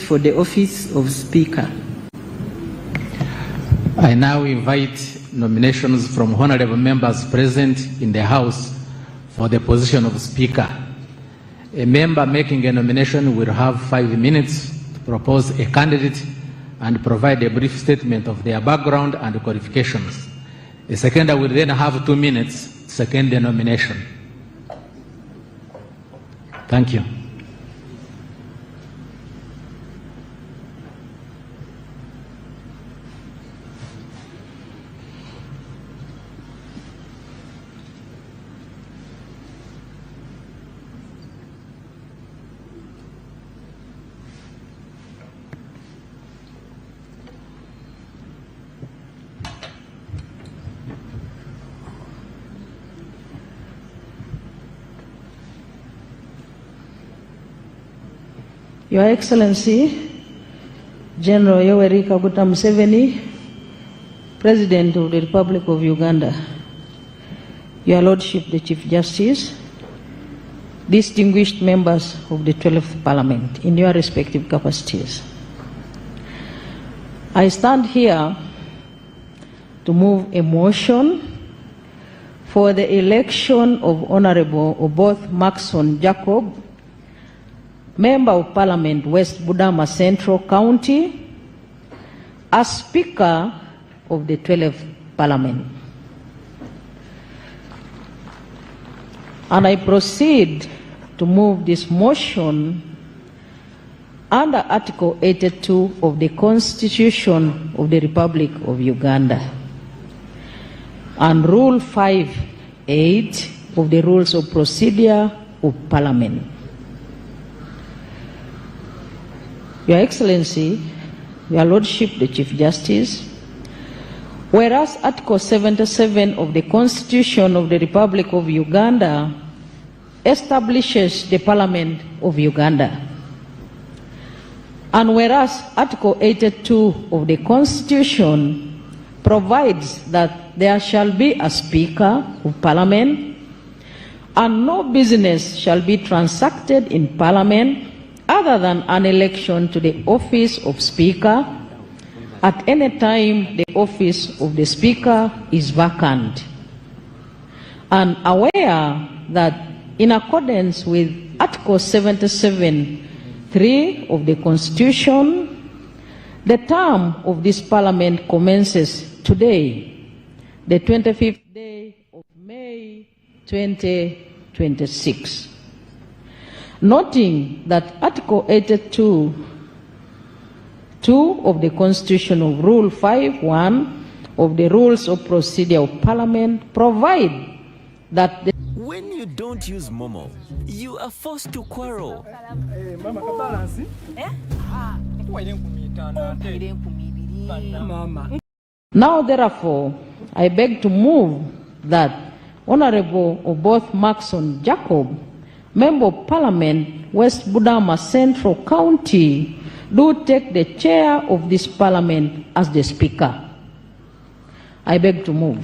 for the office of Speaker. I now invite nominations from honorable members present in the House for the position of Speaker. A member making a nomination will have 5 minutes to propose a candidate and provide a brief statement of their background and qualifications. A seconder will then have 2 minutes to second the nomination. Thank you. Your Excellency, General Yoweri Museveni, President of the Republic of Uganda, Your Lordship the Chief Justice, distinguished members of the 12th Parliament in your respective capacities. I stand here to move a motion for the election of Honorable Oboth Maxon Jacob, Member of Parliament, West Budama Central County, as Speaker of the 12th Parliament. And I proceed to move this motion under Article 82 of the Constitution of the Republic of Uganda and Rule 5(8) of the Rules of Procedure of Parliament. Your Excellency, Your Lordship the Chief Justice, whereas Article 77 of the Constitution of the Republic of Uganda establishes the Parliament of Uganda, and whereas Article 82 of the Constitution provides that there shall be a Speaker of Parliament and no business shall be transacted in Parliament other than an election to the office of Speaker at any time the office of the Speaker is vacant. And aware that in accordance with Article 77(3) of the Constitution, the term of this Parliament commences today, the 25th day of May 2026. Noting that Article 82(2) of the Constitution of Rule 5(1) of the Rules of Procedure of Parliament provide that the when you don't use Momo, you are forced to quarrel. Now, therefore, I beg to move that Honorable Oboth Maxon Jacob, Member of Parliament, West Budama Central County, do take the chair of this Parliament as the Speaker. I beg to move.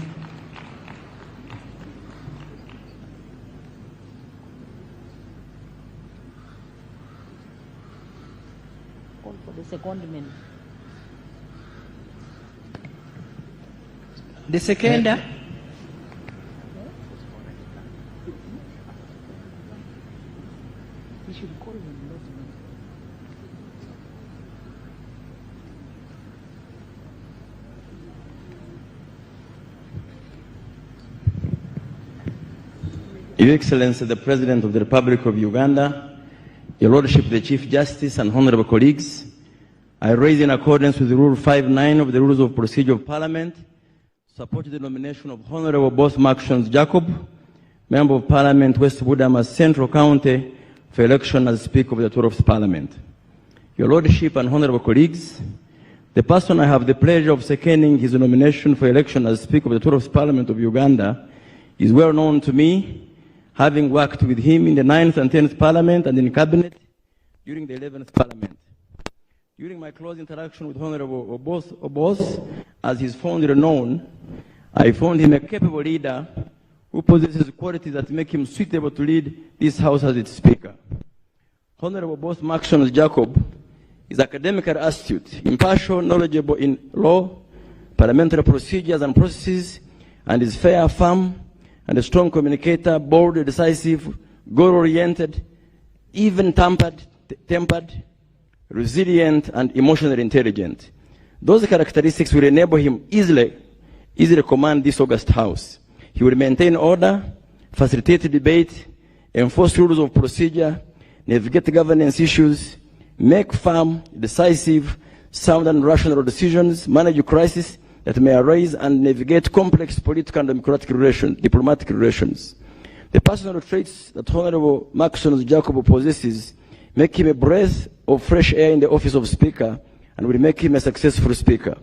Call for the secondment. The seconder. Your Excellency, the President of the Republic of Uganda, Your Lordship, the Chief Justice, and honorable colleagues, I raise in accordance with Rule 5(9) of the Rules of Procedure of Parliament, support the nomination of Honorable Oboth Maxon Jacob, Member of Parliament, West Budama Central County, for election as Speaker of the 12th Parliament. Your Lordship and honorable colleagues, the person I have the pleasure of seconding his nomination for election as Speaker of the 12th Parliament of Uganda is well known to me, having worked with him in the 9th and 10th Parliament and in Cabinet during the 11th Parliament. During my close interaction with Honorable Oboth, as he is fondly known, I found him a capable leader who possesses qualities that make him suitable to lead this House as its Speaker. Honorable Oboth Maxon Jacob is academically astute, impartial, knowledgeable in law, parliamentary procedures and processes, and is fair, firm, and a strong communicator, bold, decisive, goal-oriented, even-tempered, resilient, and emotionally intelligent. Those characteristics will enable him easily command this august House. He will maintain order, facilitate debate, enforce rules of procedure, navigate governance issues, make firm, decisive, sound and rational decisions, manage crises that may arise, and navigate complex political and diplomatic relations. The personal traits that Honorable Maxon Jacob possesses make him a breath of fresh air in the office of Speaker and will make him a successful Speaker.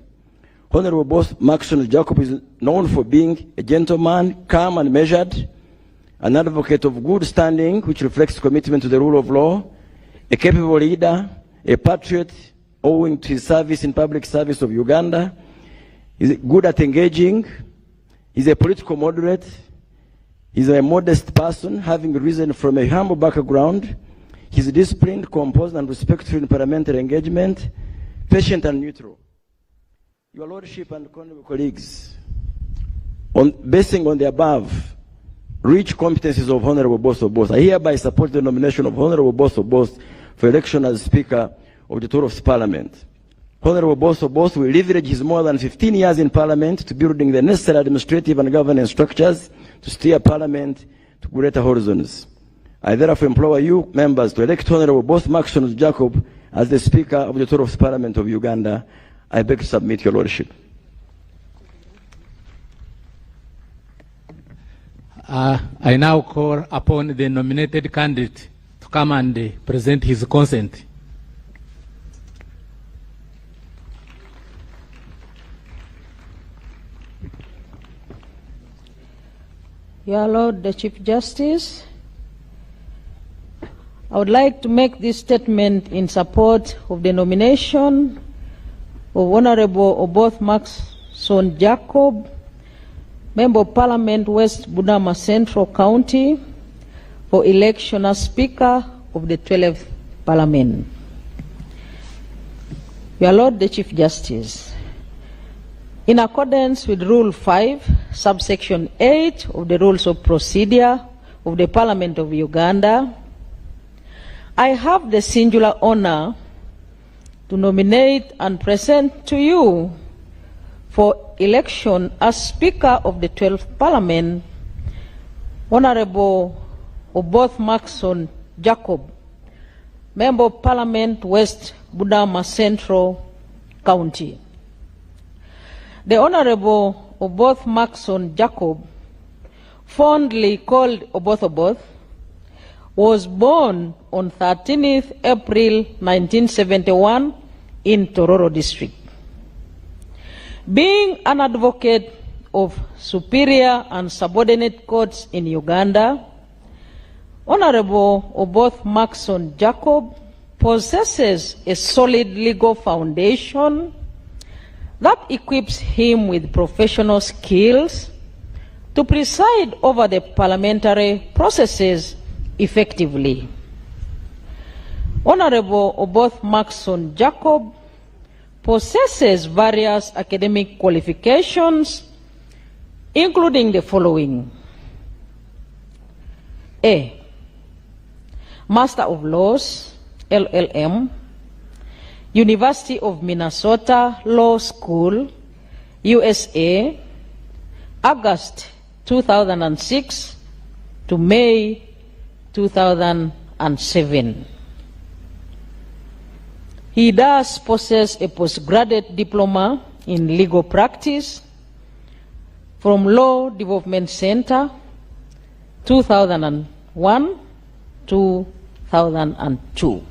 Honorable both Maxon Jacob is known for being a gentleman, calm and measured, an advocate of good standing, which reflects commitment to the rule of law, a capable leader, a patriot, owing to his service in public service of Uganda. He's good at engaging. He's a political moderate. He's a modest person, having risen from a humble background. He's disciplined, composed, and respectful in parliamentary engagement, patient and neutral. Your Lordship and honorable colleagues, basing on the above rich competencies of Honorable Both, I hereby support the nomination of Honorable Both for election as Speaker of the 12th Parliament. Honorable Both will leverage his more than 15 years in Parliament to building the necessary administrative and governance structures to steer Parliament to greater horizons. I therefore implore you, members, to elect Honorable Both Maxon Jacob as the Speaker of the 12th Parliament of Uganda. I beg to submit, Your Lordship. I now call upon the nominated candidate to come and present his consent. Your Lord, the Chief Justice, I would like to make this statement in support of the nomination of Honorable Oboth Maxon Jacob, Member of Parliament, West Budama Central County, for election as Speaker of the 12th Parliament. Your Lord, the Chief Justice, in accordance with Rule 5, subsection 8 of the Rules of Procedure of the Parliament of Uganda, I have the singular honor to nominate and present to you for election as Speaker of the 12th Parliament, Honorable Oboth Maxon Jacob, Member of Parliament, West Budama Central County. The Honorable Oboth Maxon Jacob, fondly called Oboth, was born on 13th April 1971 in Tororo District. Being an advocate of superior and subordinate courts in Uganda, Honorable Oboth Maxon Jacob possesses a solid legal foundation that equips him with professional skills to preside over the parliamentary processes effectively. Honorable Oboth Maxon Jacob possesses various academic qualifications, including the following: A. Master of Laws, LLM, University of Minnesota Law School, USA, August 2006 to May 2007. He does possess a postgraduate diploma in legal practice from Law Development Center, 2001 to 2002.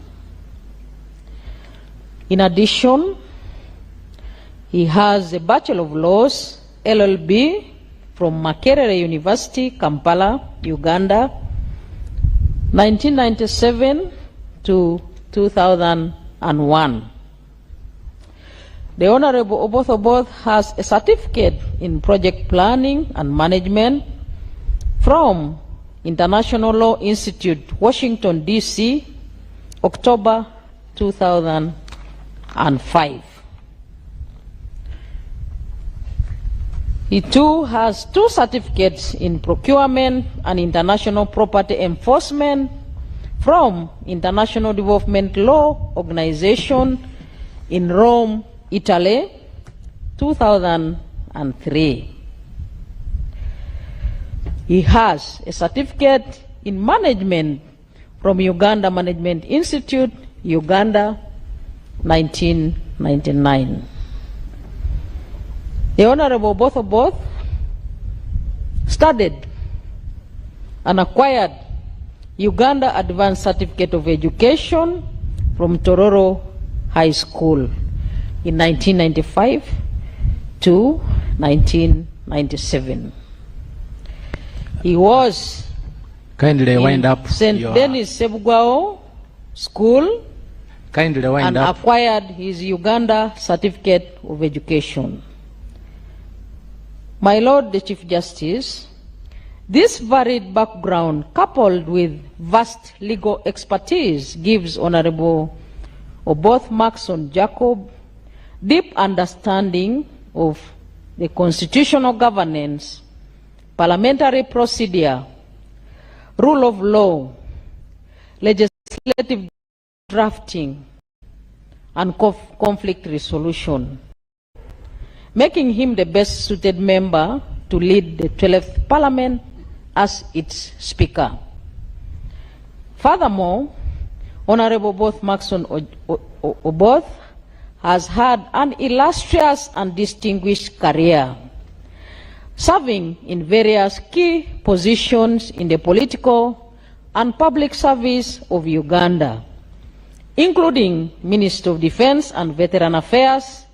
In addition, he has a Bachelor of Laws, LLB, from Makerere University, Kampala, Uganda, 1997 to 2001. The Honorable Oboth has a certificate in project planning and management from International Law Institute, Washington, D.C., October 2000. 2005. He too has 2 certificates in procurement and international property enforcement from International Development Law Organization in Rome, Italy, 2003. He has a certificate in management from Uganda Management Institute, Uganda, 1999. The Honorable both studied and acquired Uganda Advanced Certificate of Education from Tororo High School in 1995 to 1997. He was Kindly wind up St. Denis Sebugwao School Kindly wind and up. acquired his Uganda Certificate of Education. My Lord the Chief Justice, this varied background coupled with vast legal expertise gives Honorable Oboth Maxon Jacob deep understanding of the constitutional governance, parliamentary procedure, rule of law, legislative drafting, and conflict resolution, making him the best suited member to lead the 12th Parliament as its Speaker. Furthermore, Honorable Both Maxon Oboth has had an illustrious and distinguished career, serving in various key positions in the political and public service of Uganda, including Minister of Defense and Veteran Affairs,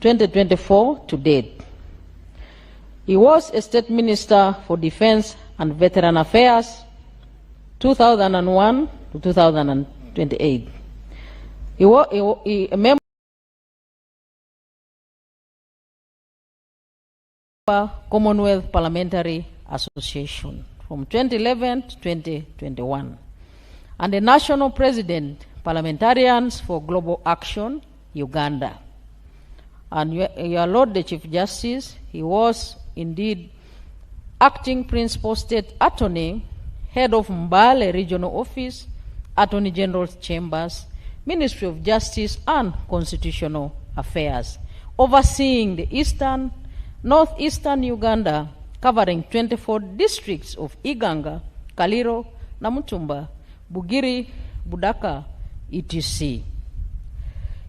2024 to date. He was a State Minister for Defense and Veteran Affairs, 2001 to 2028. He was a member of Commonwealth Parliamentary Association from 2011 to 2021, and the National President, Parliamentarians for Global Action, Uganda. And your Lord the Chief Justice, he was indeed Acting Principal State Attorney, Head of Mbale Regional Office, Attorney General's Chambers, Ministry of Justice and Constitutional Affairs, overseeing the eastern, northeastern Uganda, covering 24 districts of Iganga, Kaliro, Namutumba, Bugiri, Budaka, etc.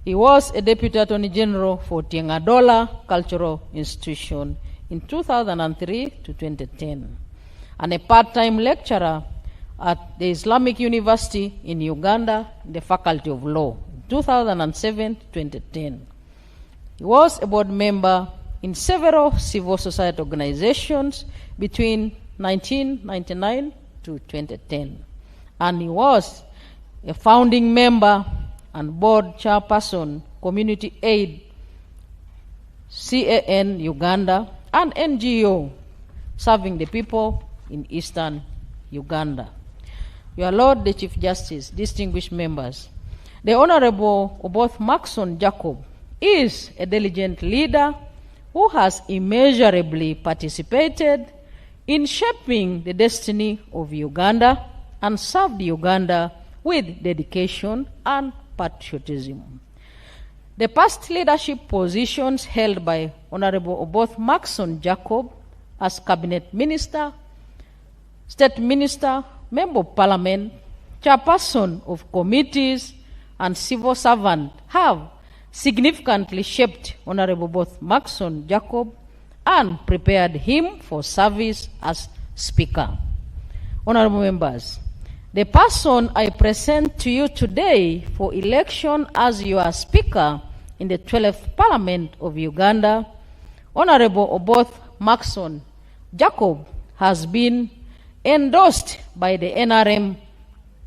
He was a Deputy Attorney General for Tiengadola Cultural Institution in 2003 to 2010, and a part-time lecturer at the Islamic University in Uganda, in the Faculty of Law, 2007 to 2010. He was a board member in several civil society organizations between 1999 to 2010. And he was a founding member and board chairperson, Community Aid, CAN Uganda, an NGO serving the people in Eastern Uganda. Your Lord the Chief Justice, distinguished members, the Honorable Oboth Maxon Jacob is a diligent leader who has immeasurably participated in shaping the destiny of Uganda and served Uganda with dedication and patriotism. The past leadership positions held by Honorable Oboth Maxon Jacob as Cabinet Minister, State Minister, Member of Parliament, Chairperson of Committees, and Civil Servant have significantly shaped Honorable Oboth Maxon Jacob and prepared him for service as Speaker. Honorable members, the person I present to you today for election as your Speaker in the 12th Parliament of Uganda, Honorable Oboth Maxon Jacob, has been endorsed by the NRM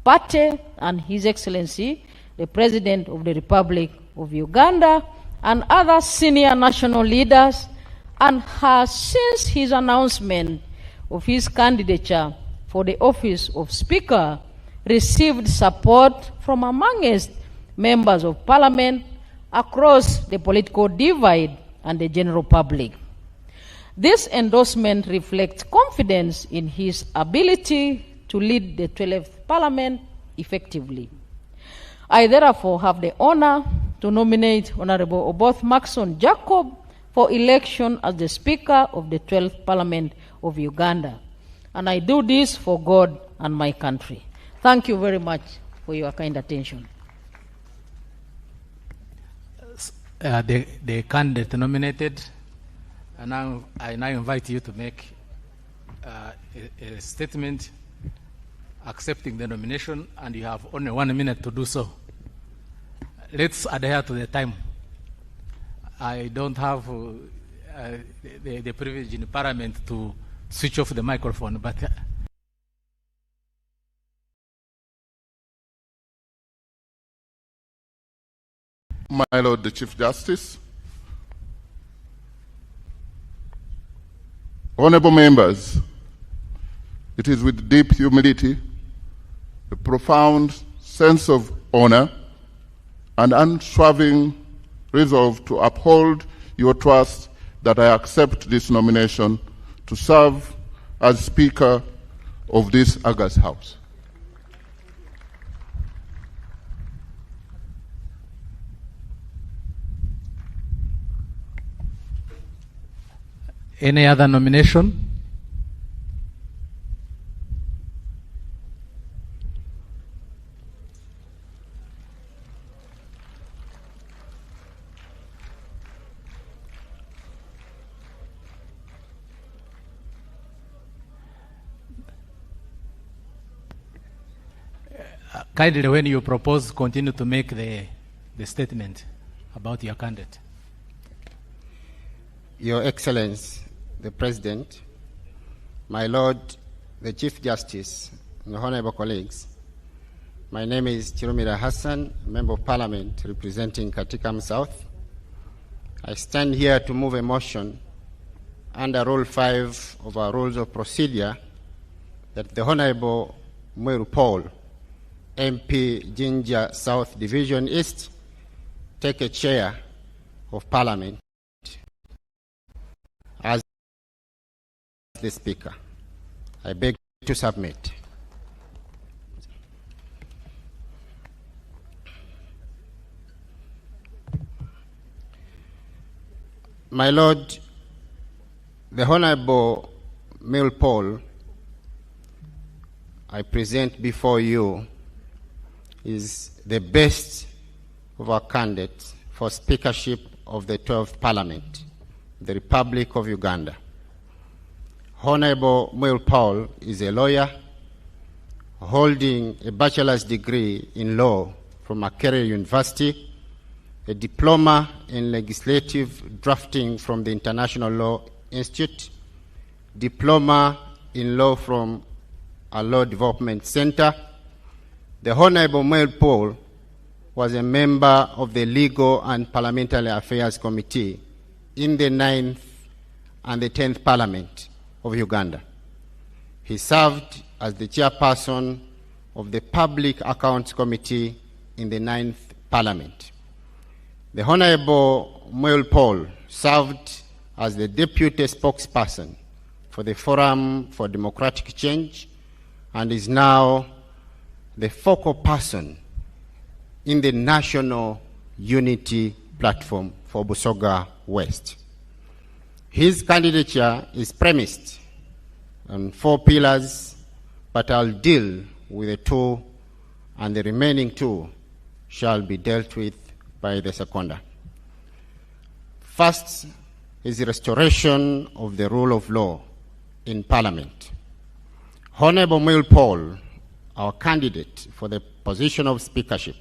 party and His Excellency, the President of the Republic of Uganda, and other senior national leaders, and has, since his announcement of his candidature for the office of Speaker, received support from amongst members of parliament across the political divide and the general public. This endorsement reflects confidence in his ability to lead the 12th Parliament effectively. I therefore have the honor to nominate Honorable Oboth Maxon Jacob for election as the Speaker of the 12th Parliament of Uganda. And I do this for God and my country. Thank you very much for your kind attention. The candidate nominated, and now I invite you to make a statement accepting the nomination, and you have only 1 minute to do so. Let's adhere to the time. I don't have the privilege in Parliament to switch off the microphone, but My Lord the Chief Justice, honorable members, it is with deep humility, a profound sense of honor, and unswerving resolve to uphold your trust that I accept this nomination to serve as Speaker of this august House. any other nomination? Kindly, when you propose, continue to make the statement about your candidate. Your Excellency, the President, my Lord, the Chief Justice, and honorable colleagues, my name is Chirumira Hassan, Member of Parliament representing Katikam South. I stand here to move a motion under Rule 5 of our Rules of Procedure that the Honorable Mwiru Paul, MP Jinja South Division East, take a chair of Parliament as the Speaker. I beg to submit. My Lord, the Honorable Mwiru Paul I present before you is the best of our candidates for Speakership of the 12th Parliament, the Republic of Uganda. Honorable Mwiru Paul is a lawyer holding a bachelor's degree in law from Makerere University, a diploma in legislative drafting from the International Law Institute, diploma in law from a Law Development Center. The Honorable Mwiru Paul was a member of the Legal and Parliamentary Affairs Committee in the 9th and the 10th Parliament of Uganda. He served as the chairperson of the Public Accounts Committee in the 9th Parliament. The Honorable Mwiru Paul served as the deputy spokesperson for the Forum for Democratic Change and is now the focal person in the National Unity Platform for Busoga West. His candidature is premised on 4 pillars, but I'll deal with the 2, and the remaining 2 shall be dealt with by the seconder. First is the restoration of the rule of law in Parliament. Honorable Mwiru Paul, our candidate for the position of speakership,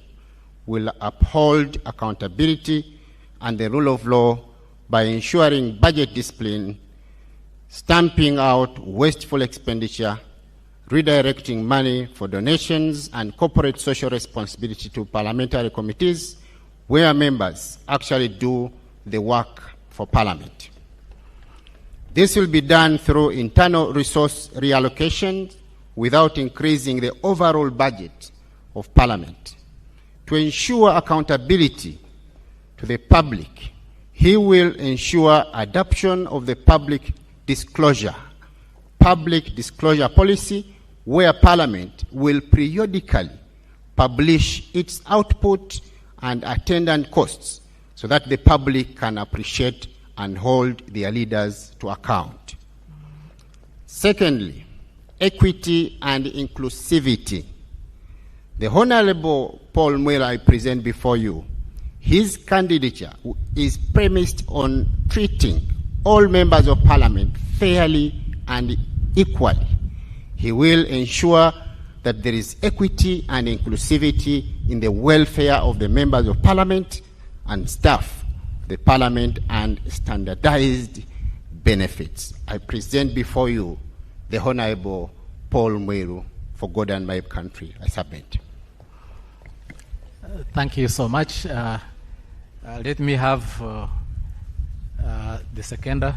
will uphold accountability and the rule of law by ensuring budget discipline, stamping out wasteful expenditure, redirecting money for donations and corporate social responsibility to parliamentary committees where members actually do the work for Parliament. This will be done through internal resource reallocation without increasing the overall budget of Parliament, To ensure accountability to the public, he will ensure adoption of the public disclosure policy, where Parliament will periodically publish its output and attendant costs so that the public can appreciate and hold their leaders to account. Secondly, equity and inclusivity. The Honorable Paul Mwiru I present before you, his candidature is premised on treating all members of Parliament fairly and equally. He will ensure that there is equity and inclusivity in the welfare of the members of Parliament and staff of the Parliament and standardized benefits. I present before you the Honorable Paul Mwiru for God and my country. I submit. Thank you so much. Let me have the seconder.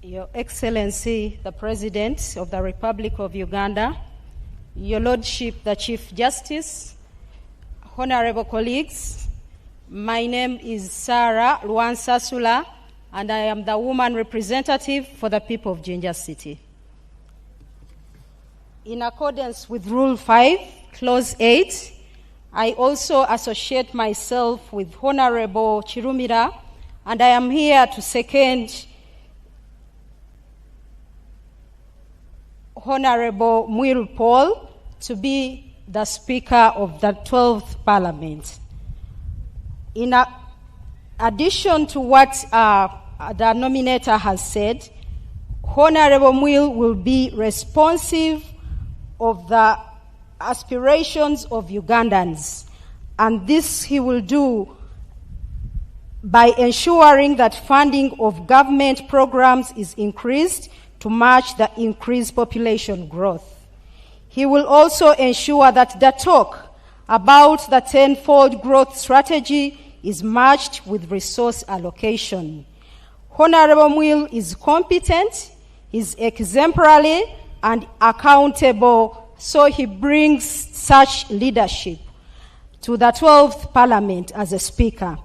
Your Excellency, the President of the Republic of Uganda, Your Lordship, the Chief Justice, honorable colleagues, my name is Sarah Luansasula, and I am the woman representative for the people of Jinja City. In accordance with Rule 5, Clause 8, I also associate myself with Honorable Chirumira, and I am here to second Honorable Mwiru Paul to be the Speaker of the 12th Parliament. In addition to what the nominator has said, Honorable Mwiru will be responsive of the aspirations of Ugandans, and this he will do by ensuring that funding of government programs is increased to match the increased population growth. He will also ensure that the talk about the tenfold growth strategy is matched with resource allocation. Honorable Mwiru is competent, is exemplary, and accountable, so he brings such leadership to the 12th Parliament as a Speaker.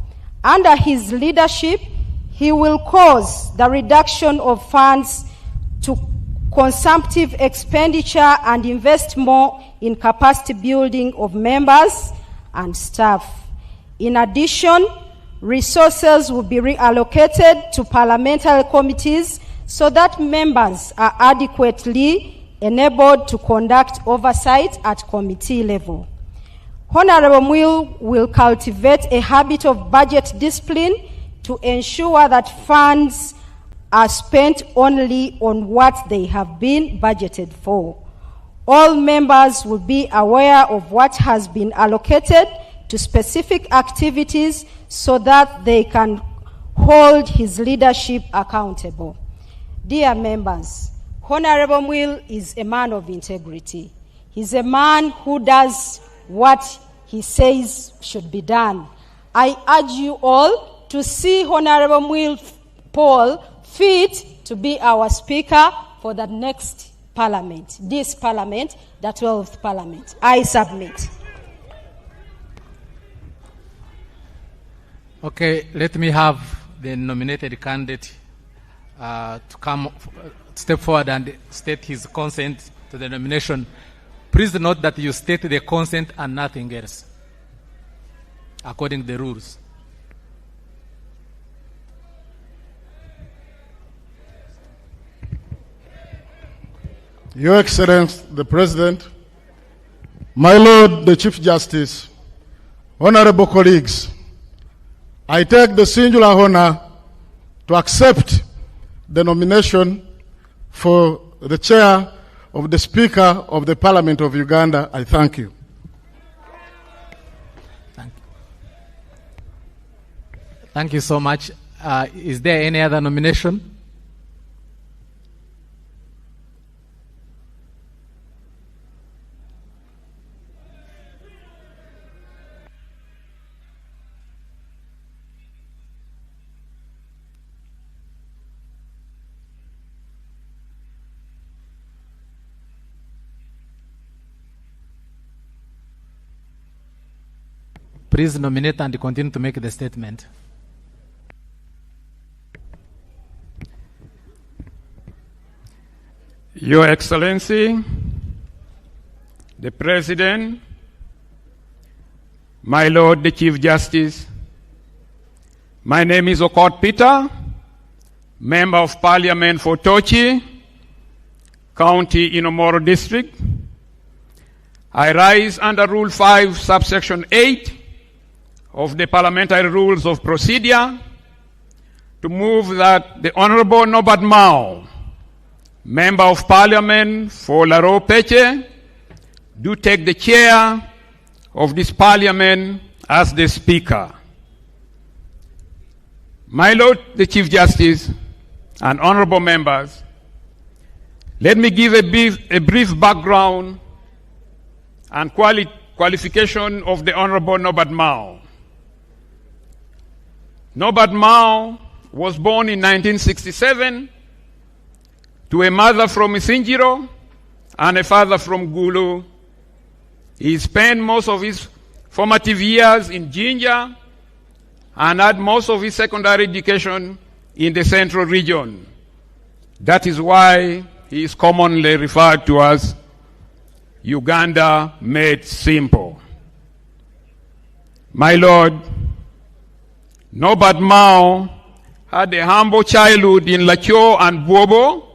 Under his leadership, he will cause the reduction of funds to consumptive expenditure and invest more in capacity building of members and staff. In addition, resources will be reallocated to parliamentary committees so that members are adequately enabled to conduct oversight at committee level. Honorable Mwiru will cultivate a habit of budget discipline to ensure that funds are spent only on what they have been budgeted for. All members will be aware of what has been allocated to specific activities so that they can hold his leadership accountable. Dear members, Honorable Mwiru is a man of integrity. He's a man who does what he says should be done. I urge you all to see Honorable Mwiru Paul fit to be our Speaker for the next Parliament, this Parliament, the 12th Parliament. I submit. Okay, let me have the nominated candidate to step forward and state his consent to the nomination. Please note that you state the consent and nothing else, according to the rules. Your Excellency, the President, my Lord, the Chief Justice, honorable colleagues, I take the singular honor to accept the nomination for the chair of the Speaker of the Parliament of Uganda. I thank you. Thank you so much. Is there any other nomination? Please nominate and continue to make the statement. Your Excellency, the President, my Lord the Chief Justice, my name is Okot Peter, Member of Parliament for Tochi, County Inomoro District. I rise under Rule 5, subsection 8 of the Parliamentary Rules of Procedure to move that the Honorable Norbert Mao, Member of Parliament for Laro Peche, do take the chair of this Parliament as the Speaker. My Lord the Chief Justice and honorable members, let me give a brief background and qualification of the Honorable Norbert Mao. Norbert Mao was born in 1967 to a mother from Isinjiro and a father from Gulu. He spent most of his formative years in Jinja and had most of his secondary education in the central region. That is why he is commonly referred to as Uganda made simple. My Lord, Norbert Mao had a humble childhood in Lacho and Bobo,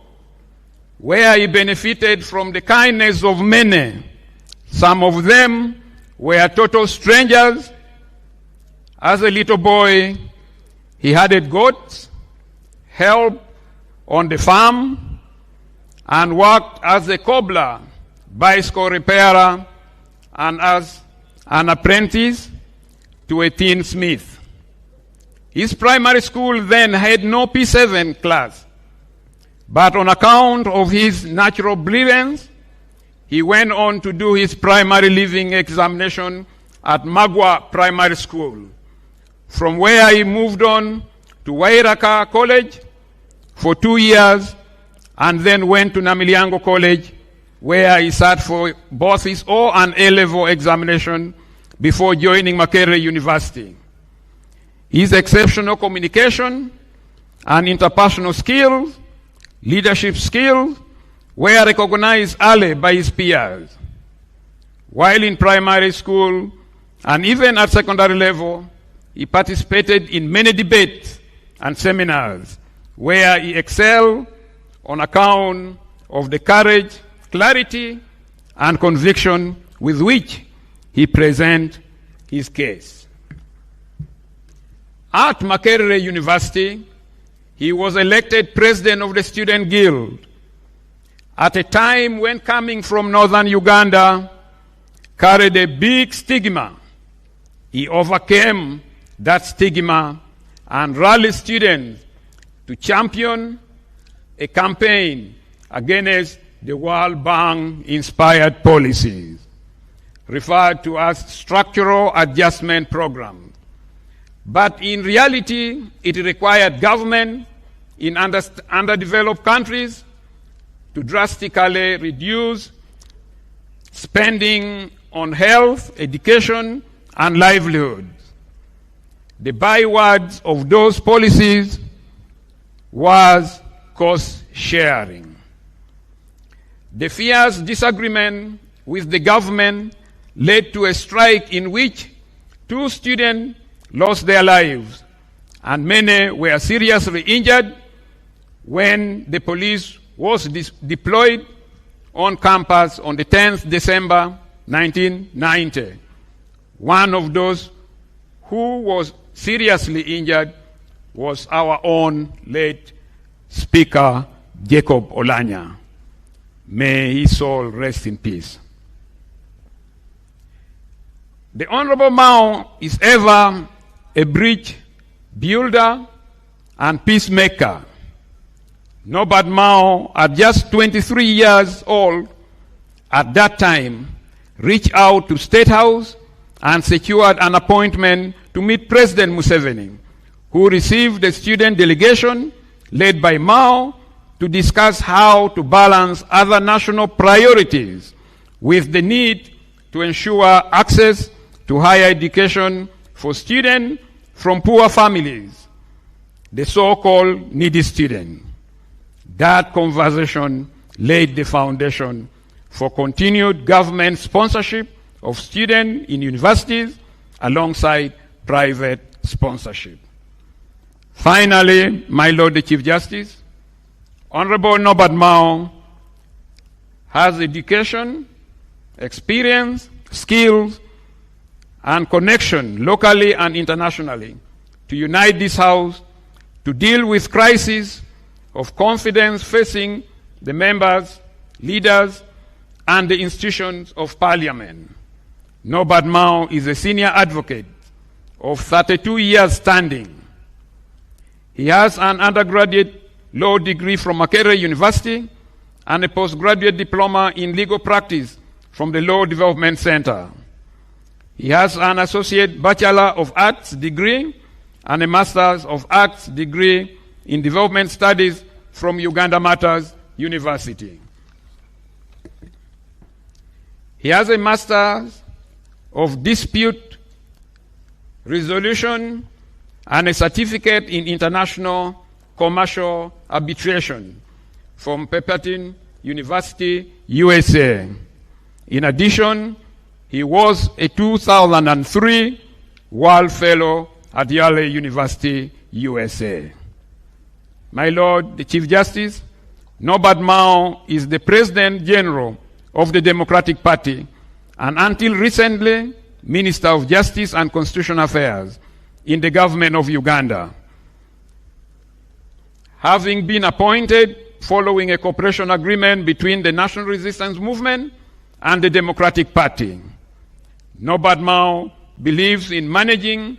where he benefited from the kindness of many. Some of them were total strangers. As a little boy, he herded goats, helped on the farm, and worked as a cobbler, bicycle repairer, and as an apprentice to a tinsmith. His primary school then had no P7 class, but on account of his natural brilliance, he went on to do his primary leaving examination at Magwa Primary School, from where he moved on to Wairaka College for 2 years and then went to Namiliango College, where he sat for both his O and A-level examination before joining Makerere University. His exceptional communication and interpersonal skills, leadership skills, were recognized early by his peers. While in primary school and even at secondary level, he participated in many debates and seminars where he excelled on account of the courage, clarity, and conviction with which he presented his case. At Makerere University, he was elected president of the Student Guild. At a time when coming from northern Uganda carried a big stigma, he overcame that stigma and rallied students to champion a campaign against the World Bank-inspired policies, referred to as structural adjustment program. But in reality, it required government in underdeveloped countries to drastically reduce spending on health, education, and livelihoods. The bywords of those policies was cost sharing. The fierce disagreement with the government led to a strike in which 2 students lost their lives and many were seriously injured when the police was deployed on campus on the 10th December 1990. One of those who was seriously injured was our own late Speaker Jacob Olanya. May his soul rest in peace. The Honorable Mao is ever a bridge builder and peacemaker. Norbert Mao, at just 23 years old at that time, reached out to State House and secured an appointment to meet President Museveni, who received a student delegation led by Mao to discuss how to balance other national priorities with the need to ensure access to higher education for students from poor families, the so-called needy student. That conversation laid the foundation for continued government sponsorship of students in universities alongside private sponsorship. Finally, my Lord the Chief Justice, Honorable Norbert Mao has education, experience, skills, and connection locally and internationally to unite this House to deal with crises of confidence facing the members, leaders, and the institutions of Parliament. Norbert Mao is a senior advocate of 32 years standing. He has an undergraduate law degree from Makerere University and a postgraduate diploma in legal practice from the Law Development Center. He has an associate Bachelor of Arts degree and a Master's of Arts degree in Development Studies from Uganda Matters University. He has a Master's of Dispute Resolution and a certificate in International Commercial Arbitration from Pepperdine University, USA. In addition, he was a 2003 World Fellow at Yale University, USA. My Lord, the Chief Justice, Norbert Mao is the President General of the Democratic Party and until recently, Minister of Justice and Constitutional Affairs in the government of Uganda. Having been appointed following a cooperation agreement between the National Resistance Movement and the Democratic Party, Norbert Mao believes in managing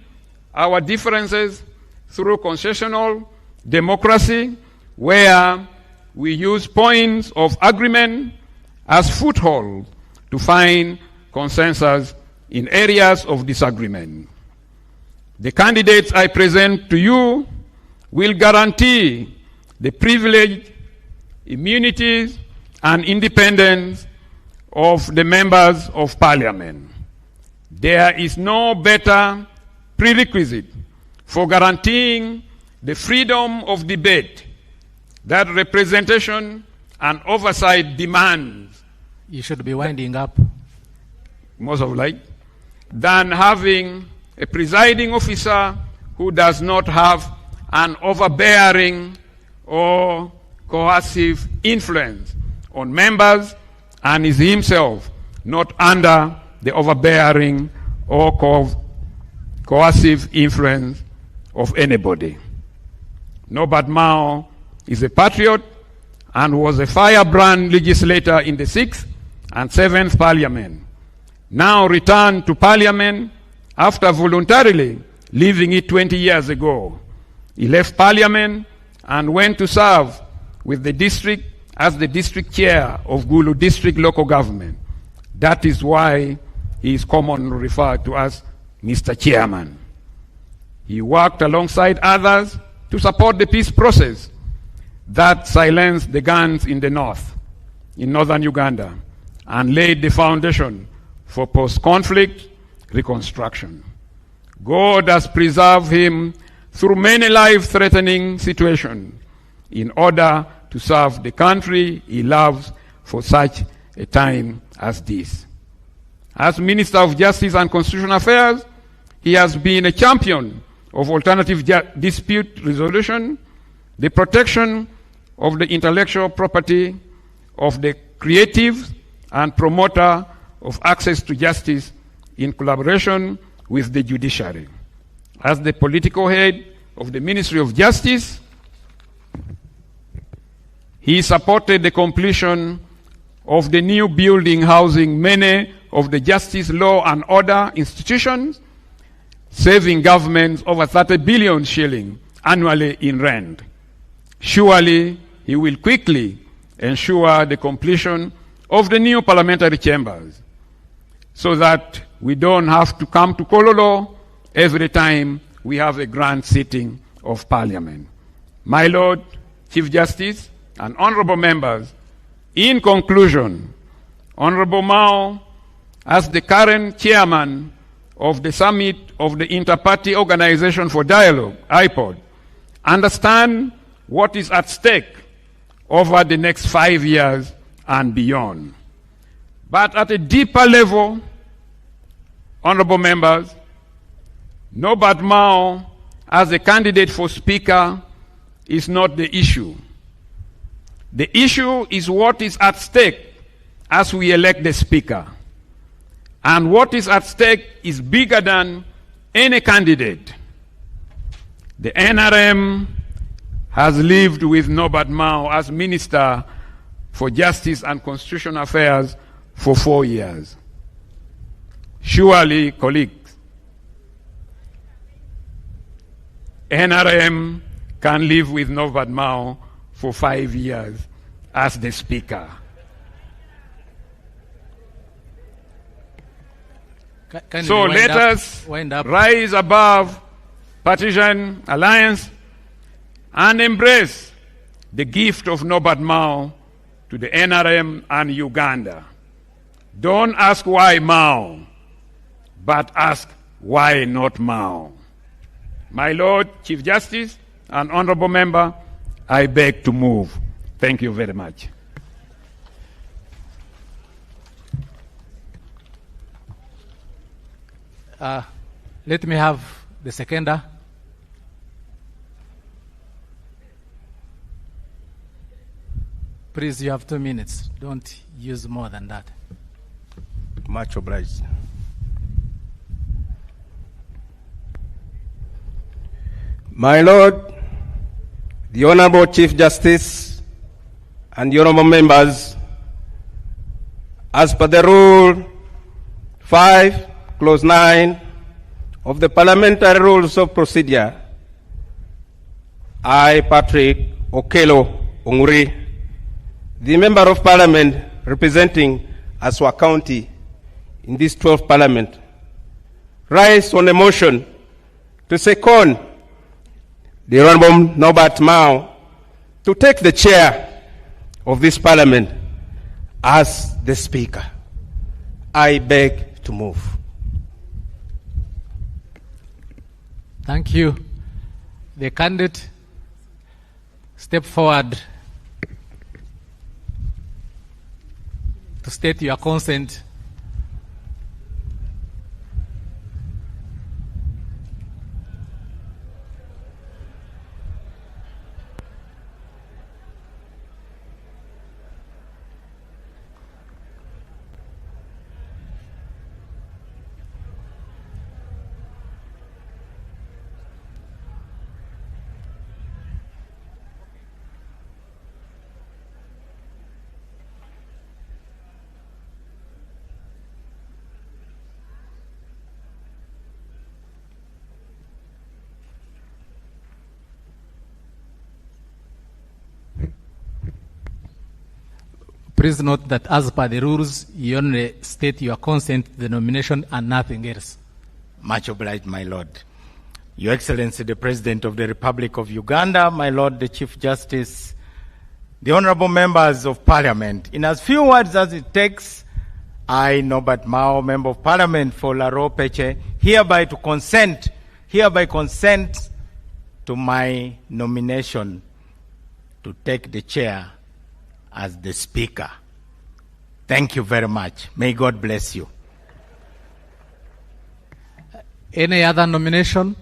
our differences through concessional democracy, where we use points of agreement as foothold to find consensus in areas of disagreement. The candidates I present to you will guarantee the privilege, immunities, and independence of the members of Parliament. There is no better prerequisite for guaranteeing the freedom of debate that representation and oversight demands. You should be winding up. Most of like, than having a presiding officer who does not have an overbearing or coercive influence on members and is himself not under the overbearing or coercive influence of anybody. Norbert Mao is a patriot and was a firebrand legislator in the 6th and 7th Parliament. Now returned to Parliament after voluntarily leaving it 20 years ago. He left Parliament and went to serve with the district as the district chair of Gulu District Local Government. That is why he is commonly referred to as Mr. Chairman. He worked alongside others to support the peace process that silenced the guns in the north, in northern Uganda, and laid the foundation for post-conflict reconstruction. God has preserved him through many life-threatening situations in order to serve the country he loves for such a time as this. As Minister of Justice and Constitutional Affairs, he has been a champion of alternative dispute resolution, the protection of the intellectual property of the creative and promoter of access to justice in collaboration with the judiciary. As the political head of the Ministry of Justice, he supported the completion of the new building housing many of the justice, law, and order institutions, saving governments over 30 billion shillings annually in rent. Surely he will quickly ensure the completion of the new parliamentary chambers so that we don't have to come to Kololo every time we have a grand sitting of Parliament. My Lord Chief Justice and honorable members, in conclusion, Honorable Mao, as the current chairman of the Summit of the Inter-Party Organization for Dialogue, IPOD, understand what is at stake over the next 5 years and beyond. But at a deeper level, honorable members, Norbert Mao as a candidate for Speaker is not the issue. The issue is what is at stake as we elect the Speaker. And what is at stake is bigger than any candidate. The NRM has lived with Norbert Mao as Minister for Justice and Constitutional Affairs for 4 years. Surely, colleagues, NRM can live with Norbert Mao for 5 years as the Speaker. So let us rise above partisan alliance and embrace the gift of Norbert Mao to the NRM and Uganda. Don't ask why Mao, but ask why not Mao. My Lord Chief Justice and honorable member, I beg to move. Thank you very much. Let me have the seconder. Please, you have 2 minutes. Don't use more than that. Much obliged. My Lord, the Honorable Chief Justice and the honorable members, as per the Rule 5, Clause 9 of the Parliamentary Rules of Procedure, I, Patrick Okello Onguri, the Member of Parliament representing Aswa County in this 12th Parliament, rise on a motion to second the Honorable Norbert Mao to take the chair of this Parliament as the Speaker. I beg to move. Thank you. The candidate, step forward to state your consent. Please note that as per the rules, you only state your consent to the nomination and nothing else. Much obliged, my Lord. Your Excellency, the President of the Republic of Uganda, my Lord, the Chief Justice, the honorable members of Parliament, in as few words as it takes, I, Norbert Mao, Member of Parliament for Laro Peche, hereby consent to my nomination to take the chair as the Speaker. Thank you very much. May God bless you. Any other nomination?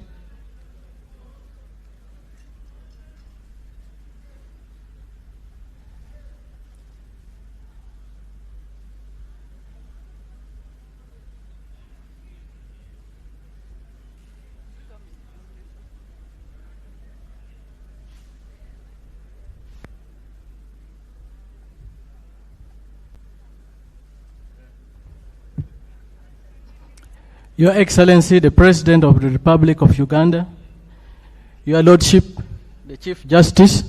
Your Excellency, the President of the Republic of Uganda, Your Lordship, the Chief Justice,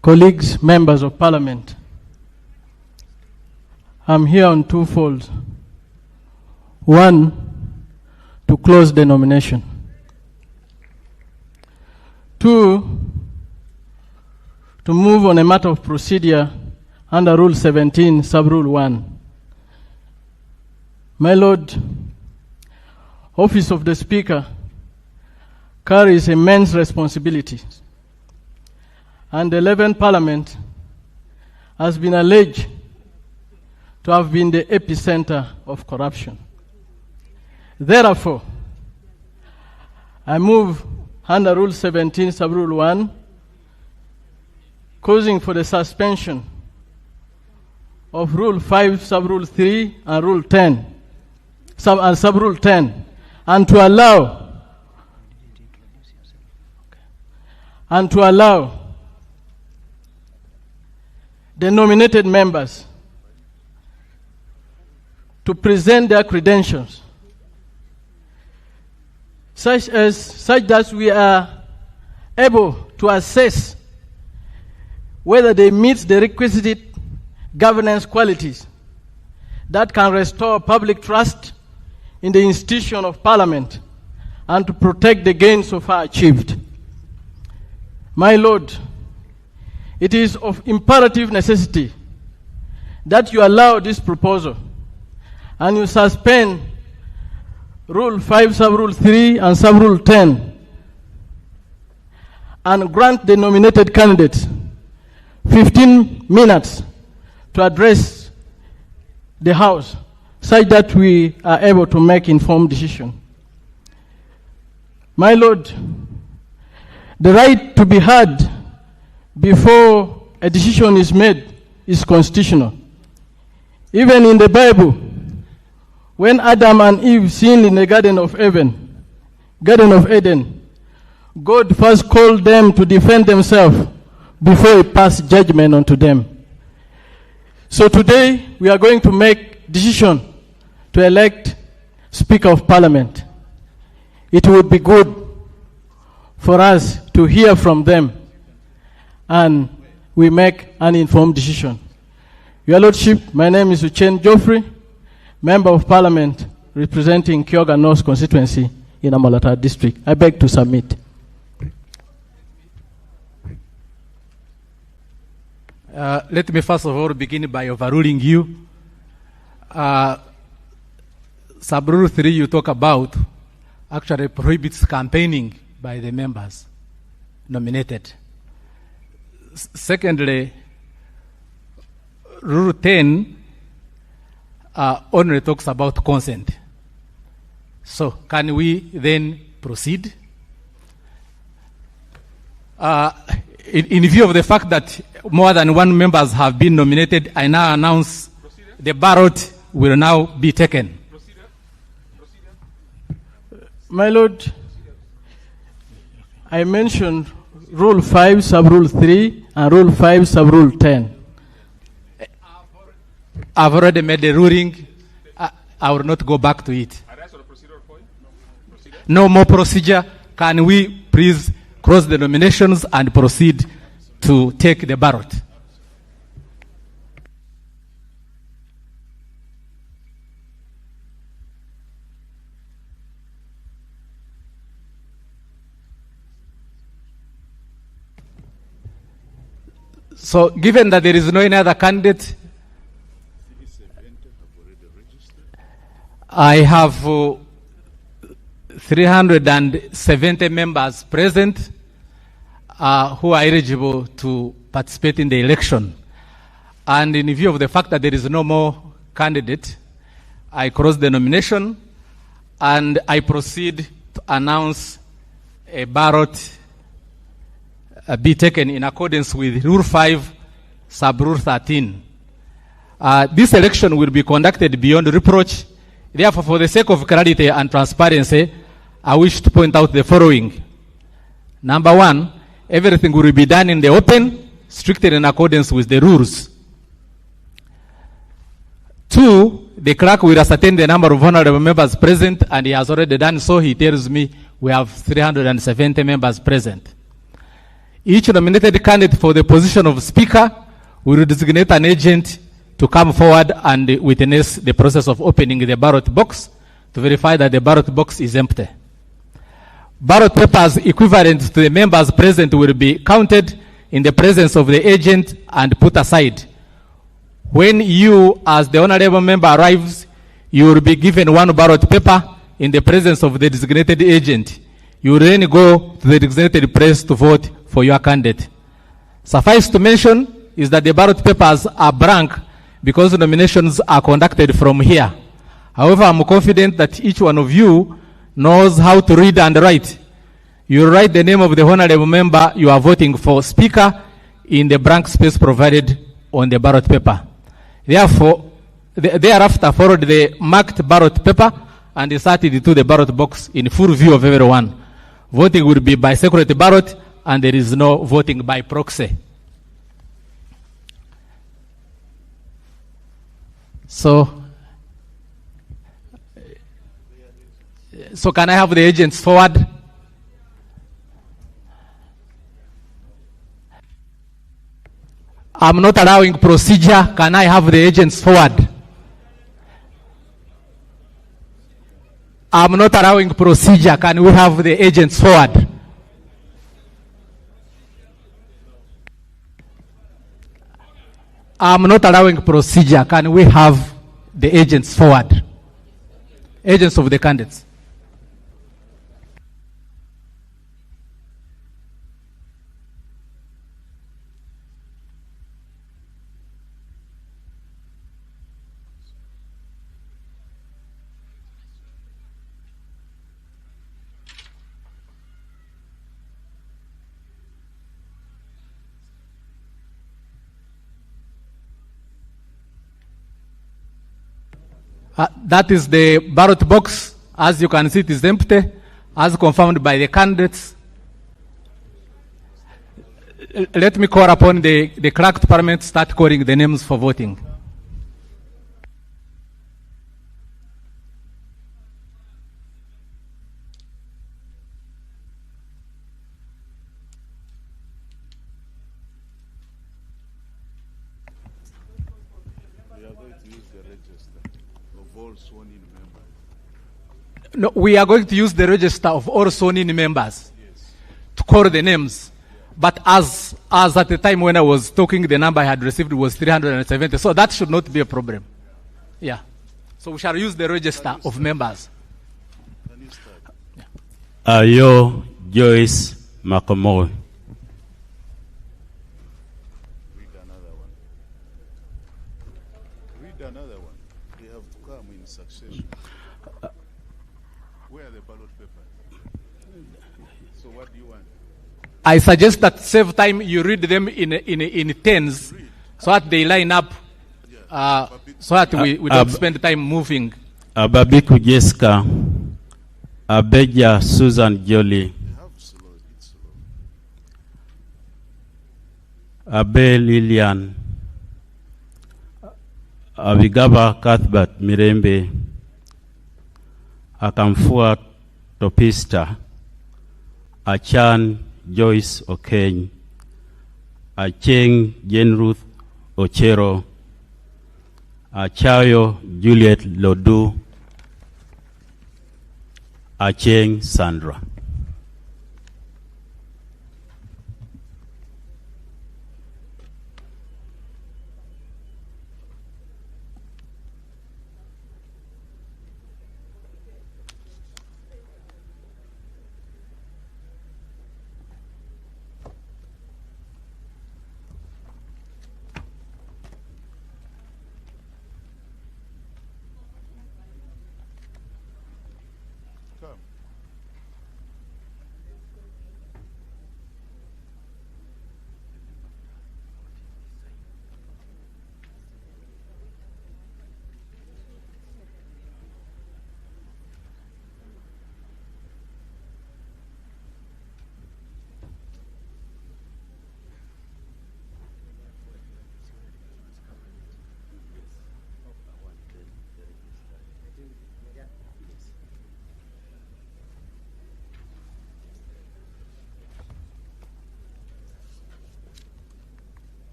colleagues, members of Parliament, I'm here on two folds. One, to close the nomination. Two, to move on a matter of procedure under Rule 17, Sub-Rule 1. My Lord, Office of the Speaker carries immense responsibilities, and the 11th Parliament has been alleged to have been the epicenter of corruption. Therefore, I move under Rule 17, Sub-Rule 1, causing for the suspension of Rule 5, Sub-Rule 3, and Rule 10, Sub-Rule 10, and to allow the nominated members to present their credentials such that we are able to assess whether they meet the requisite governance qualities that can restore public trust in the institution of Parliament and to protect the gains so far achieved. My Lord, it is of imperative necessity that you allow this proposal and you suspend Rule 5, Sub-Rule 3, and Sub-Rule 10, and grant the nominated candidates 15 minutes to address the House such that we are able to make informed decision. My Lord, the right to be heard before a decision is made is constitutional. Even in the Bible, when Adam and Eve sinned in the Garden of Eden, God first called them to defend themselves before he passed judgment onto them. So today, we are going to make decision to elect Speaker of Parliament. It would be good for us to hear from them and we make an informed decision. Your Lordship, my name is Uchenn Geoffrey, Member of Parliament representing Kyoga North constituency in Amalata district. I beg to submit. Let me first of all begin by overruling you. Sub-Rule 3 you talk about actually prohibits campaigning by the members nominated. Secondly, Rule 10 only talks about consent. So can we then proceed? In view of the fact that more than one members have been nominated, I now announce the ballot will now be taken. My Lord, I mentioned Rule 5, Sub-Rule 3, and Rule 5, Sub-Rule 10. I've already made the ruling. I will not go back to it. No more procedure. Can we please close the nominations and proceed to take the ballot? So, given that there is no any other candidate, I have 370 members present who are eligible to participate in the election. And in view of the fact that there is no more candidate, I close the nomination and I proceed to announce a ballot be taken in accordance with Rule 5, Sub-Rule 13. This election will be conducted beyond reproach. Therefore, for the sake of clarity and transparency, I wish to point out the following. Number one, everything will be done in the open, strictly in accordance with the rules. Two, the clerk will ascertain the number of honorable members present, and he has already done so. He tells me we have 370 members present. Each nominated candidate for the position of Speaker will designate an agent to come forward and witness the process of opening the ballot box to verify that the ballot box is empty. Ballot papers equivalent to the members present will be counted in the presence of the agent and put aside. When you, as the honorable member, arrives, you will be given one ballot paper in the presence of the designated agent. You will then go to the designated place to vote for your candidate. Suffice to mention is that the ballot papers are blank because nominations are conducted from here. However, I'm confident that each one of you knows how to read and write. You write the name of the honorable member you are voting for Speaker in the blank space provided on the ballot paper. Therefore, thereafter followed the marked ballot paper and inserted into the ballot box in full view of everyone. Voting will be by secret ballot and there is no voting by proxy. So can I have the agents forward? I'm not allowing procedure. Can I have the agents forward? I'm not allowing procedure. Can we have the agents forward? I'm not allowing procedure. Can we have the agents forward? Agents of the candidates. That is the ballot box. As you can see, it is empty, as confirmed by the candidates. Let me call upon the clerk to Parliament to start calling the names for voting. No, we are going to use the register of all sworn-in members to call the names. But as at the time when I was talking, the number I had received was 370. So that should not be a problem. Yeah. So we shall use the register of members. Ayo Joyce Makomoy. Read another one. They have to come in succession. Where are the ballot papers? So what do you want? I suggest that save time you read them in tens so that they line up, so that we don't spend time moving. Ababiku Jessica, Abeja Susan Jolie, Abe Lilian, Abigaba Cuthbert Mirembe, Akamfua Topista, Achan Joyce Okeny, Acheng Jane Ruth Ochero, Achayo Juliet Lodu, Acheng Sandra.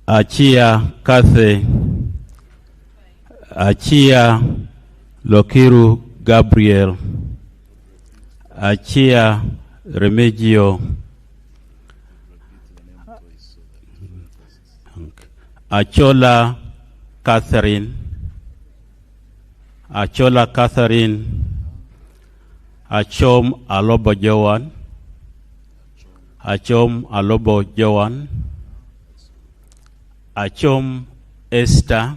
Achia Kathe, Achia Lokiru Gabriel, Achia Remigio, Achola Catherine, Achola Catherine, Achom Alobo Joan, Achom Alobo Joan, Achom Esther,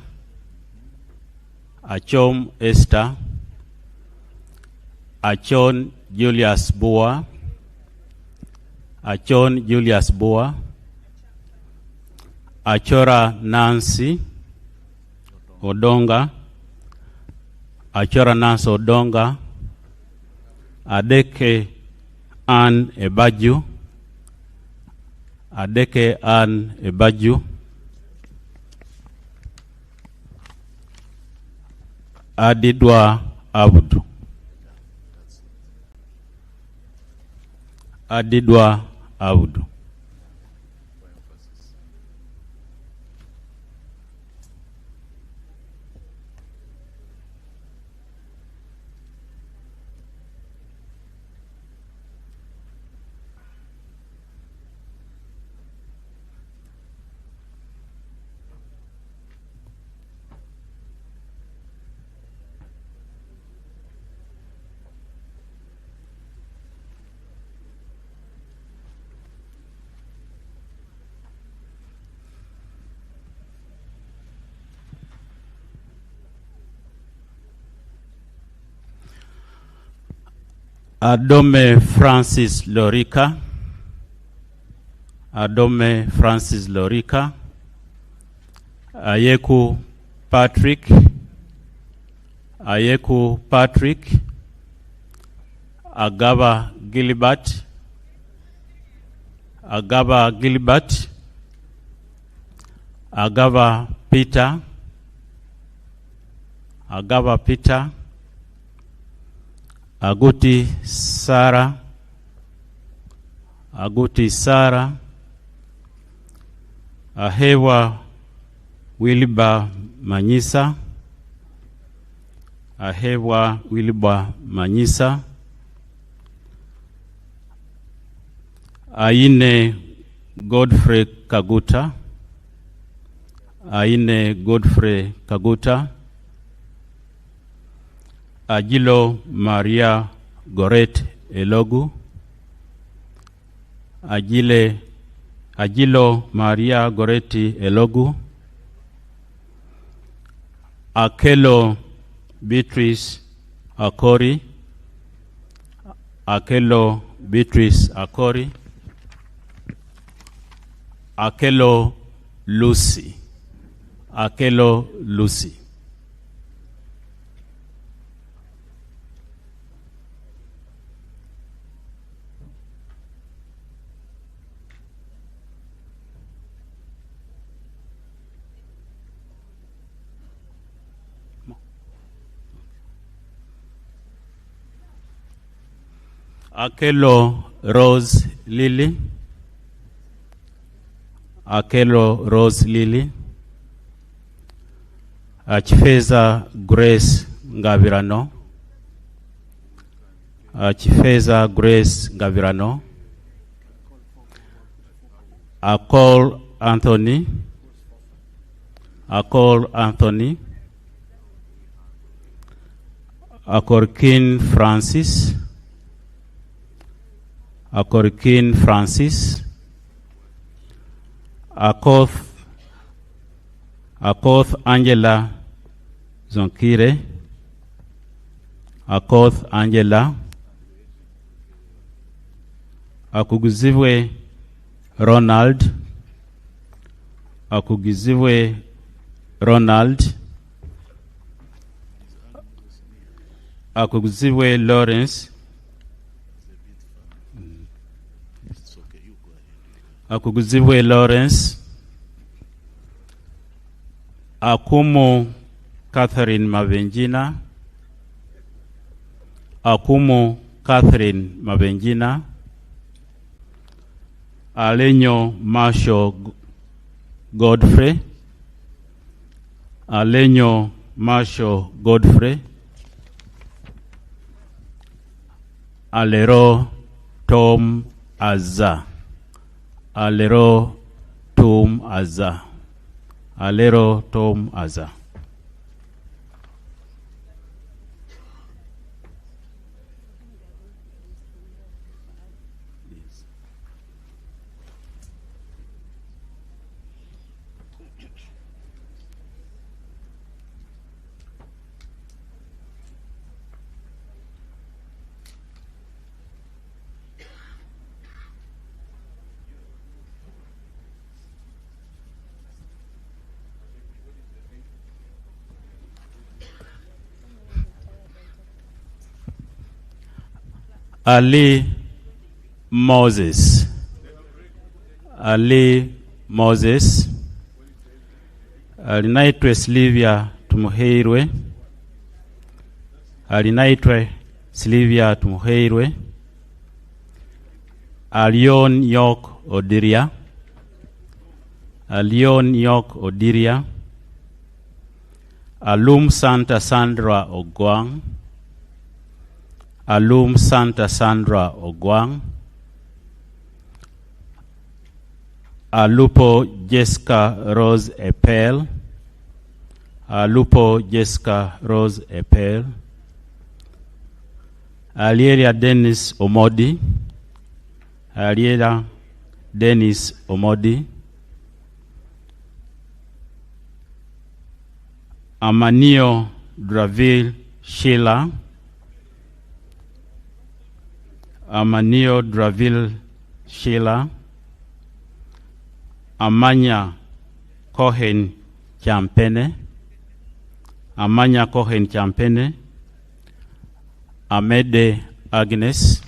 Achom Esther, Achon Julius Boa, Achon Julius Boa, Achora Nancy Odonga, Achora Nancy Odonga, Adeke Ann Ebaju, Adeke Ann Ebaju, Adidwa Abdu, Adidwa Abdu. Adome Francis Lorica, Adome Francis Lorica, Ayeku Patrick, Ayeku Patrick, Agaba Gilbert, Agaba Gilbert, Agaba Peter, Agaba Peter, Aguti Sarah, Aguti Sarah, Ahewa Wilba Manyisa, Ahewa Wilba Manyisa, Aine Godfrey Kaguta, Aine Godfrey Kaguta, Agilo Maria Goret Elogu, Agilo Maria Goreti Elogu, Akelo Beatrice Akori, Akelo Beatrice Akori, Akelo Lucy, Akelo Lucy. Akelo Rose Lily, Akelo Rose Lily, Achifeza Grace Ngavirano, Achifeza Grace Ngavirano, Akol Anthony, Akol Anthony, Akorkin Francis, Akorkin Francis, Akoth Angela Zonkire, Akoth Angela, Akuguziwe Ronald, Akuguziwe Ronald, Akuguziwe Lawrence, Akuguziwe Lawrence, Akumu Catherine Mavenjina, Akumu Catherine Mavenjina, Alenyo Marshall Godfrey, Alenyo Marshall Godfrey, Alero Tom Azza, Alero Tom Azza, Alero Tom Azza. Ali Moses, Ali Moses, alinaitwe Silvia Tumuheirwe, alinaitwe Silvia Tumuheirwe, Alion Yok Odiria, Alion Yok Odiria, Alum Santa Sandra Ogwang, Alum Santa Sandra Ogwang, Alupo Jessica Rose Epel, Alupo Jessica Rose Epel, Alieria Dennis Omodi, Alieria Dennis Omodi, Amanio Draville Sheila, Amanio Draville Sheila, Amanya Cohen Champene, Amanya Cohen Champene, Amede Agnes,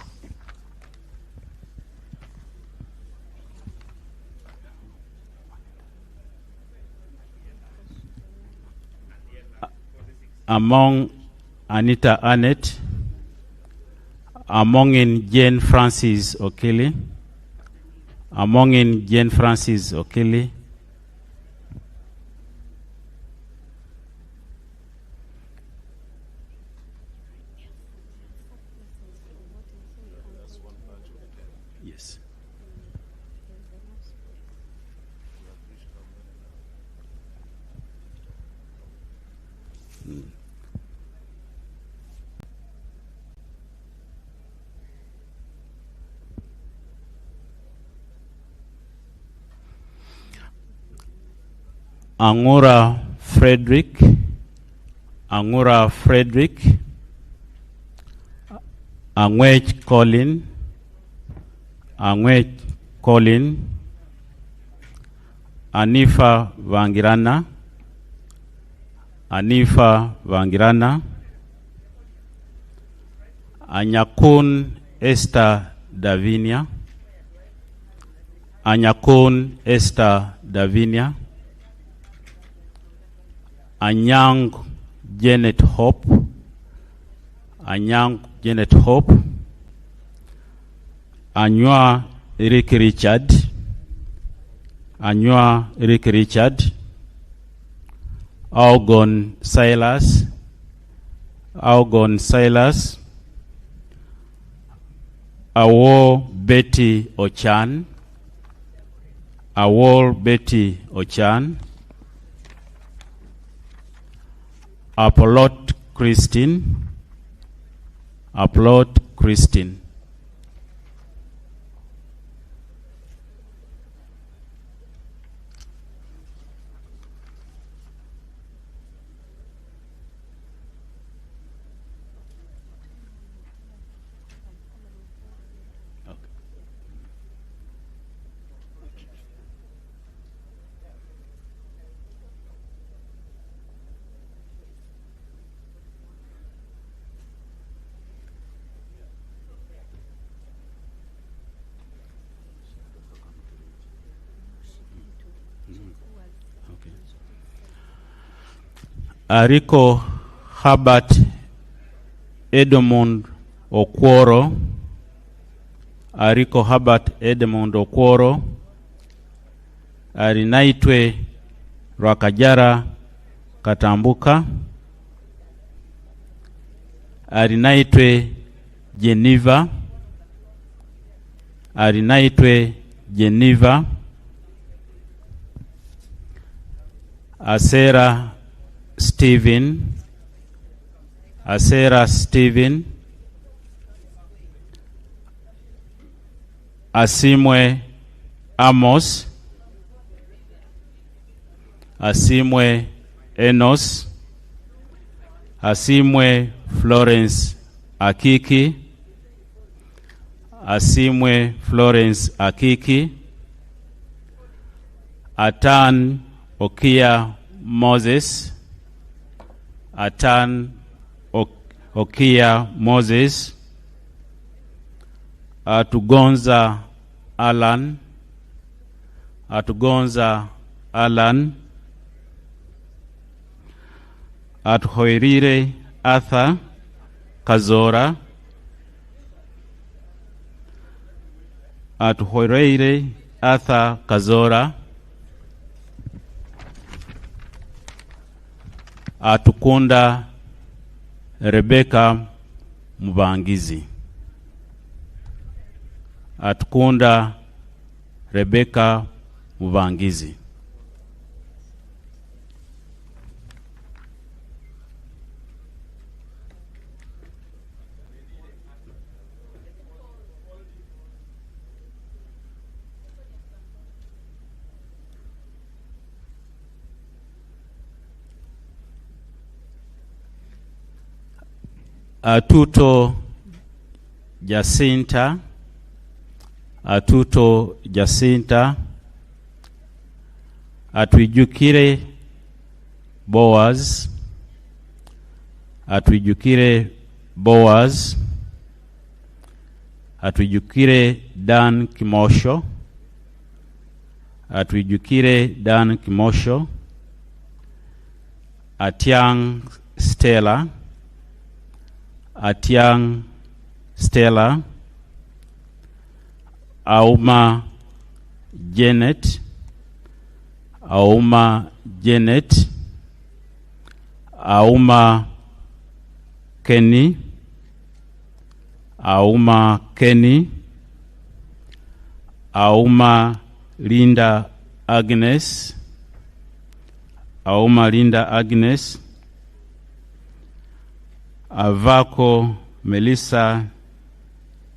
among Anita Annette, among in Jane Francis Okili, among in Jane Francis Okili, yes. Angura Frederick, Angura Frederick, Angwech Colin, Angwech Colin, Anifa Vangirana, Anifa Vangirana, Anyakun Esther Davinia, Anyakun Esther Davinia, Anyang Janet Hope, Anyang Janet Hope, Anywa Rick Richard, Anywa Rick Richard, Augon Silas, Augon Silas, Awo Betty Ochan, Awo Betty Ochan, Apolot Christine, Apolot Christine. Ariko Herbert Edmund Okworo, Ariko Herbert Edmund Okworo, Arinaitwe Rwakajara Katambuka. Arinaitwe Geneva. Arinaitwe Geneva. Asera Stephen. Asera Stephen. Asimwe Amos. Asimwe Enos. Asimwe Florence Akiki. Asimwe Florence Akiki. Atan Okia Moses. Atan Okia Moses. Atugonza Alan. Atugonza Alan. Atuhoirire Arthur Kazora. Atuhoirire Arthur Kazora. Atukunda Rebecca Mubangizi. Atukunda Rebecca Mubangizi. Atuto Jacinta. Atuto Jacinta. Atwijukire Boaz. Atwijukire Boaz. Atwijukire Dan Kimosho. Atwijukire Dan Kimosho. Atiang Stella. Atiang Stella. Auma Janet. Auma Janet. Auma Kenny. Auma Kenny. Auma Linda Agnes. Auma Linda Agnes. Avako Melissa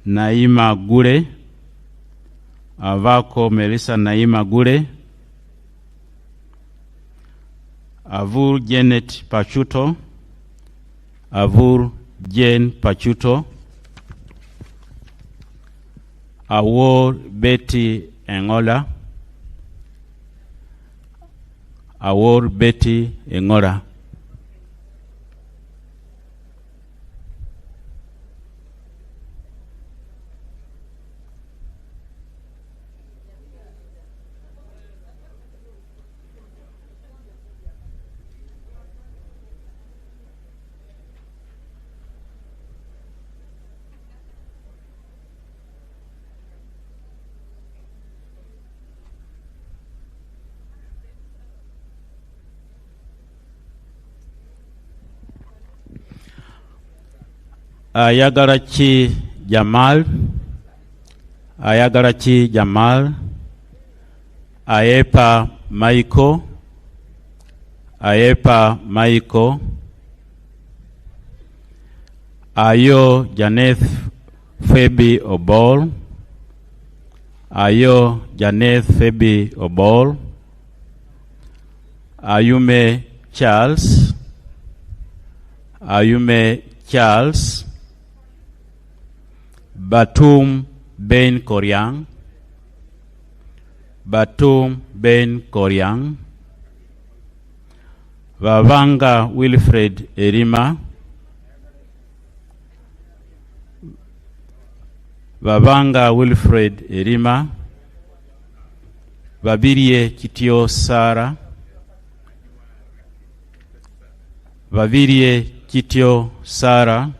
Naima Gure. Avako Melissa Naima Gure. Avur Janet Pachuto. Avur Jane Pachuto. Awor Betty Engola. Awor Betty Engola. Ayagarachi Jamal. Ayagarachi Jamal. Ayepa Maiko. Ayepa Maiko. Ayo Janeth Phoebe Obol. Ayo Janeth Phoebe Obol. Ayume Charles. Ayume Charles. Batum Ben Koryang. Batum Ben Koryang. Vavanga Wilfred Erima. Vavanga Wilfred Erima. Vabirie Kitio Sara. Vabirie Kitio Sara.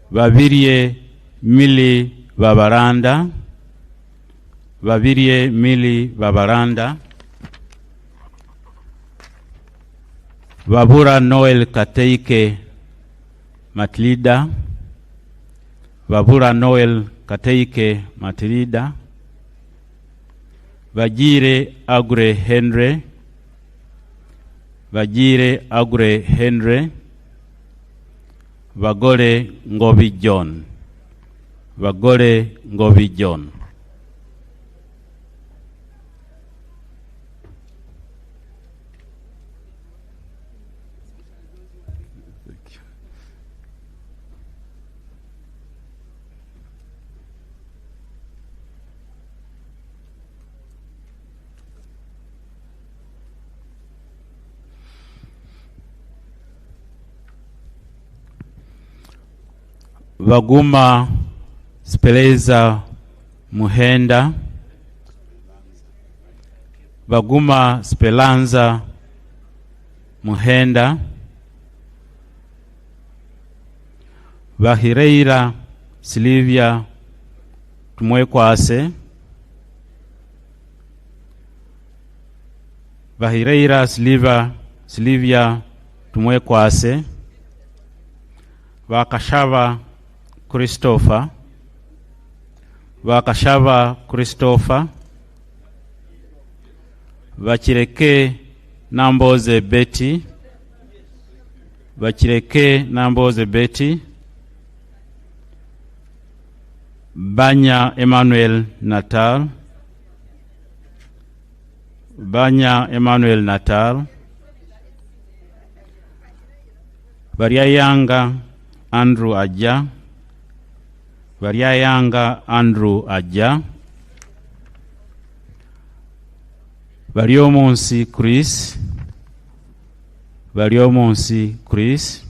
Vabirie Mili Vabaranda. Babirie Mili Babaranda, Babura Noel Kateike Matlida, Babura Noel Kateike Matlida, Vajire Agure Henry, Vajire Agure Henry, Vagore Ngobi John, Vagore Ngobi John. Vaguma Speleza Muhenda, Vaguma Spelanza Muhenda, Vahireira Silvia Tumwekwase, Vahireira Silvia Tumwekwase, Vakashava Christopher, Vakashava Christopher, Vachireke Namboze Betty, Vachireke Namboze Betty, Banya Emmanuel Natal, Banya Emmanuel Natal, Variayanga Andrew Aja, Variayanga Andrew Aja, Variomonsi Chris, Variomonsi Chris,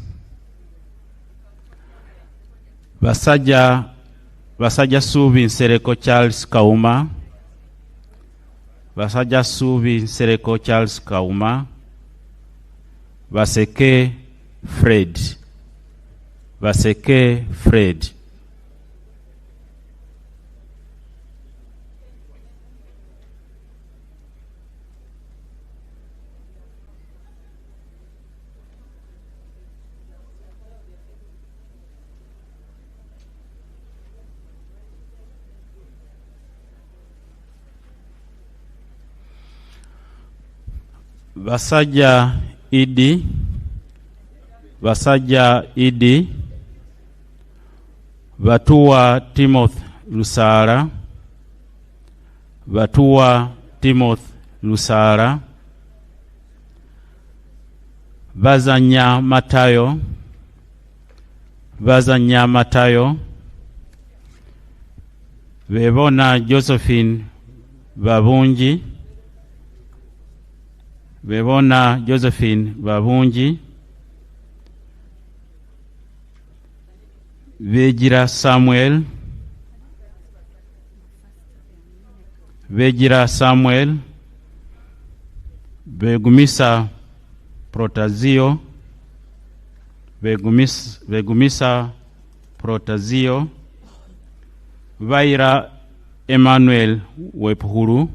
Vasaja Subi Nsereko Charles Kauma, Vasaja Subi Nsereko Charles Kauma, Vaseke Fred, Vaseke Fred. Vasaja Idi, Vatua Timothy Lusara, Vatua Timothy Lusara, Vazanya Matayo, Vevona Josephine Babunji, Vevona Josephine Babunji, Vejira Samuel, Vegumisa Protazio, Vaira Emmanuel Wepuru,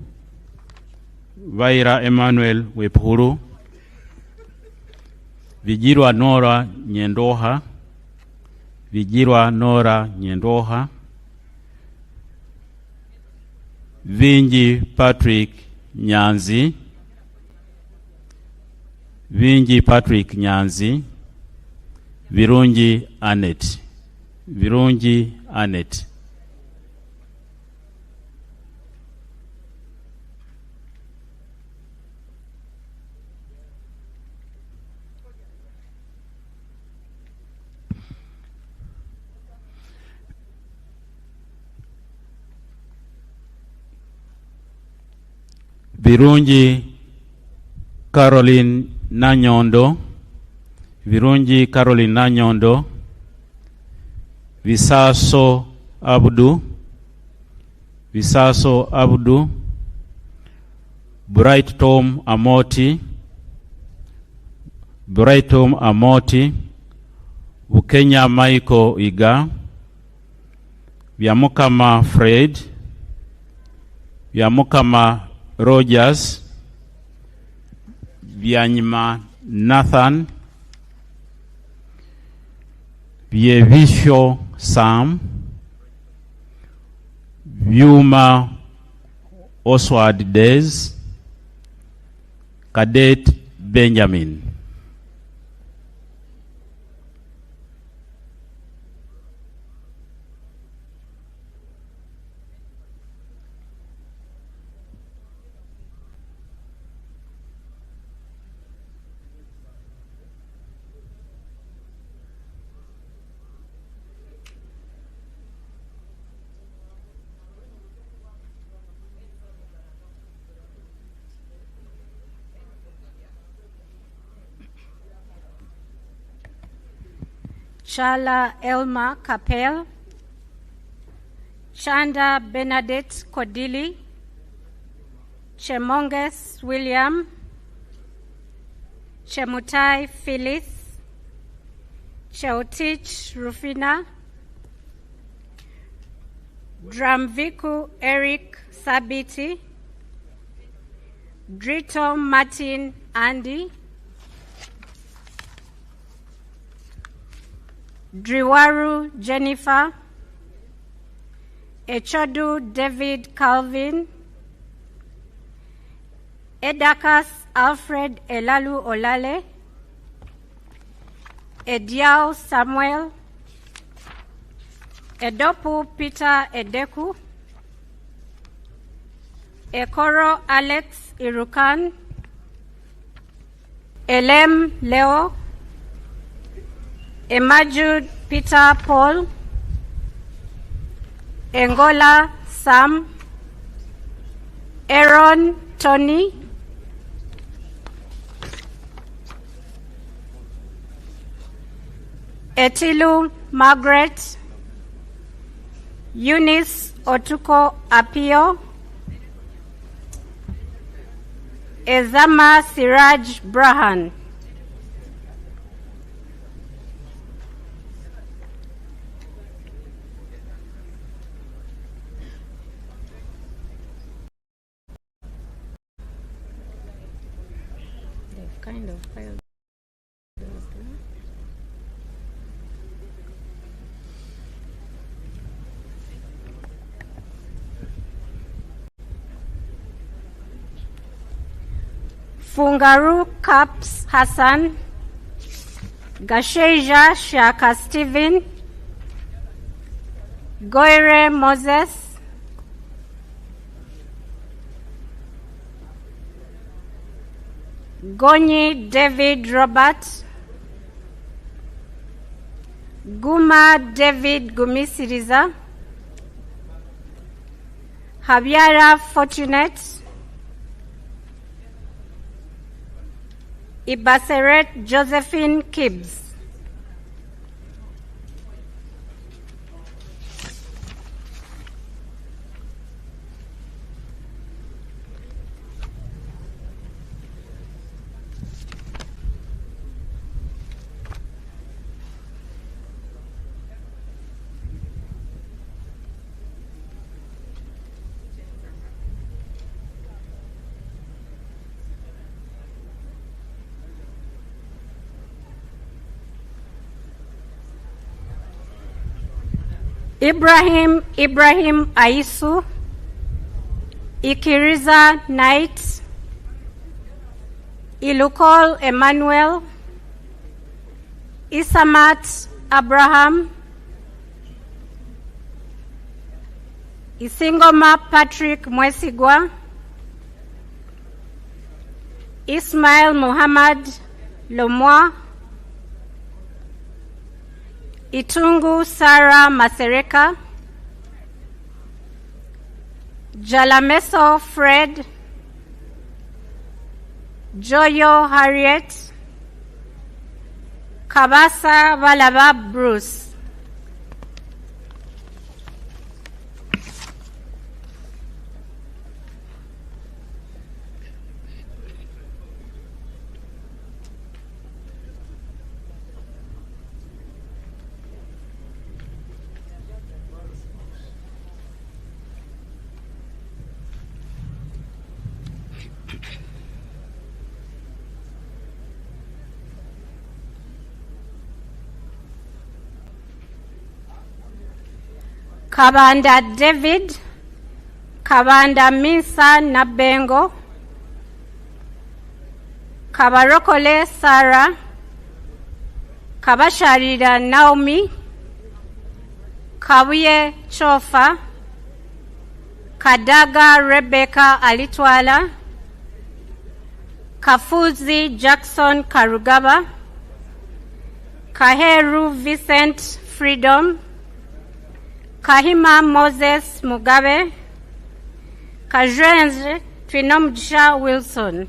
Vijirwa Nora Nyendoha, Vinji Patrick Nyanzi, Virunji Anet. Virunji Caroline Nanyondo, Visaso Abdu, Bright Tom Amoti, Ukenya Michael Iga, Vyamukama Fred, Byamukama Rogers, Byanyima Nathan, Byebisho Sam, Byuma Oswald Dez, Cadet Benjamin. Chala Elma Capel, Chanda Bernadette Kodili, Chemonges William, Chemutai Phyllis, Cheotich Rufina, Dramviku Eric Sabiti, Drito Martin Andy, Driwaru Jennifer, Echodu David Calvin, Edakas Alfred Elalu Olale, Ediao Samuel, Edopu Peter Edeku, Ekoro Alex Irukan, Elem Leo, Emajud Peter Paul, Engola Sam, Aaron Tony, Etilu Margaret, Eunice Otuko Apio, Ezama Siraj Brahan. Kind of filed. Fungaru Caps Hassan, Gasheja Shaka Stephen, Goire Moses, Gonyi David Robert, Guma David Gumisiriza, Habiara Fortunate, Ibaseret Josephine Kibbs. Ibrahim Aisu, Ikiriza Knight, Ilukol Emmanuel, Isamat Abraham, Isingoma Patrick Mwesigwa, Ismail Muhammad Lomwa, Itungu Sarah Masereka, Jalameso Fred, Joyo Harriet, Kabasa Balaba Bruce. Kabanda David, Kabanda Misa Nabengo, Kabarokole Sarah, Kabasharira Naomi, Kawiye Chofa, Kadaga Rebecca Alitwala, Kafuzi Jackson Karugaba, Kaheru Vincent Freedom, Kahima Moses Mugabe, Kajwenze Twinomjisha Wilson.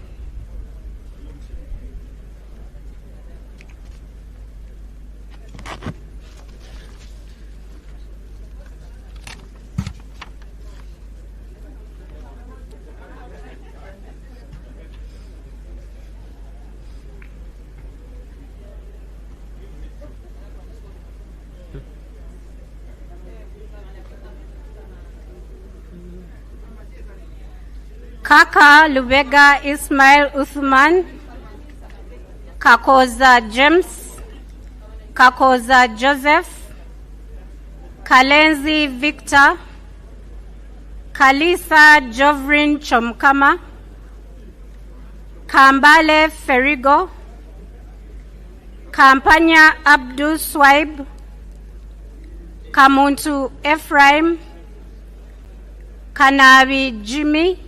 Kaka Lubega Ismail Uthman, Kakoza James, Kakoza Joseph, Kalenzi Victor, Kalisa Jovrin Chomkama, Kambale Ferigo, Kampanya Abdul Swaib, Kamuntu Ephraim, Kanabi Jimmy,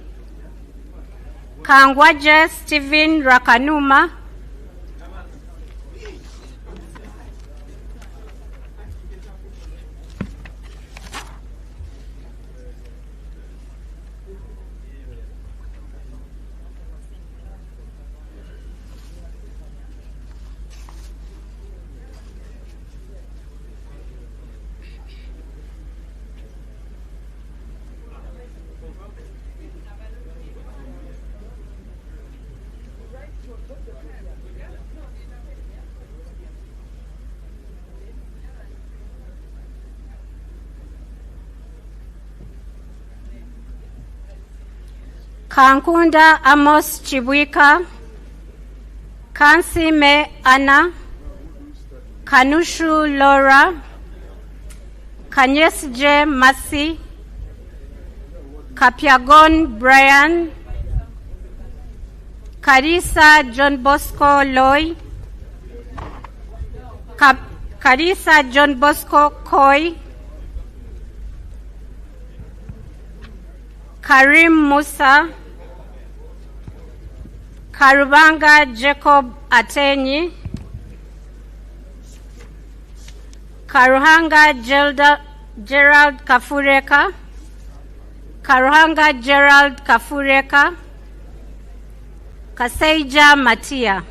Kangwaje Stephen Rakanuma, Kankunda Amos Chibwika, Kansime Anna, Kanushu Laura, Kanyesje Masi, Kapyagon Brian, Karisa John Bosco Loy, Karisa John Bosco Koi, Karim Musa, Karubanga Jacob Atenyi, Karuhanga Gerald Kafureka, Karuhanga Gerald Kafureka, Kaseija Matia.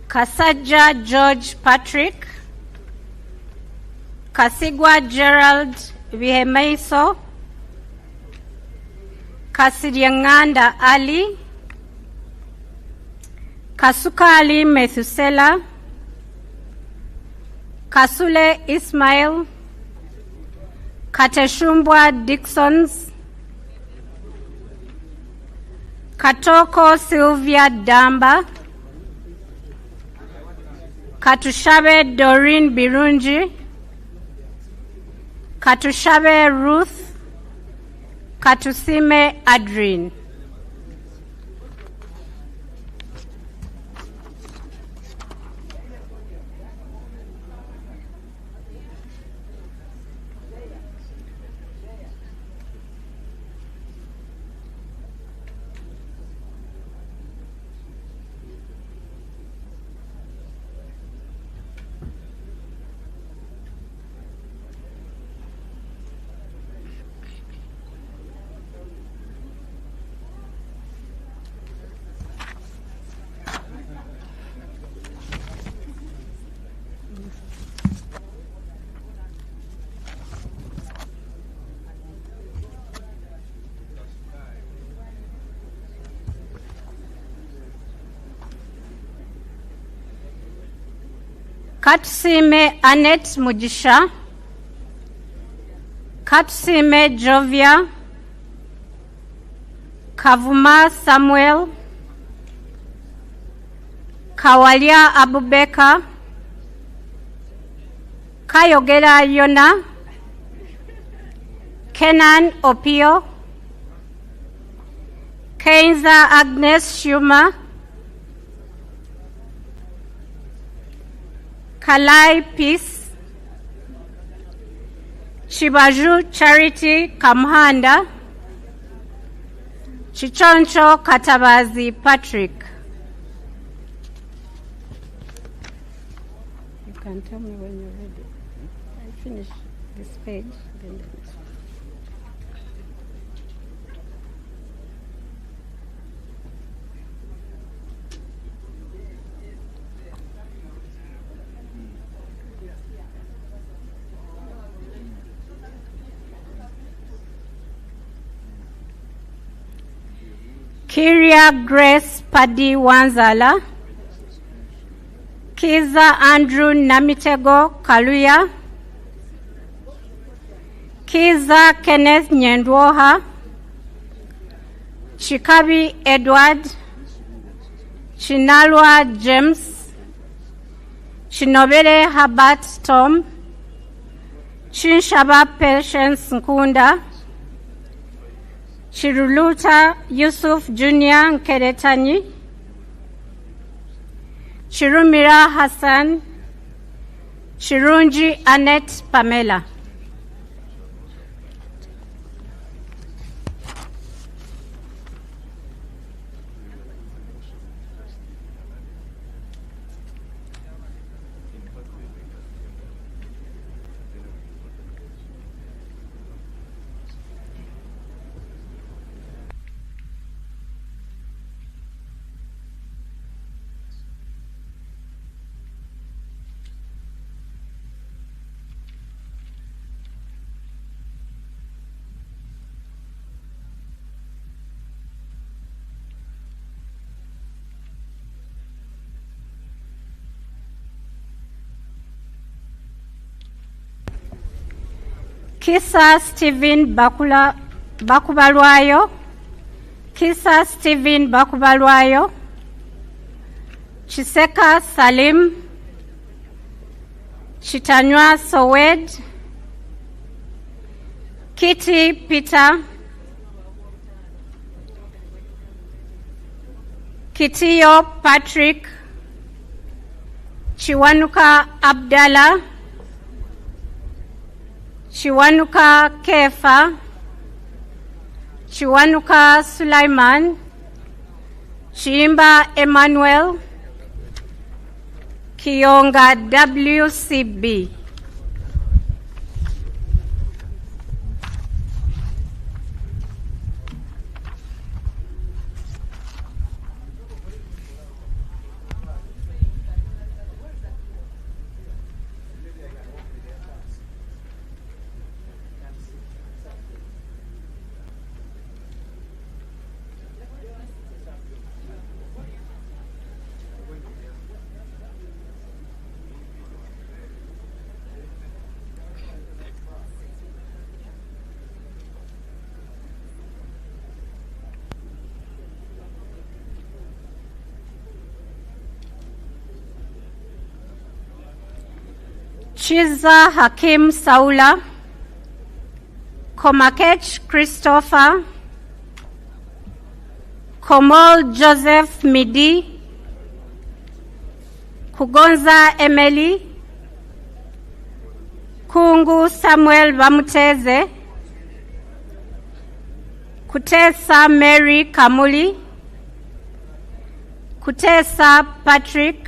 Kasaja George Patrick, Kasigwa Gerald Vihemeiso, Kasidyanganda Ali, Kasukali Methusela, Kasule Ismail, Kateshumbwa Dixons, Katoko Sylvia Damba, Katushabe Doreen Birunji, Katushabe Ruth, Katusime Adrien. Katusime Annette Mugisha, Katusime Jovia, Kavuma Samuel, Kawalia Abubeka, Kayogera Yona, Kenan Opio, Kenza Agnes Shuma, Kalai Peace, Chibaju Charity Kamhanda, Chichoncho Katabazi Patrick. You can tell me when you're ready. I finish this page. Then Kiria Grace Padi Wanzala, Kiza Andrew Namitego Kaluya, Kiza Kenneth Nyendwoha, Chikabi Edward, Chinalwa James, Chinobere Herbert Tom, Chinshaba Patience Nkunda, Chiruluta Yusuf Junior Nkeretani, Chirumira Hassan, Chirunji Annette Pamela. Kisa Stephen Bakubalwayo, Kisa Stephen Bakubalwayo, Chiseka Salim, Chitanywa Sowed, Kitty Peter, Kitiyo Patrick, Chiwanuka Abdallah, Chiwanuka Kefa, Chiwanuka Sulaiman, Chimba Emmanuel, Kionga WCB. Chiza Hakim Saula, Komakech Christopher, Komol Joseph Midi, Kugonza Emily, Kungu Samuel Bamuteze, Kutesa Mary Kamuli, Kutesa Patrick,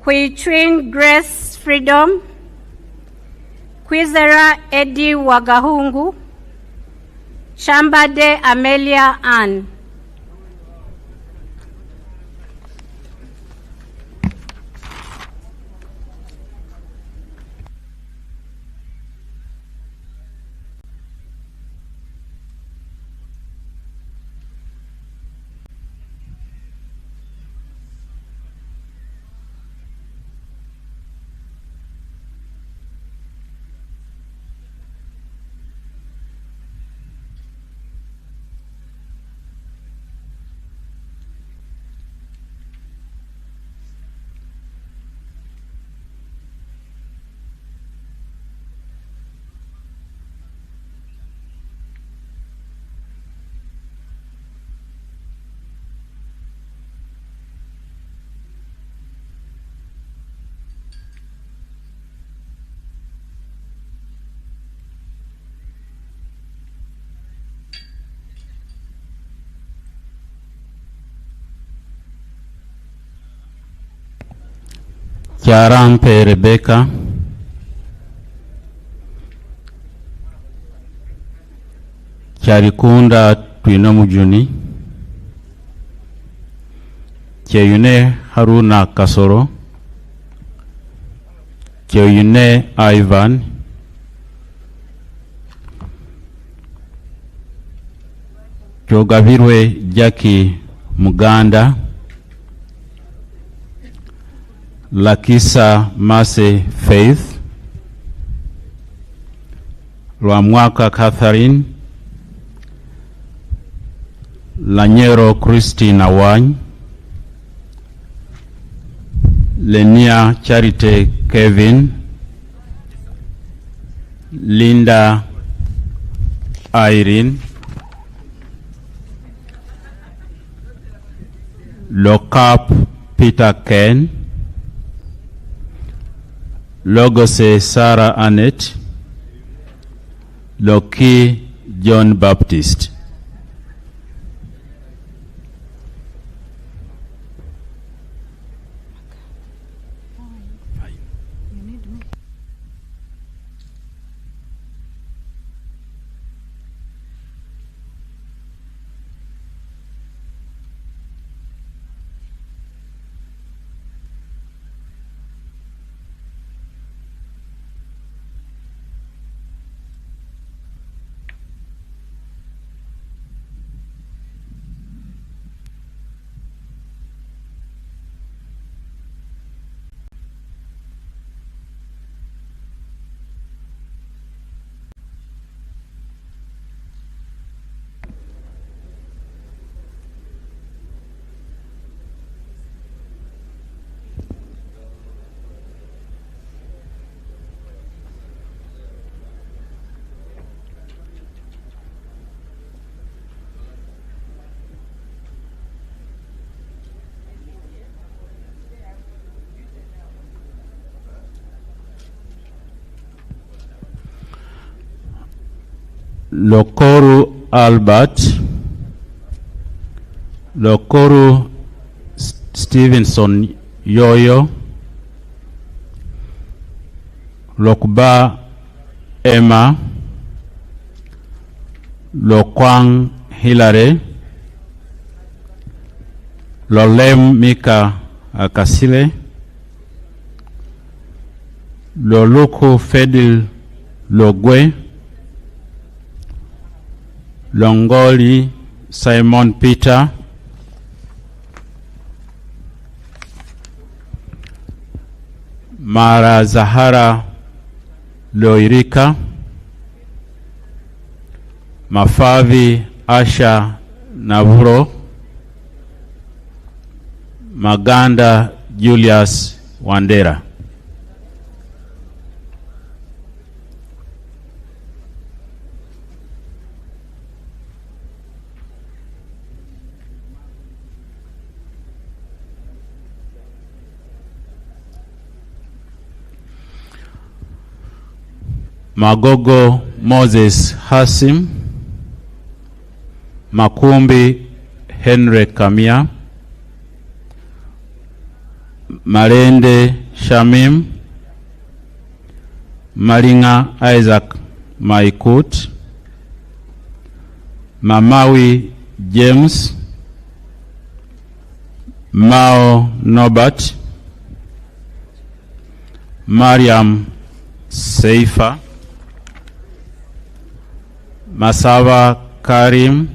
Kuichwin Grace Freedom, Kwizera Eddie Wagahungu, Shambade Amelia Ann. Kyarampe Rebecca, Kyarikunda Twino Mujuni, Kyeyune Haruna Kasoro, Kyeyune Ivan, Kyogabirwe Jackie Muganda, Lakisa Mase Faith, Lwamwaka Catherine, Lanyero Christine Awany, Lenia Charity Kevin, Linda Irene, Lokap Peter Ken, Logose Sarah Annette, Loki John Baptist. Lokoru Albert, Lokoru Stevenson Yoyo, Lokba Emma, Lokwang Hilary, Lolem Mika Akasile, Loluku Fedil Logwe, Longoli Simon Peter, Mara Zahara Loirika, Mafavi Asha Navuro, Maganda Julius Wandera. Magogo Moses Hasim, Makumbi Henry Kamia, Marende Shamim, Malinga Isaac Maikut, Mamawi James, Mao Norbert, Mariam Seifa, Masava Karim,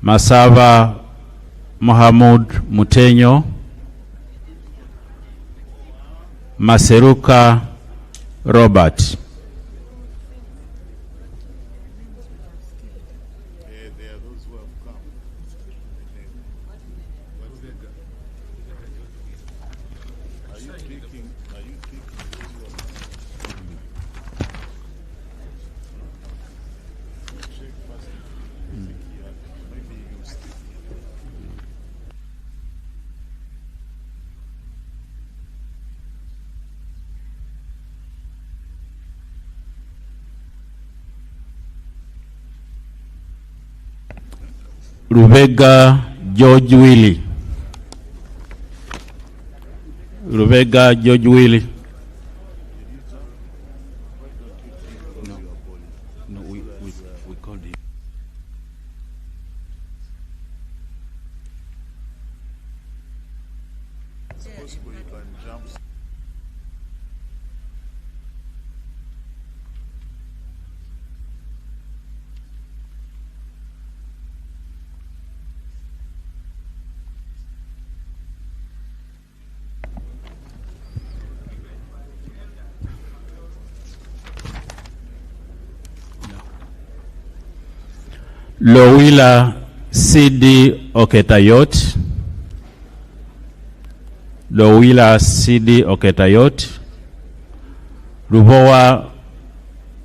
Masava Mohamud Mutenyo, Maseruka Robert. Rubega George Willie, Lubega George Willie. No, we called him. Lowila CD Oketayot. Lowila CD Oketayot. Rubowa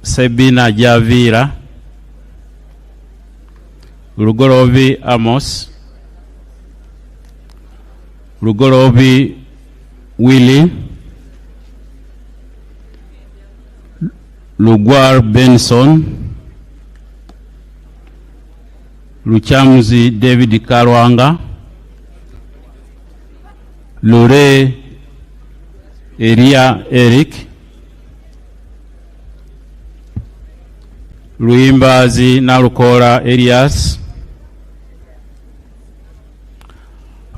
Sebina Javira. Rugorovi Amos. Rugorovi Willie. Lugwar Benson. Luchamzi David Karwanga. Lure Eria Eric. Luimbazi Narukora Elias.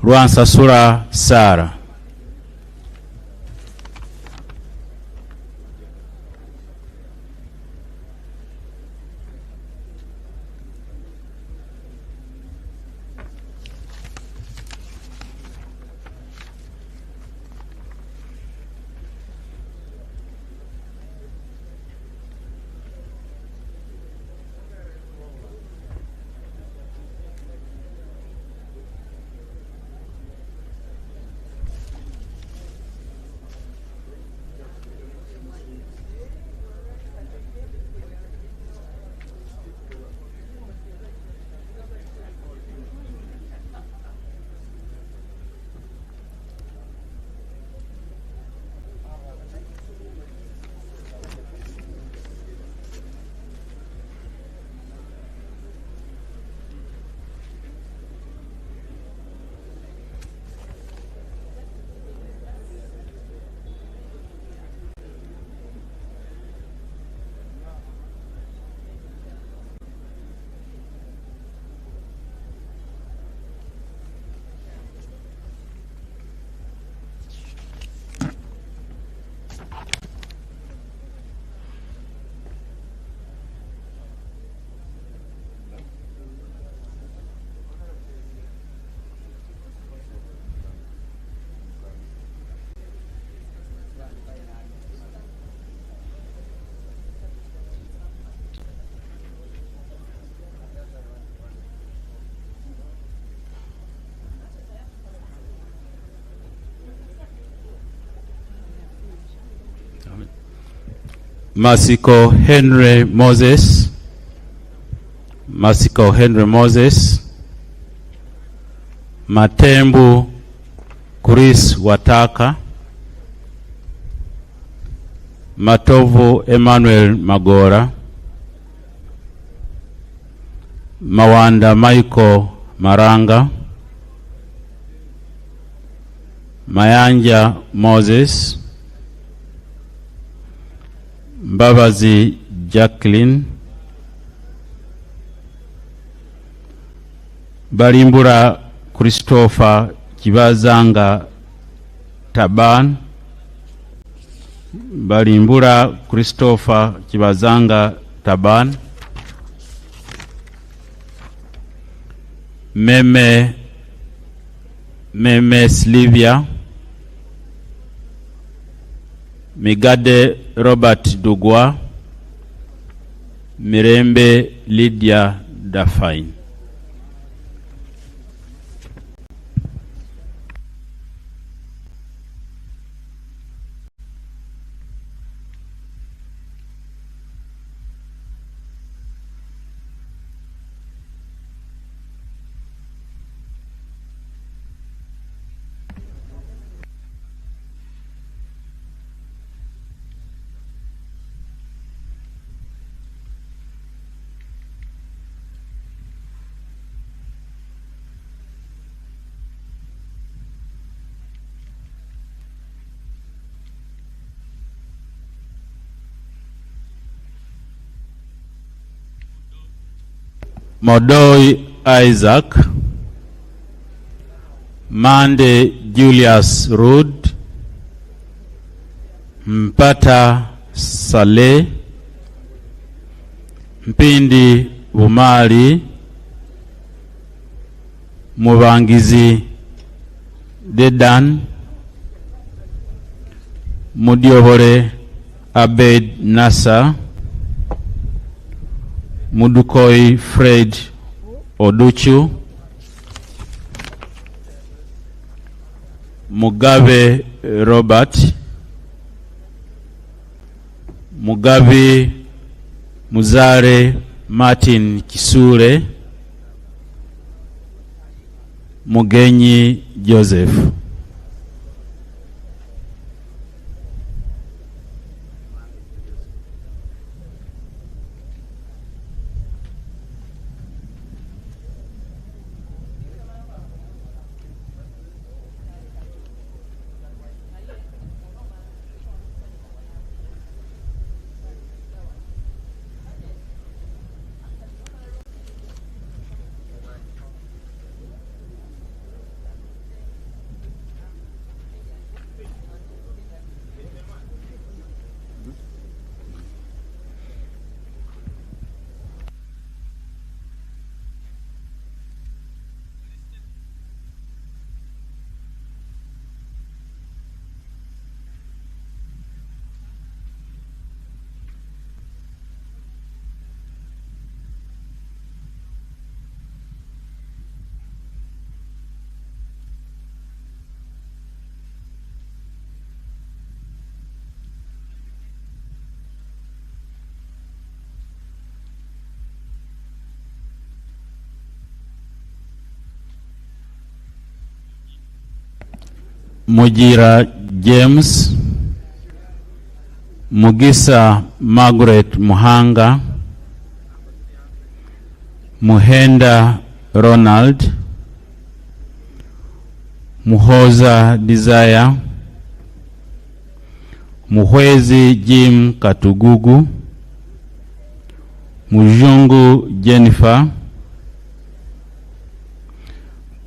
Rwansasura Sara. Masiko Henry Moses. Masiko Henry Moses. Matembu Chris Wataka. Matovu Emmanuel Magora. Mawanda Michael Maranga. Mayanja Moses. Mbabazi Jacqueline. Balimbura Christopher Kibazanga Taban. Balimbura Christopher Kibazanga Taban. Meme Slivia. Migade Robert Dugwa. Mirembe Lydia Dafain. Modoi Isaac, Mande Julius Rud, Mpata Saleh, Mpindi Bumali, Mubangizi Dedan, Mudiobore Abed Nasa, Mudukoi Fred Oduchu, Mugabe Robert, Mugabe Muzare Martin Kisure, Mugenyi Joseph. Mujira James, Mugisa Margaret Muhanga, Muhenda Ronald, Muhoza Desire, Muhwezi Jim Katugugu, Mujungu Jennifer,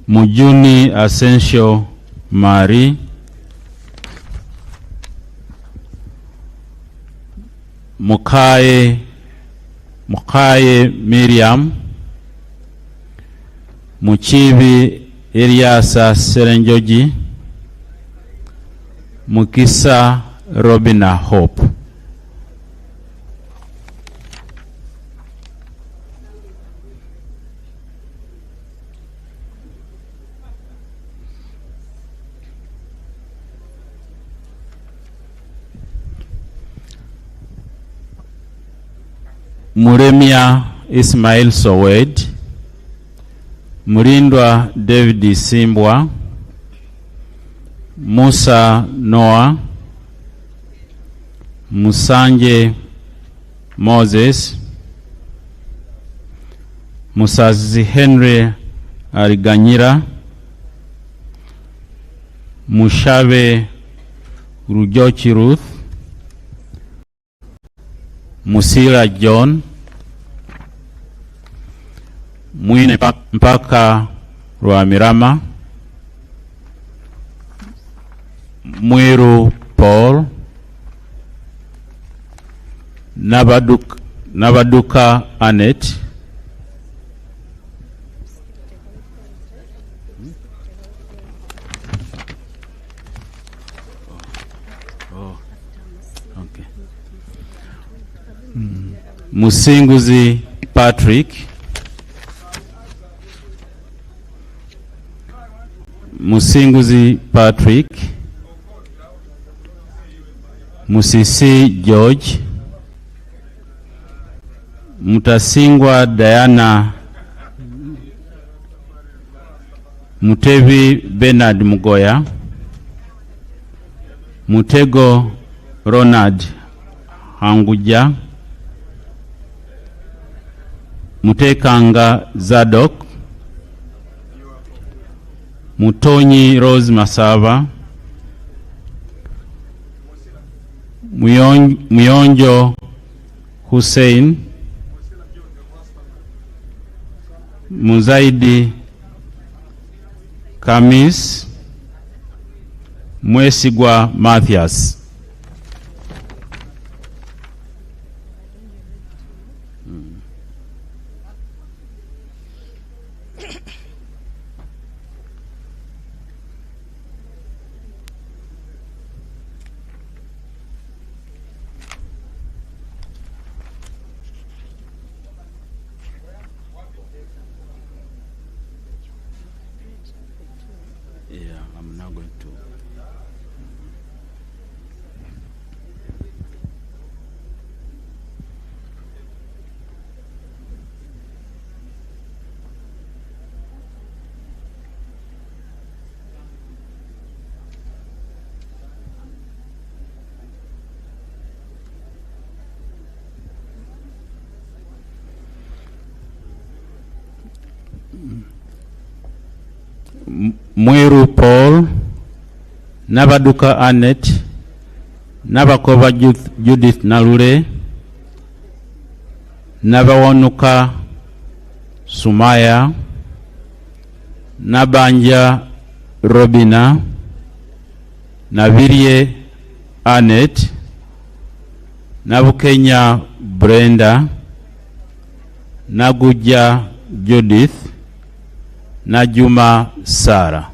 Mujuni Asensio Mari, Mukaye Miriam, Muchibi Eliasa Serenjoji, Mukisa Robina Hope. Muremia Ismail Sowed, Murindwa David Simbwa, Musa Noah, Musanje Moses, Musazi Henry Ariganyira, Mushabe Rujochi Ruth, Musira John, Mwine Mpaka Rwamirama, Mwiru Paul, Nabaduka Annette, Musinguzi Patrick, Musinguzi Patrick, Musisi George, Mutasingwa Diana, Mutevi Bernard Mugoya, Mutego Ronald Hanguja, Mutekanga Zadok, Mutonyi Rose Masava, Muyonjo Hussein, Muzaidi Kamis, Mwesigwa Mathias. Yeah, I'm now going to. Mwiru Paul, Nabaduka Annette, Nabakova Judith Nalure, Nabawanuka Sumaya, Nabanja Robina, Navirie Annette, Nabukenya Brenda, Naguja Judith, Najuma Sara.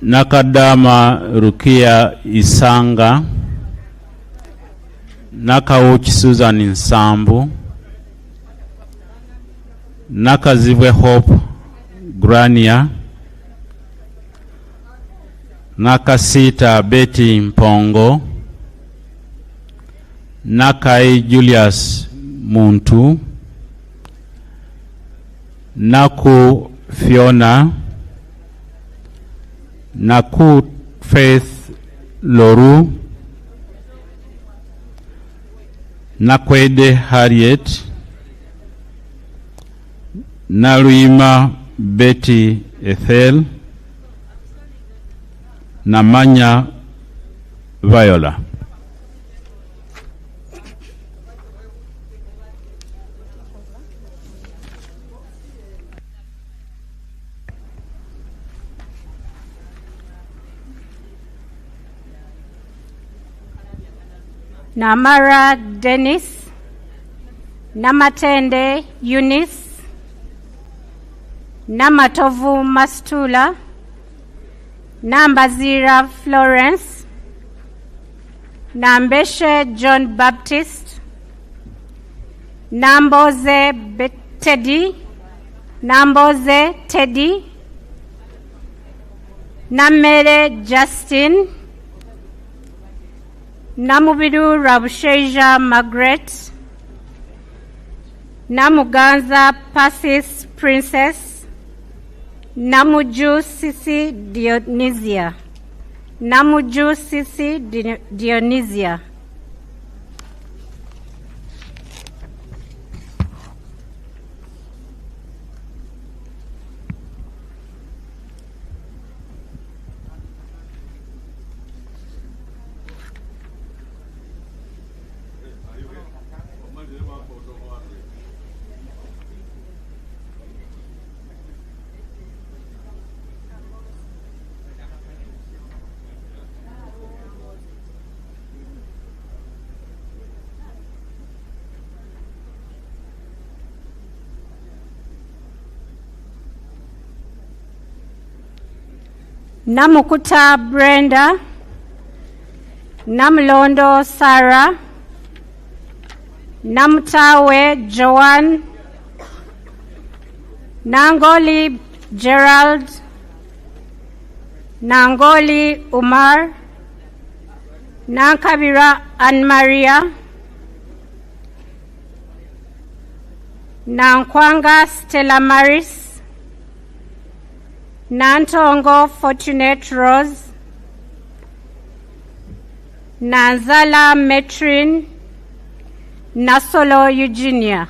Nakadama Rukia Isanga, Nakauchi Susan Nsambu, Nakazibwe Hope Grania, Nakasita Betty Mpongo, Nakai Julius Muntu, Naku Fiona, Naku Faith Loru, Nakwede Harriet, Naluima Betty Ethel, Namanya Viola. Namara Dennis, Namatende Eunice, Namatovu Mastula, Nambazira Florence, Nambeshe John Baptist, Namboze Teddy, Namboze Teddy, Namere Justin, Namubiru Rabusheja Margaret, Namuganza Persis Princess, Namuju Sisi Dionysia, Namuju Sisi Dionysia. Namukuta Brenda, Namlondo Sarah, Namtawe Joanne, Nangoli Gerald, Nangoli Umar, Nankabira Anne Maria, Nankwanga Stella Maris, Nantongo Fortunate Rose, Nanzala Metrin, Nasolo Eugenia.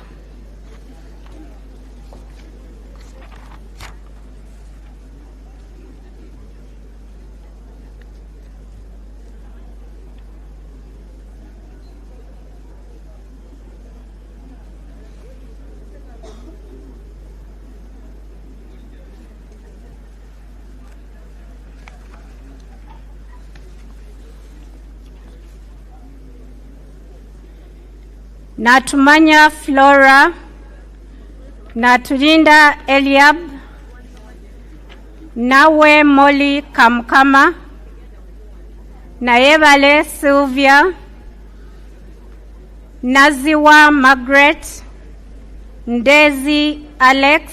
Natumanya Flora, Natulinda Eliab, Nawe Molly Kamkama, Naevale Sylvia, Naziwa Margaret, Ndezi Alex,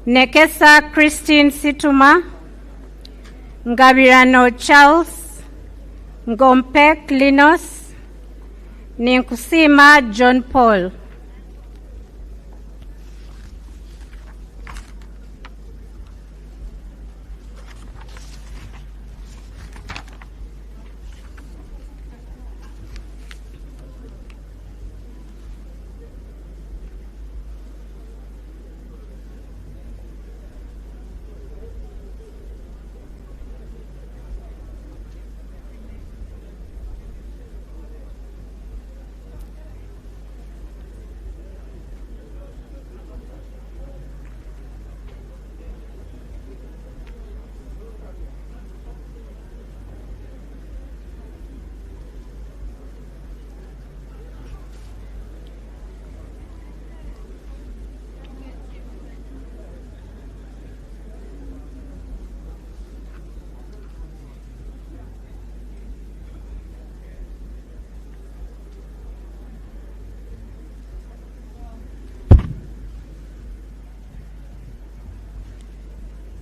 Nekesa Christine Situma, Ngabirano Charles, Ngompek Linus, Ninkusima John Paul.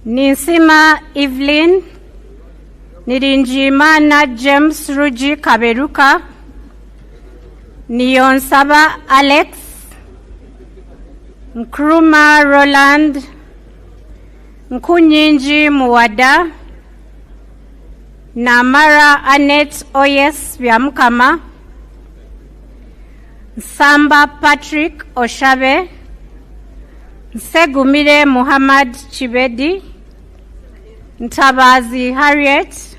Ninsima Evelyn, Nirinjimana James Ruji Kaberuka, Niyonsaba Alex, Nkrumah Roland, Nkunyinji Muwada, Namara Annette Oyes Byamukama, Samba Patrick Oshabe, Segumire Muhammad Chibedi, Ntabazi Harriet,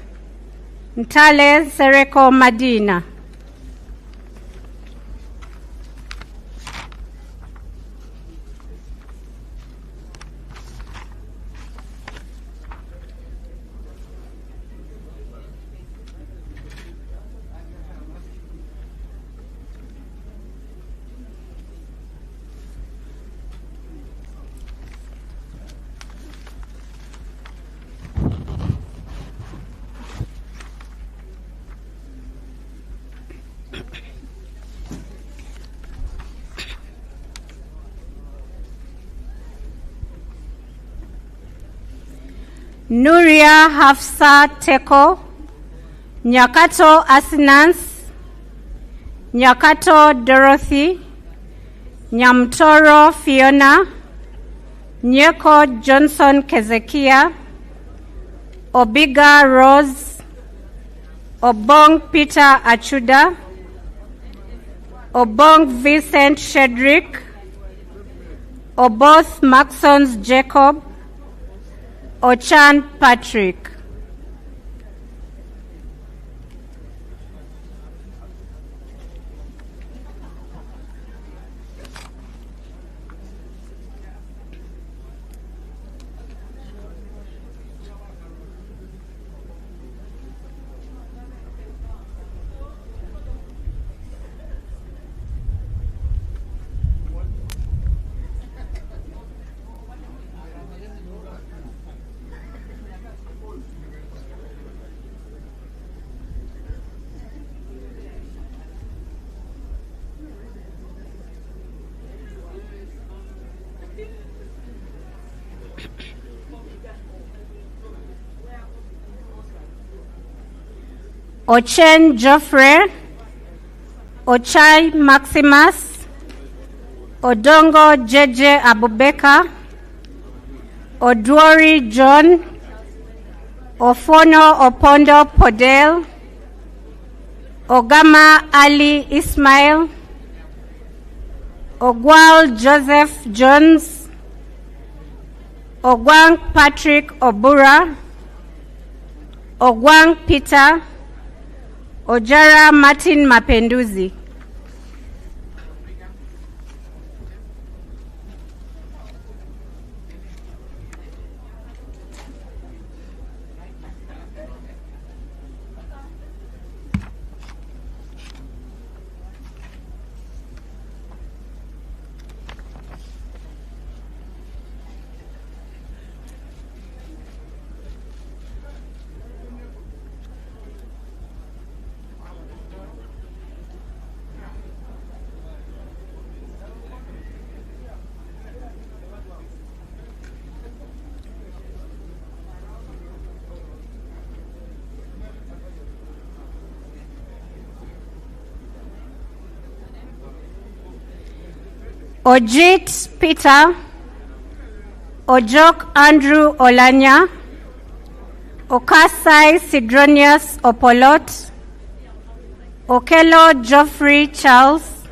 Ntale Sereko Madina. Nuria Hafsa Teko, Nyakato Asinance, Nyakato Dorothy, Nyamtoro Fiona, Nyeko Johnson Kezekia, Obiga Rose, Obong Peter Achuda, Obong Vincent Shedrick, Oboth Maxon's Jacob, Ochan Patrick. Ochen Geoffrey, Ochai Maximus, Odongo Jeje Abubeka, Odwori John, Ofono Opondo Podel, Ogama Ali Ismail, Ogwal Joseph Jones, Ogwang Patrick Obura, Ogwang Peter, Ojara Martin Mapenduzi. Ojit Peter, Ojok Andrew Olanya, Okasai Sidronius Opolot, Okelo Geoffrey Charles,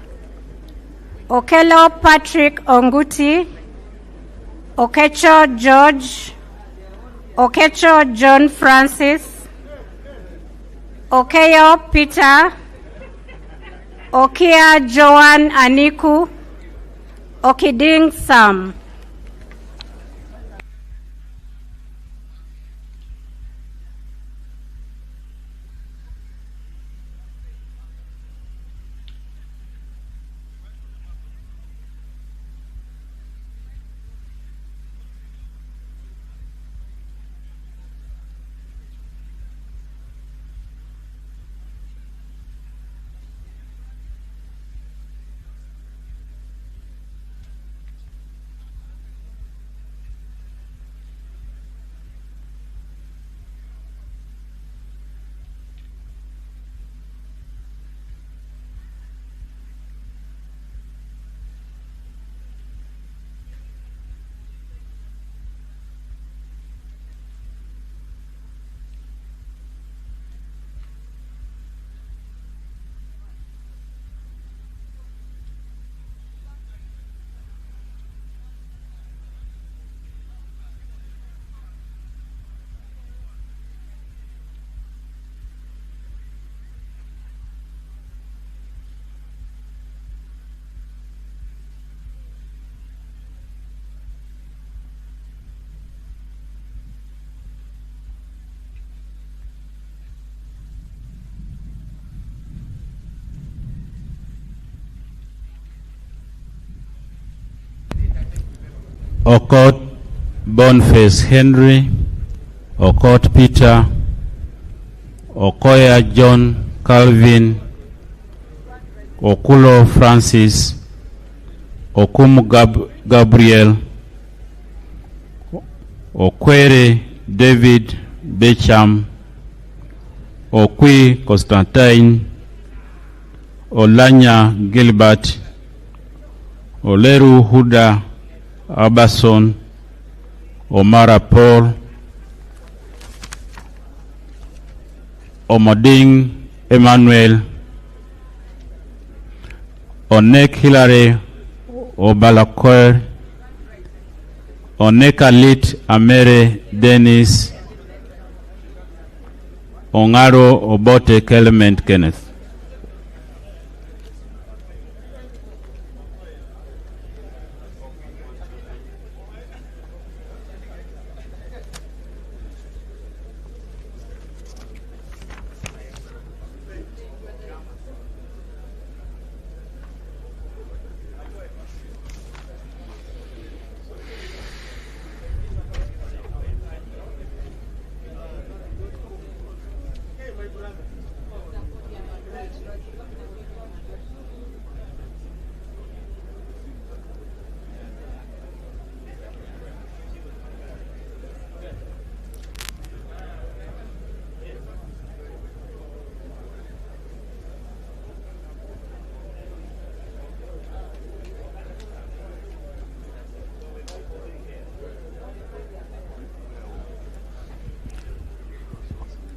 Okelo Patrick Onguti, Okecho George, Okecho John Francis, Okeyo Peter, Okia Joan Aniku, Okiding Sam. Okot Boniface Henry, Okot Peter, Okoya John Calvin, Okulo Francis, Okum Gabriel, Okwere David Becham, Okwi Constantine, Olanya Gilbert, Oleru Huda Abason, Omara Paul, Omoding Emmanuel, Onek Hilary Obalakoer, Onekalit Amere Dennis, Ongaro Obote Clement Kenneth.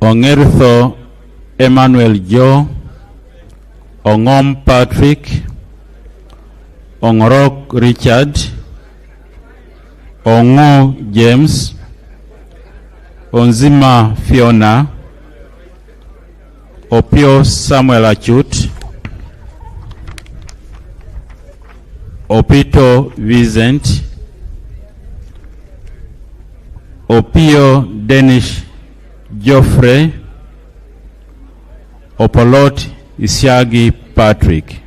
Ongertho Emmanuel Joe, Ongom Patrick, Ongrok Richard, Ongo James, Onzima Fiona, Opio Samuel Achut, Opito Vincent, Opio Denish Geoffrey, Opolot Isiagi Patrick.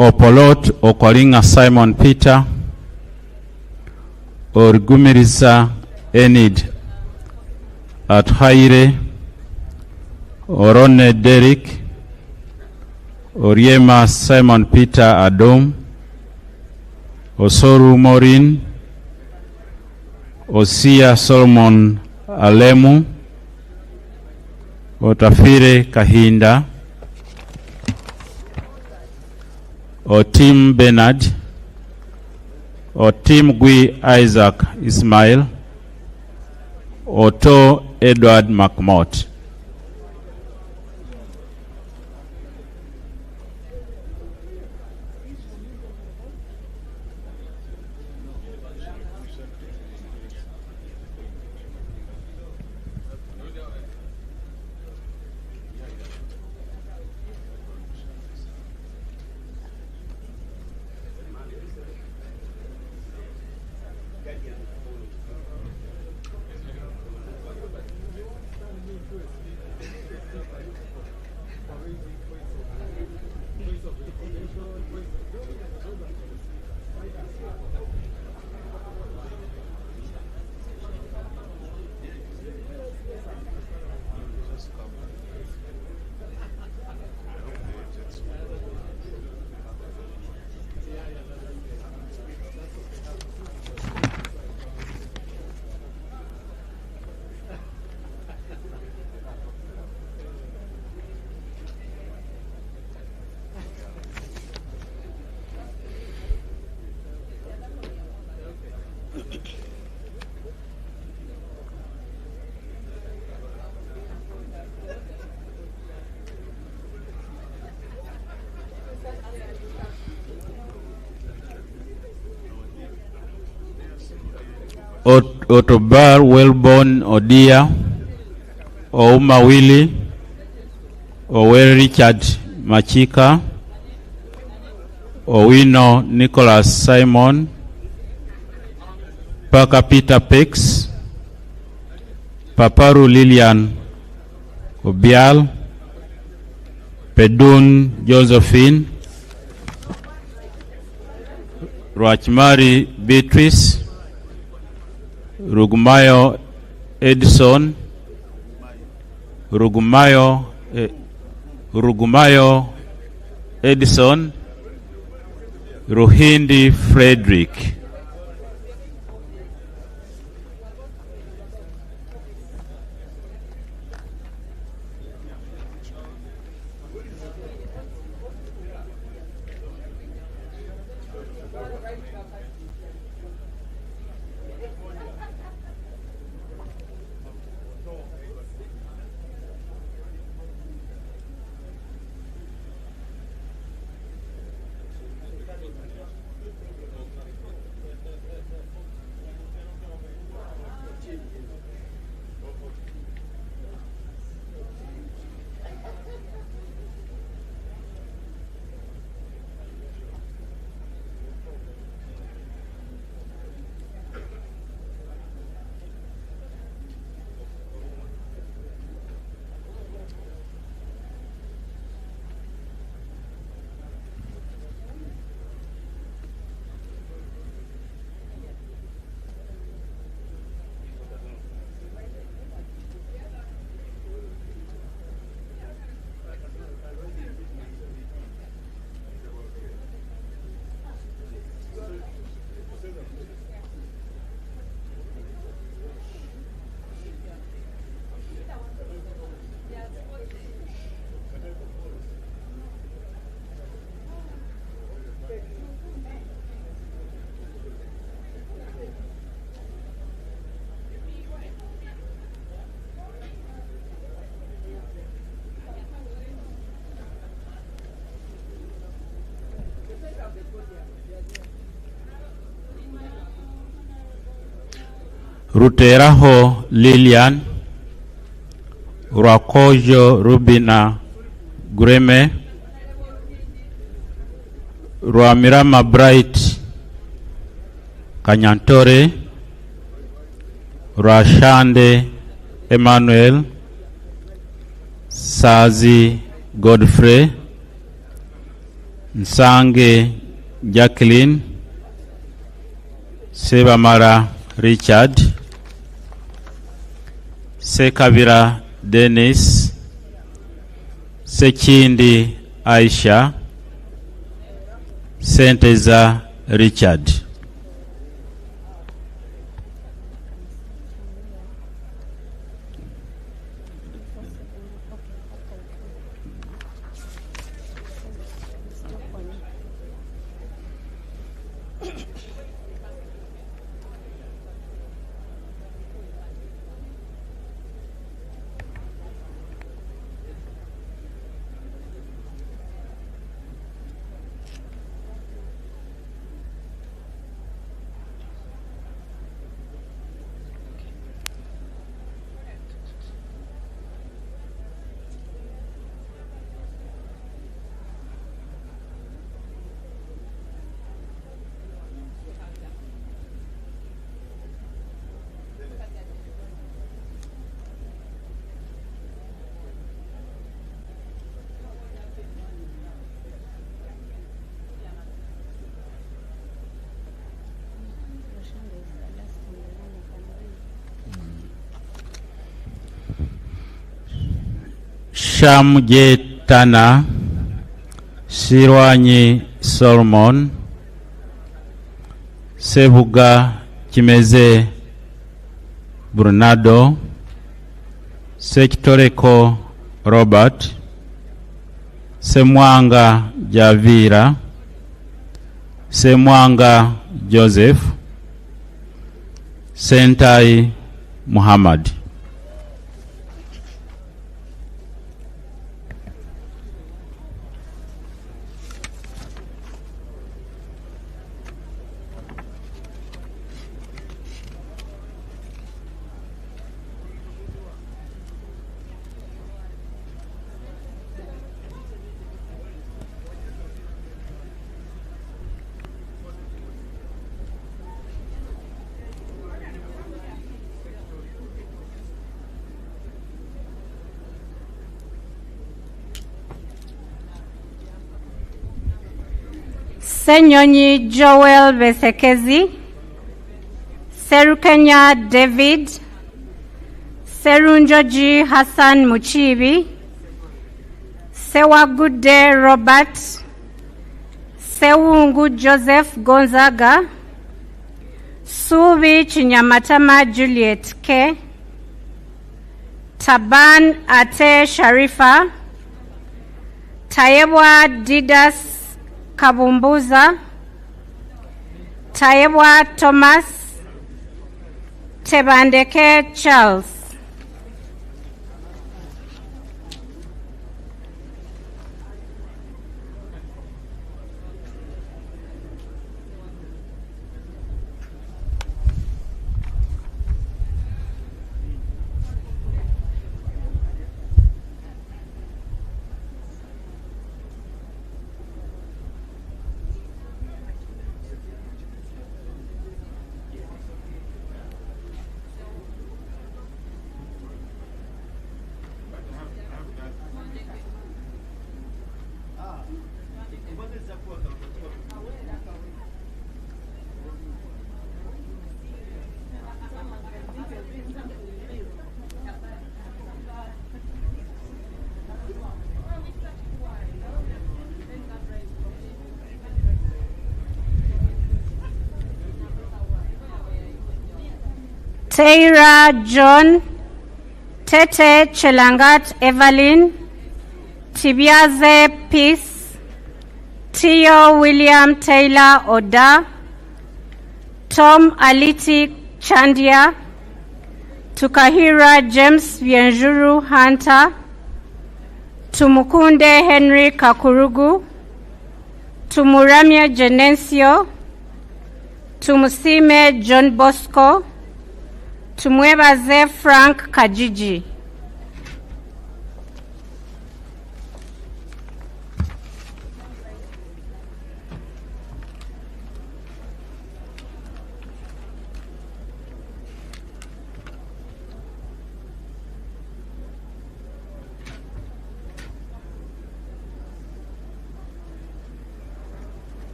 Opolot Okolinga Simon Peter, Orgumiriza Enid Athaire, Orone Derek, Oriema Simon Peter Adom, Osoru Morin, Osia Solomon Alemu, Otafire Kahinda, Otim Bernard, Otim Gui Isaac Ismail, Otto Edward McMott. Otobar Wellborn Odia, Ouma Willie, Ower Richard Machika, Owino Nicholas Simon, Parker Peter Pex, Paparu Lilian Obial, Pedun Josephine, Rachmari Beatrice, Rugumayo Edison, Rugumayo Edison, Ruhindi Frederick. Ruteraho Lilian, Rwakojo Rubina Greme, Rwamirama Bright Kanyantore, Rwashande Emmanuel, Sazi Godfrey, Nsange Jacqueline, Sebamara Richard, Sekabira Dennis, Sekindi Aisha, Senteza Richard. Shamjetana Sirwanyi Solomon, Sebuga Kimeze Brunado, Sekitoreko Robert, Semwanga Javira, Semwanga Joseph, Sentai Muhammad. Senyonyi Joel Besekezi, Serukenya David, Serunjoji Hassan Muchibi, Sewagude Robert, Sewungu Joseph Gonzaga, Subi Chinyamatama Juliet K, Taban Ate Sharifa, Tayebwa Didas Kabumbuza, Tayebwa Thomas, Tebandeke Charles. Teira John, Tete Chelangat Evelyn, Tibiaze Peace, Tio William Taylor Oda, Tom Aliti Chandia, Tukahira James Vienjuru Hunter, Tumukunde Henry Kakurugu, Tumuramya Genensio, Tumusime John Bosco, Tumwebaze Frank Kajiji.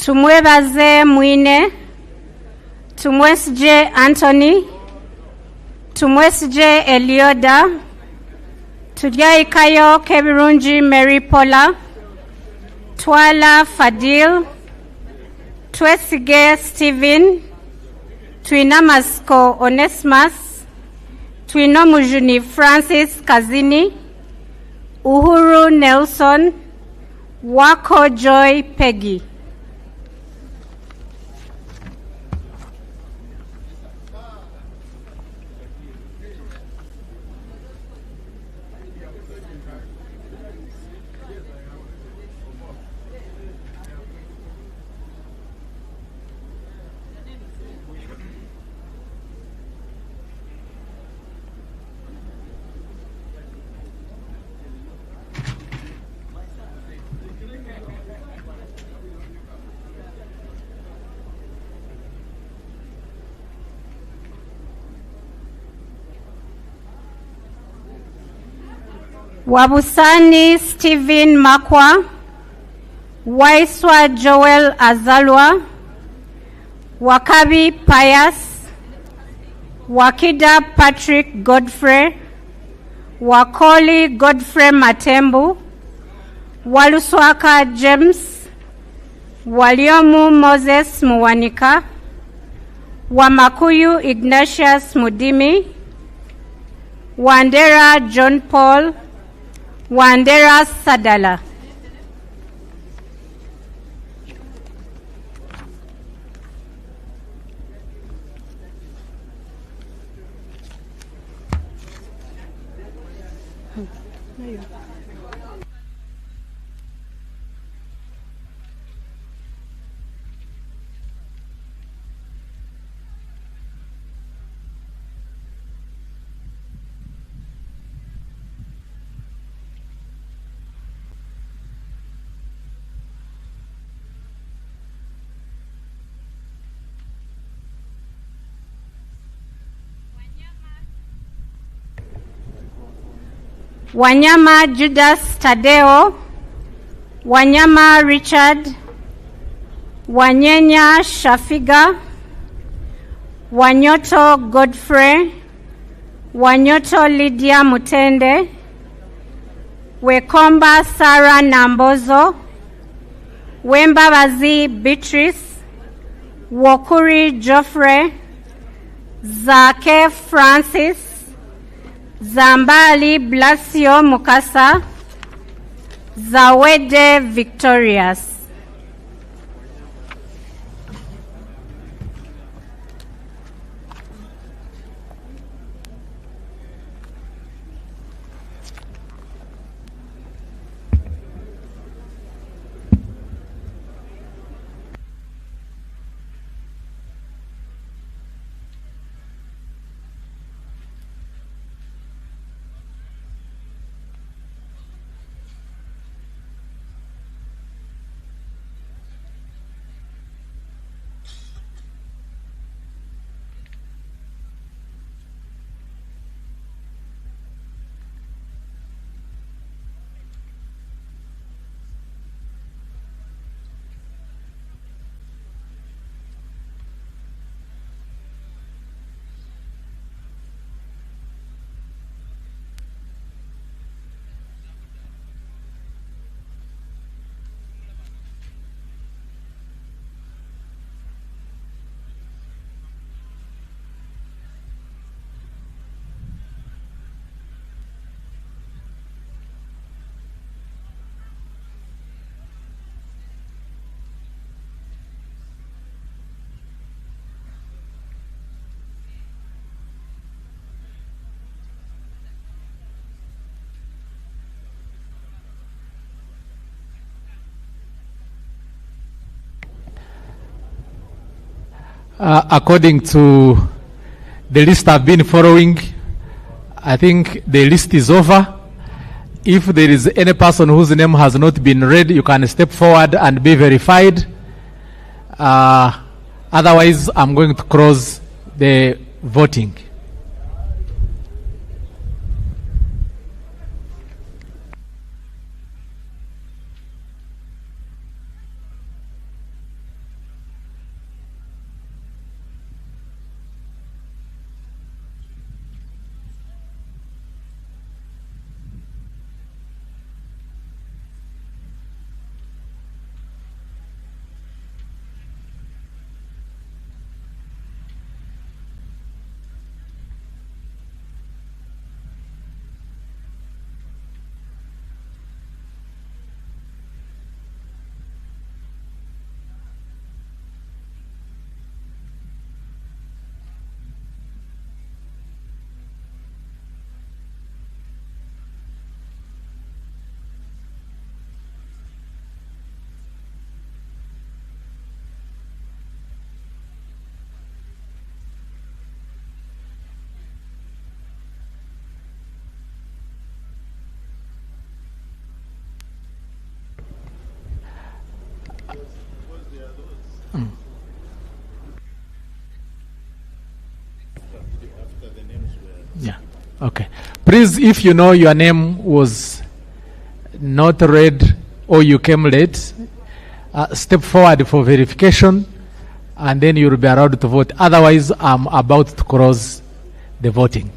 Tumwebaze Mwine, tumwesije Anthony, tumwesije Elioda, tujaikayo Kebirungi Mary Paula, Twala Fadil, twesige Stephen, twinamasko Onesmus, twinomujuni Francis Kazini, Uhuru Nelson, Wako Joy Peggy. Wabusani Stephen Makwa, Waiswa Joel Azalwa, Wakabi Pius, Wakida Patrick Godfrey, Wakoli Godfrey Matembu, Waluswaka James, Waliomu Moses Muwanika, Wamakuyu Ignatius Mudimi, Wandera John Paul, Wandera Sadala. Wanyama Judas Tadeo, Wanyama Richard, Wanyenya Shafiga, Wanyoto Godfrey, Wanyoto Lydia Mutende, Wekomba Sarah Nambozo, Wembabazi Beatrice, Wokuri Geoffrey, Zake Francis, Zambali Blasio Mukasa, Zawede Victorious. According to the list I've been following, I think the list is over. If there is any person whose name has not been read, you can step forward and be verified. Otherwise, I'm going to close the voting. Yeah. Okay. Please, if you know your name was not read or you came late, step forward for verification, and then you'll be allowed to vote. Otherwise, I'm about to close the voting.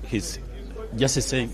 He's just saying.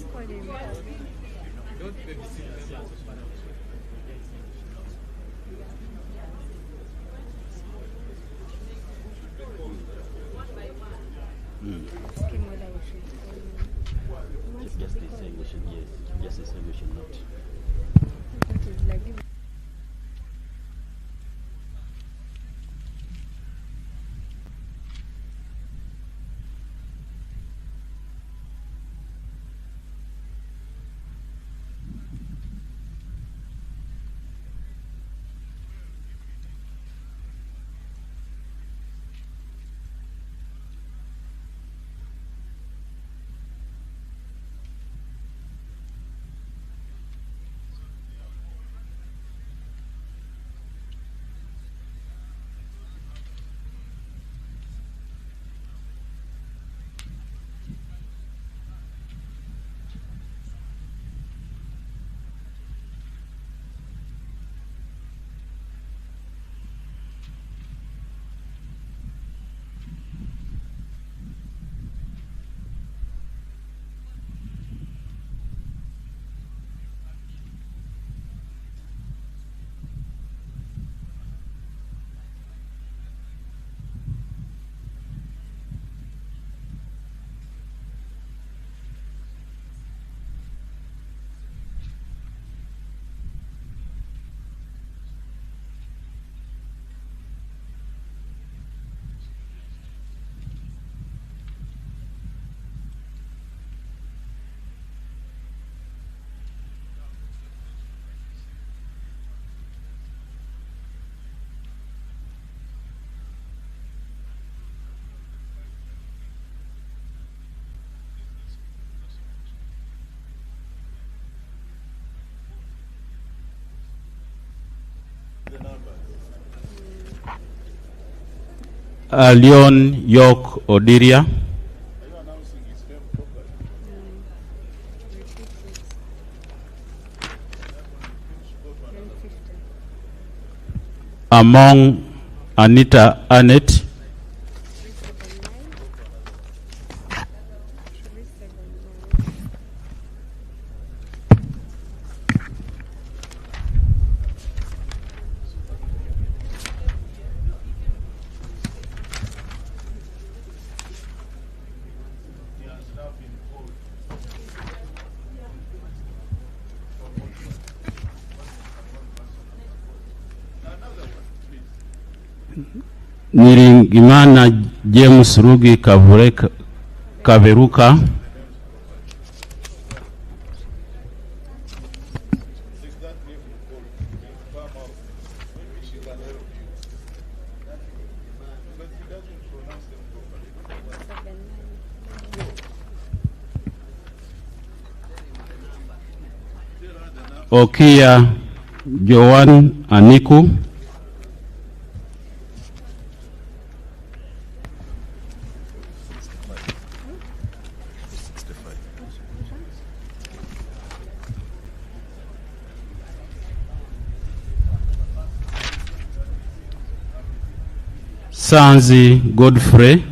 Leon York Odiria. Among Anita Annette. Niringimana James Rugi Kaveruka. Okia Joan Aniku. Sanzi Godfrey.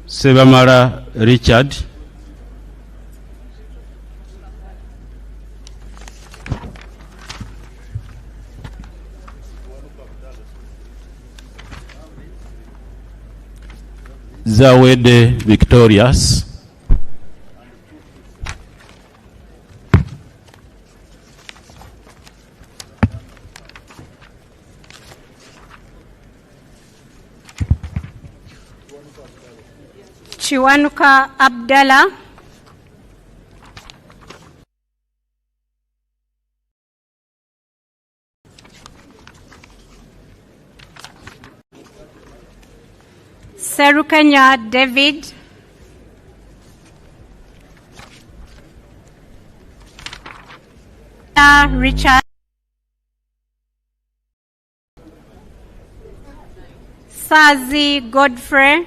Sebamara Richard. Zawede Victorious. Chiwanuka Abdallah. Serukanya David. Richard. Sazi Godfrey.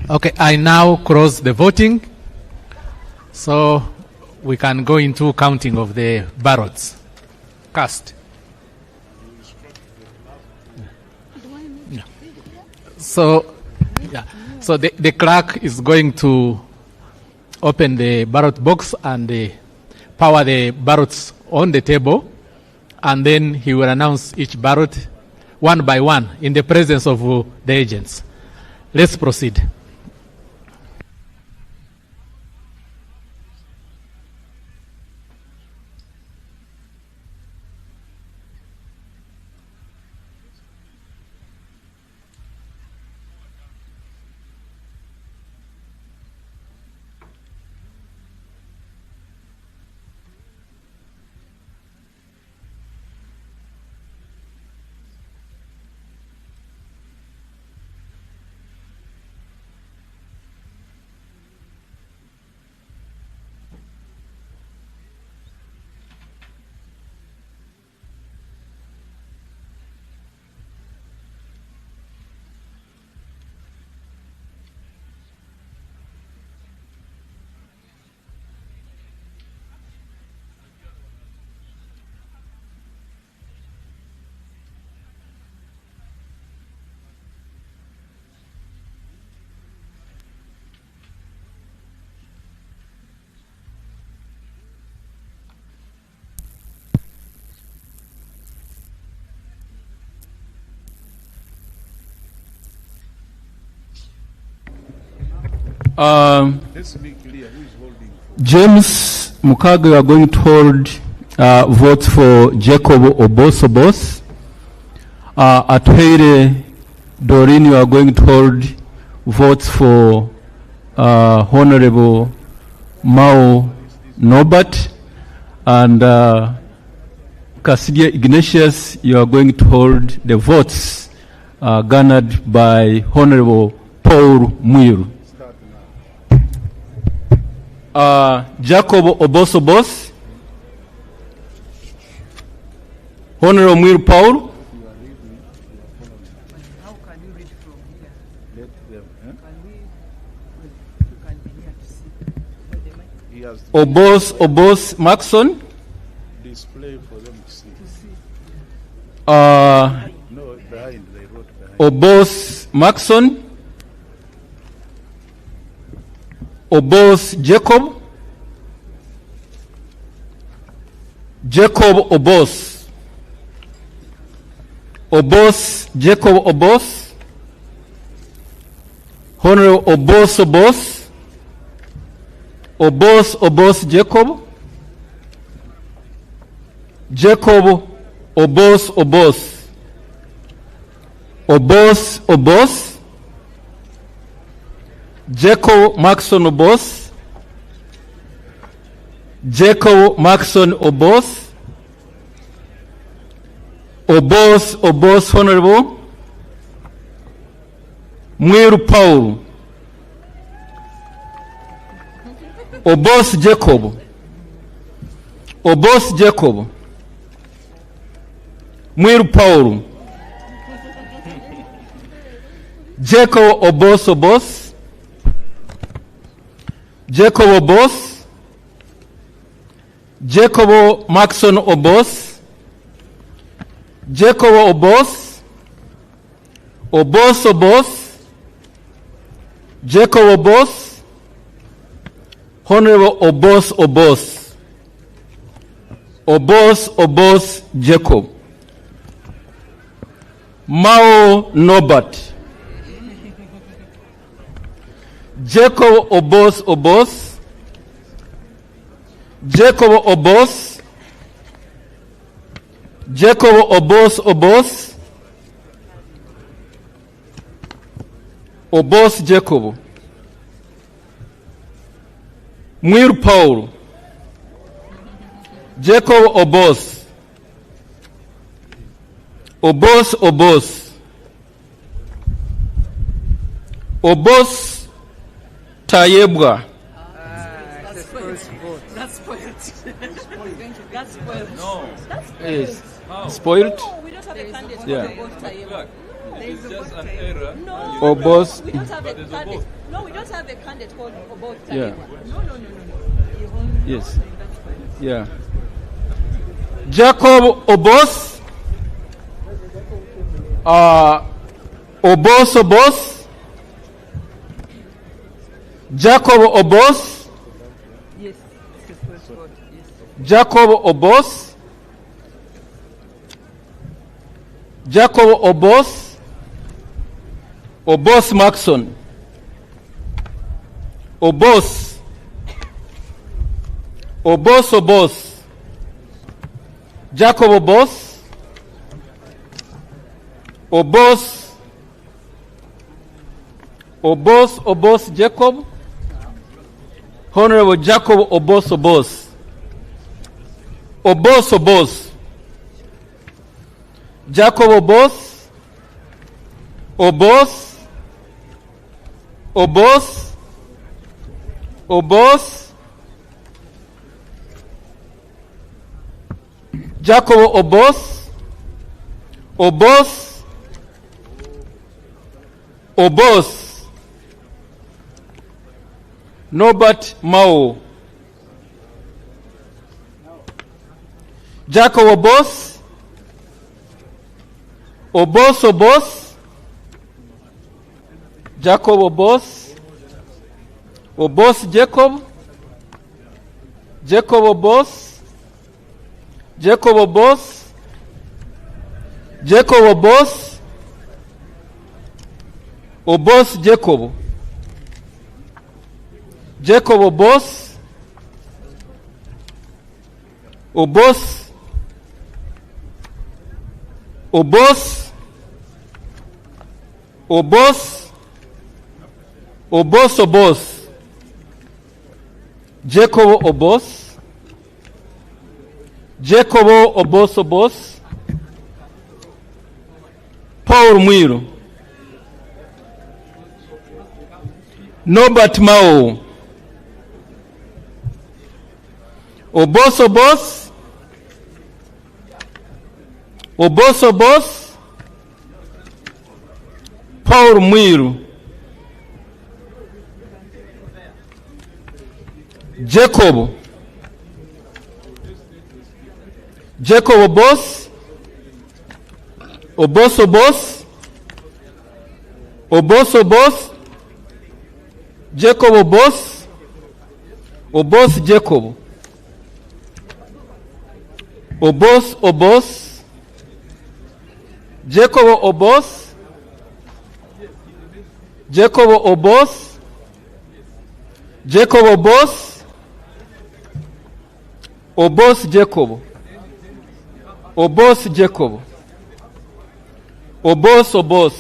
Okay, I now close the voting, so we can go into counting of the ballots cast. Yeah. So the clerk is going to open the ballot box and power the ballots on the table, and then he will announce each ballot one by one in the presence of the agents. Let's proceed. James Mukaga, you are going to hold votes for Jacob Obosobos. Atwere Doreen, you are going to hold votes for Honorable Mao Norbert. And Kasidia Ignatius, you are going to hold the votes garnered by Honorable Paul Mwiru. Jacob Obosobos. Honorable Mwiru Paul. Obos Maxon. Display for them to see. No, behind, they wrote behind. Obos Maxon. Obos Jacob. Jacob Obos. Obos Jacob Obos. Honorable Obos Obos. Obos Jacob. Jacob Obos. Obos. Jacob Maxon Obos. Jacob Maxon Obos. Obos Honorable Mwiru Paul. Obos Jacob. Mwiru Paul. Jacob Obos. Jacob Obos. Jacob Maxon Obos. Jacob Obos. Jacob Obos. Honorable Obos. Obos Jacob. Mao Norbert. Jacob Obos. Jacob Obos. Obos Jacob. Mwiru Paul. Jacob Obos. Obos Tayebwa. That's spoiled. That's spoiled. No. Yes. Spoiled? No, we don't have a candidate. Yeah. It's just an error. No. Obos. We don't have a candidate. No, we don't have a candidate called Obos. Yeah. No. Yes. Yeah. Jacob Obos. Obos. Jacob Obos. Yes. Jacob Obos. Obos Maxon. Obos. Jacob Obos. Jacob. Honorable Jacob Obos. Jacob Obos. Jacob Obos. Norbert Mao. Jacob Obos. Jacob Obos. Jacob. Paul Mwiru. Norbert Mao. Obos Obos. Obos Obos. Paul Mwiru. Jacob. Jacob Obos. Obos Obos. Obos Obos. Jacob Obos. Obos Jacob. Obos Obos. Jacob Obos. Jacob Obos. Jacob Obos. Obos Jacob. Obos Jacob. Obos Obos.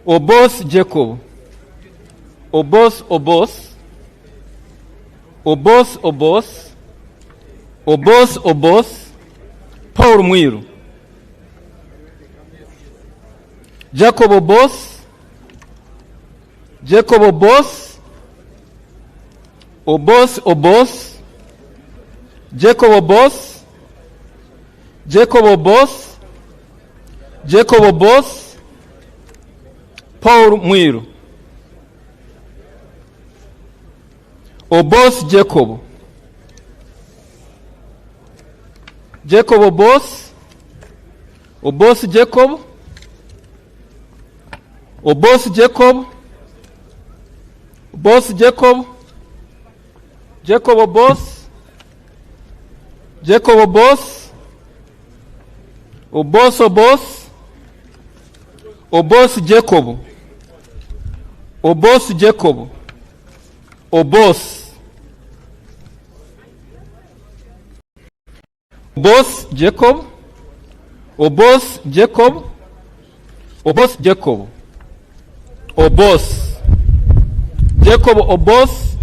Obos Jacob. Obos Obos. Obos Obos. Obos Obos. Paul Mwiru. Jacob Obos. Jacob Obos. Obos Obos. Jacob Obos. Jacob Obos. Jacob Obos. Paul Mwiru. Obos Jacob. Jacob Obos. Obos Jacob. Obos Jacob. Obos Jacob. Jacob Obos. Jacob Obos. Obos Obos. Obos Jacob. Obos Jacob. Obos. Obos Jacob. Obos Jacob. Obos Jacob. Obos. Jacob Obos.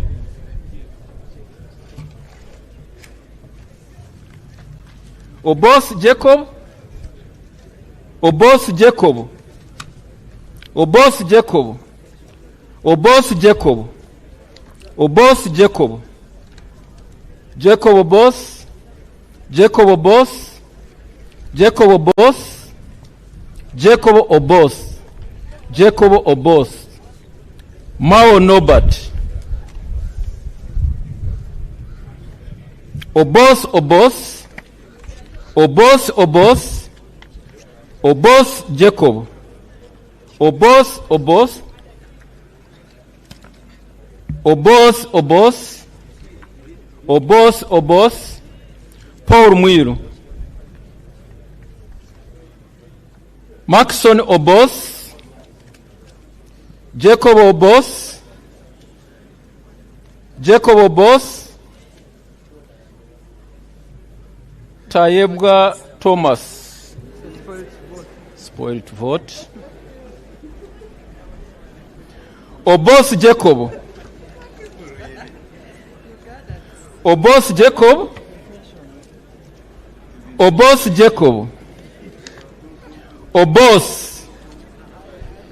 Obos Jacob. Obos Jacob. Obos Jacob. Obos Jacob. Obos Jacob. Jacob Obos. Jacob Obos. Jacob Obos. Jacob Obos. Jacob Obos. Mao Norbert. Obos Obos. Obos Obos. Obos Jacob. Obos Obos. Obos Obos. Obos Obos. Paul Mwiru. Maxon Obos. Jacob Obos. Jacob Obos. Tayebwa Thomas. Spoiled vote. Obos Jacob. Obos Jacob. Obos Jacob. Obos.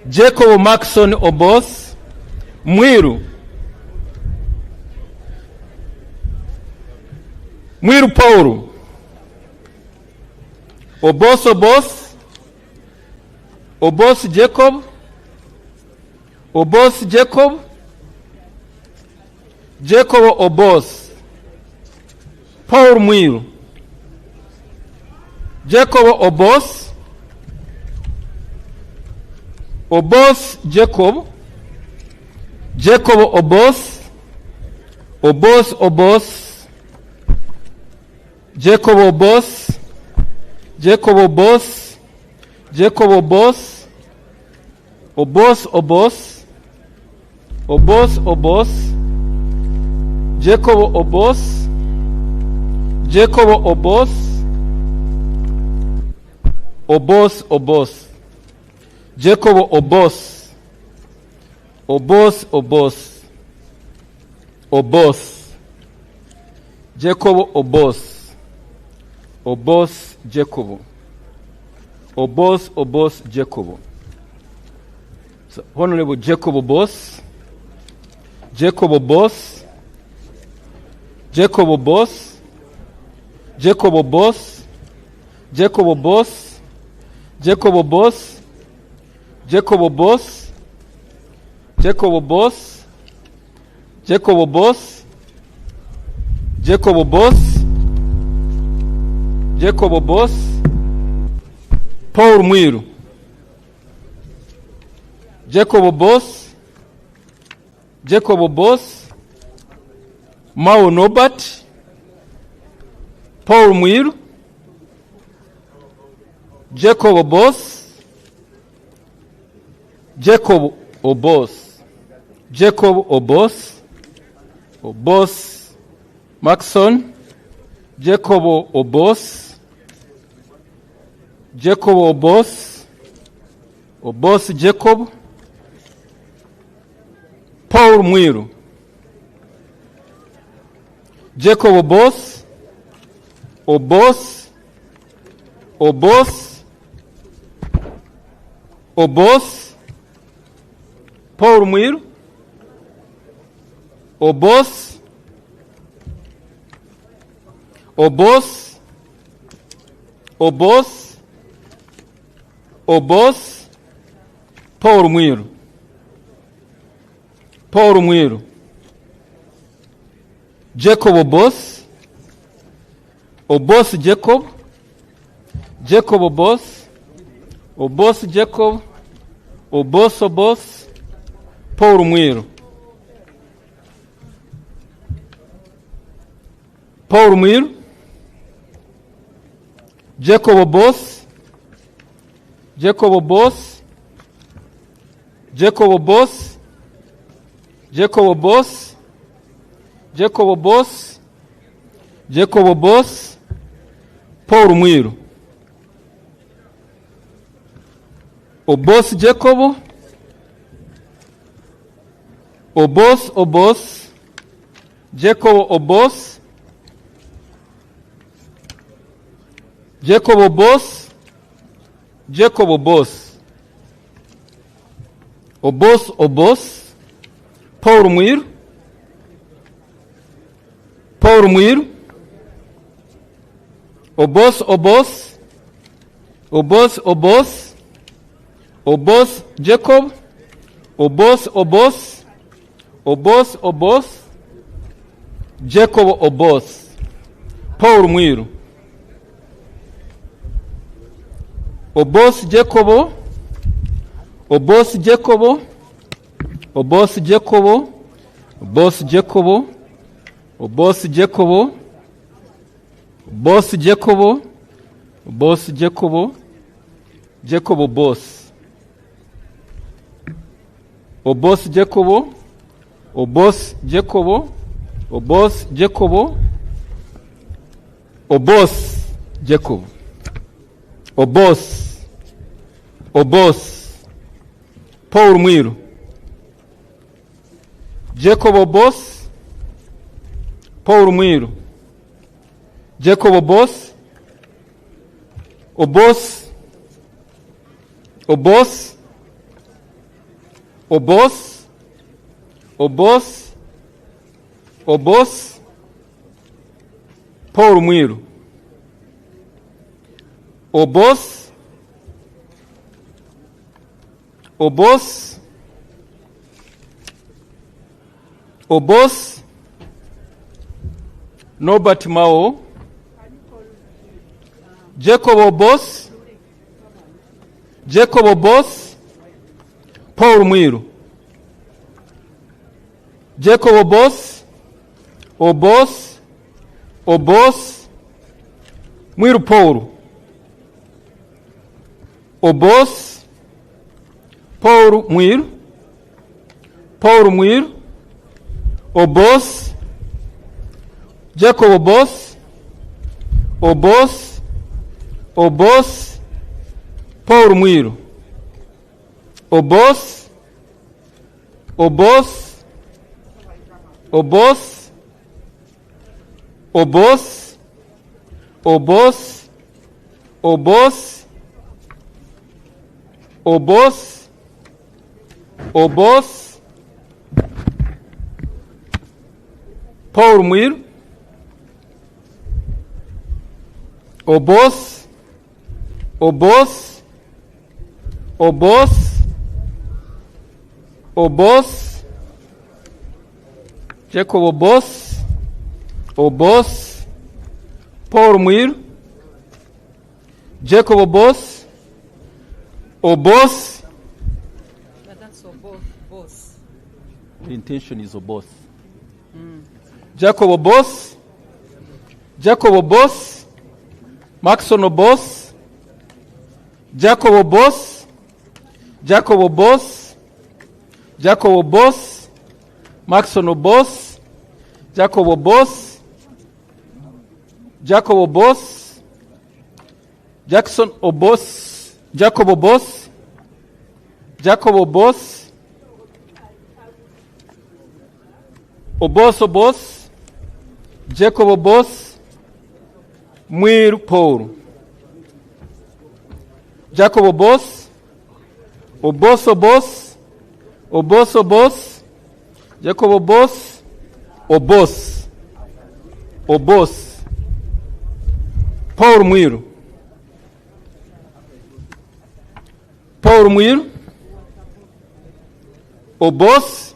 Jacob Maxon Obos. Mwiru. Mwiru Paul. Obos Obos. Obos Jacob. Obos Jacob. Jacob Obos. Paul Mwiru. Jacob Obos. Obos Jacob. Jacob Obos. Obos Obos. Jacob Obos. Jacob Obos. Jacob Obos. Obos Obos. Obos Obos. Jacob Obos. Jacob Obos. Obos Obos. Jacob Obos. Obos Obos. Obos. Jacob Obos. Obos Jacob. Obos Obos Jacob. So, Honorable Jacob Obos, Jacob Obos, Jacob Obos, Jacob Obos, Jacob Obos, Jacob Obos, Jacob Obos, Jacob Obos, Jacob Obos, Jacob Obos, Jacob Obos, Paul Mwiru, Jacob Obos, Jacob Obos, Mao Norbert, Paul Mwiru, Jacob Obos, Jacob Obos, Jacob Obos, Obos Maxon, Jacob Obos, Jacob Obos, Obos Jacob, Paul Mwiru, Jacob Obos, Obos, Obos, Obos, Paul Mwiru, Obos, Obos, Obos, Obos, Paul Mwiru, Paul Mwiru, Jacob Obos, Obos Jacob, Jacob Obos, Obos Jacob, Obos Obos, Paul Mwiru, Paul Mwiru, Jacob Obos, Jacob Obos, Jacob Obos, Jacob Obos, Jacob Obos, Jacob Obos, Paul Mwiru, Obos Jacob, Obos Obos, Jacob Obos, Jacob Obos, Jacob Obos, Obos Obos, Paul Mwiru, Paul Mwiru, Obos Obos, Obos Obos, Obos Jacob, Obos Obos, Obos Obos, Jacob Obos, Paul Mwiru, Obos Jacob, Obos Jacob, Obos Jacob, Obos Jacob, Obos Jacob, Obos Jacob, Obos Jacob, Jacob Obos, Obos Jacob, Obos Jacob, Obos Jacob, Obos Jacob, Obos, Obos, Paul Mwiru, Jacob Obos, Paul Mwiru, Jacob Obos, Obos, Obos, Obos, Obos, Obos, Paul Mwiru, Obos, Obos, Obos, Norbert Mao, Jacob Obos, Jacob Obos, Paul Mwiru, Jacob Obos, Obos, Obos, Mwiru Paul, Obos, Paul Mwiru, Paul Mwiru, Obos, Jacob Obos, Obos, Obos, Paul Mwiru, Obos, Obos, Obos, Obos, Obos, Obos, Obos, Obos, Paul Mwiru, Obos, Obos, Obos, Obos, Jacob Obos, Obos, Paul Mwiru, Jacob Obos, Obos. But that's boss. The intention is Obos. Jacob Obos, Jacob Obos, Maxon Obos, Jacob Obos, Jacob Obos, Jacob Obos, Maxon Obos, Jacob Obos, Jacob Obos, Jackson Obos, Jacob Obos, Jacob Obos, Obos Obos, Jacob Obos, Mwiru Paul, Jacob Obos, Obos Obos, Obos Obos, Jacob Obos, Obos, Obos, Paul Mwiru, Paul Mwiru, Obos,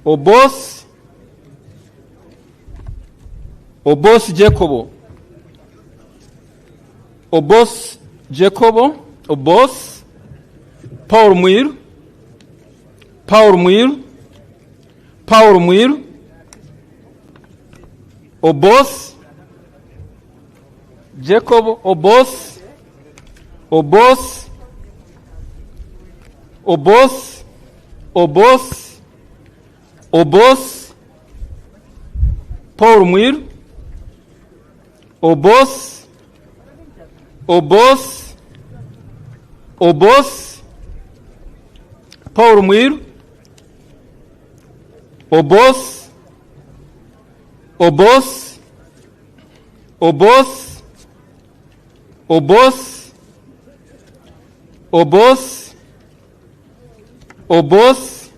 Obos, Obos Jacobo, Obos Jacobo, Obos, Paul Mwiru, Paul Mwiru, Paul Mwiru, Obos, Jacob Obos, Obos, Obos, Obos, Obos, Paul Mwiru, Obos, Obos, Obos, Paul Mwiru, Obos, Obos, Obos, Obos, Obos, Obos,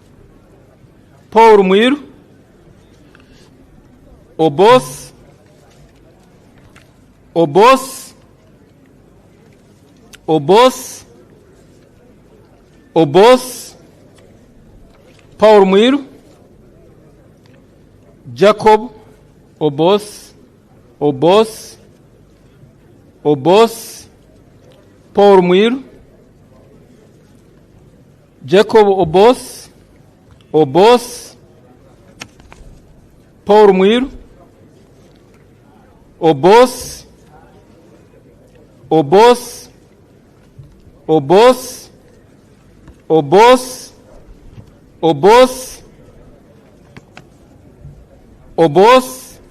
Paul Mwiru, Obos, Obos, Obos, Obos, Paul Mwiru, Jacob Obos, Obos, Obos, Paul Mwiru, Jacob Obos, Obos, Paul Mwiru, Obos, Obos, Obos, Obos, Obos, Obos,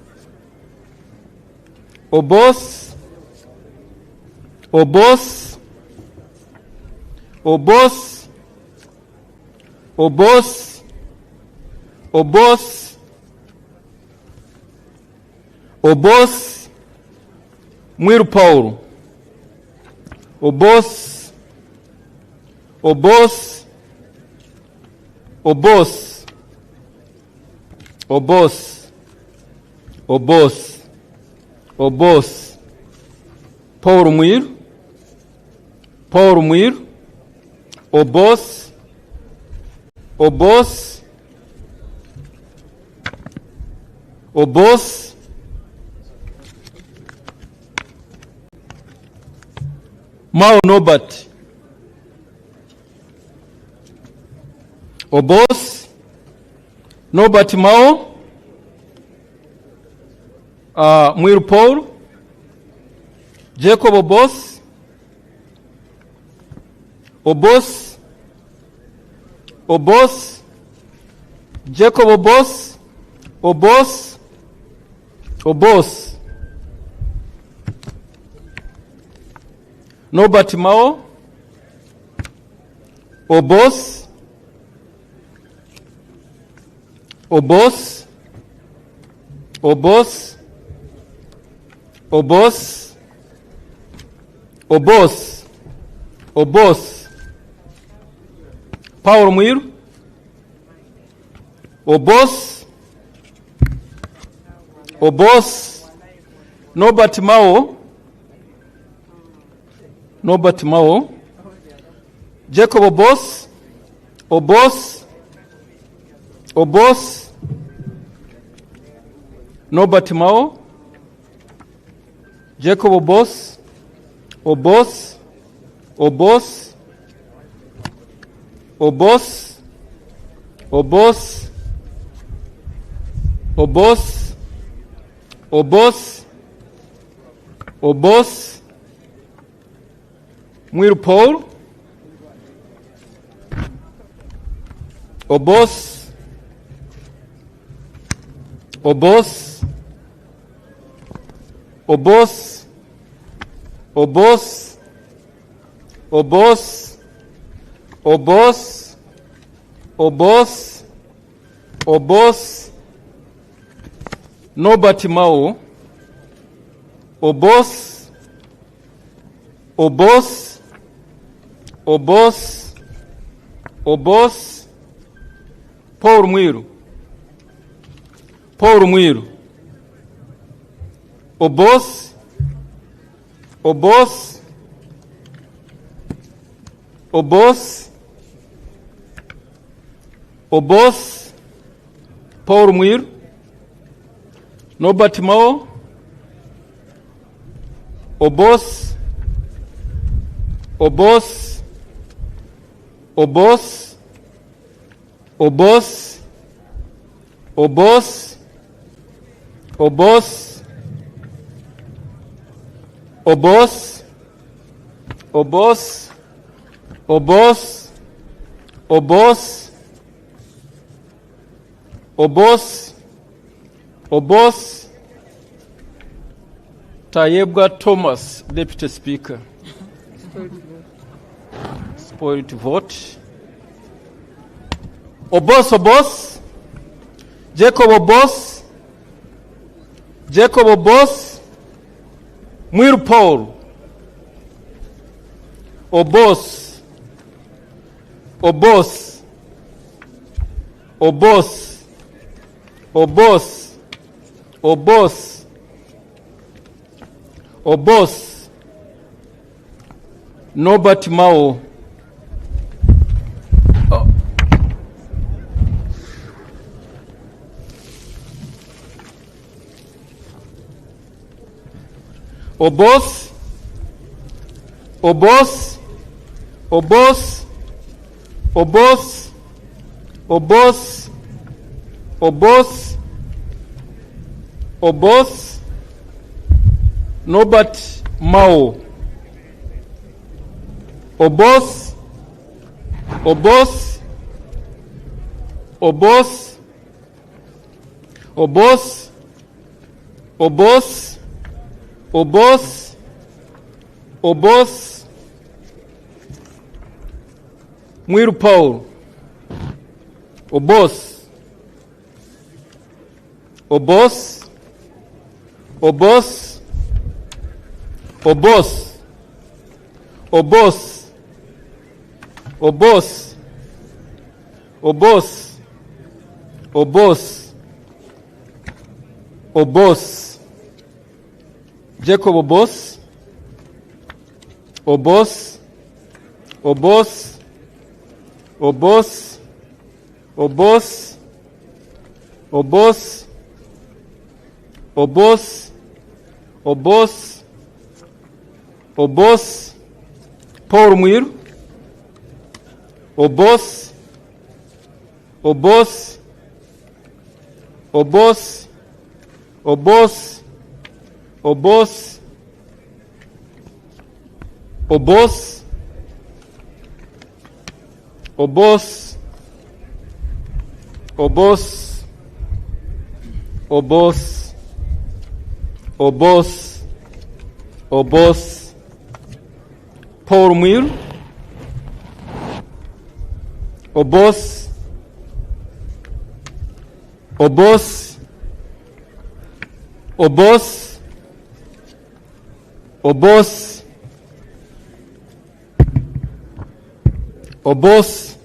Obos, Obos, Obos, Obos, Obos, Obos, Mwiru Paul, Obos, Obos, Obos, Obos, Obos, Obos, Paul Mwiru, Paul Mwiru, Obos, Obos, Obos, Mao Norbert, Obos, Norbert Mao, Mwiru Paul, Jacob Obos, Obos, Obos, Jacob Obos, Obos, Obos, Norbert Mao, Obos, Obos, Obos, Obos, Obos, Obos, Paul Mwiru. Obos. Obos. Norbert Mao. Norbert Mao. Jacob Obos. Obos. Obos. Norbert Mao. Jacob Obos. Obos. Obos. Obos. Obos. Obos. Obos. Obos. Mwiru Paul. Obos. Obos. Obos. Obos. Obos. Obos. Obos. Obos. Norbert Mao. Obos. Obos. Obos. Obos. Paul Mwiru. Paul Mwiru. Obos. Obos. Obos. Obos. Paul Mwiru. Norbert Mao. Obos. Obos. Obos. Obos. Obos. Obos. Obos. Obos. Obos. Obos. Obos. Obos. Tayebwa Thomas, Deputy Speaker. Spoiled vote. Obos. Obos. Jacob Obos. Jacob Obos. Mwiru Paul. Obos. Obos. Obos. Obos. Obos. Obos. Norbert Mao. Obos. Obos. Obos. Obos. Obos. Obos. Obos. Norbert Mao. Obos. Obos. Obos. Obos. Obos. Obos. Obos. Mwiru Paul. Obos. Obos. Obos. Obos. Obos. Obos. Obos. Obos. Obos. Jacob Obos. Obos. Obos. Obos. Obos. Obos. Obos. Obos. Obos. Paul Mwiru. Obos. Obos. Obos. Obos. Obos. Obos. Obos. Obos. Obos. Obos. Obos. Paul Mwiru. Obos. Obos. Obos. Obos. Obos.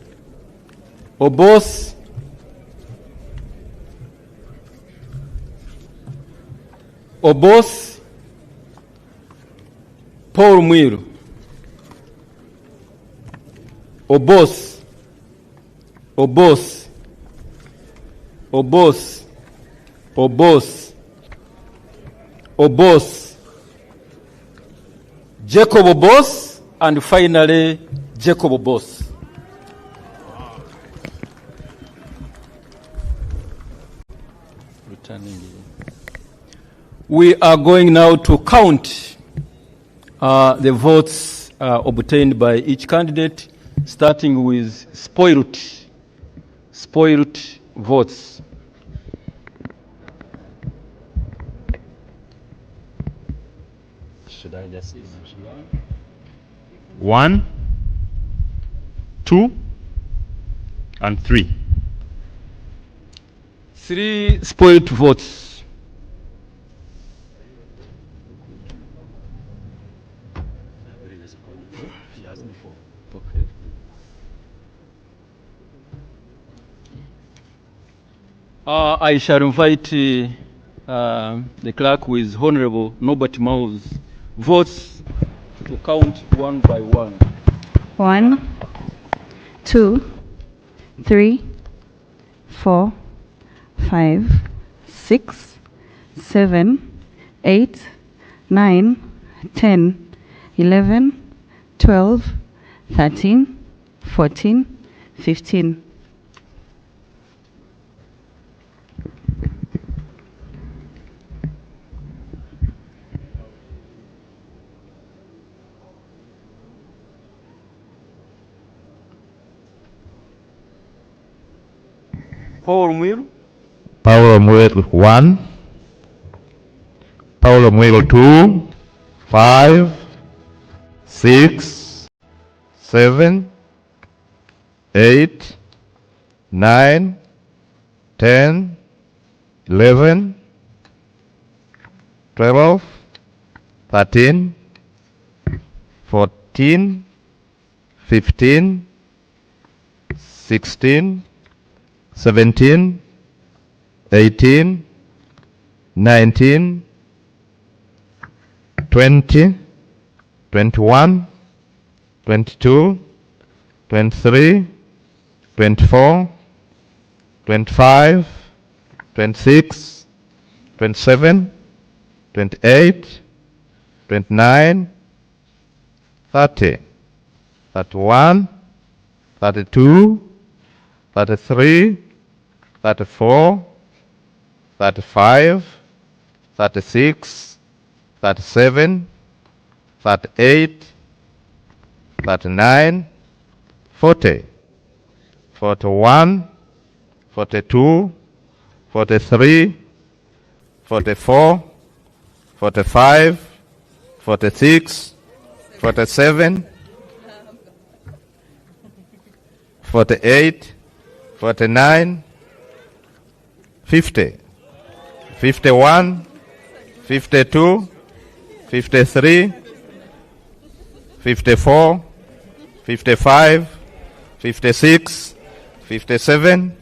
Obos, Obos, Paul Mwiru. Obos, Obos, Obos, Obos, Obos, Jacob Obos, and finally Jacob Obos. We are going now to count the votes obtained by each candidate, starting with spoiled votes. Should I just 1, 2, and 3. 3 spoiled votes. I shall invite the clerk with Honorable Norbert Mao's votes to count one by one. 1, 2, 3, 4, 5, 6, 7, 8, 9, 10, 11, 12, 13, 14, 15. Paul Mwiru. Paulo Mwiru 1, Paulo Mwiru 2, 5, 6, 7, 8, 9, 10, 11, 12, 13, 14, 15, 16, 17, 18, 19, 20, 21, 22, 23, 24, 25, 26, 27, 28, 29, 30, 31, 32, 33, 34, 35, 36, 37, 38, 39, 40, 41, 42, 43, 44, 45, 46, 47, 48, 49, 50, 51, 52, 53, 54, 55, 56, 57,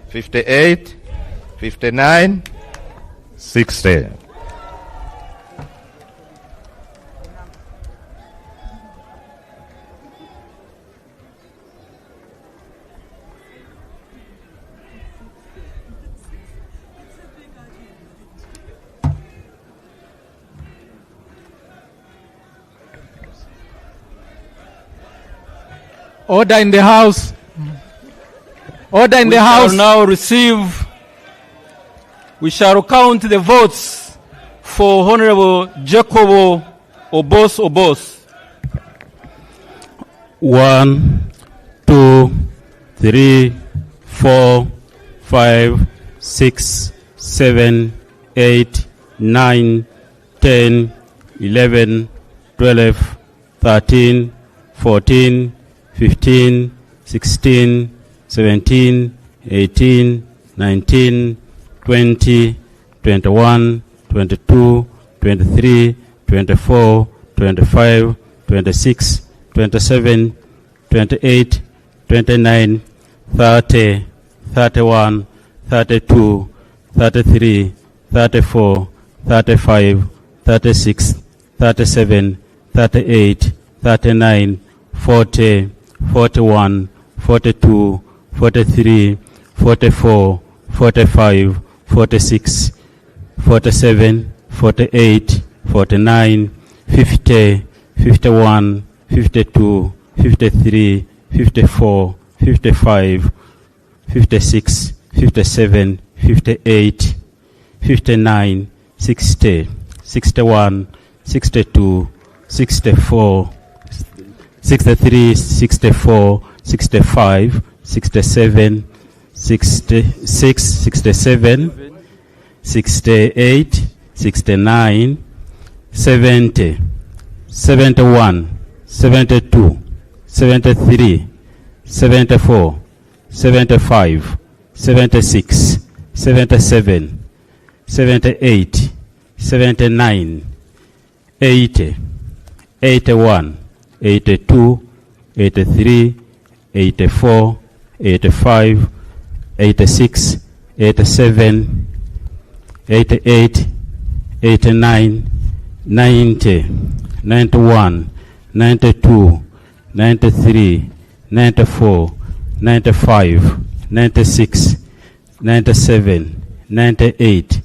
58, 59, 60. Order in the House. Order in the House. We shall count the votes for Honorable Jacob Obos. 1, 2, 3, 4, 5, 6, 7, 8, 9, 10, 11, 12, 13, 14, 15, 16, 17, 18, 19, 20, 21, 22, 23, 24, 25, 26, 27, 28, 29, 30, 31, 32, 33, 34, 35, 36, 37, 38, 39, 40, 41, 42, 43, 44, 45, 46, 47, 48, 49, 50, 51, 52, 53, 54, 55, 56, 57, 58, 59, 60, 61, 62, 64, 63, 64, 65, 67, 66, 67, 68, 69, 70, 71, 72, 73, 74, 75, 76, 77, 78, 79, 80, 81, 82, 83, 84, 85, 86, 87, 88, 89, 90, 91, 92, 93, 94, 95, 96, 97, 98,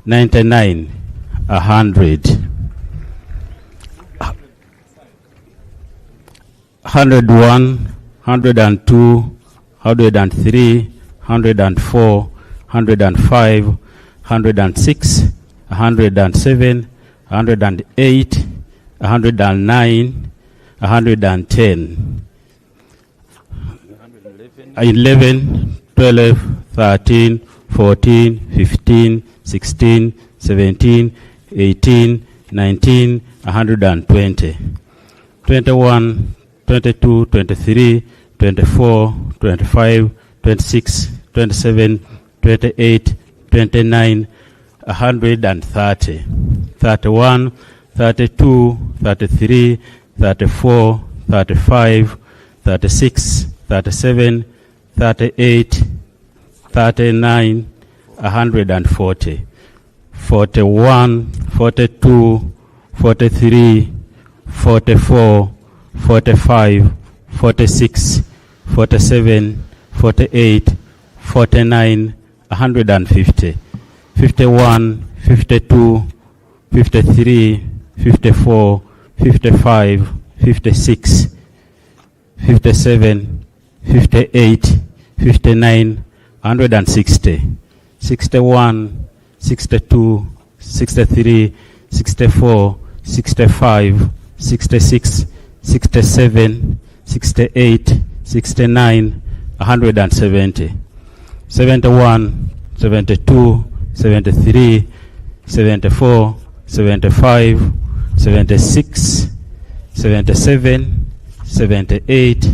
99, 100. 101, 102, 103, 104, 105, 106, 107, 108, 109, 110, 11, 12, 13, 14, 15, 16, 17, 18, 19, 120, 21, 22, 23, 24, 25, 26, 27, 28, 29, 130, 31, 32, 33, 34, 35, 36, 37, 38, 39, 140, 41, 42, 43, 44, 45, 46, 47, 48, 49, 150, 51, 52, 53, 54, 55, 56, 57, 58, 59, 160, 61, 62, 63, 64, 65, 66, 67, 68, 69, 170, 71, 72, 73, 74, 75, 76, 77, 78,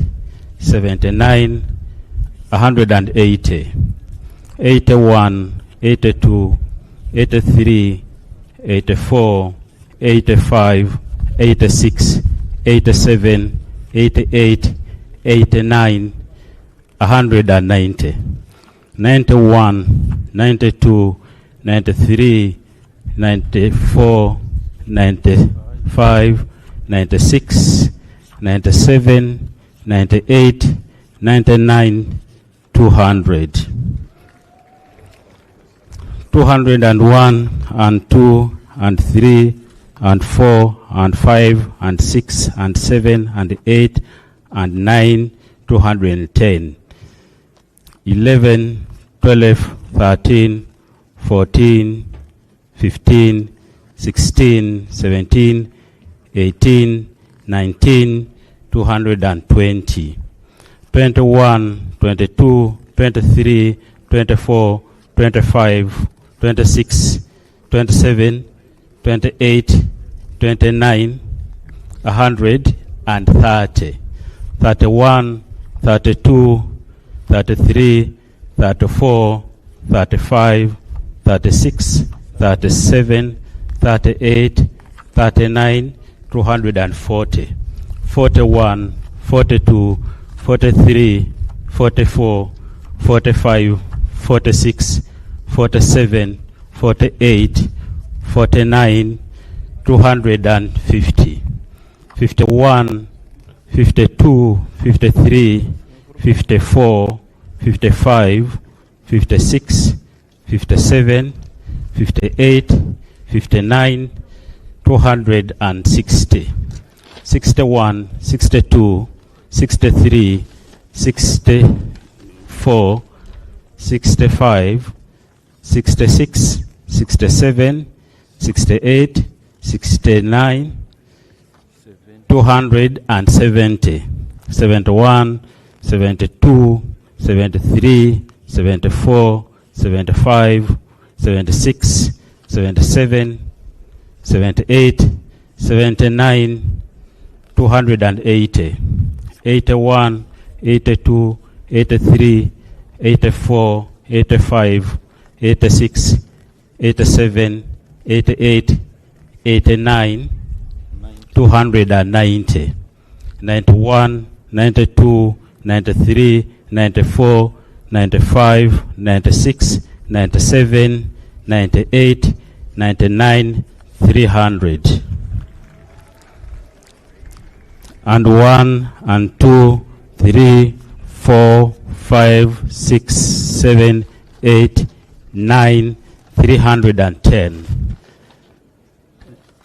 79, 180, 81, 82, 83, 84, 85, 86, 87, 88, 89, 190, 91, 92, 93, 94, 95, 96, 97, 98, 99, 200. 201 and 2 and 3 and 4 and 5 and 6 and 7 and 8 and 9, 210. 11, 12, 13, 14, 15, 16, 17, 18, 19, 220. 21, 22, 23, 24, 25, 26, 27, 28, 29, 130, 31, 32, 33, 34, 35, 36, 37, 38, 39, 240, 41, 42, 43, 44, 45, 46, 47, 48, 49, 250, 51, 52, 53, 54, 55, 56, 57, 58, 59, 260, 61, 62, 63, 64, 65, 66, 67, 68, 69, 270, 71, 72, 73, 74, 75, 76, 77, 78, 79, 280, 81, 82, 83, 84, 85, 86, 87, 88, 89, 290, 91, 92, 93, 94, 95, 96, 97, 98, 99, 300. And 1, and 2, 3, 4, 5, 6, 7, 8, 9, 310.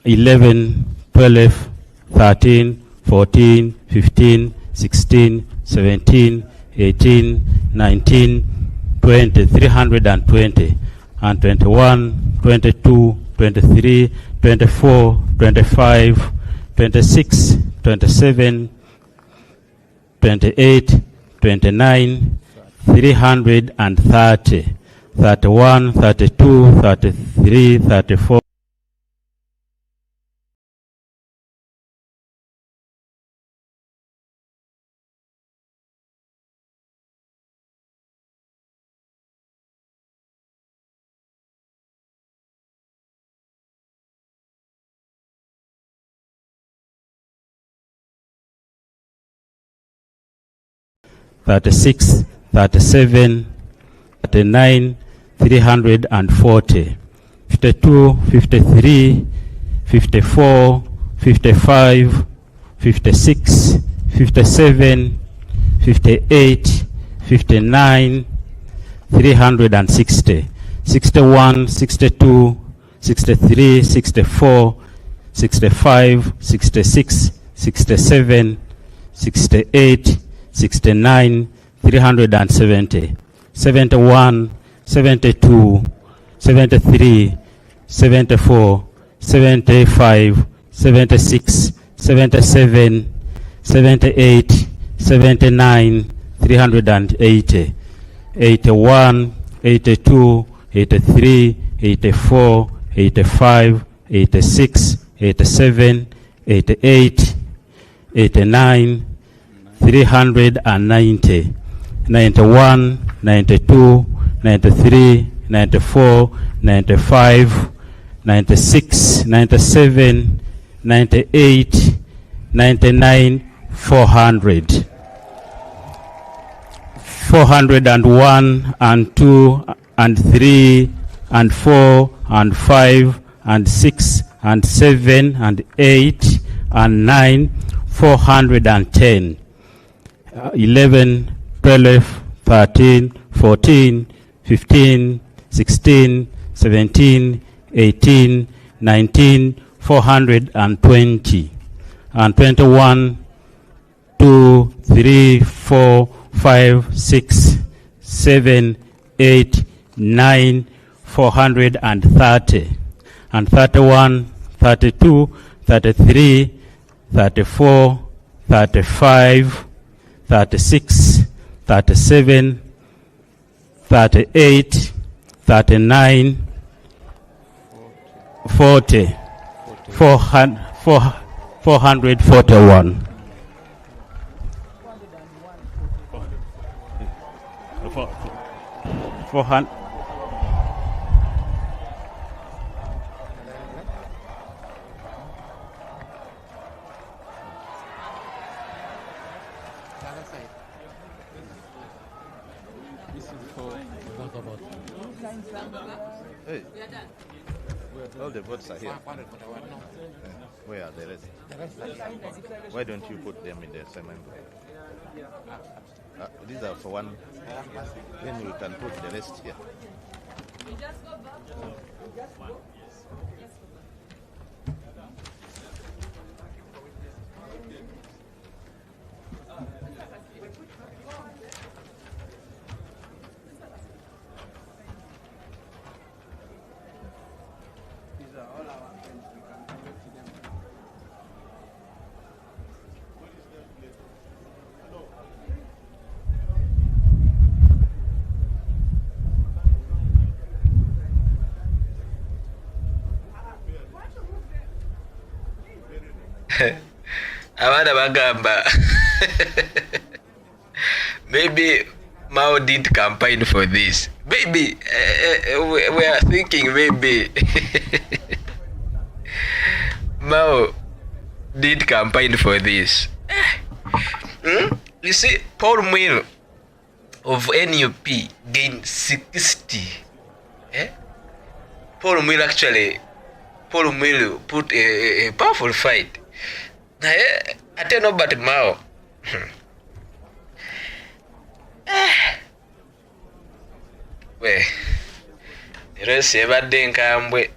11, 12, 13, 14, 15, 16, 17, 18, 19, 20, 320, and 21, 22, 23, 24, 25, 26, 27, 28, 29, 330, 31, 32, 33, 34, 36, 37, 39, 340, 52, 53, 54, 55, 56, 57, 58, 59, 360, 61, 62, 63, 64, 65, 66, 67, 68, 69, 370, 71, 72, 73, 74, 75, 76, 77, 78, 79, 380, 81, 82, 83, 84, 85, 86, 87, 88, 89, 390, 91, 92, 93, 94, 95, 96, 97, 98, 99, 400. 401 and 2 and 3 and 4 and 5 and 6 and 7 and 8 and 9, 410. 11, 12, 13, 14, 15, 16, 17, 18, 19, 420. And 21, 2, 3, 4, 5, 6, 7, 8, 9, 430. And 31, 32, 33, 34, 35, 36, 37, 38, 39, 40, 441. 400. Hey. All the votes are here. Where are the rest? Why don't you put them in the same envelope? These are for one. Then you can put the rest here. Abana bagamba maybe Mao did campaign for this. Maybe we are thinking maybe Mao did campaign for this. You see, Paul Mwiru of NUP gained 60. Paul Mwiru put a powerful fight. I tell Norbert Mao. We the race ebadde nkambwe.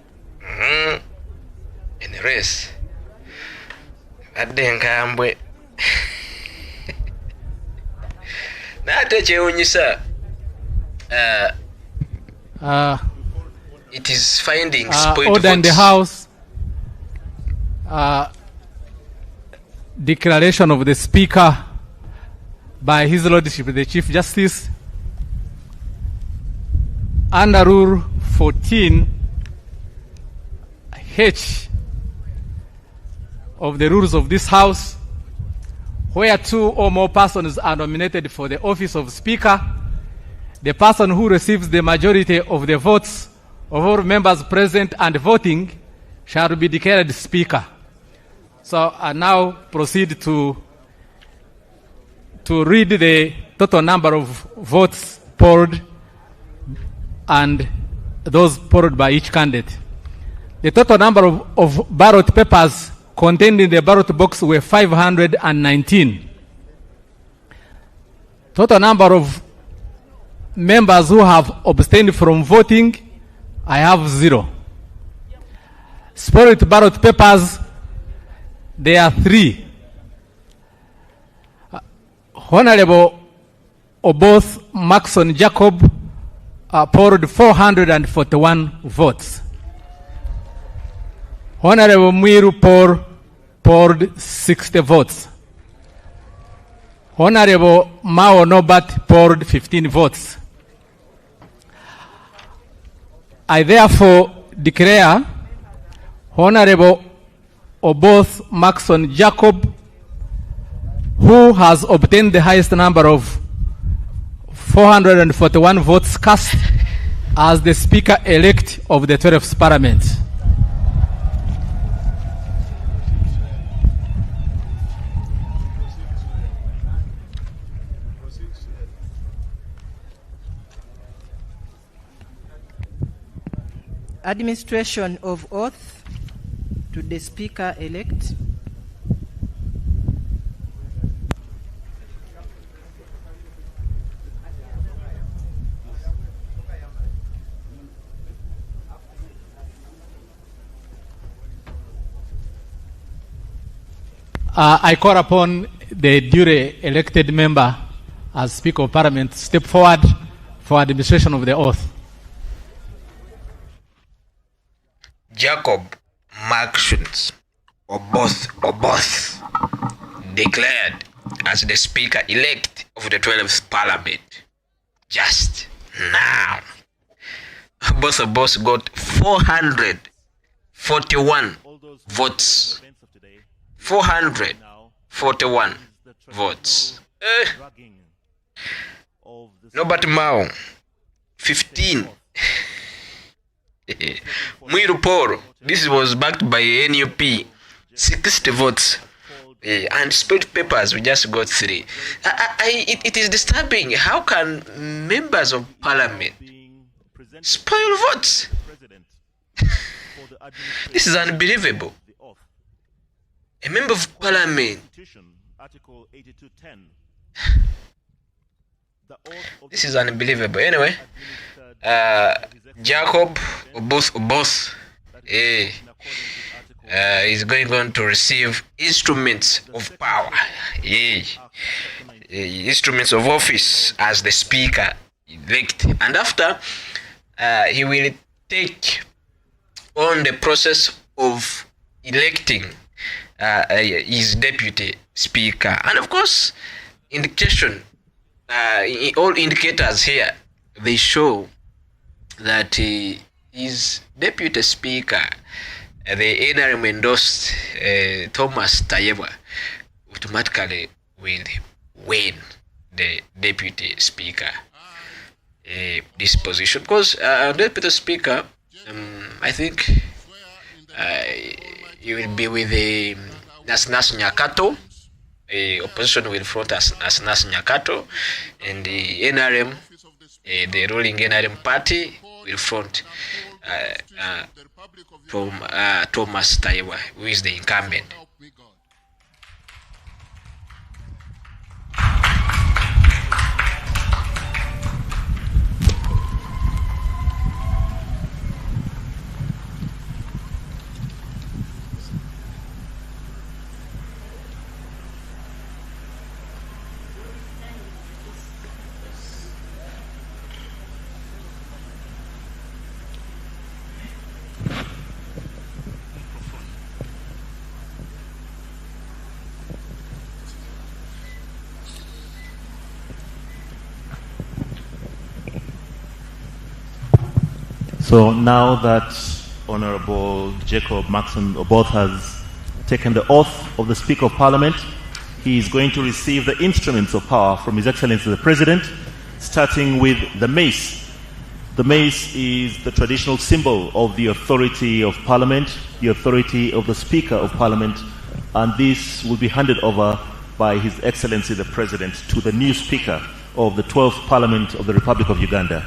In the race ebadde nkambwe. Nate kyewunyisa it is finding spoiled order in the votes. House. Declaration of the Speaker by His Lordship the Chief Justice under Rule 14H of the rules of this House, where two or more persons are nominated for the office of Speaker, the person who receives the majority of the votes of all members present and voting shall be declared Speaker. So I now proceed to read the total number of votes polled and those polled by each candidate. The total number of ballot papers contained in the ballot box were 519. Total number of members who have abstained from voting, I have 0. Spoiled ballot papers, there are 3. Honorable Oboth Maxon Jacob polled 441 votes. Honorable Mwiru polled 60 votes. Honorable Mao Norbert polled 15 votes. I therefore declare Honorable Oboth Maxon Jacob, who has obtained the highest number of 441 votes cast, as the Speaker-elect of the 12th Parliament. Administration of oath to the Speaker-elect. I call upon the duly elected member as Speaker of Parliament to step forward for administration of the oath. Jacob Maxon Oboth declared as the Speaker-elect of the 12th Parliament. Just now. Oboth got 441 votes. 441 votes. Norbert Mao, 15. Mwiru Paul, this was backed by NUP, 60 votes. and spilled papers, we just got 3. It is disturbing. How can members of parliament spoil votes? This is unbelievable. A member of parliament. This is unbelievable. Anyway, Jacob Oboth is going on to receive instruments of power, instruments of office as the speaker elect, and after he will take on the process of electing his deputy speaker. And of course, indication, all indicators here, they show that his deputy speaker, the NRM endorsed Thomas Tayebwa, automatically will win the deputy speaker this position, because deputy speaker, I think he will be with the Nas Nyakato. Opposition will front as Nas Nyakato, and the NRM, the ruling NRM party, will front from Thomas Tayebwa, who is the incumbent. So now that Honorable Jacob Maxon Oboth has taken the oath of the Speaker of Parliament, he is going to receive the instruments of power from His Excellency the President, starting with the mace. The mace is the traditional symbol of the authority of Parliament, the authority of the Speaker of Parliament, and this will be handed over by His Excellency the President to the new Speaker of the 12th Parliament of the Republic of Uganda.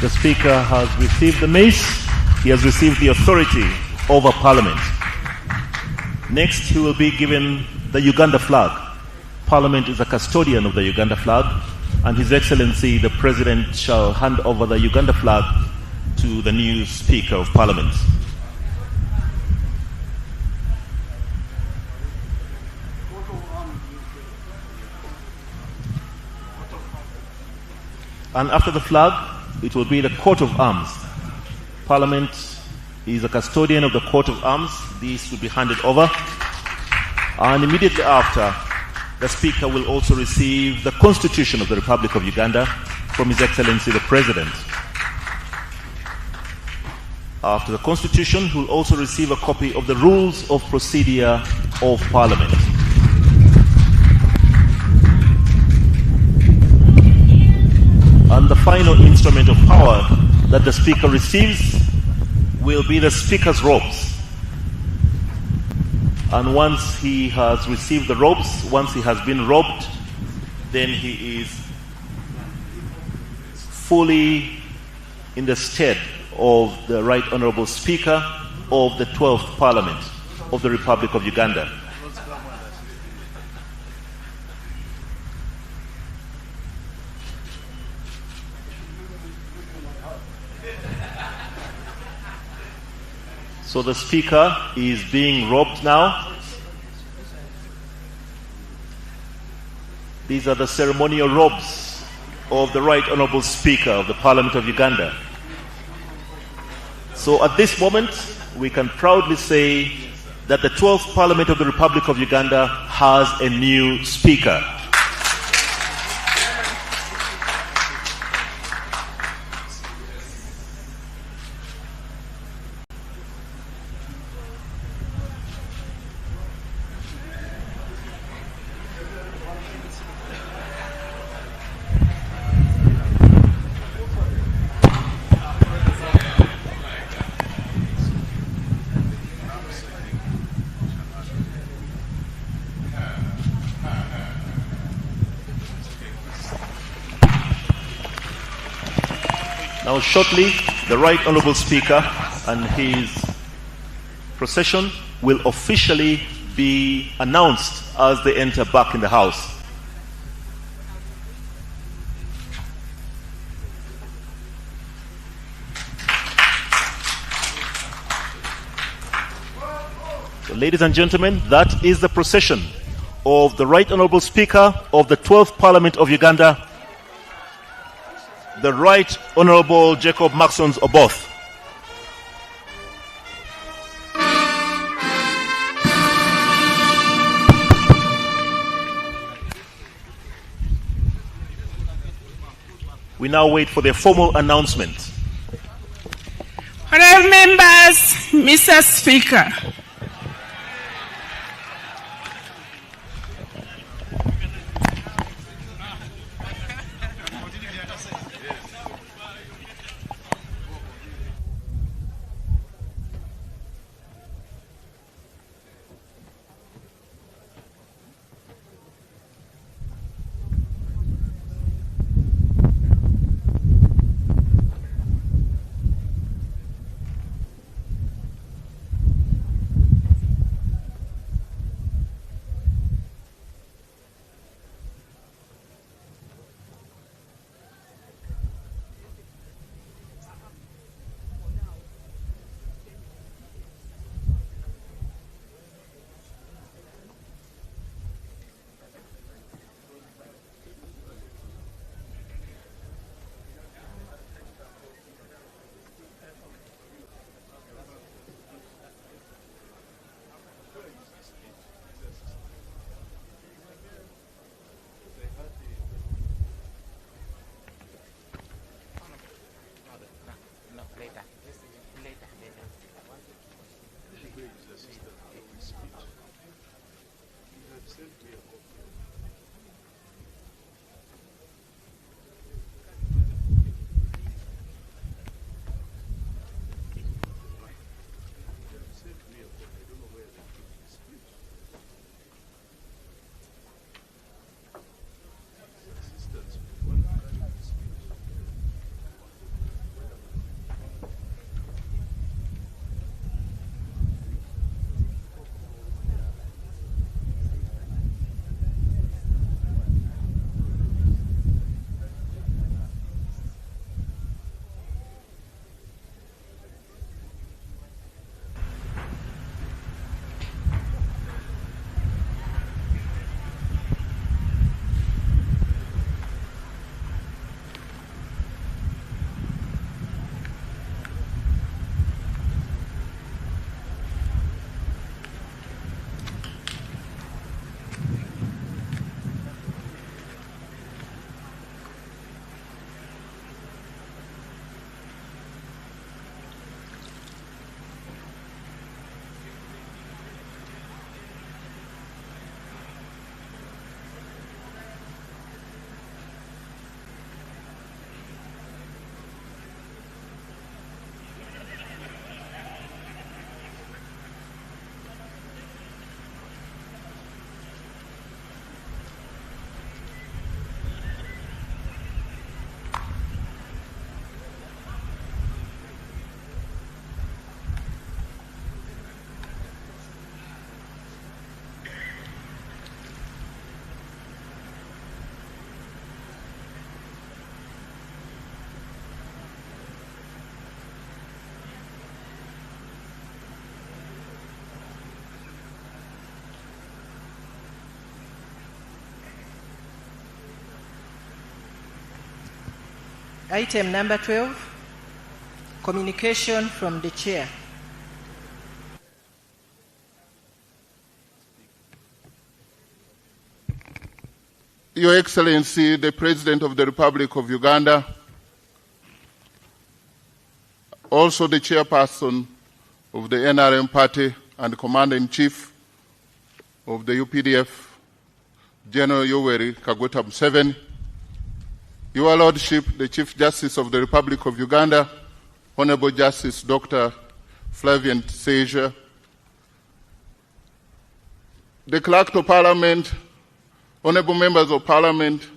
The Speaker has received the mace. He has received the authority over Parliament. Next, he will be given the Uganda flag. Parliament is a custodian of the Uganda flag, and His Excellency the President shall hand over the Uganda flag to the new Speaker of Parliament. And after the flag, it will be the coat of arms. Parliament is a custodian of the coat of arms. This will be handed over. And immediately after, the Speaker will also receive the Constitution of the Republic of Uganda from His Excellency the President. After the Constitution, he will also receive a copy of the Rules of Procedure of Parliament. And the final instrument of power that the Speaker receives will be the Speaker's robes. And once he has received the robes, once he has been robed, then he is fully in the stead of the Right Honourable Speaker of the 12th Parliament of the Republic of Uganda. So the Speaker is being robed now. These are the ceremonial robes of the Right Honourable Speaker of the Parliament of Uganda. So at this moment, we can proudly say that the 12th Parliament of the Republic of Uganda has a new Speaker. Now shortly, the Right Honourable Speaker and his procession will officially be announced as they enter back in the House. So, ladies and gentlemen, that is the procession of the Right Honourable Speaker of the 12th Parliament of Uganda, the Right Honourable Jacob Maxon Oboth. We now wait for their formal announcement. Honourable members, Mr. Speaker. Item number 12, communication from the chair. Your Excellency, the President of the Republic of Uganda, also the chairperson of the NRM party and Commander-in-Chief of the UPDF, General Yoweri Museveni, Your Lordship, the Chief Justice of the Republic of Uganda, Honorable Justice Dr. Flavian Seja, the Clerk of Parliament, Honorable Members of Parliament,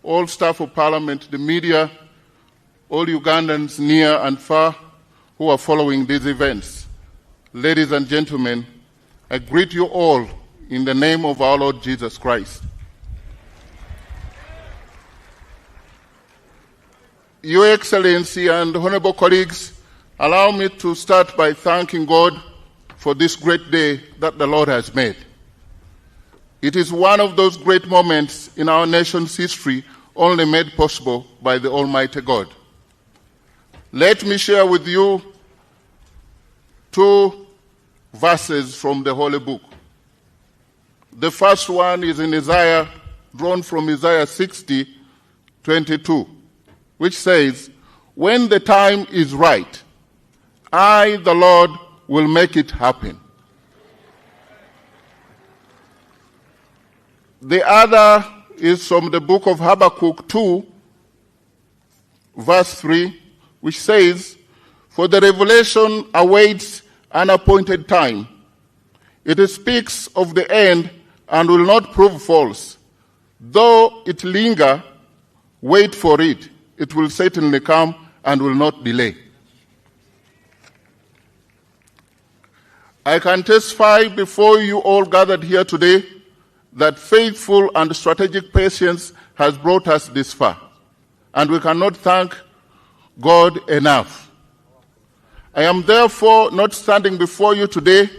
all staff of Parliament, the media, all Ugandans near and far who are following these events, ladies and gentlemen, I greet you all in the name of our Lord Jesus Christ. Your Excellency and honorable colleagues, allow me to start by thanking God for this great day that the Lord has made. It is one of those great moments in our nation's history only made possible by the Almighty God. Let me share with you 2 verses from the Holy Book. The first one is in Isaiah, drawn from Isaiah 60:22, which says, "When the time is right, I, the Lord, will make it happen." The other is from the book of Habakkuk 2, verse 3, which says, "For the revelation awaits an appointed time. It speaks of the end and will not prove false. Though it linger, wait for it. It will certainly come and will not delay." I can testify before you all gathered here today that faithful and strategic patience has brought us this far, and we cannot thank God enough. I am therefore not standing before you today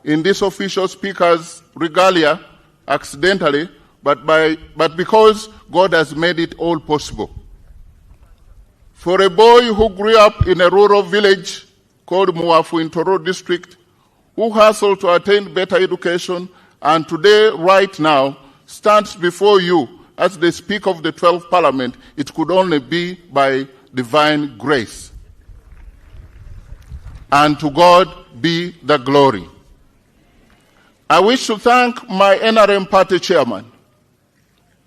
in this official speaker's regalia accidentally, but because God has made it all possible. For a boy who grew up in a rural village called Mwiru in Tororo district, who hustled to attain better education, and today, right now, stands before you as the Speaker of the 12th Parliament, it could only be by divine grace. And to God be the glory. I wish to thank my NRM party chairman,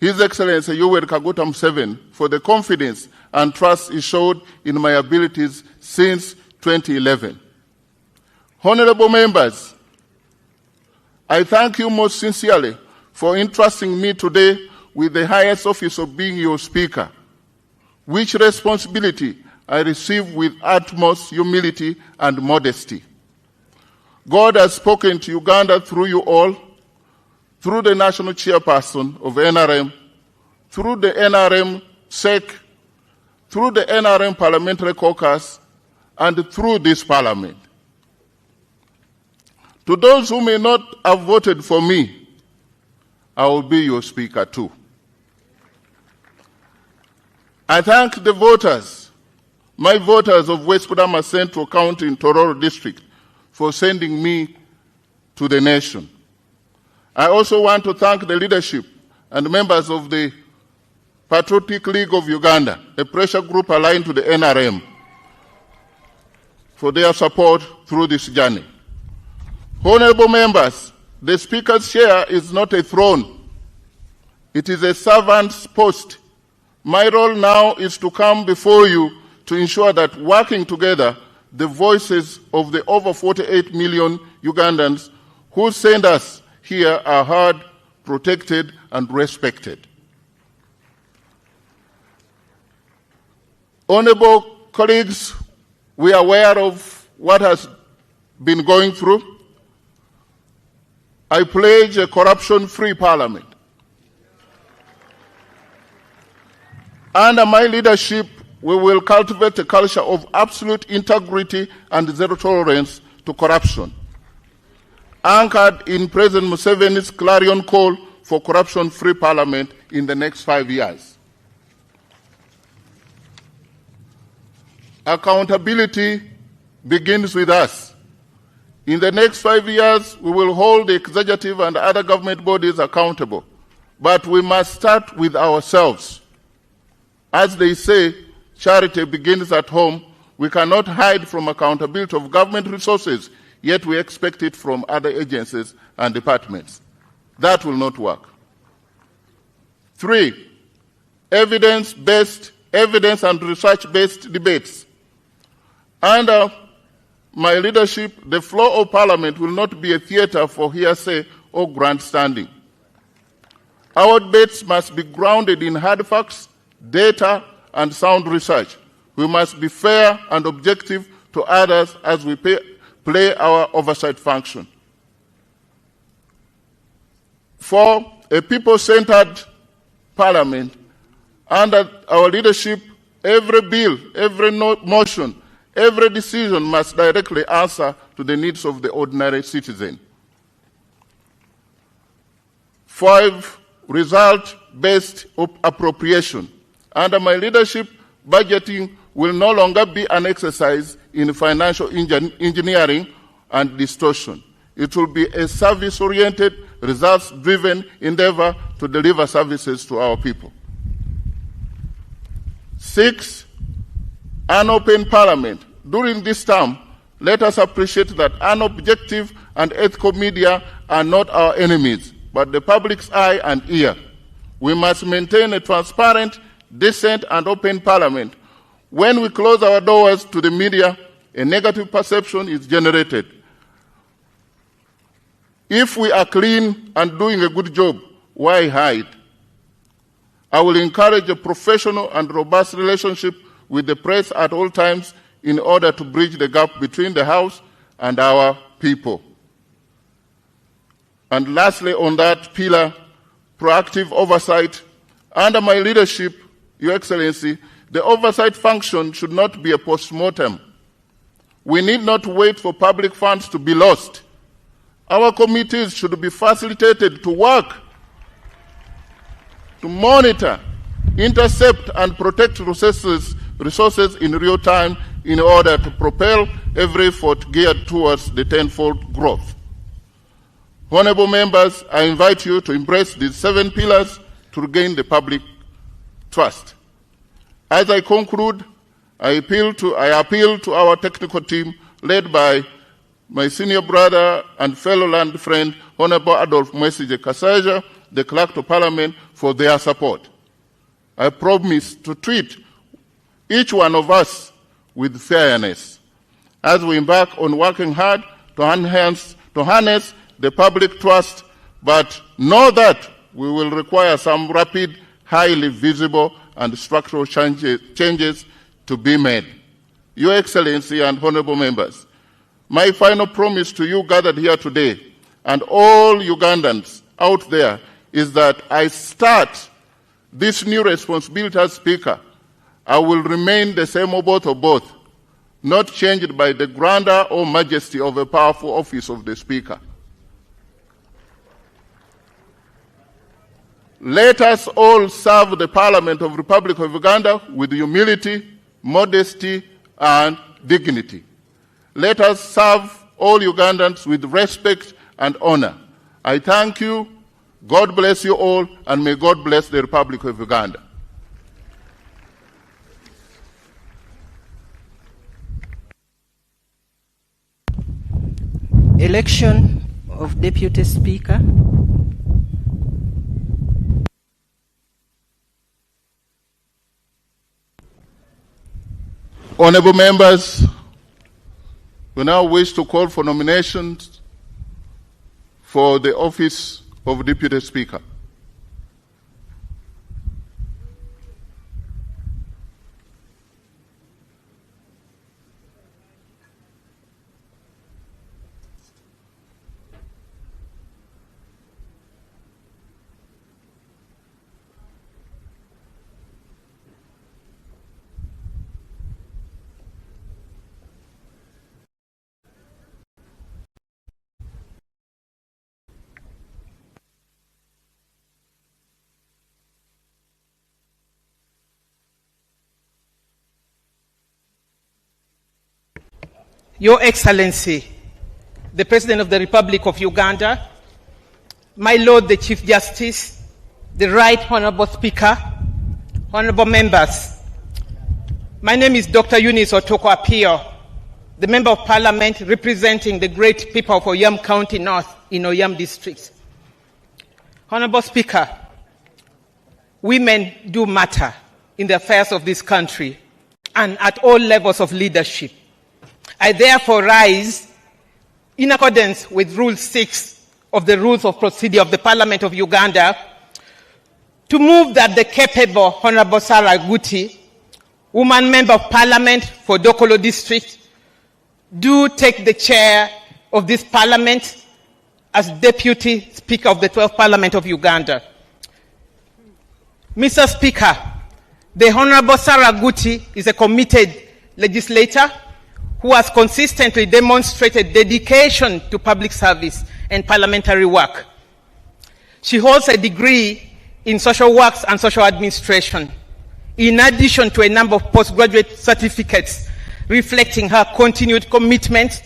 His Excellency Yoweri Museveni, for the confidence and trust he showed in my abilities since 2011. Honorable members, I thank you most sincerely for entrusting me today with the highest office of being your Speaker, which responsibility I receive with utmost humility and modesty. God has spoken to Uganda through you all, through the national chairperson of NRM, through the NRM SEC, through the NRM parliamentary caucus, and through this parliament. To those who may not have voted for me, I will be your Speaker too. I thank the voters, my voters of West Kudama Central County in Tororo District, for sending me to the nation. I also want to thank the leadership and members of the Patriotic League of Uganda, a pressure group aligned to the NRM, for their support through this journey. Honorable members, the Speaker's chair is not a throne. It is a servant's post. My role now is to come before you to ensure that working together, the voices of the over 48 million Ugandans who send us here are heard, protected, and respected. Honorable colleagues, we are aware of what has been going through. I pledge a corruption-free parliament. Under my leadership, we will cultivate a culture of absolute integrity and zero tolerance to corruption, anchored in President Museveni's clarion call for corruption-free parliament in the next 5 years. Accountability begins with us. In the next 5 years, we will hold the executive and other government bodies accountable. But we must start with ourselves. As they say, charity begins at home. We cannot hide from accountability of government resources, yet we expect it from other agencies and departments. That will not work. 3, evidence and research-based debates. Under my leadership, the floor of Parliament will not be a theater for hearsay or grandstanding. Our debates must be grounded in hard facts, data, and sound research. We must be fair and objective to others as we play our oversight function. 4, a people-centered parliament. Under our leadership, every bill, every motion, every decision must directly answer to the needs of the ordinary citizen. 5, result-based appropriation. Under my leadership, budgeting will no longer be an exercise in financial engineering and distortion. It will be a service-oriented, results-driven endeavor to deliver services to our people. 6, an open parliament. During this term, let us appreciate that unobjective and ethical media are not our enemies, but the public's eye and ear. We must maintain a transparent, decent, and open parliament. When we close our doors to the media, a negative perception is generated. If we are clean and doing a good job, why hide? I will encourage a professional and robust relationship with the press at all times in order to bridge the gap between the House and our people. And lastly, on that pillar, proactive oversight. Under my leadership, Your Excellency, the oversight function should not be a post-mortem. We need not wait for public funds to be lost. Our committees should be facilitated to work, to monitor, intercept, and protect resources in real time in order to propel every effort geared towards the tenfold growth. Honorable members, I invite you to embrace these 7 pillars to regain the public trust. As I conclude, I appeal to our technical team led by my senior brother and fellow land friend, Honorable Adolf Mwesige Kasaja, the Clerk to Parliament, for their support. I promise to treat each one of us with fairness as we embark on working hard to harness the public trust, but know that we will require some rapid, highly visible, and structural changes to be made. Your Excellency and honorable members, my final promise to you gathered here today and all Ugandans out there is that I start this new responsibility as Speaker. I will remain the same of both, not changed by the grandeur or majesty of a powerful office of the Speaker. Let us all serve the Parliament of the Republic of Uganda with humility, modesty, and dignity. Let us serve all Ugandans with respect and honor. I thank you. God bless you all, and may God bless the Republic of Uganda. Election of Deputy Speaker. Honorable members, we now wish to call for nominations for the office of Deputy Speaker. Your Excellency, the President of the Republic of Uganda, my Lord the Chief Justice, the Right Honorable Speaker, honorable members, my name is Dr. Eunice Otoko Apio, the Member of Parliament representing the great people of Oyam County North in Oyam District. Honorable Speaker, women do matter in the affairs of this country and at all levels of leadership. I therefore rise in accordance with Rule 6 of the Rules of Procedure of the Parliament of Uganda to move that the capable Honorable Sarah Guti, woman member of parliament for Dokolo district, do take the chair of this parliament as Deputy Speaker of the 12th Parliament of Uganda. Mr. Speaker, the Honorable Sarah Guti is a committed legislator who has consistently demonstrated dedication to public service and parliamentary work. She holds a degree in social works and social administration, in addition to a number of postgraduate certificates reflecting her continued commitment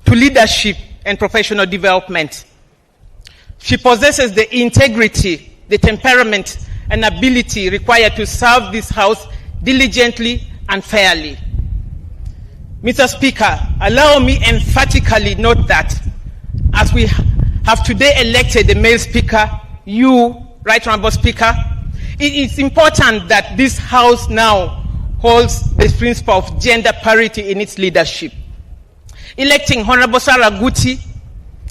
to leadership and professional development. She possesses the integrity, the temperament, and ability required to serve this House diligently and fairly. Mr. Speaker, allow me emphatically note that as we have today elected the male Speaker, you, Right Honourable Speaker, it is important that this House now holds the principle of gender parity in its leadership. Electing Honourable Sarah Guti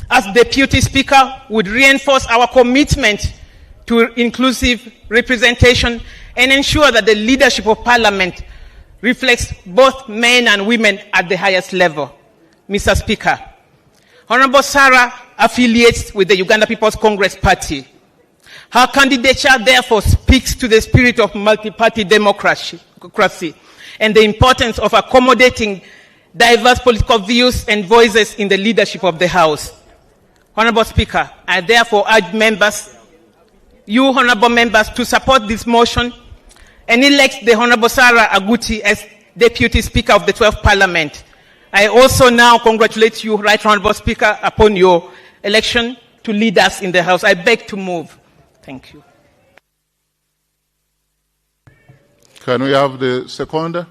as Deputy Speaker would reinforce our commitment to inclusive representation and ensure that the leadership of Parliament reflects both men and women at the highest level. Mr. Speaker, Honourable Sarah affiliates with the Uganda People's Congress Party. Her candidature therefore speaks to the spirit of multi-party democracy and the importance of accommodating diverse political views and voices in the leadership of the House. Honourable Speaker, I therefore urge members, you honourable members, to support this motion and elect the Honourable Sarah Aguti as Deputy Speaker of the 12th Parliament. I also now congratulate you, Right Honourable Speaker, upon your election to lead us in the House. I beg to move. Thank you. Can we have the seconder?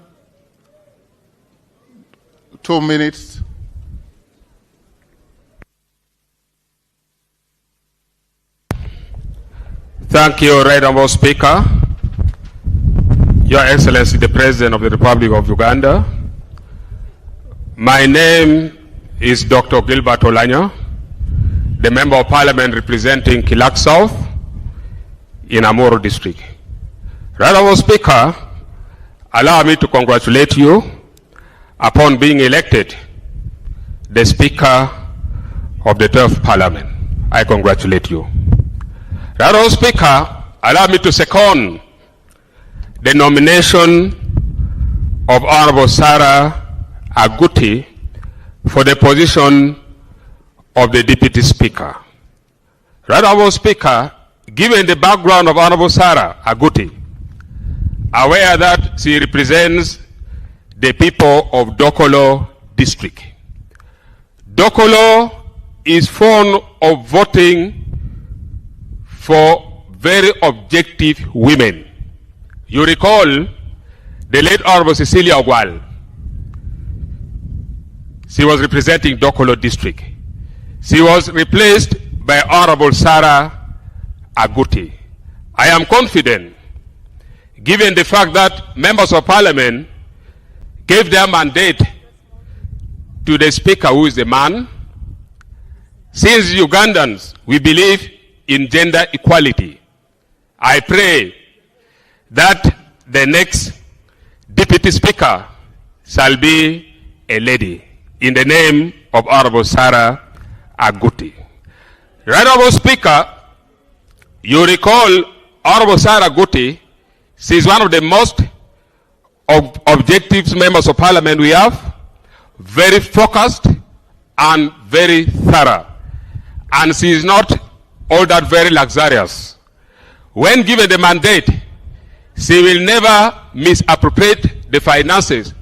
2 minutes. Thank you, Right Honourable Speaker. Your Excellency, the President of the Republic of Uganda. My name is Dr. Gilbert Olanya, the Member of Parliament representing Kilak South in Amuru District. Right Honourable Speaker, allow me to congratulate you upon being elected the Speaker of the 12th Parliament. I congratulate you. Right Honourable Speaker, allow me to second the nomination of Honourable Sarah Aguti for the position of the Deputy Speaker. Right Honourable Speaker, given the background of Honourable Sarah Aguti, aware that she represents the people of Dokolo district. Dokolo is fond of voting for very objective women. You recall the late Honourable Cecilia Ogwal. She was representing Dokolo district. She was replaced by Honourable Sarah Aguti. I am confident, given the fact that members of Parliament gave their mandate to the Speaker, who is the man. Since Ugandans, we believe in gender equality, I pray that the next Deputy Speaker shall be a lady, in the name of Honourable Sarah Aguti. Right Honourable Speaker, you recall Honourable Sarah Aguti, she is one of the most objective members of Parliament we have, very focused and very thorough. And she is not all that very luxurious. When given the mandate, she will never misappropriate the finances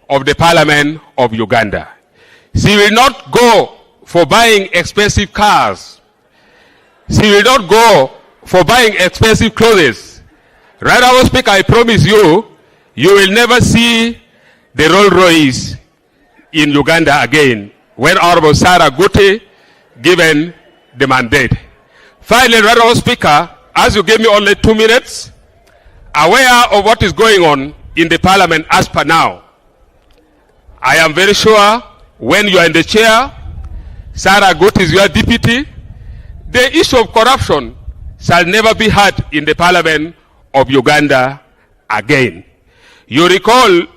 of the Parliament of Uganda. She will not go for buying expensive cars. She will not go for buying expensive clothes. Right Honourable Speaker, I promise you, you will never see the Rolls Royce in Uganda again when Honourable Sarah Aguti given the mandate. Finally, Right Honourable Speaker, as you gave me only 2 minutes, aware of what is going on in the Parliament as per now, I am very sure when you are in the chair, Sarah Aguti is your deputy, the issue of corruption shall never be heard in the Parliament of Uganda again. You recall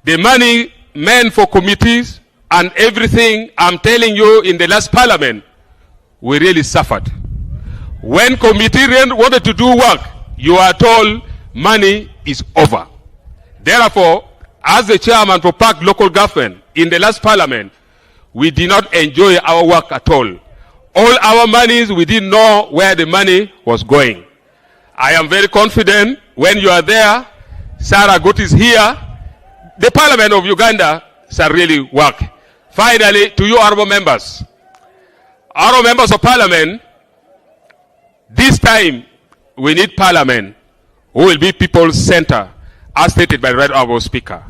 the money meant for committees and everything. I'm telling you, in the last parliament, we really suffered. When committee wanted to do work, you are told money is over. Therefore, as the chairman for Park local government in the last parliament, we did not enjoy our work at all. All our monies, we didn't know where the money was going. I am very confident when you are there, Sarah Gut is here, the Parliament of Uganda shall really work. Finally, to you honorable members of Parliament, this time we need Parliament who will be people's center, as stated by the right honorable Speaker.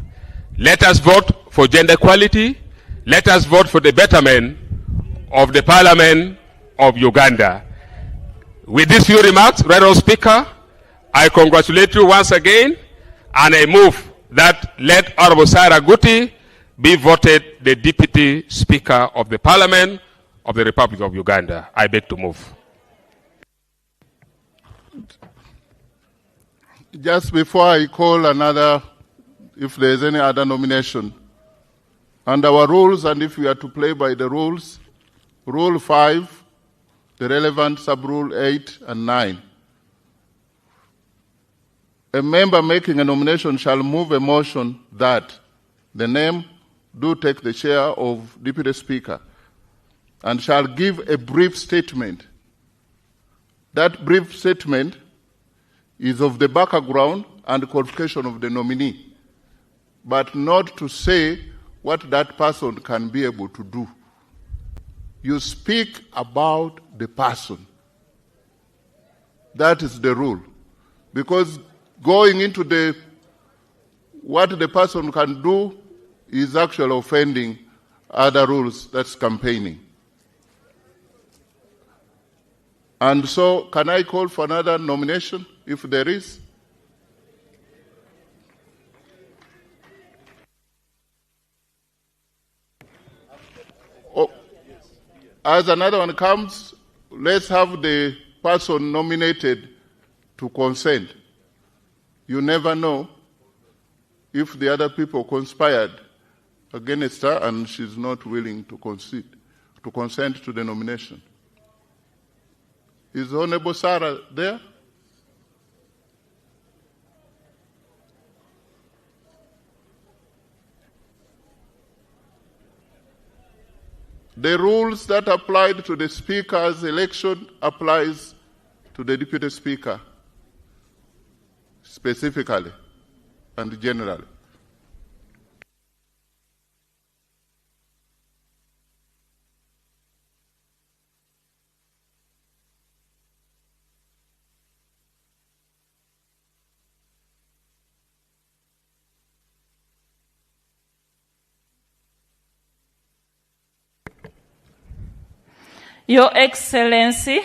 Let us vote for gender equality. Let us vote for the betterment of the Parliament of Uganda. With these few remarks, right honorable Speaker, I congratulate you once again, and I move that let Honorable Sarah Guti be voted the Deputy Speaker of the Parliament of the Republic of Uganda. I beg to move. Just before I call another, if there is any other nomination, and our rules, and if we are to play by the rules, Rule 5, the relevant sub-rule 8 and 9. A member making a nomination shall move a motion that the name do take the chair of Deputy Speaker and shall give a brief statement. That brief statement is of the background and qualification of the nominee, but not to say what that person can be able to do. You speak about the person. That is the rule. Because going into what the person can do is actually offending other rules, that's campaigning. And so, can I call for another nomination, if there is? Oh, as another one comes, let's have the person nominated to consent. You never know if the other people conspired against her and she's not willing to consent to the nomination. Is Honorable Sarah there? The rules that applied to the Speaker's election applies to the Deputy Speaker specifically and generally. Your Excellency,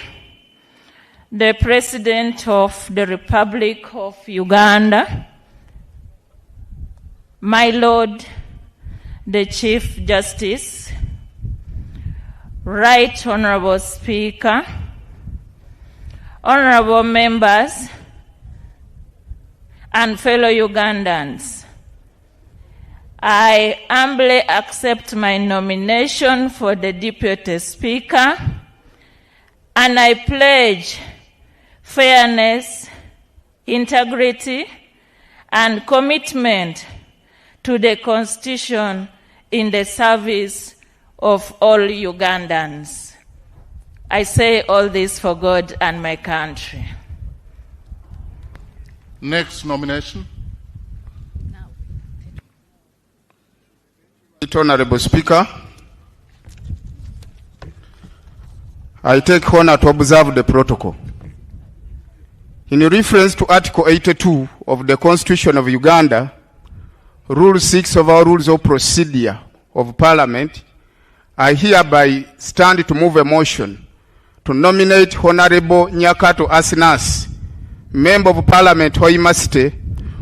the President of the Republic of Uganda, my Lord, the Chief Justice, Right Honorable Speaker, honorable members, and fellow Ugandans, I humbly accept my nomination for the Deputy Speaker, and I pledge fairness, integrity, and commitment to the Constitution in the service of all Ugandans. I say all this for God and my country. Next nomination. Honorable Speaker, I take honor to observe the protocol. In reference to Article 82 of the Constitution of Uganda, Rule 6 of our Rules of Procedure of Parliament, I hereby stand to move a motion to nominate Honorable Nyakato Asinas, Member of Parliament Hoimasite,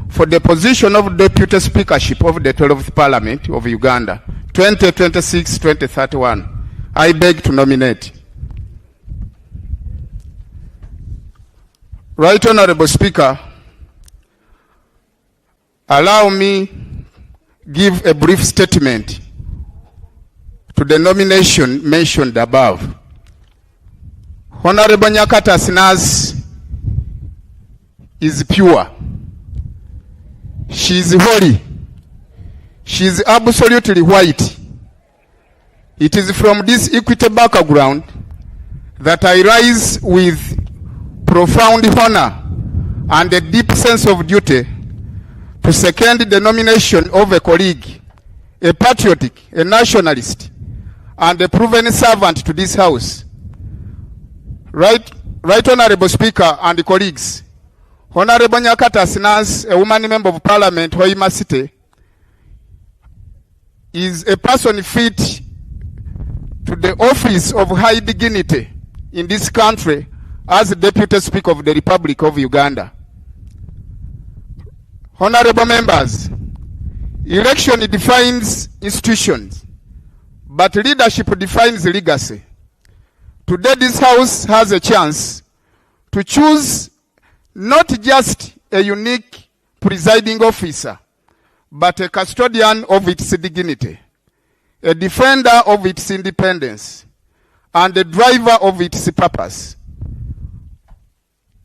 for the position of Deputy Speakership of the 12th Parliament of Uganda, 2026-2031. I beg to nominate. Right Honorable Speaker, allow me give a brief statement to the nomination mentioned above. Honorable Nyakata Sinas is pure. She is holy. She is absolutely white. It is from this equitable background that I rise with profound honor and a deep sense of duty to second the nomination of a colleague, a patriotic, a nationalist, and a proven servant to this House. Right Honorable Speaker and colleagues, Honorable Nyakata Sinas, a woman member of Parliament, Hoima City, is a person fit to the office of high dignity in this country as the Deputy Speaker of the Republic of Uganda. Honorable members, election defines institutions, but leadership defines legacy. Today this House has a chance to choose not just a unique presiding officer, but a custodian of its dignity, a defender of its independence, and a driver of its purpose.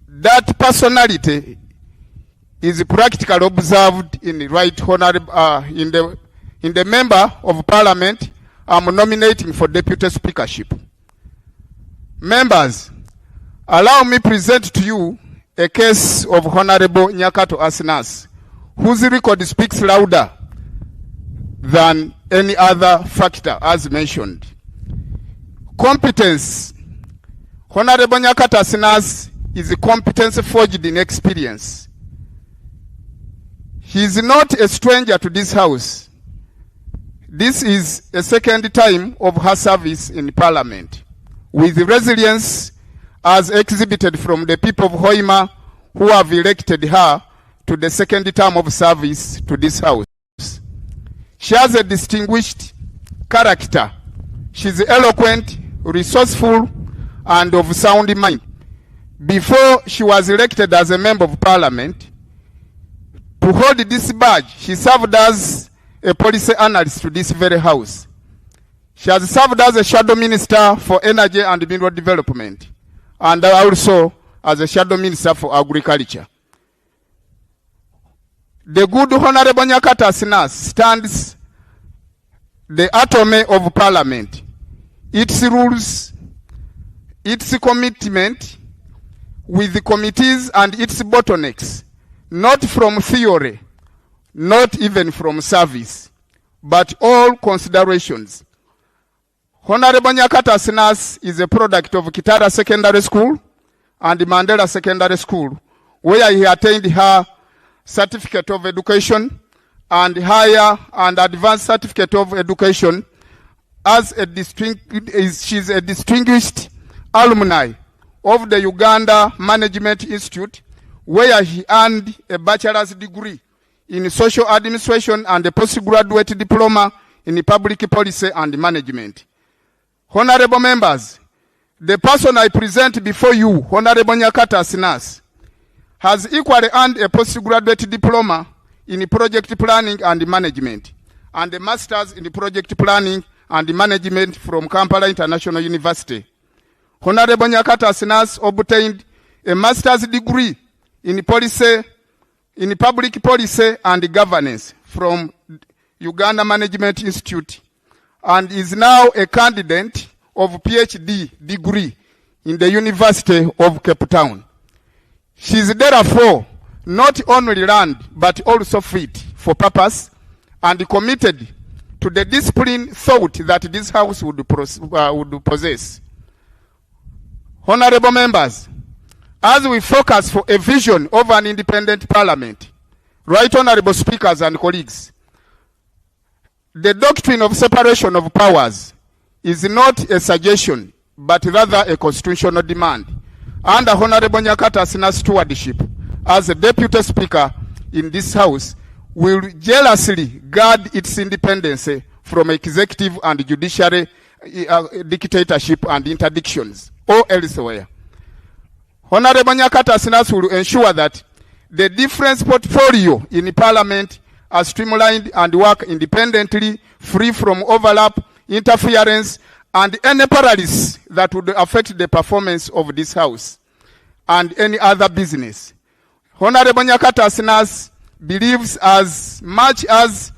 That personality is practically observed in the right honorable in the member of Parliament I'm nominating for Deputy Speakership. Members, allow me present to you a case of Honorable Nyakato Asinas, whose record speaks louder than any other factor as mentioned. Competence. Honorable Nyakato Asinas is a competence forged in experience. He is not a stranger to this House. This is a second time of her service in Parliament, with resilience as exhibited from the people of Hoima who have elected her to the second term of service to this House. She has a distinguished character. She is eloquent, resourceful, and of sound mind. Before she was elected as a member of Parliament, to hold this badge, she served as a policy analyst to this very House. She has served as a shadow minister for energy and mineral development, and also as a shadow minister for agriculture. The good Honorable Nyakata Sinas stands the atomy of Parliament, its rules, its commitment with the committees and its bottlenecks, not from theory, not even from service, but all considerations. Honorable Nyakata Sinas is a product of Kitara Secondary School and Mandela Secondary School, where he attained her certificate of education and higher and advanced certificate of education as she's a distinguished alumni of the Uganda Management Institute, where he earned a bachelor's degree in social administration and a postgraduate diploma in public policy and management. Honorable members, the person I present before you, Honorable Nyakata Sinas, has equally earned a postgraduate diploma in project planning and management and a master's in project planning and management from Kampala International University. Honorable Nyakata Sinas obtained a master's degree in policy, in public policy and governance from Uganda Management Institute, and is now a candidate of PhD degree in the University of Cape Town. She is therefore not only learned but also fit for purpose and committed to the discipline thought that this House would possess. Honorable members, as we focus for a vision of an independent Parliament, right honorable speakers and colleagues, the doctrine of separation of powers is not a suggestion, but rather a constitutional demand. Under Honorable Nyakata Sinas stewardship, as a Deputy Speaker in this House, will jealously guard its independence from executive and judiciary dictatorship and interdictions or elsewhere. Honorable Nyakata Sinas will ensure that The different portfolio in Parliament are streamlined and work independently, free from overlap, interference, and any paralysis that would affect the performance of this House and any other business. Honorable Nyakato Asinas believes as much as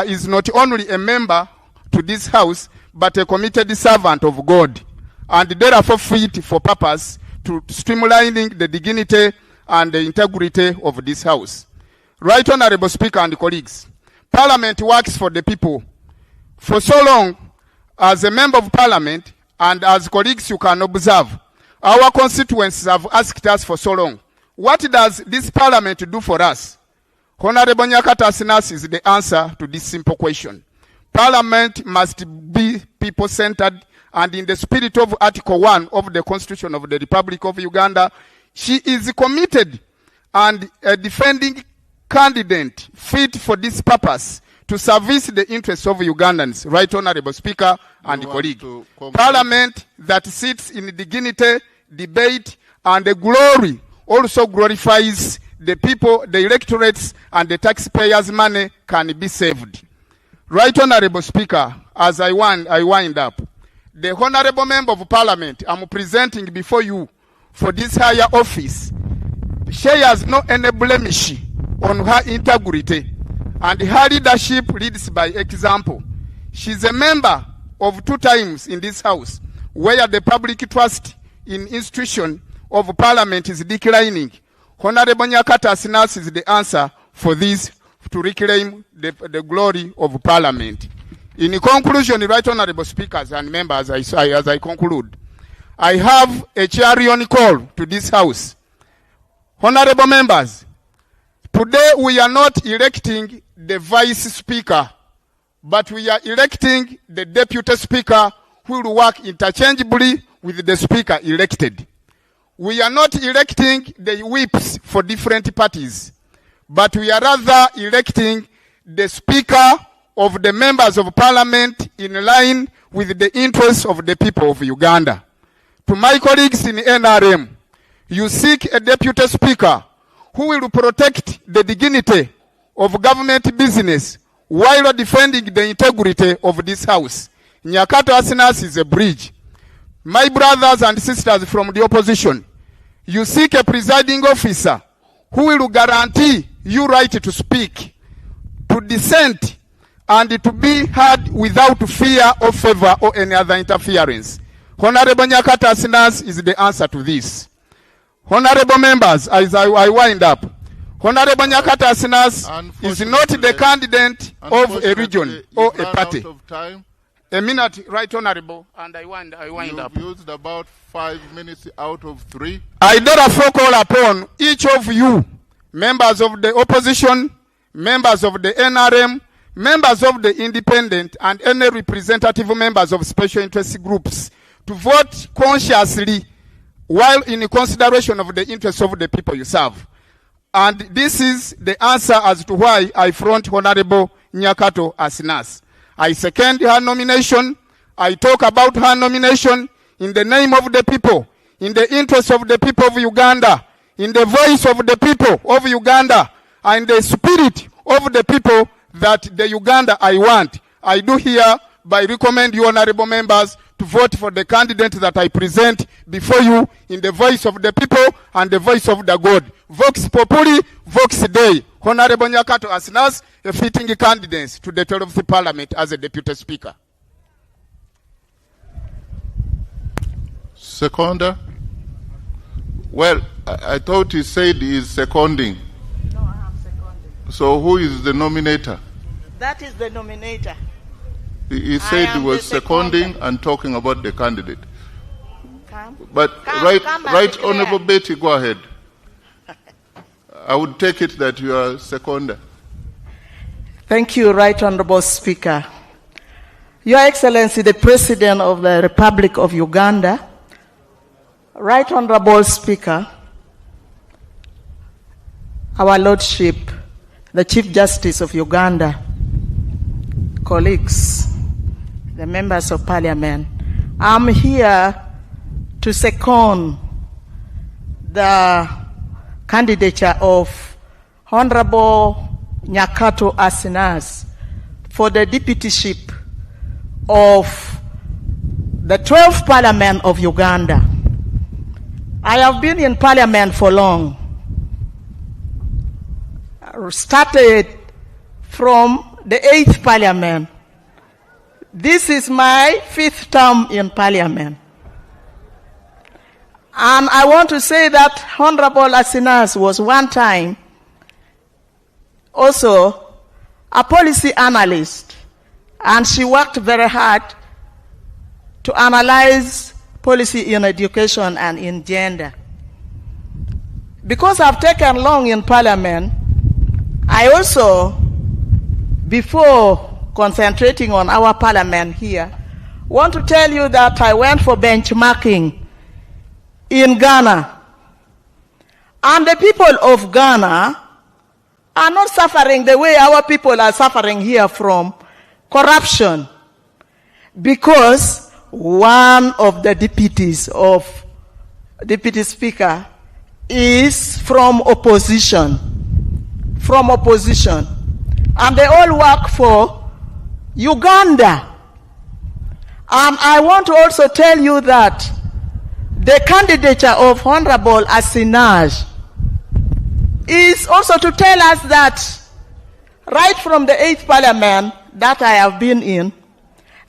is not only a member to this House, but a committed servant of God, and therefore fit for purpose to streamlining the dignity and the integrity of this House. Right Honorable Speaker and colleagues, Parliament works for the people. For so long, as a member of Parliament, and as colleagues you can observe, our constituents have asked us for so long, what does this Parliament do for us? Honorable Nyakato Asinas is the answer to this simple question. Parliament must be people-centered, and in the spirit of Article 1 of the Constitution of the Republic of Uganda, she is committed and a defending candidate fit for this purpose to service the interests of Ugandans. Right Honorable Speaker and colleague. Parliament that sits in dignity, debate, and the glory also glorifies the people, the electorates, and the taxpayers' money can be saved. Right Honorable Speaker, as I wind up, the Honorable Member of Parliament I'm presenting before you for this higher office shares no any blemish on her integrity, and her leadership leads by example. She's a member of 2 times in this House where the public trust in institution of Parliament is declining. Honorable Nyakato Asinas is the answer for this, to reclaim the glory of Parliament. In conclusion, Right Honorable Speakers and members, as I conclude, I have a clarion call to this House. Honorable members, today we are not electing the Vice Speaker, but we are electing the Deputy Speaker who will work interchangeably with the Speaker elected. We are not electing the whips for different parties, but we are rather electing the Speaker of the members of Parliament in line with the interests of the people of Uganda. To my colleagues in NRM, you seek a Deputy Speaker who will protect the dignity of government business while defending the integrity of this House. Nyakato Asinas is a bridge. My brothers and sisters from the opposition, you seek a presiding officer who will guarantee you right to speak, to dissent, and to be heard without fear or favor or any other interference. Honorable Nyakato Asinas is the answer to this. Honorable members, as I wind up, Honorable Nyakato Asinas is not the candidate of a region or a party. A minute, Right Honorable, and I wind up. You've used about 5 minutes out of 3. I therefore call upon each of you, members of the opposition, members of the NRM, members of the independent, and any representative members of special interest groups, to vote consciously while in consideration of the interests of the people you serve. And this is the answer as to why I front Honorable Nyakato Asinas. I second her nomination. I talk about her nomination in the name of the people, in the interest of the people of Uganda, in the voice of the people of Uganda, and the spirit of the people that the Uganda I want. I do hereby recommend you, honorable members, to vote for the candidate that I present before you in the voice of the people and the voice of the God. Vox Populi, Vox Dei. Honorable Nyakato Asinas, a fitting candidate to the 12th Parliament as a Deputy Speaker. Seconder? Well, I thought he said he is seconding. No, I am seconding. So who is the nominator? That is the nominator. He said he was seconding and talking about the candidate. Right Honorable Betty, go ahead. I would take it that you are seconder. Thank you, Right Honorable Speaker. Your Excellency, the President of the Republic of Uganda, Right Honorable Speaker, Our Lordship, the Chief Justice of Uganda, colleagues, the members of Parliament, I'm here to second the candidature of Honorable Nyakato Asinas for the deputyship of the 12th Parliament of Uganda. I have been in Parliament for long. I started from the 8th Parliament. This is my 5th term in Parliament. And I want to say that Honorable Asinas was one time also a policy analyst, and she worked very hard to analyze policy in education and in gender. Because I've taken long in Parliament, I also, before concentrating on our Parliament here, want to tell you that I went for benchmarking in Ghana. And the people of Ghana are not suffering the way our people are suffering here from corruption, because one of the deputies of Deputy Speaker is from opposition. And they all work for Uganda. And I want to also tell you that the candidature of Honorable Asinas is also to tell us that right from the 8th Parliament that I have been in,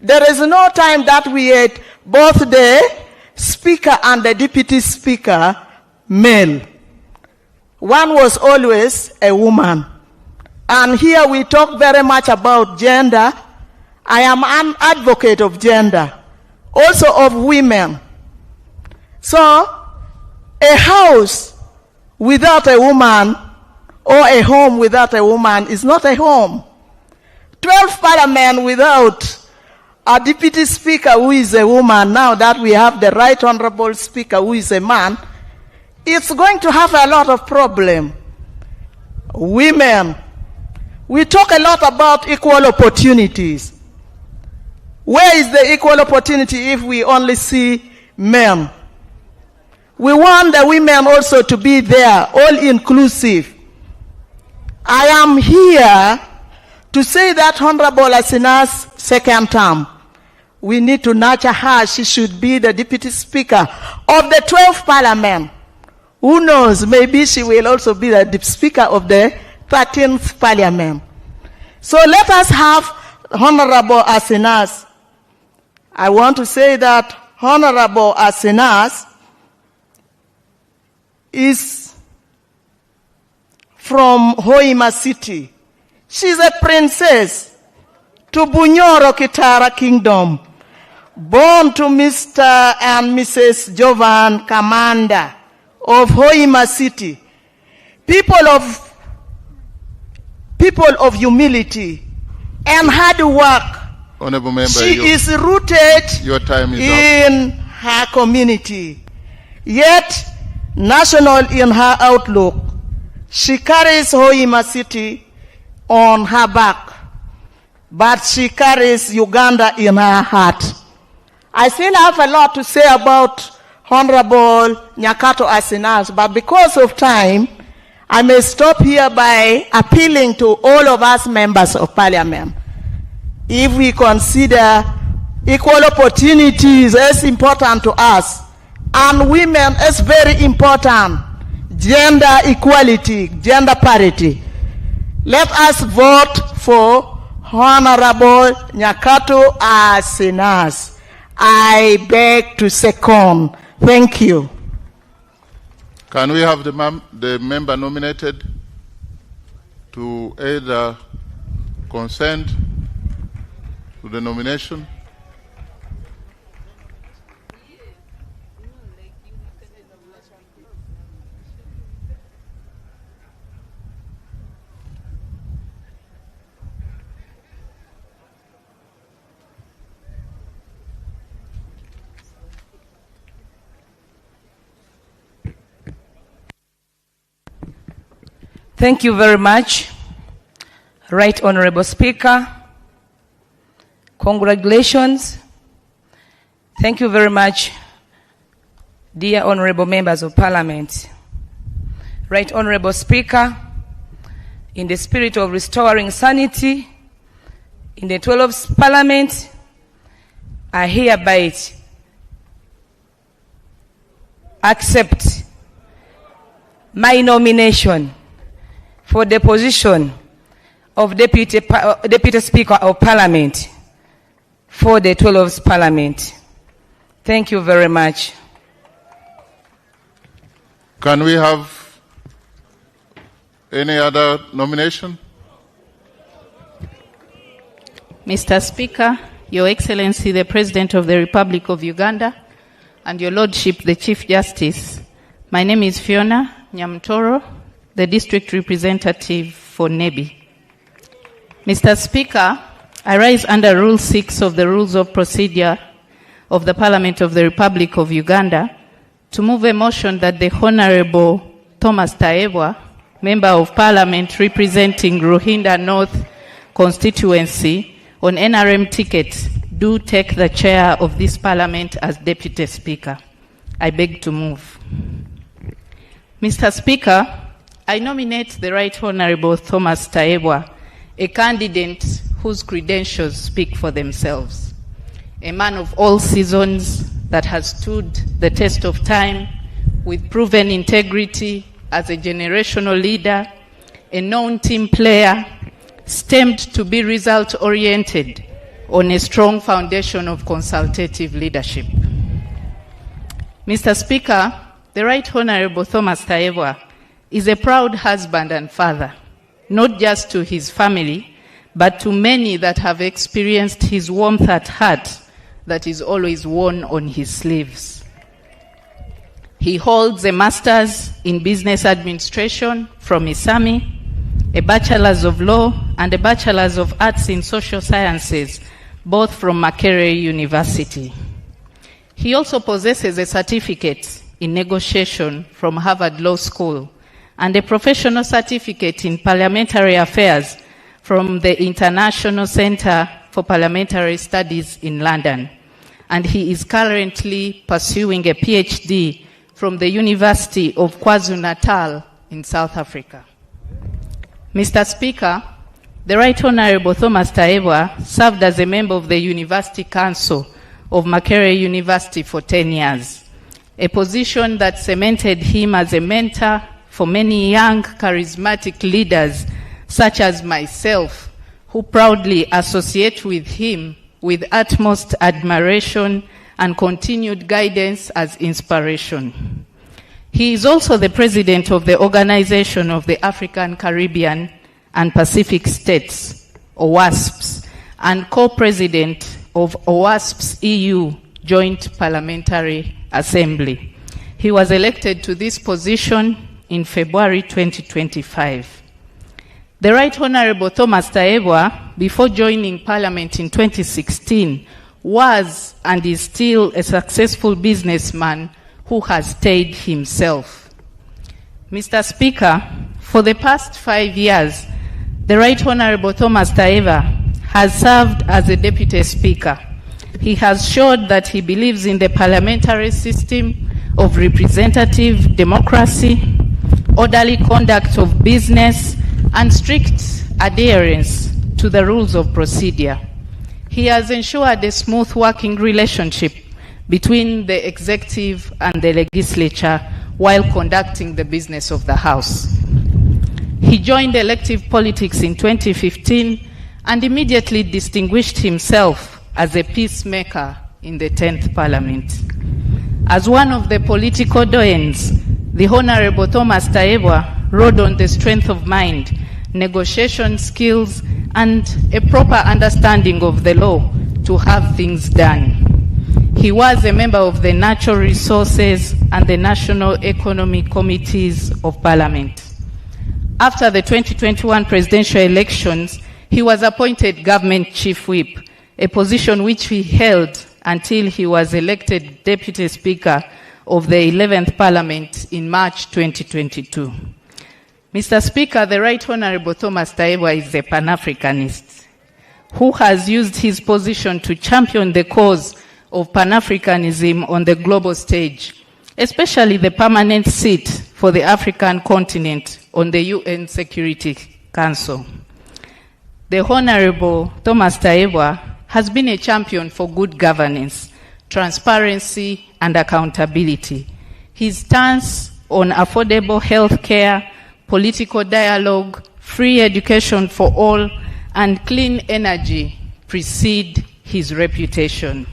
there is no time that we had both the Speaker and the Deputy Speaker male. One was always a woman. And here we talk very much about gender. I am an advocate of gender, also of women. So, a house without a woman or a home without a woman is not a home. 12 Parliament without a Deputy Speaker who is a woman, now that we have the Right Honorable Speaker who is a man, it's going to have a lot of problem. Women, we talk a lot about equal opportunities. Where is the equal opportunity if we only see men? We want the women also to be there, all inclusive. I am here to say that Honorable Asina's second term, we need to nurture her. She should be the Deputy Speaker of the 12th Parliament. Who knows, maybe she will also be the Speaker of the 13th Parliament. So let us have Honorable Asinas. I want to say that Honorable Asinas is from Hoima City. She's a princess to Bunyoro Kitara Kingdom, born to Mr. and Mrs. Jovan Kamanda of Hoima City. People of humility and hard work. Honorable Member, she is rooted your time is in her community, yet national in her outlook. She carries Hoima City on her back, but she carries Uganda in her heart. I still have a lot to say about Honorable Nyakato Asinas, but because of time, I may stop here by appealing to all of us members of Parliament. If we consider equal opportunities as important to us, and women as very important, gender equality, gender parity, let us vote for Honorable Nyakato Asinas. I beg to second. Thank you. Can we have the member nominated to either consent to the nomination? Thank you very much, Right Honorable Speaker. Congratulations. Thank you very much, dear Honorable Members of Parliament. Right Honorable Speaker, in the spirit of restoring sanity in the 12th Parliament, I hereby accept my nomination for the position of Deputy Speaker of Parliament for the 12th Parliament. Thank you very much. Can we have any other nomination? Mr. Speaker, Your Excellency, the President of the Republic of Uganda, and Your Lordship, the Chief Justice, my name is Fiona Nyamtoro, the District Representative for Nebi. Mr. Speaker, I rise under Rule 6 of the Rules of Procedure of the Parliament of the Republic of Uganda to move a motion that the Honorable Thomas Taebwa, Member of Parliament representing Ruhinda North constituency on NRM ticket, do take the chair of this Parliament as Deputy Speaker. I beg to move. Mr. Speaker, I nominate the Right Honorable Thomas Taebwa, a candidate whose credentials speak for themselves. A man of all seasons that has stood the test of time with proven integrity as a generational leader, a known team player, stemmed to be result-oriented on a strong foundation of consultative leadership. Mr. Speaker, the Right Honorable Thomas Taebwa is a proud husband and father, not just to his family, but to many that have experienced his warmth at heart that is always worn on his sleeves. He holds a Master's in Business Administration from ISAMI, a Bachelor's of Law, and a Bachelor's of Arts in Social Sciences, both from Makerere University. He also possesses a certificate in negotiation from Harvard Law School and a professional certificate in parliamentary affairs from the International Center for Parliamentary Studies in London. And he is currently pursuing a PhD from the University of KwaZulu-Natal in South Africa. Mr. Speaker, the Right Honorable Thomas Taebwa served as a member of the University Council of Makerere University for 10 years, a position that cemented him as a mentor for many young, charismatic leaders such as myself, who proudly associate with him with utmost admiration and continued guidance as inspiration. He is also the president of the Organization of the African, Caribbean, and Pacific States, OWASPs, and co-president of OWASP's EU Joint Parliamentary Assembly. He was elected to this position in February 2025. The Right Honorable Thomas Taebwa, before joining Parliament in 2016, was and is still a successful businessman who has stayed himself. Mr. Speaker, for the past 5 years, the Right Honorable Thomas Taebwa has served as a Deputy Speaker. He has showed that he believes in the parliamentary system of representative democracy, orderly conduct of business, and strict adherence to the rules of procedure. He has ensured a smooth working relationship between the executive and the legislature while conducting the business of the House. He joined elective politics in 2015 and immediately distinguished himself as a peacemaker in the 10th Parliament. As one of the political doyens, the Honorable Thomas Taebwa rode on the strength of mind, negotiation skills, and a proper understanding of the law to have things done. He was a member of the Natural Resources and the National Economic Committees of Parliament. After the 2021 presidential elections, he was appointed Government Chief Whip, a position which he held until he was elected Deputy Speaker of the 11th Parliament in March 2022. Mr. Speaker, the Right Honorable Thomas Taebwa is a Pan-Africanist who has used his position to champion the cause of Pan-Africanism on the global stage, especially the permanent seat for the African continent on the UN Security Council. The Honorable Thomas Tayebwa has been a champion for good governance, transparency, and accountability. His stance on affordable health care, political dialogue, free education for all, and clean energy precede his reputation.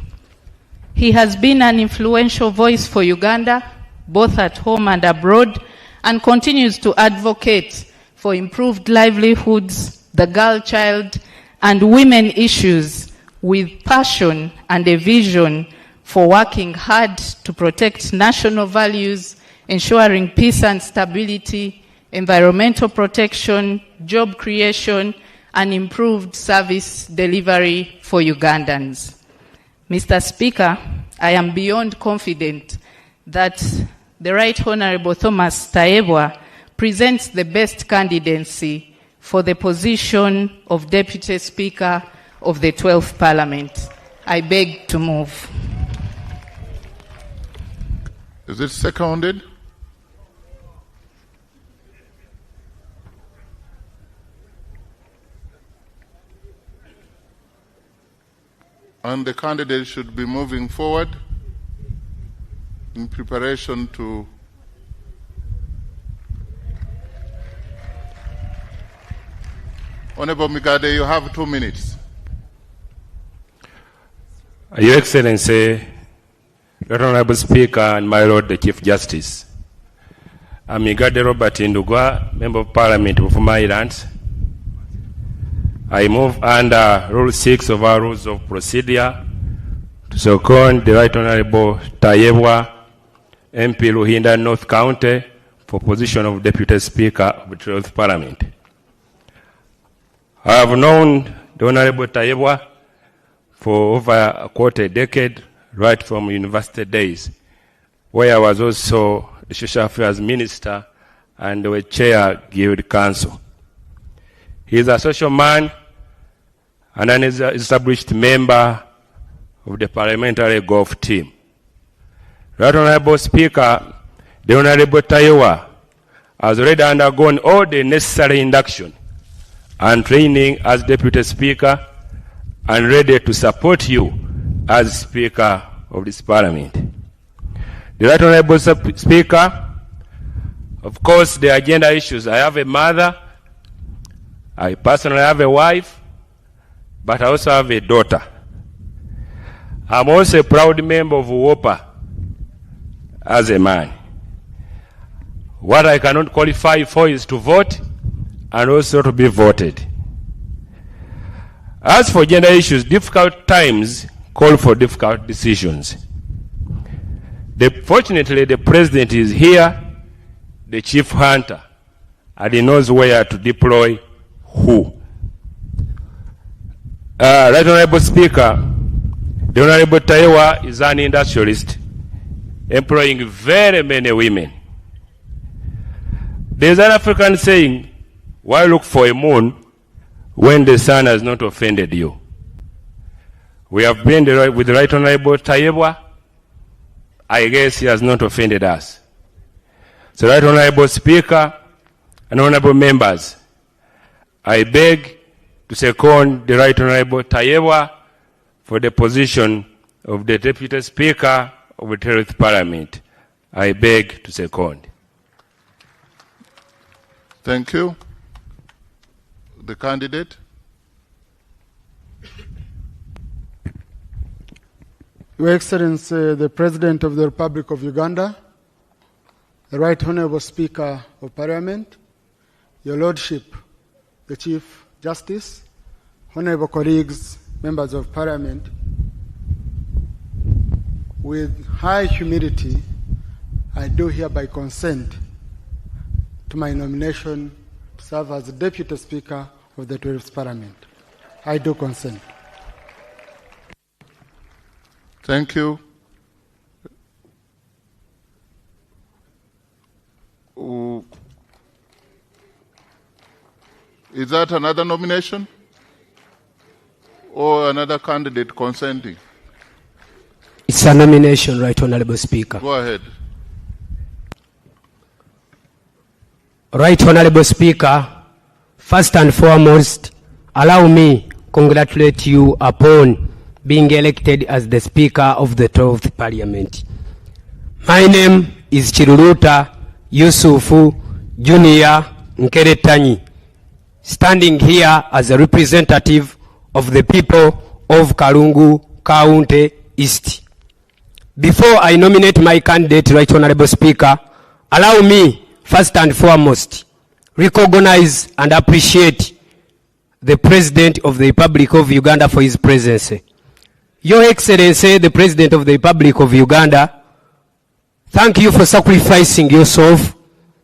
He has been an influential voice for Uganda, both at home and abroad, and continues to advocate for improved livelihoods, the girl child, and women issues with passion and a vision for working hard to protect national values, ensuring peace and stability, environmental protection, job creation, and improved service delivery for Ugandans. Mr. Speaker, I am beyond confident that the Right Honorable Thomas Tayebwa presents the best candidacy for the position of Deputy Speaker of the 12th Parliament. I beg to move. Is it seconded? And the candidate should be moving forward in preparation to Honorable Migade, you have 2 minutes. Your Excellency, Honorable Speaker, and my Lord the Chief Justice, I'm Migade Robert Ndugwa, Member of Parliament of Maryland. I move under Rule 6 of our Rules of Procedure to second the Right Honorable Tayebwa, MP Luhinda North County, for position of Deputy Speaker of the 12th Parliament. I have known the Honorable Tayebwa for over a quarter decade, right from university days, where I was also the Social Affairs Minister and the Chair Guild Council. He is a social man and an established member of the parliamentary golf team. Right Honorable Speaker, the Honorable Tayebwa has already undergone all the necessary induction and training as Deputy Speaker and ready to support you as Speaker of this Parliament. The Right Honorable Speaker, of course, the agenda issues. I have a mother, I personally have a wife, but I also have a daughter. I'm also a proud member of WOPA as a man. What I cannot qualify for is to vote and also to be voted. As for gender issues, difficult times call for difficult decisions. Fortunately, the President is here, the Chief Hunter, and he knows where to deploy who. Right Honorable Speaker, the Honorable Tayebwa is an industrialist employing very many women. There's an African saying, why look for a moon when the sun has not offended you? We have been with the Right Honorable Tayebwa. I guess he has not offended us. So, Right Honorable Speaker and honorable members, I beg to second the Right Honorable Tayebwa for the position of the Deputy Speaker of the 12th Parliament. I beg to second. Thank you. The candidate. Your Excellency, the President of the Republic of Uganda, the Right Honorable Speaker of Parliament, Your Lordship, the Chief Justice, honorable colleagues, members of Parliament, with high humility, I do hereby consent to my nomination to serve as the Deputy Speaker of the 12th Parliament. I do consent. Thank you. Is that another nomination? Or another candidate consenting? It's a nomination, Right Honorable Speaker. Go ahead. Right Honorable Speaker, first and foremost, allow me congratulate you upon being elected as the Speaker of the 12th Parliament. My name is Chiruruta Yusufu Junior Nkeretanyi, standing here as a representative of the people of Kalungu County East. Before I nominate my candidate, Right Honorable Speaker, allow me first and foremost recognize and appreciate the President of the Republic of Uganda for his presence. Your Excellency, the President of the Republic of Uganda, thank you for sacrificing yourself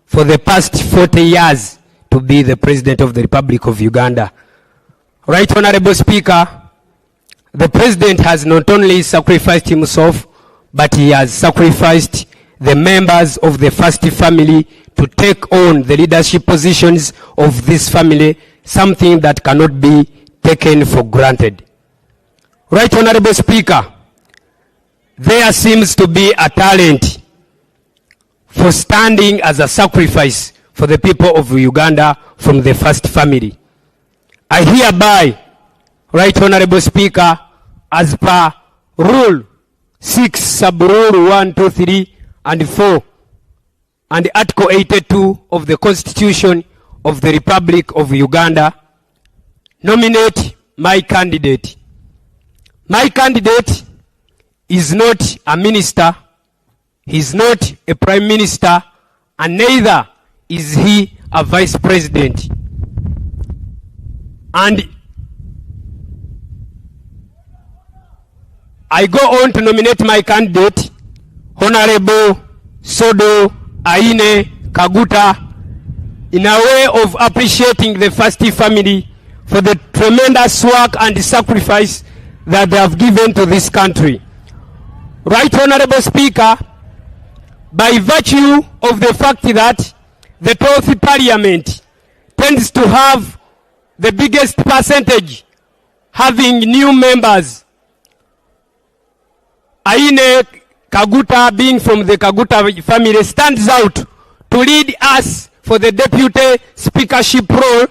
for the past 40 years to be the President of the Republic of Uganda. Right Honorable Speaker, the President has not only sacrificed himself, but he has sacrificed the members of the first family to take on the leadership positions of this family, something that cannot be taken for granted. Right Honorable Speaker, there seems to be a talent for standing as a sacrifice for the people of Uganda from the first family. I hereby, Right Honorable Speaker, as per Rule 6, Sub-Rule 1, 2, 3, and 4, and Article 82 of the Constitution of the Republic of Uganda, nominate my candidate. My candidate is not a minister, he is not a prime minister, and neither is he a vice president. And I go on to nominate my candidate, Honorable Sodo Aine Kaguta, in a way of appreciating the first family for the tremendous work and sacrifice that they have given to this country. Right Honorable Speaker, by virtue of the fact that the 12th Parliament tends to have the biggest percentage having new members, Aine Kaguta, being from the Kaguta family, stands out to lead us for the deputy speakership role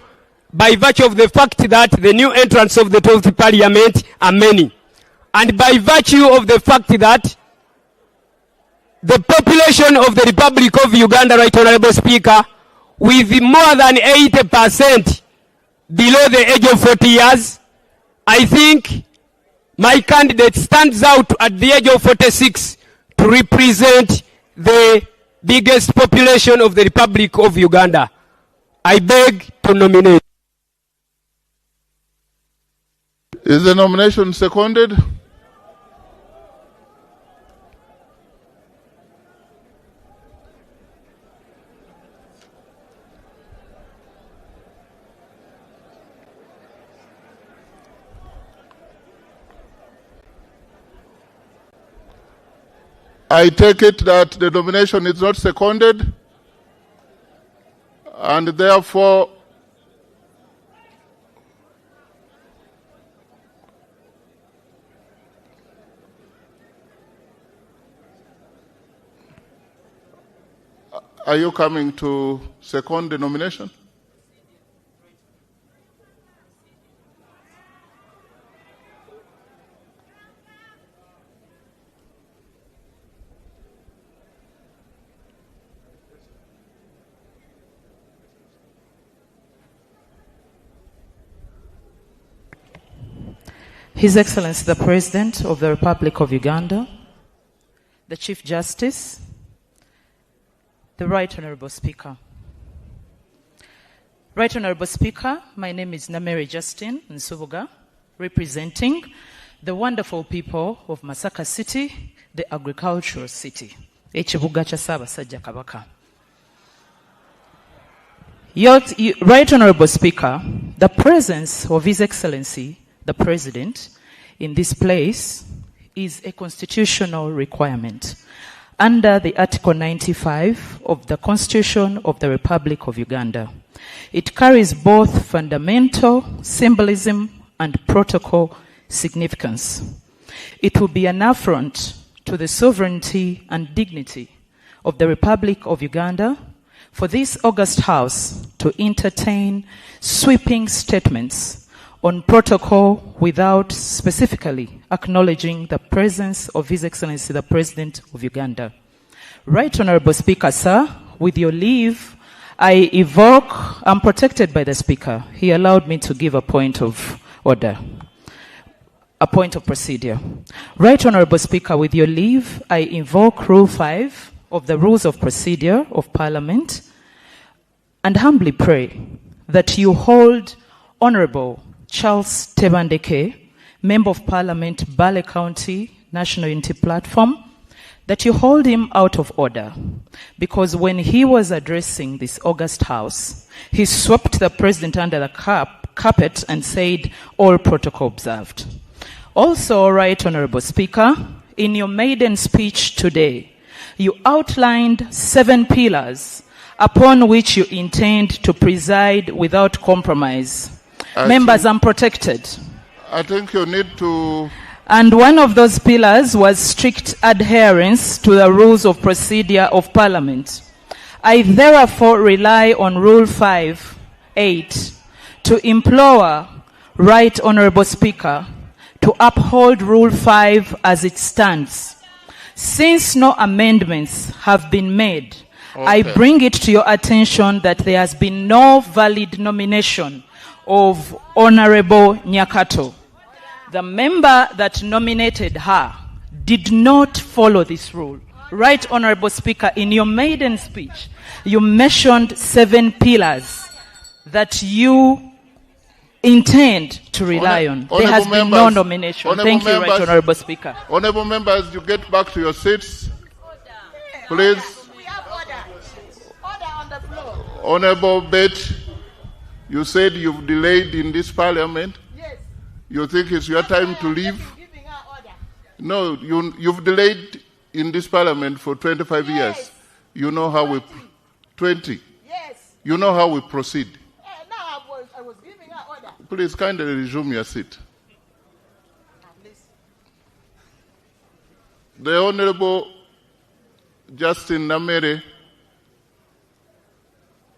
by virtue of the fact that the new entrants of the 12th Parliament are many. And by virtue of the fact that the population of the Republic of Uganda, Right Honorable Speaker, with more than 80% below the age of 40 years, I think my candidate stands out at the age of 46 to represent the biggest population of the Republic of Uganda. I beg to nominate. Is the nomination seconded? I take it that the nomination is not seconded, and therefore are you coming to second the nomination? His Excellency the President of the Republic of Uganda, the Chief Justice, the Right Honorable Speaker. Right Honorable Speaker, my name is Namere Justin Nsubuga, representing the wonderful people of Masaka City, the agricultural city. Ekibuga kya Ssaabasajja Kabaka. Right Honorable Speaker, the presence of His Excellency the President in this place is a constitutional requirement under the Article 95 of the Constitution of the Republic of Uganda. It carries both fundamental symbolism and protocol significance. It will be an affront to the sovereignty and dignity of the Republic of Uganda for this august House to entertain sweeping statements on protocol without specifically acknowledging the presence of His Excellency the President of Uganda. Right Honourable Speaker, sir, with your leave, I'm protected by the Speaker. He allowed me to give a point of order, a point of procedure. Right Honourable Speaker, with your leave, I invoke Rule 5 of the Rules of Procedure of Parliament and humbly pray that you hold Honourable Charles Tebandeke, Member of Parliament, Bale County, National Unity Platform, that you hold him out of order, because when he was addressing this august House, he swept the President under the carpet and said, all protocol observed. Also, Right Honourable Speaker, in your maiden speech today, you outlined 7 pillars upon which you intend to preside without compromise. Members, I'm protected. I think you need to... And one of those pillars was strict adherence to the rules of procedure of Parliament. I therefore rely on Rule 5(8) to implore Right Honourable Speaker to uphold Rule 5 as it stands. Since no amendments have been made, I bring it to your attention that there has been no valid nomination of Honourable Nyakato. The member that nominated her did not follow this rule. Right Honourable Speaker, in your maiden speech, you mentioned 7 pillars that you intend to rely on. There has been no nomination. Thank you, Right Honourable Speaker. Honourable members, you get back to your seats. Please. Honourable Bet, you said you've delayed in this parliament. Yes. You think it's your time to leave? No, you've delayed in this parliament for 25 years. You know how 20. Yes. You know how we proceed. Now I was giving her order. Please kindly resume your seat. The Honourable Justin Namere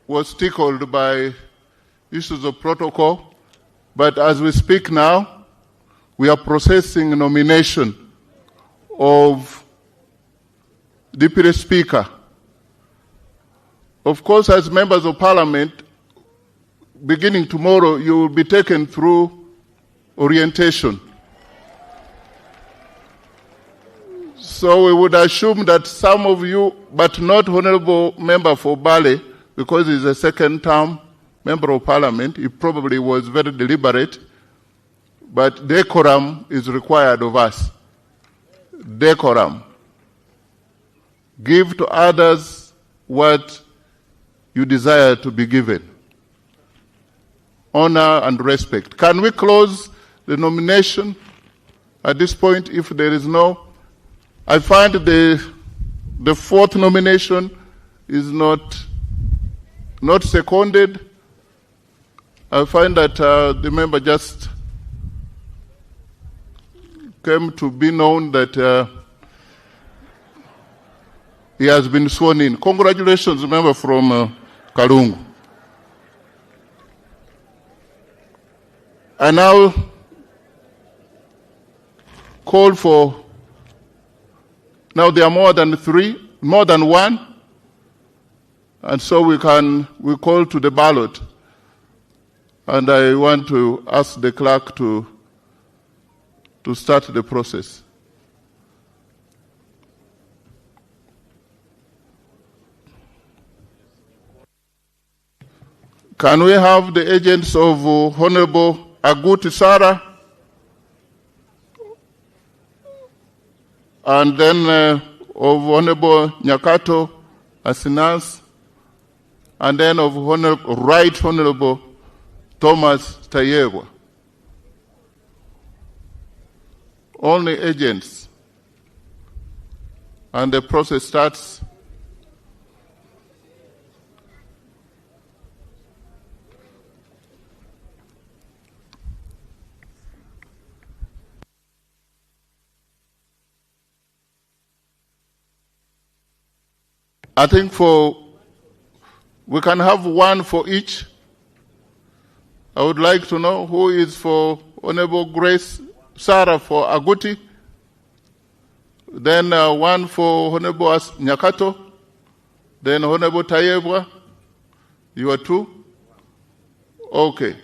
was tickled by issues of protocol, but as we speak now, we are processing nomination of Deputy Speaker. Of course, as members of Parliament, beginning tomorrow, you will be taken through orientation. So we would assume that some of you, but not Honourable Member for Bale, because he's a second term Member of Parliament, he probably was very deliberate, but decorum is required of us. Decorum. Give to others what you desire to be given. Honor and respect. Can we close the nomination at this point if there is no? I find the 4th nomination is not seconded. I find that the member just came to be known that he has been sworn in. Congratulations, member from Kalungu. I now call for, now there are more than 1, and so we call to the ballot. And I want to ask the clerk to start the process. Can we have the agents of Honourable Aguti Sarah, and then of Honourable Nyakato Asinas, and then of Right Honourable Thomas Tayegwa. Only agents. And the process starts. I think for We can have one for each. I would like to know who is for Honorable Grace Sarah for Aguti. Then one for Honorable Nyakato. Then Honorable Tayebwa. You are two? Okay.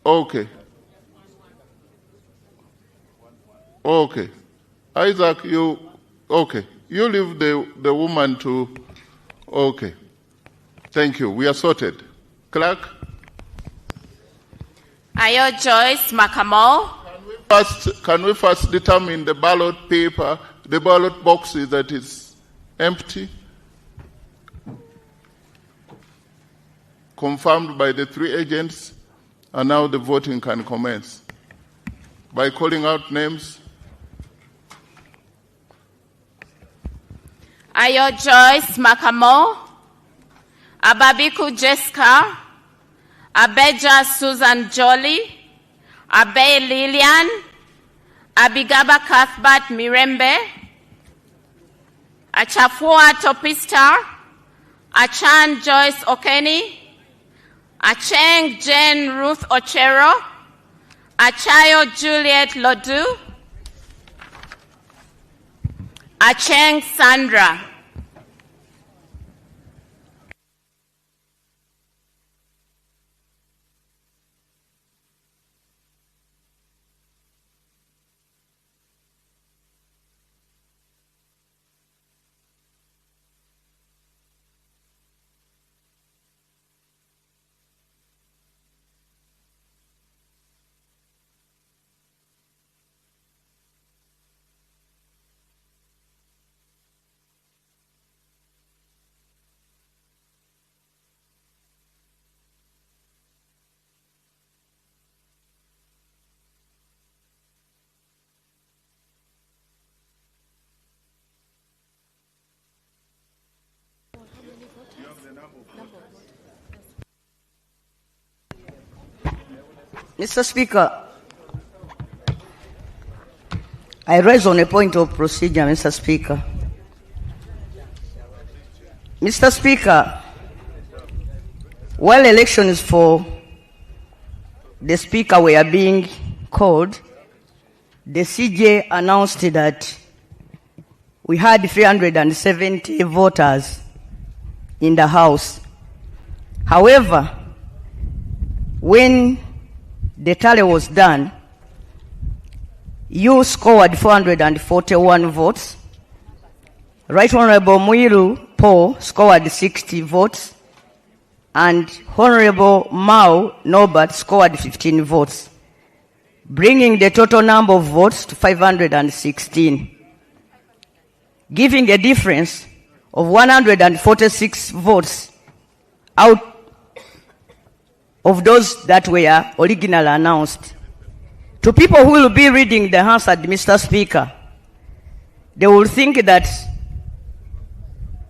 Okay. Okay. Isaac, you, okay. You leave the woman to, okay. Thank you. We are sorted. Clerk? Ayo Joyce Makamo. Can we first determine the ballot paper, the ballot boxes that is empty? Confirmed by the three agents, and now the voting can commence. By calling out names. Ayo Joyce Makamo. Ababiku Jessica. Abeja Susan Jolie. Abe Lillian. Abigaba Cuthbert Mirembe. Achafua Topista. Achan Joyce Okeni. Acheng Jane Ruth Ochero. Achayo Juliet Lodu. Acheng Sandra. Mr. Speaker, I raise on a point of procedure, Mr. Speaker. Mr. Speaker, while elections for the Speaker were being called, the CJ announced that we had 370 voters in the House. However, when the tally was done, you scored 441 votes. Right Honorable Mwiru Paul scored 60 votes, and Honorable Mao Norbert scored 15 votes, bringing the total number of votes to 516, giving a difference of 146 votes out of those that were originally announced. To people who will be reading the answer, Mr. Speaker, they will think that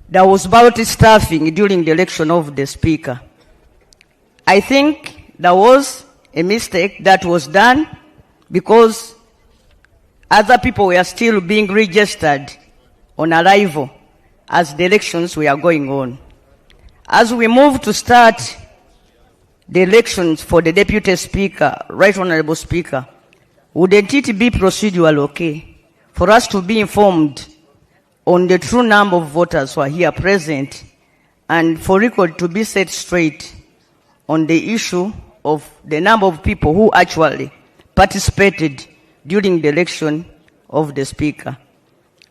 there was ballot stuffing during the election of the Speaker. I think there was a mistake that was done because other people were still being registered on arrival as the elections were going on. As we move to start the elections for the Deputy Speaker, Right Honorable Speaker, wouldn't it be procedural okay for us to be informed on the true number of voters who are here present, and for record to be set straight on the issue of the number of people who actually participated during the election of the Speaker?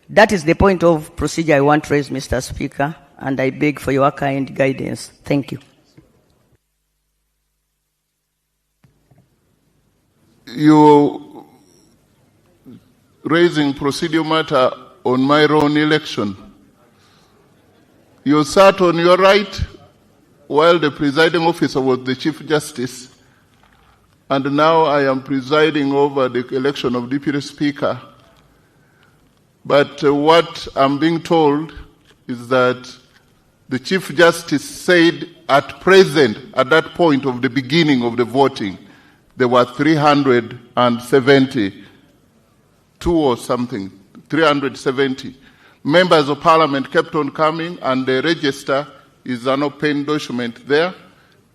That is the point of procedure I want to raise, Mr. Speaker, and I beg for your kind guidance. Thank you. You raising procedure matter on my own election. You sat on your right while the presiding officer was the Chief Justice, and now I am presiding over the election of Deputy Speaker. But what I'm being told is that the Chief Justice said at present, at that point of the beginning of the voting, there were 372 or something, 370. members of parliament kept on coming, and the register is an open document there.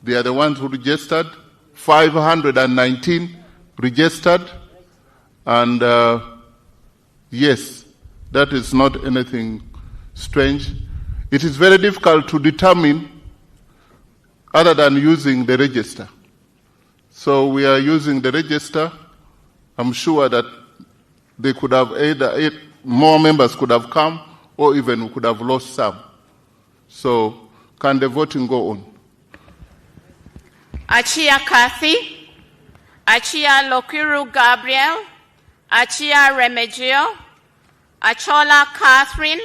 They are the ones who registered. 519 registered. And yes, that is not anything strange. It is very difficult to determine other than using the register. So we are using the register. I'm sure that they could have either more members could have come, or even we could have lost some. So can the voting go on? Achia Kathy, Achia Lokiru Gabriel, Achia Remigio, Achola Catherine,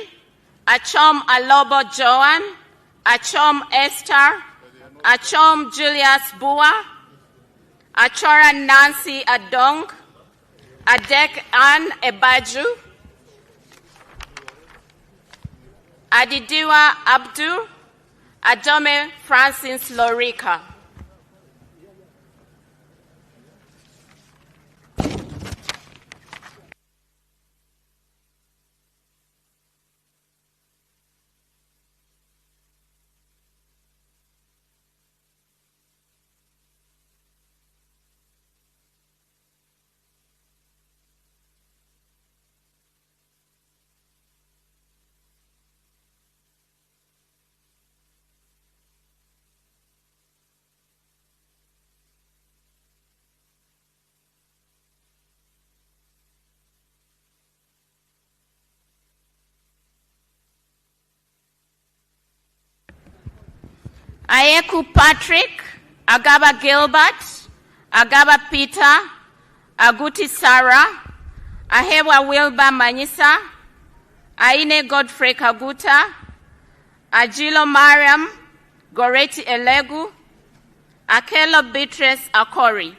Achom Alobo Joan, Achom Esther, Achom Julius Bua, Achora Nancy Adong, Adek Ann Ebaju, Adidiwa Abdu, Adome Francis Lorica. Ayeku Patrick, Agaba Gilbert, Agaba Peter, Aguti Sarah, Ahewa Wilba Manyisa, Aine Godfrey Kaguta, Ajilo Mariam, Goreti Elegu, Akelo Beatrice Akori.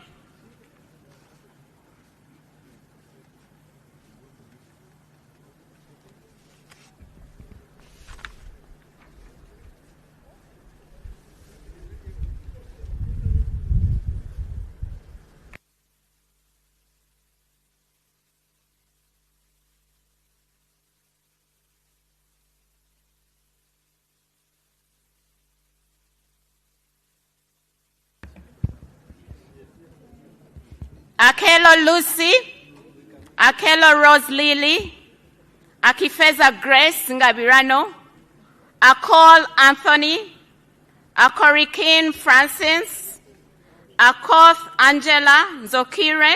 Akelo Lucy, Akelo Rose Lily, Akifeza Grace Ngabirano, Akol Anthony, Akorikin Francis, Akoth Angela Zokire,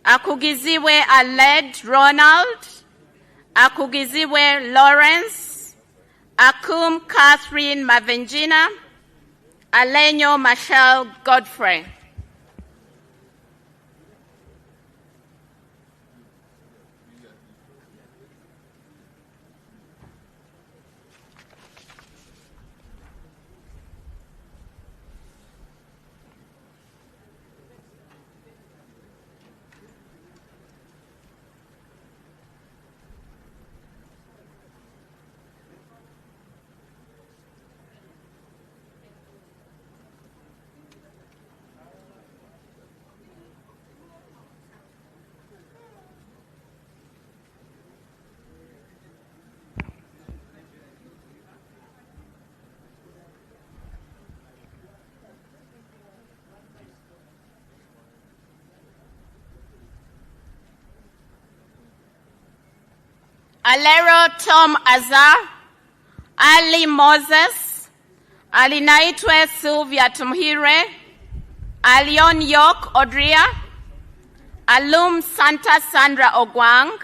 Akugiziwe Aled Ronald, Akugiziwe Lawrence, Akum Catherine Mavenjina, Alenyo Michelle Godfrey. Alero Tom Azar, Ali Moses, Alinaitwe Sylvia Tumhire, Alion York Odria, Alum Santa Sandra Ogwang,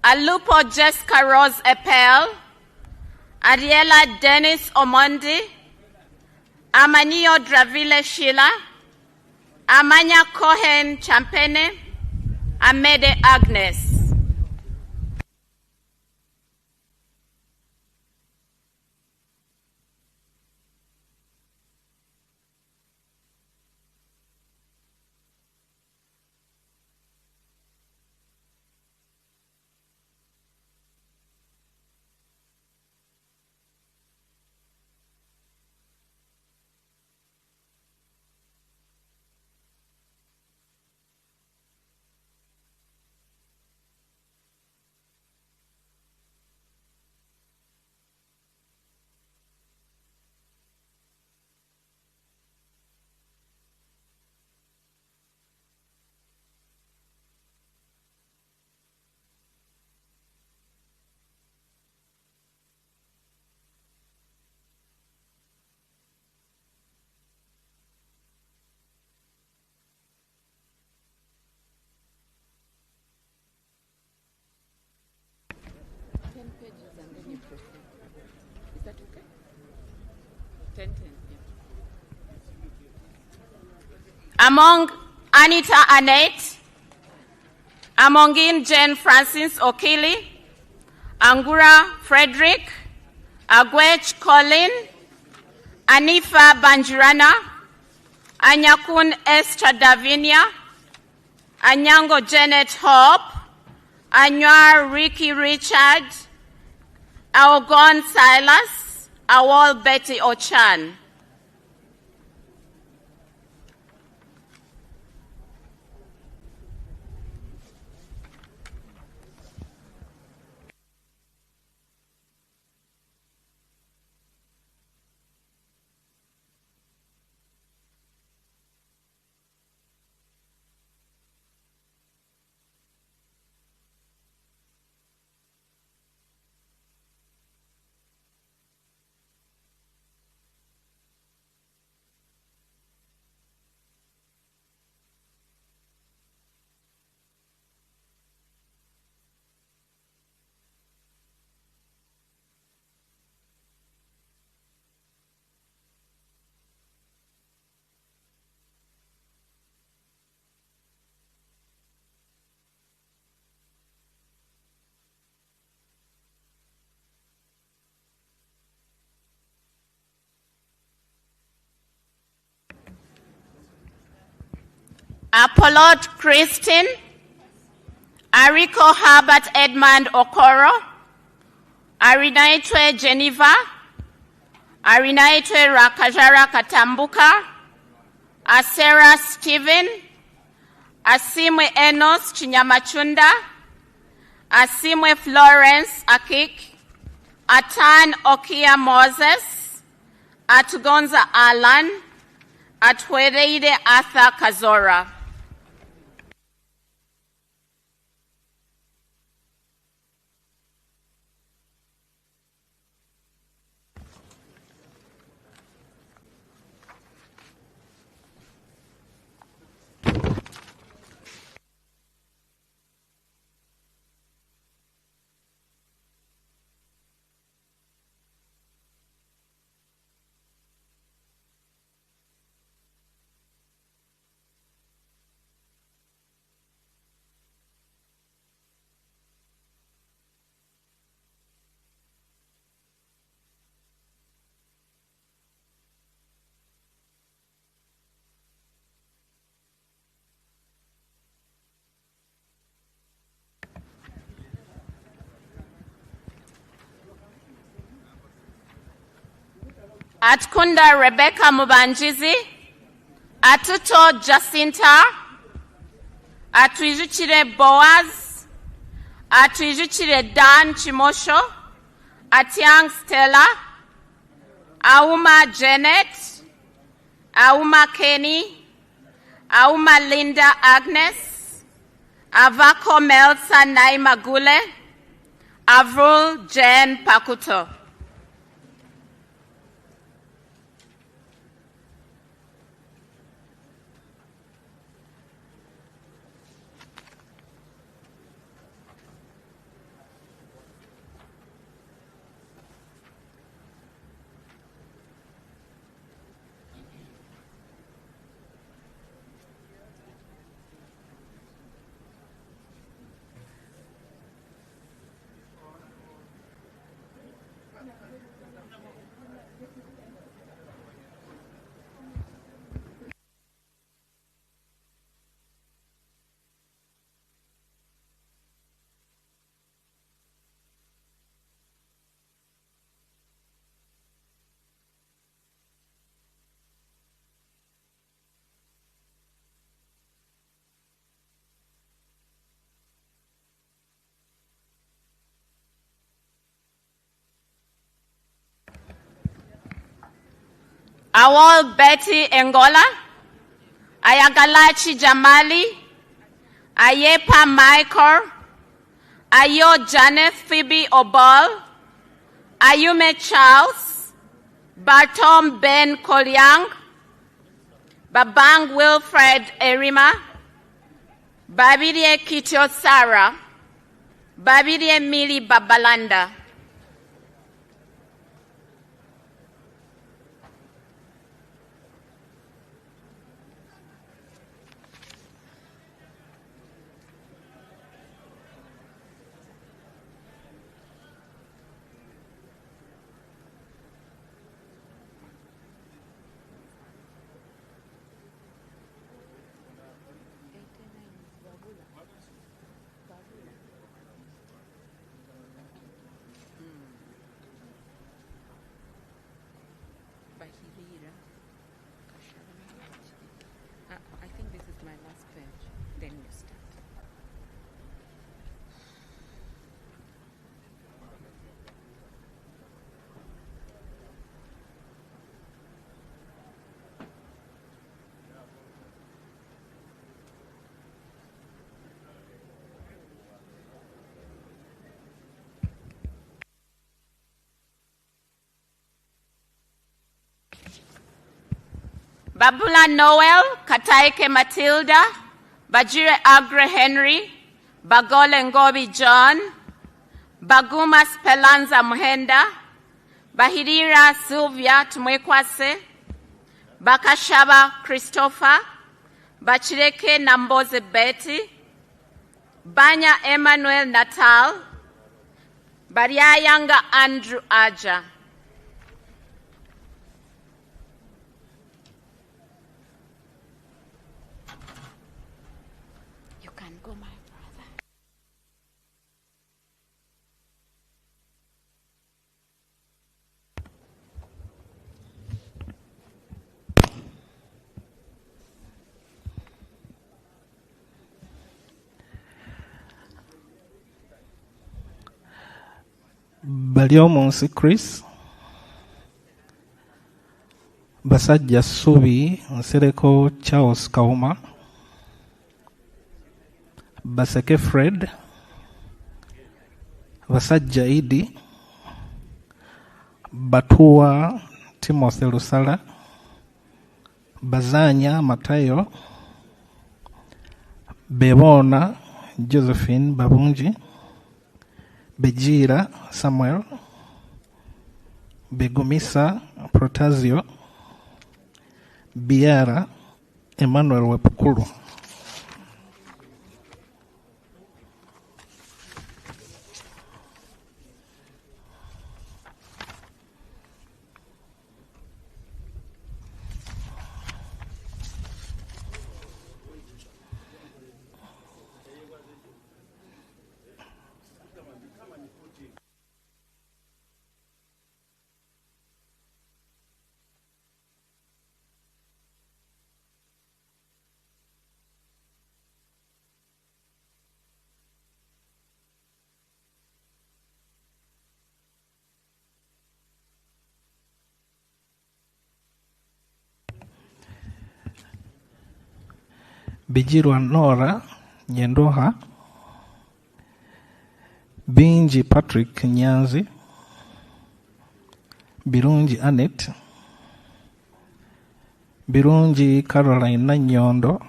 Alupo Jessica Rose Epel, Ariela Dennis Omondi, Amanio Dravile Sheila, Amanya Cohen Champene, Amede Agnes. Among Anita Annette, Amongin Jane Francis Okili, Angura Frederick, Agwech Colin, Anifa Banjirana, Anyakun Esther Davinia, Anyango Janet Hope, Anwar Ricky Richard, Aogon Silas, Awol Betty Ochan. Apollo Christine, Ariko Herbert Edmund Okoro, Arinaitwe Geneva, Arinaitwe Rakajara Katambuka, Asera Stephen, Asimwe Enos Chinyamachunda, Asimwe Florence Akik, Atan Okia Moses, Atugonza Alan, Atwereide Arthur Kazora. Atkunda Rebecca Mubanjizi, Atuto Jacinta, Atwijuchire Boaz, Atwijuchire Dan Chimosho, Atiang Stella, Auma Janet, Auma Kenny, Auma Linda Agnes, Avako Melsa Naima Gule, Avrul Jen Pakuto. Awol Betty Engola, Ayagalachi Jamali, Ayepa Michael, Ayo Janet Phoebe Obol, Ayume Charles, Bartom Ben Kolyang, Babang Wilfred Erima, Babidie Kitio Sarah, Babidie Mili Babalanda. Babula Noel, Kataike Matilda, Bajire Agre Henry, Bagole Ngobi John, Baguma Spelanza Muhenda, Bahirira Sylvia Tumwekwase, Bakashaba Christopher, Bachireke Namboze Betty, Banya Emmanuel Natal, Bariayanga Andrew Aja. Baliomonsi Chris Basajja Subi Nsereko Charles Kauma Baseke Fred Basajja Idi Batua Timothy Lusala Bazanya Matayo Bebona Josephine Babunji Bejira Samuel Begumisa Protazio Biara Emmanuel Wepukulu. Bijirwa Nora Nyendoha Binji Patrick Nyanzi Birungi Annette Birungi Caroline Nanyondo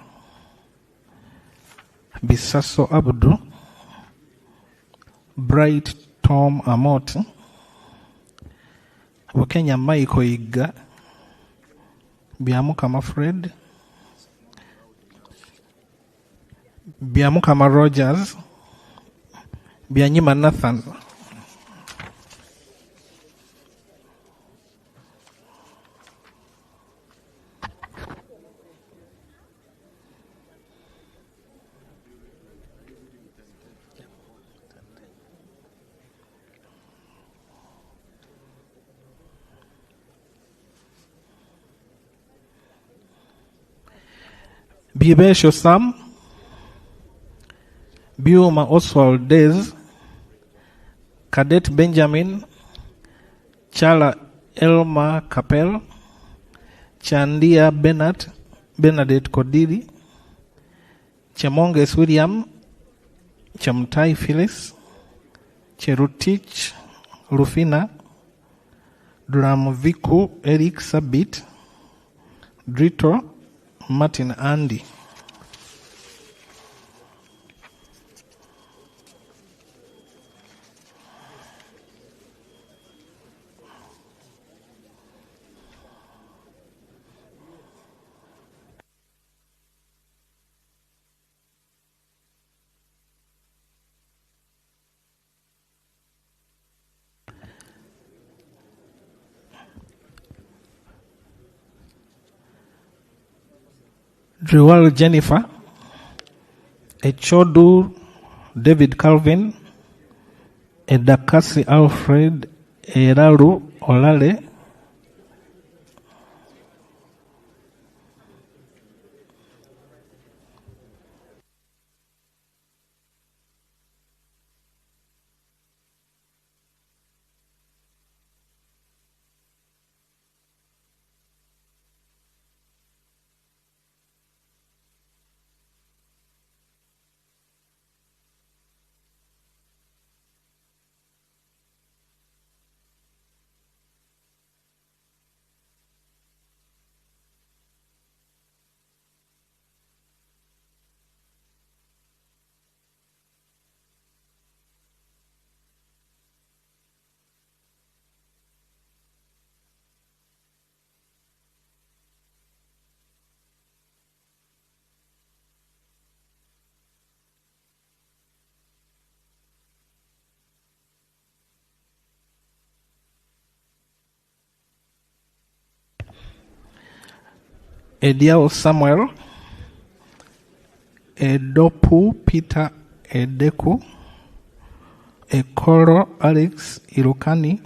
Bisaso Abdu Bright Tom Amot Wakenya Michael Iga Biamukama Fred Biamukama Rogers Bianyima Nathan Bibesho Sam Biuma Oswald Dez Cadet Benjamin Chala Elma Capel Chandia Bernadette Kodidi Chemonges William Chamtai Phyllis Cherutich Rufina Dramviku Eric Sabit Drito Martin Andy. Driwal Jennifer Echodu David Calvin Edakasi Alfred Eralu Olale Ediao Samuel, Edopu Peter Edeku, Ekoro Alex Irukani,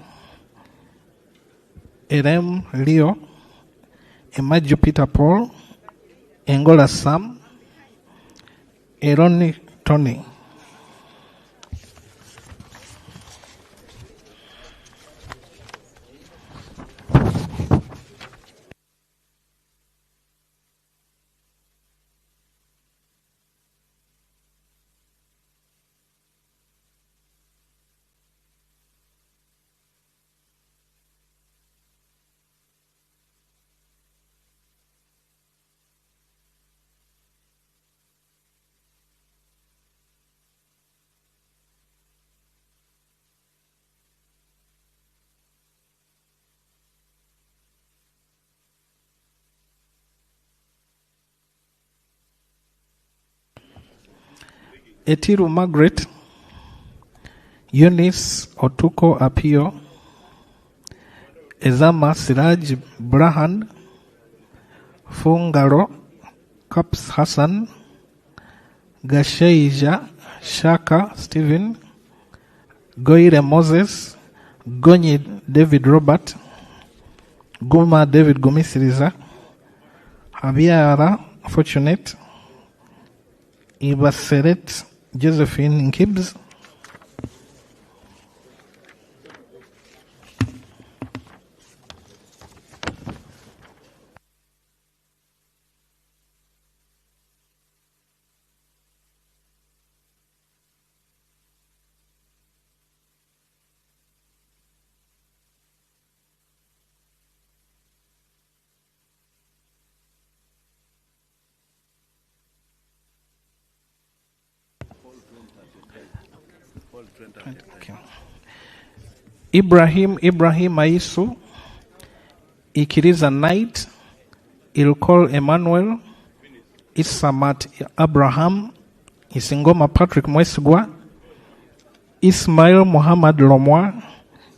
Erem Leo, Emaju Peter Paul, Engola Sam, Eroni Tony. Etiru Margaret, Eunice Otuko Apio, Ezama Siraj Brahan, Fungaro Kaps Hassan, Gasheija Shaka Stephen, Goire Moses, Gonyi David Robert, Guma David Gumisiriza, Habiara Fortunate, Ibaseret Josephine Gibbs, Ibrahim Aisu, Ikiriza Knight, Ilkol Emmanuel, Isamat Abraham, Isingoma Patrick Mwesgwa, Ismail Muhammad Lomwa,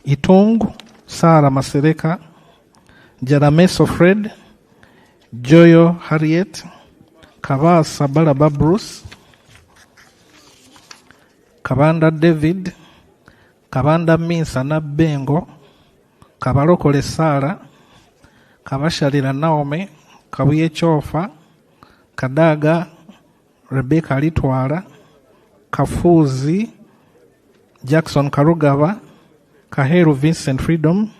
Itung Sara Masereka, Jarameso Fred, Joyo Harriet, Kava Sabalaba Bruce, Kabanda David, Kabanda Minsana Bengo, Kabarokole Sara, Kabasharira Naomi, Kabuye Chofa, Kadaga Rebecca Litwara, Kafuzi Jackson Karugaba, Kaheru Vincent Freedom,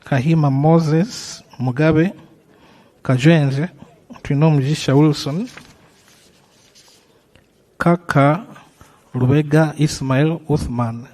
Kahima Moses Mugabe, Kajwenze Twinomjisha Wilson, Kaka Rubega Ismail Uthman.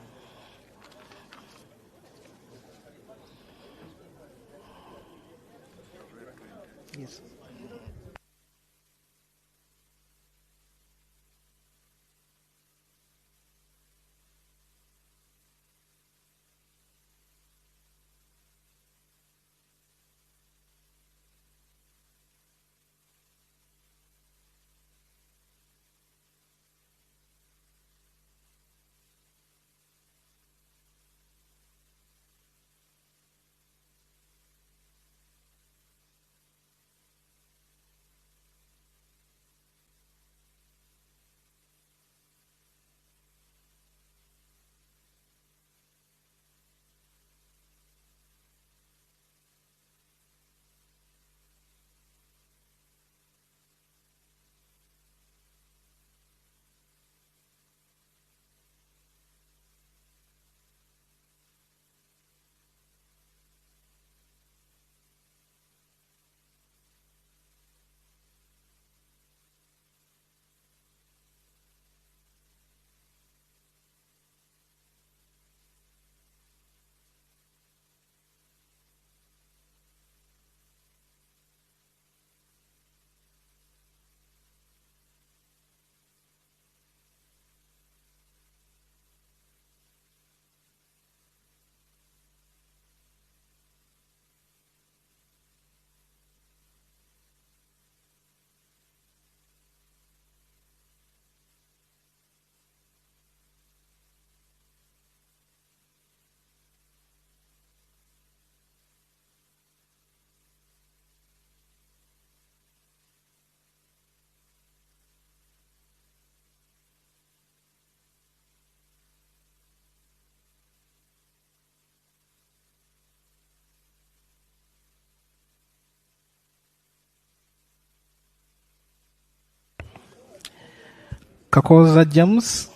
Kakoza James,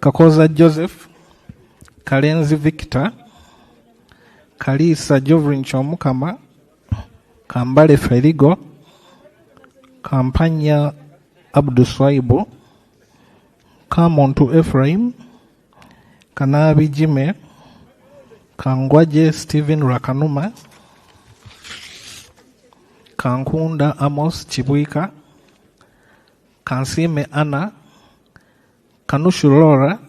Kakoza Joseph, Kalenzi Victor, Kalisa Jovrin Chomukama, Kambale Ferigo, Kampanya Abduswaibo, Kamontu Ephraim, Kanabi Jime, Kangwaje Stephen Rakanuma, Kankunda Amos Chibuika, Kansime Anna, Kanushu Laura,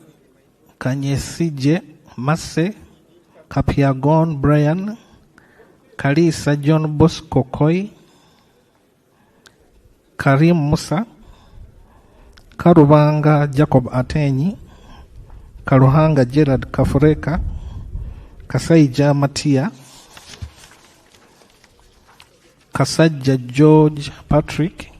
Kanyesije Masse, Kapiagon Brian, Kalisa John Bosco Koi, Karim Musa, Karubanga Jacob Atenyi, Karuhanga Gerard Kafureka, Kasaija Matia, Kasaja George Patrick,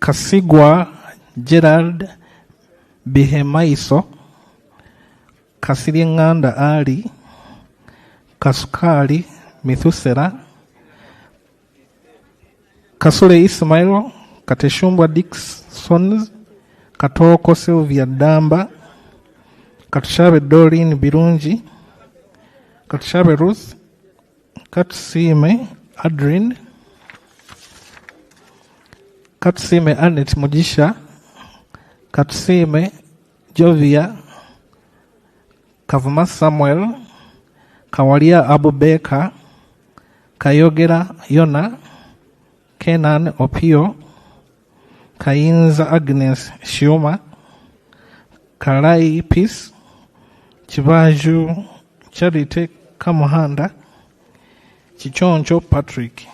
Kasigwa Gerald Bihemaiso, Kasiringanda Ali, Kasukali Mithusera, Kasule Ismail, Kateshumbwa Dixon, Katoko Sylvia Damba, Katushabe Doreen Birunji, Katushabe Ruth, Katusime Adrin, Katusime Annette Mujisha, Katusime Jovia, Kavuma Samuel, Kawalia Abubeka, Kayogera Yona, Kenan Opio, Kainza Agnes Shioma, Kalai Peace, Chibaju Charity Kamuhanda, Chichoncho Patrick.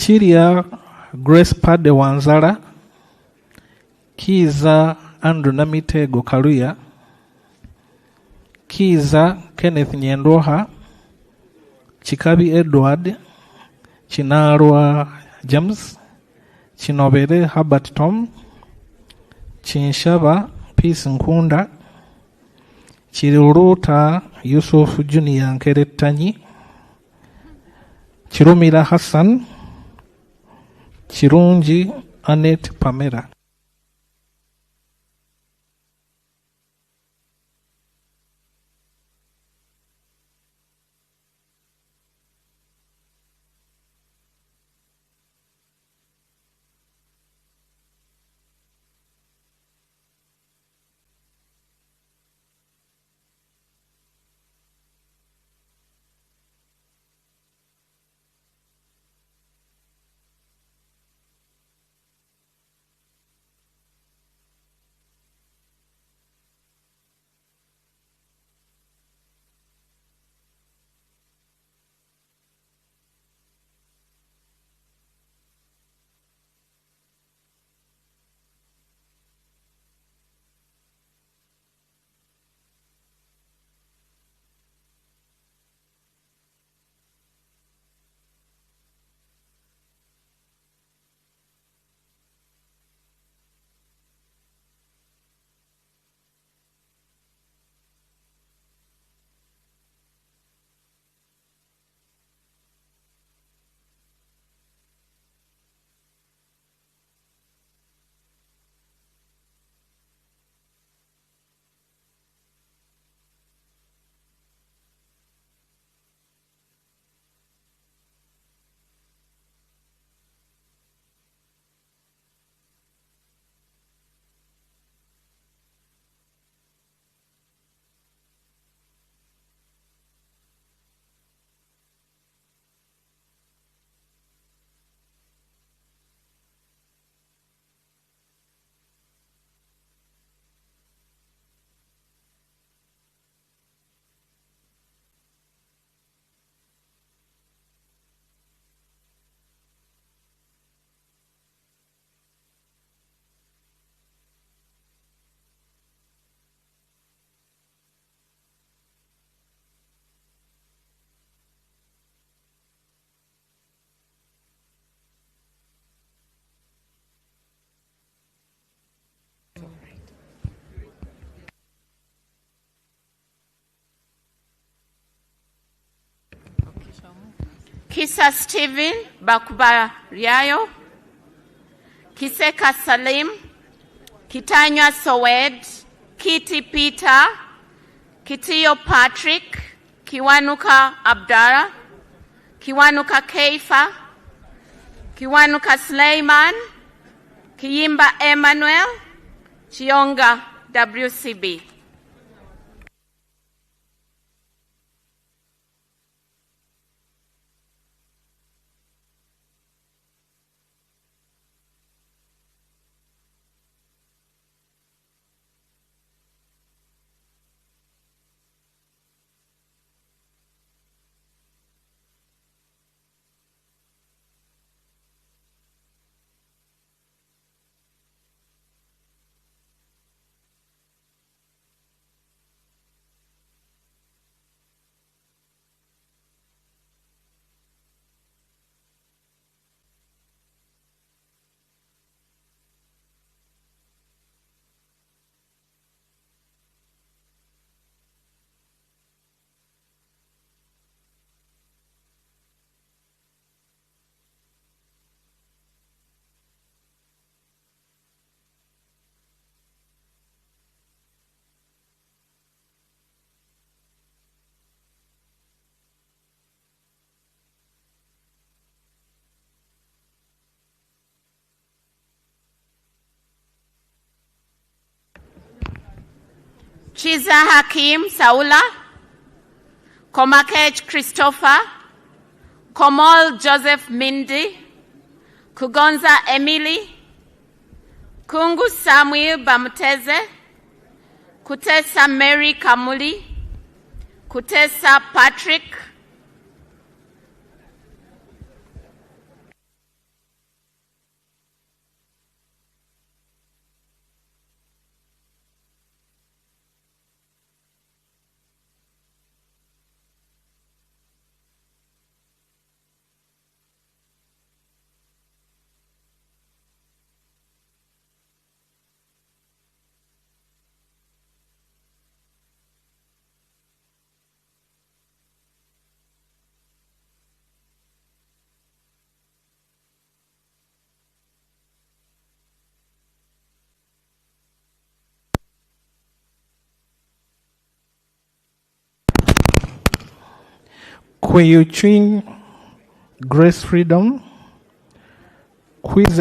Chiria Grace Pade Wanzara, Kiza Andrew Namitego Kaluya, Kiza Kenneth Nyendoha, Chikabi Edward, Chinarwa James, Chinobere Herbert Tom, Chinshaba Peace Nkunda, Chiruruta Yusuf Junior Nkeretanyi, Chirumira Hassan, Chirunji Annette Pamela. Kisa Stephen Bakubaryayo, Kiseka Salim, Kitanywa Sowed, Kiti Peter, Kitiyo Patrick, Kiwanuka Abdara, Kiwanuka Keifa, Kiwanuka Sleiman, Kiyimba Emmanuel, Chionga WCB. Chiza Hakim Saula, Komakej Christopher, Komol Joseph Mindi, Kugonza Emily, Kungu Samuel Bamuteze, Kutesa Mary Kamuli, Kutesa Patrick, Kweyuching Grace Freedom, Quiz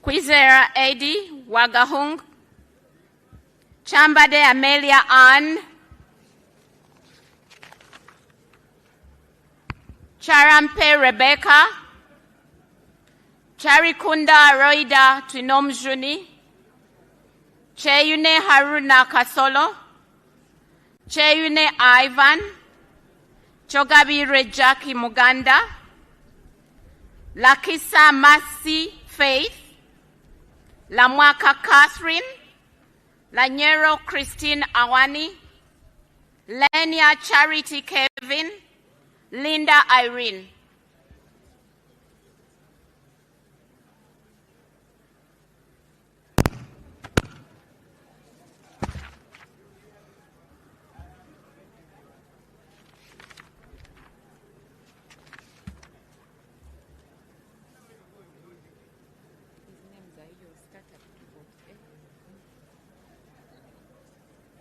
Kwizera Eddie Wagahung, Chambade Amelia Ann, Charampe Rebecca, Charikunda Roida Twinomjuni, Cheyune Haruna Kasolo, Cheyune Ivan, Chogabi Rejaki Muganda, Lakisa Masi Faith, Lamwaka Catherine, Lanyero Christine Awani, Lenia Charity Kevin, Linda Irene.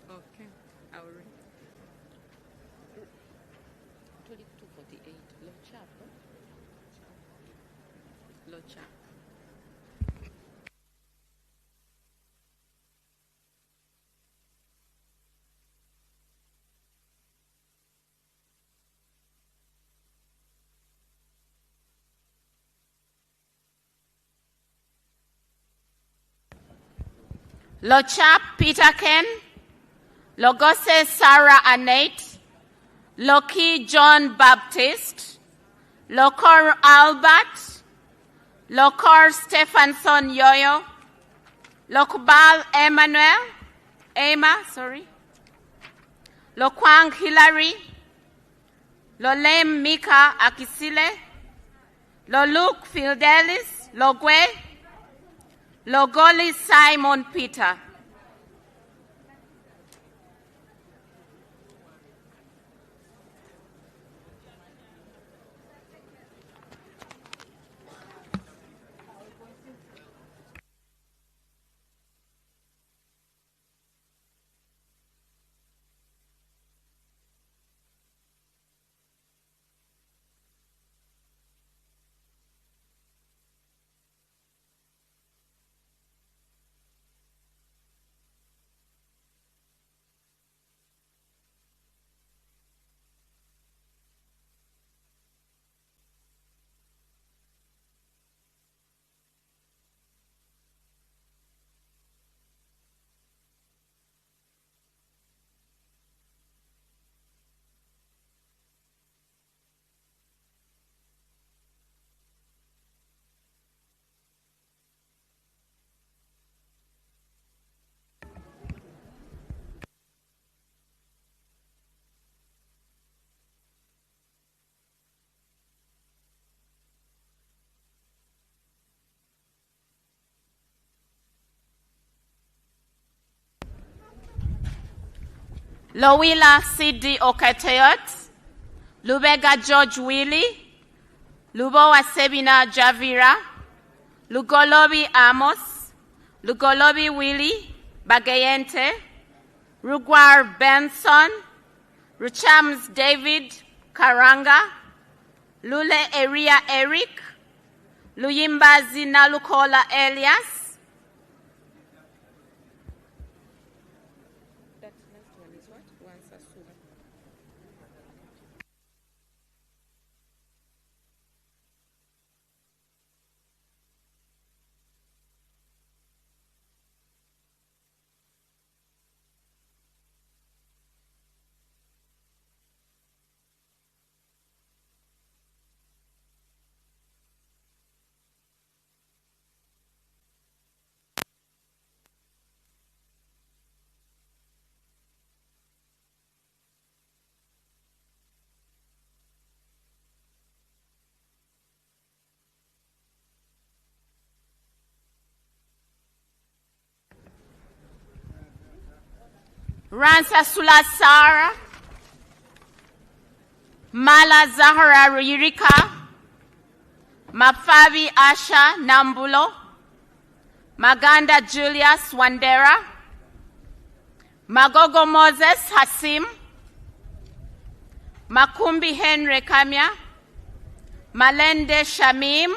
Okay, I will read. 2248, Locha. Locha Peter Ken, Logose Sarah Annette, Loki John Baptist, Lokor Albert, Lokor Stephenson Yoyo, Lokbal Emma, Lokwang Hilary, Lolem Mika Akisile, Luke Fidelis Logwe, Logoli Simon Peter. Lowila Sidi Okateyot, Lubega George Willie, Lubowa Sebina Javira, Lugolobi Amos, Lugolobi Willie Bagayente, Rugwar Benson, Ruchams David Karanga, Lule Eria Eric, Luyimba Zina Lukola Elias. Ransa Sulasara, Mala Zahara Yurika, Mafabi Asha Nambulo, Maganda Julius Wandera, Magogo Moses Hasim, Makumbi Henry Kamya, Malende Shamim,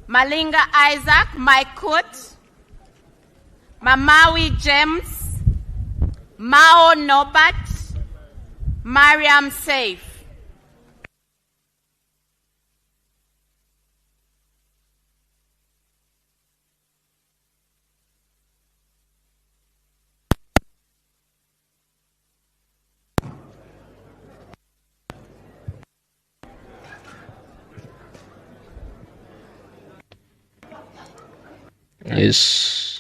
Malinga Isaac Maikut, Mamawi James, Mao Norbert, Mariam Saif. Yes.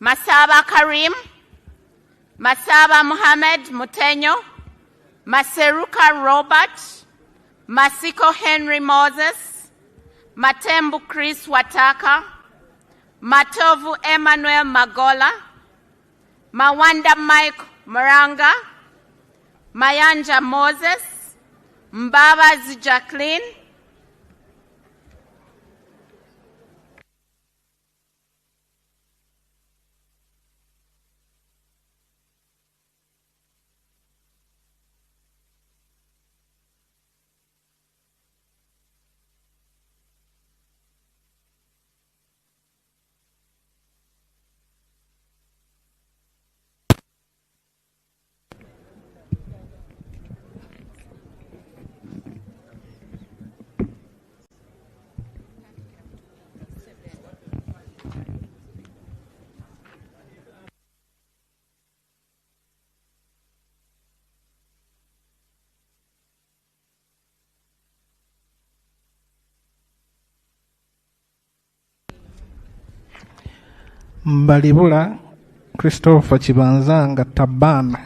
Masaba Karim, Masaba Muhammad Mutenyo, Maseruka Robert, Masiko Henry Moses, Matembu Chris Wataka, Matovu Emmanuel Magola, Mawanda Mike Maranga, Mayanja Moses, Mbaba Jacqueline, Mbalibula Christopher Chibanzanga Tabana,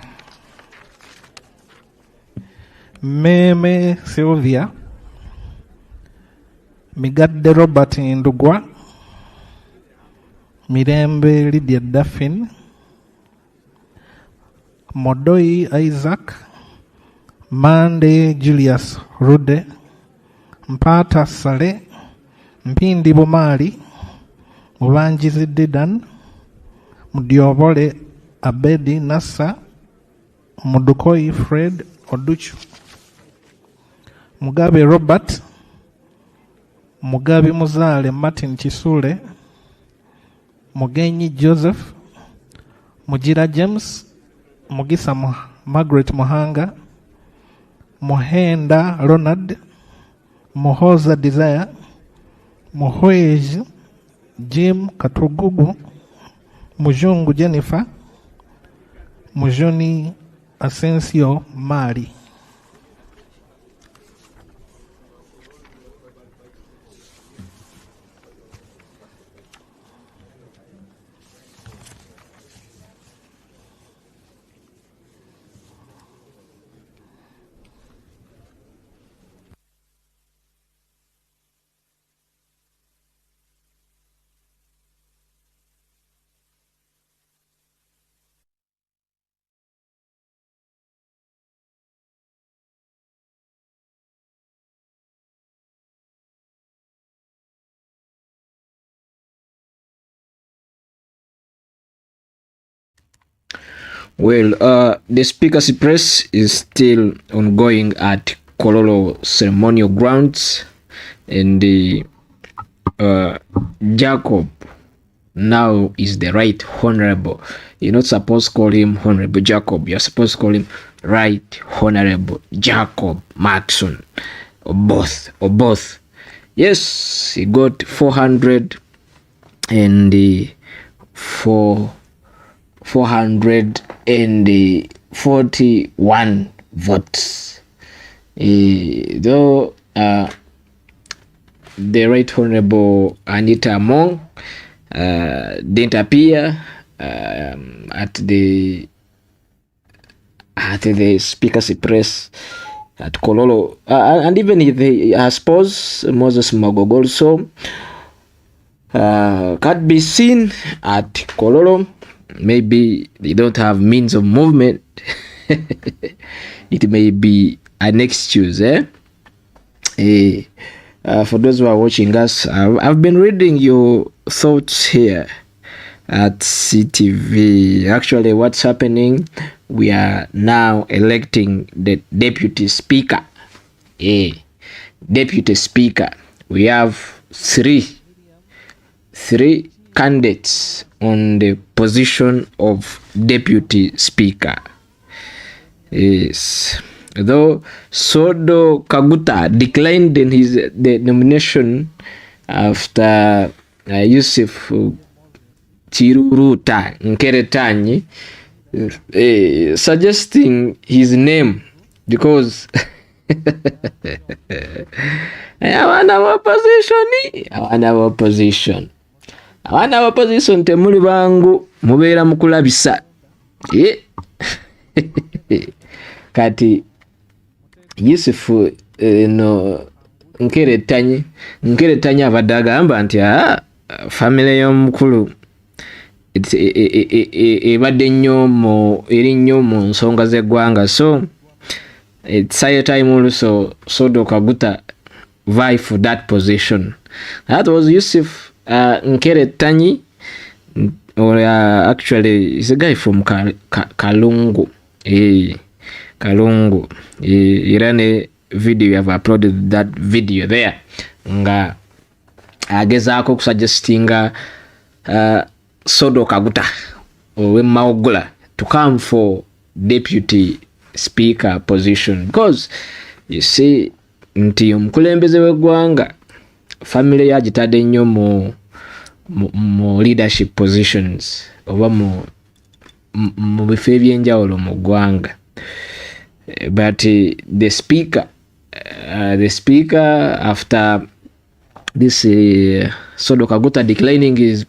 Meme Sylvia, Migadde Robert Ndugwa, Mirembe Lydia Daffin, Modoi Isaac, Mande Julius Rude, Mpata Sale, Mpindi Bomali, Mubanjizi Didan, Mudiobole Abedi Nassa, Mudukoi Fred Oduchu, Mugabe Robert, Mugabe Muzale Martin Chisule, Mugenyi Joseph, Mujira James, Mugisa Margaret Mohanga, Mohenda Ronald, Mohoza Desire, Mohoej Jim Katugugu, Mujungu Jennifer, Mujoni Asensio Mari. Well, the Speaker's press is still ongoing at Kololo Ceremonial Grounds, and the Jacob now is the Right Honorable. You're not supposed to call him Honorable Jacob. You're supposed to call him Right Honorable Jacob Maxon, or both. Yes, he got 441 votes. Though the Right Honorable Anita Among didn't appear at the Speaker's press at Kololo, and even I suppose Moses Magog also can't be seen at Kololo. Maybe they don't have means of movement. It may be an excuse, for those who are watching us, I've been reading your thoughts here at CTV. Actually, what's happening? We are now electing the deputy speaker. Deputy speaker. We have three candidates on the position of deputy speaker. Yes. Though Sodo Kaguta declined the nomination after Yusuf Chiruruta Nkeretanyi suggesting his name because awana opposition temuli bangu mubeera mukulabisa kati Yusufu no Nkeretanyi abadde agamba nti family y'omukulu ebadde eri nnyo mu nsonga z'eggwanga, so it's high time also Sodo Kaguta vie for that position. That was Yusuf Nkeretanyi, or actually he's a guy from Kalungu. Kalungu. He ran a video. You have uploaded that video there. Nga agezaako kusuggestinga Sodo Kaguta or Maugula to come for deputy speaker position, because you see nti omukulembeze w'eggwanga family yagitadde nnyo mu leadership positions oba mu bifo ebyenjawulo mu ggwanga, but the speaker after this Sodo Kaguta declining his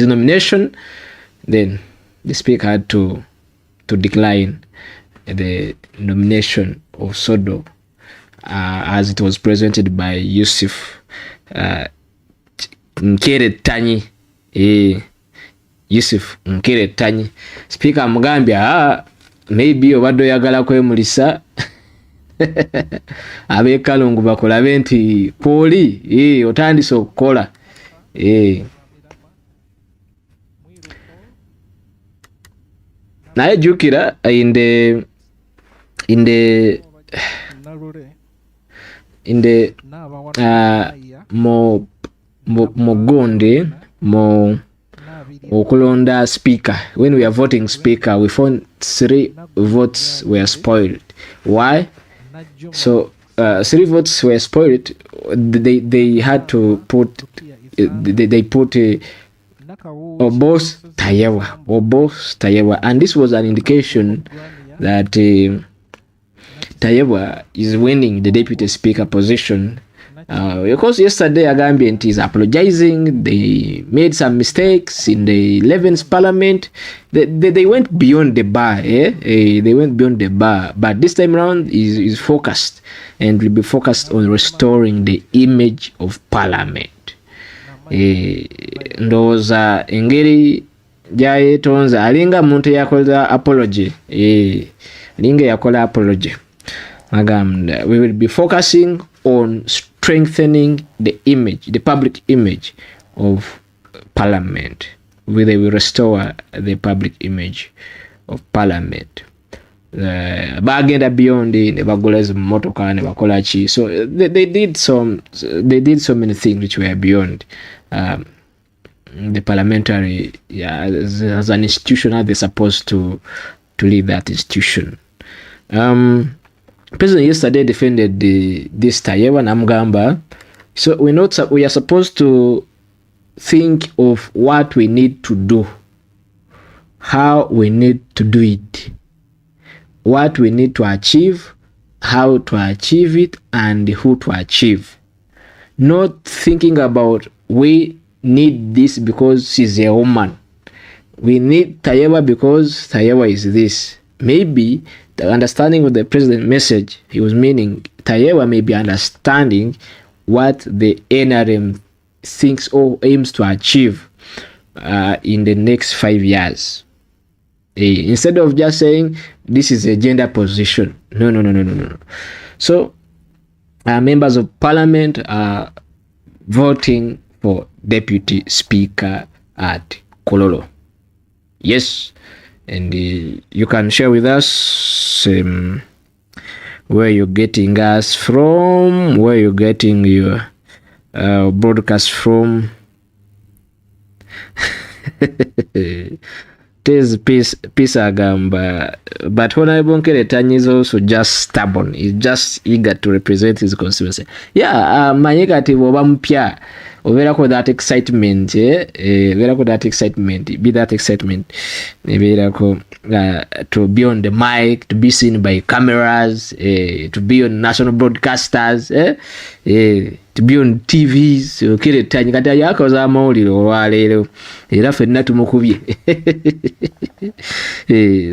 nomination, then the Speaker had to decline the nomination of Sodo as it was presented by Yusuf Nkere Tanyi. Yusuf Nkere Tanyi. Speaker Mugambia, maybe obadde oyagala kwemulisa abekalungu bakolabe nti poli otandise okukola. Naye jukira in the Mogonde okulonda speaker. When we are voting speaker, we found 3 votes were spoiled. Why? So 3 votes were spoiled. They had to put Obos Tayewa, and this was an indication that Tayewa is winning the deputy speaker position. Because yesterday Agambian is apologizing. They made some mistakes in the 11th parliament. They went beyond the bar. They went beyond the bar. But this time around is focused and will be focused on restoring the image of parliament. Ndoza engeri jayetonza alinga muntu yakola apology. Linga yakola apology. We will be focusing on strengthening the image, the public image of parliament. They will restore the public image of parliament. Bagenda beyond the bagolez motoka ne bakolachi. So they did so many things which were beyond the parliamentary as an institution, how they're supposed to lead that institution. President yesterday defended this Tayewa Namgamba. So we are supposed to think of what we need to do, how we need to do it, what we need to achieve, how to achieve it, and who to achieve. Not thinking about we need this because she's a woman. We need Tayewa because Tayewa is this. Maybe the understanding of the president's message, he was meaning Tayewa may be understanding what the NRM thinks or aims to achieve in the next 5 years. Instead of just saying this is a gender position. No. So members of parliament are voting for deputy speaker at Kololo. Yes. And you can share with us where you're getting us from, where you're getting your broadcast from. There's peace agamba, but Honorable Nkere is also just stubborn. He's just eager to represent his constituency. Yeah, manyegati wabampia. Overako that excitement, overako that excitement, be that excitement, overako to be on the mic, to be seen by cameras, to be on national broadcasters, to be on TVs. Okay, tanya kata yako za mauliro walero, era fenna tumukubye.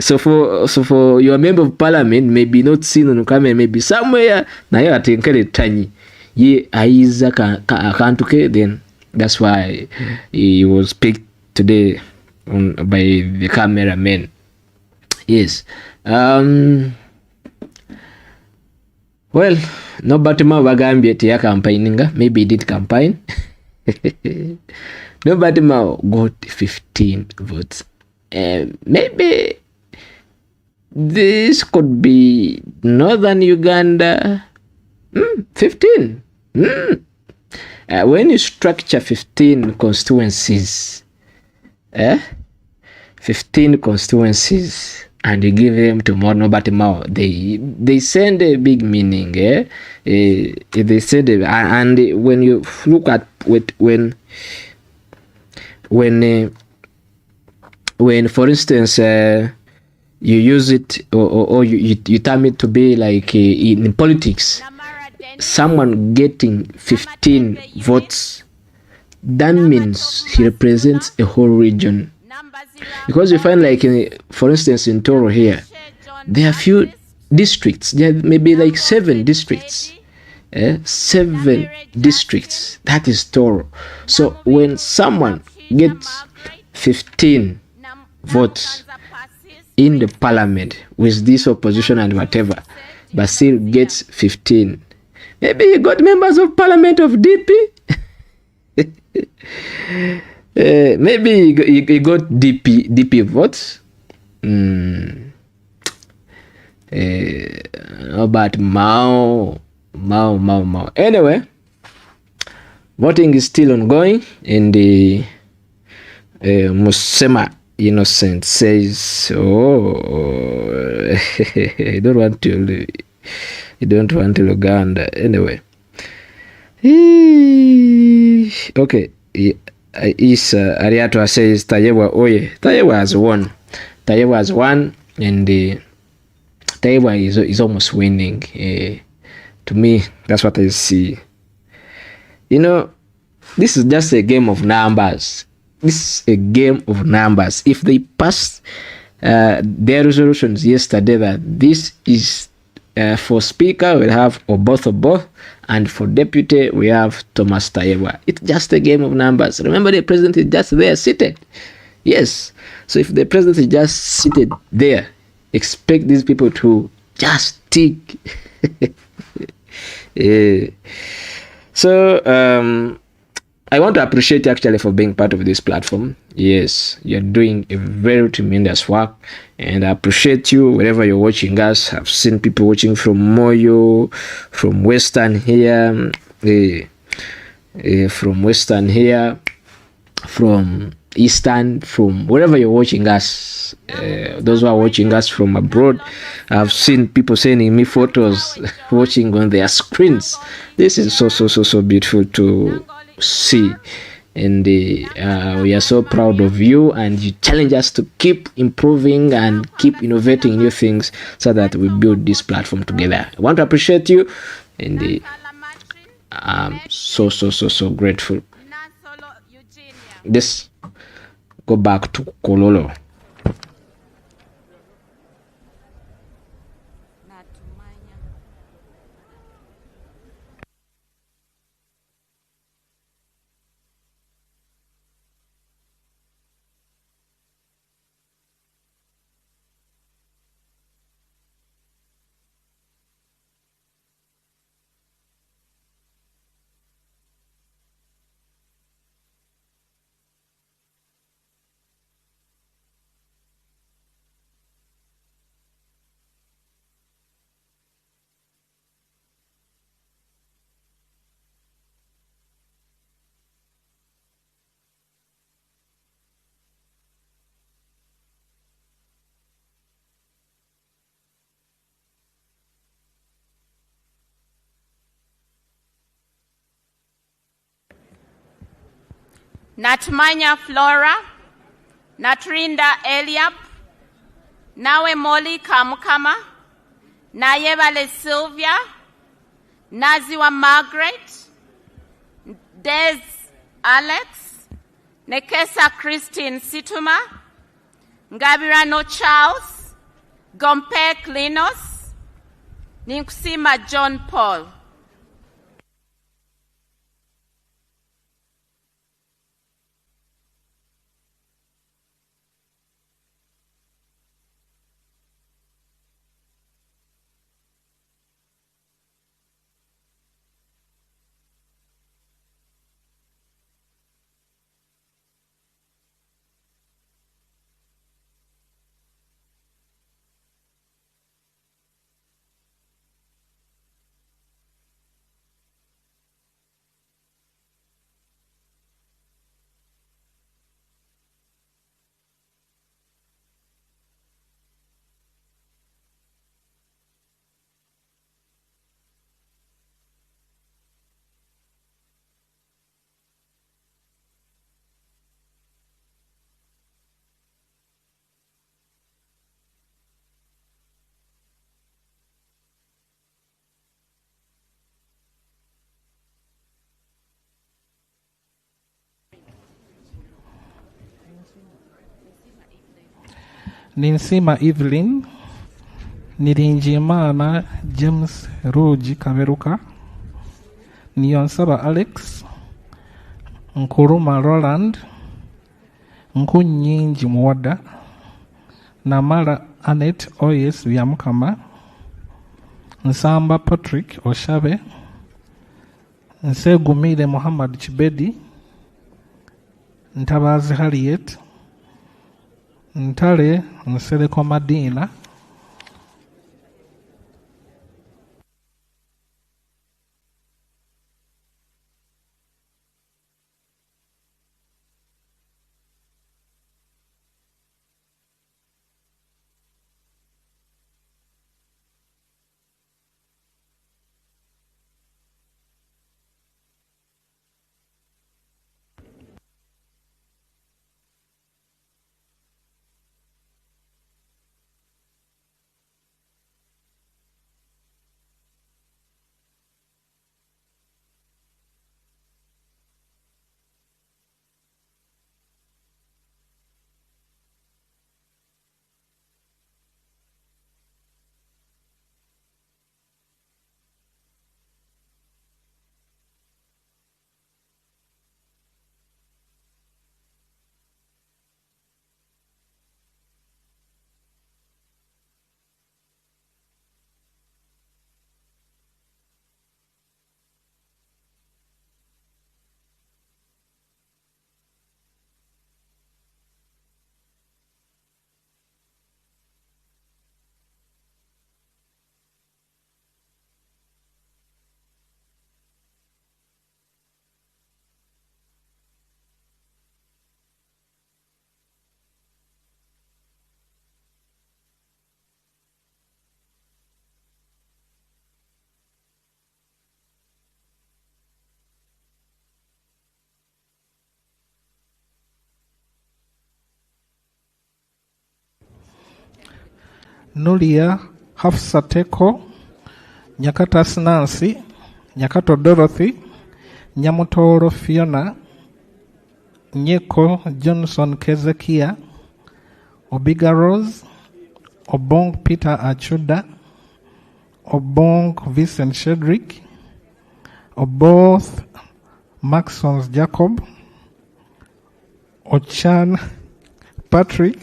So for your member of parliament, maybe not seen on camera, maybe somewhere. Na yo atenkere tanyi. Ye aiza kantuke, then that's why he was picked today by the cameraman. Yes. Well, Norbert Mao bagambye tiya campaigninga. Maybe he did campaign. Norbert Mao got 15 votes. Maybe this could be northern Uganda. 15. When you structure 15 constituencies, 15 constituencies, and you give them to Norbert Mao, they send a big meaning. They send and when you look at when for instance you use it or you term it to be like in politics. someone getting 15 votes, that means he represents a whole region. Because you find, like, for instance, in Toro here, there are few districts. There may be like 7 districts. 7 districts. That is Toro. So when someone gets 15 votes in the parliament with this opposition and whatever, but still gets 15, maybe you got members of parliament of DP. Maybe you got DP votes. Norbert Mao. Anyway, voting is still ongoing, and the Musema Innocent says, "Oh, I don't want to Uganda." Anyway, okay. Ariato says Tayewa Oye. Tayewa has won. And Tayewa is almost winning. To me, that's what I see. This is just a game of numbers. If they pass their resolutions yesterday that this is for speaker, we have both, and for deputy, we have Thomas Tayewa. It's just a game of numbers. Remember, the president is just there seated. Yes. So if the president is just seated there, expect these people to just tick. So I want to appreciate you actually for being part of this platform. Yes, you're doing a very tremendous work, and I appreciate you wherever you're watching us. I've seen people watching from Moyo, from Western here, from Eastern, from wherever you're watching us. Those who are watching us from abroad, I've seen people sending me photos watching on their screens. This is so beautiful to see, and we are so proud of you, and you challenge us to keep improving and keep innovating new things so that we build this platform together. I want to appreciate you, and I'm so grateful. Let's go back to Kololo. Natumanya Flora, Natrinda Eliab, Nawe Molly Kamukama, Nayebale Sylvia, Naziwa Margaret, Des Alex, Nekesa Christine Situma, Ngabirano Charles, Gompe Klinos, Ninkusima John Paul. Ninsima Evelyn, Nirinjimana James Ruji Kaveruka, Niyonsaba Alex, Nkuruma Roland, Nkunyinji Mwada, Namara Annette Oyes Vyamukama, Nsamba Patrick Oshabe, Nsegumile Muhammad Chibedi, Ntabazi Harriet, Ntale Nseleko Madina, Nulia Hafsateko, Nyakatas Nancy, Nyakato Dorothy, Nyamutoro Fiona, Nyeko Johnson Kezekia, Obiga Rose, Obong Peter Achuda, Obong Vincent Shedrick, Oboth Maxons Jacob, Ochan Patrick,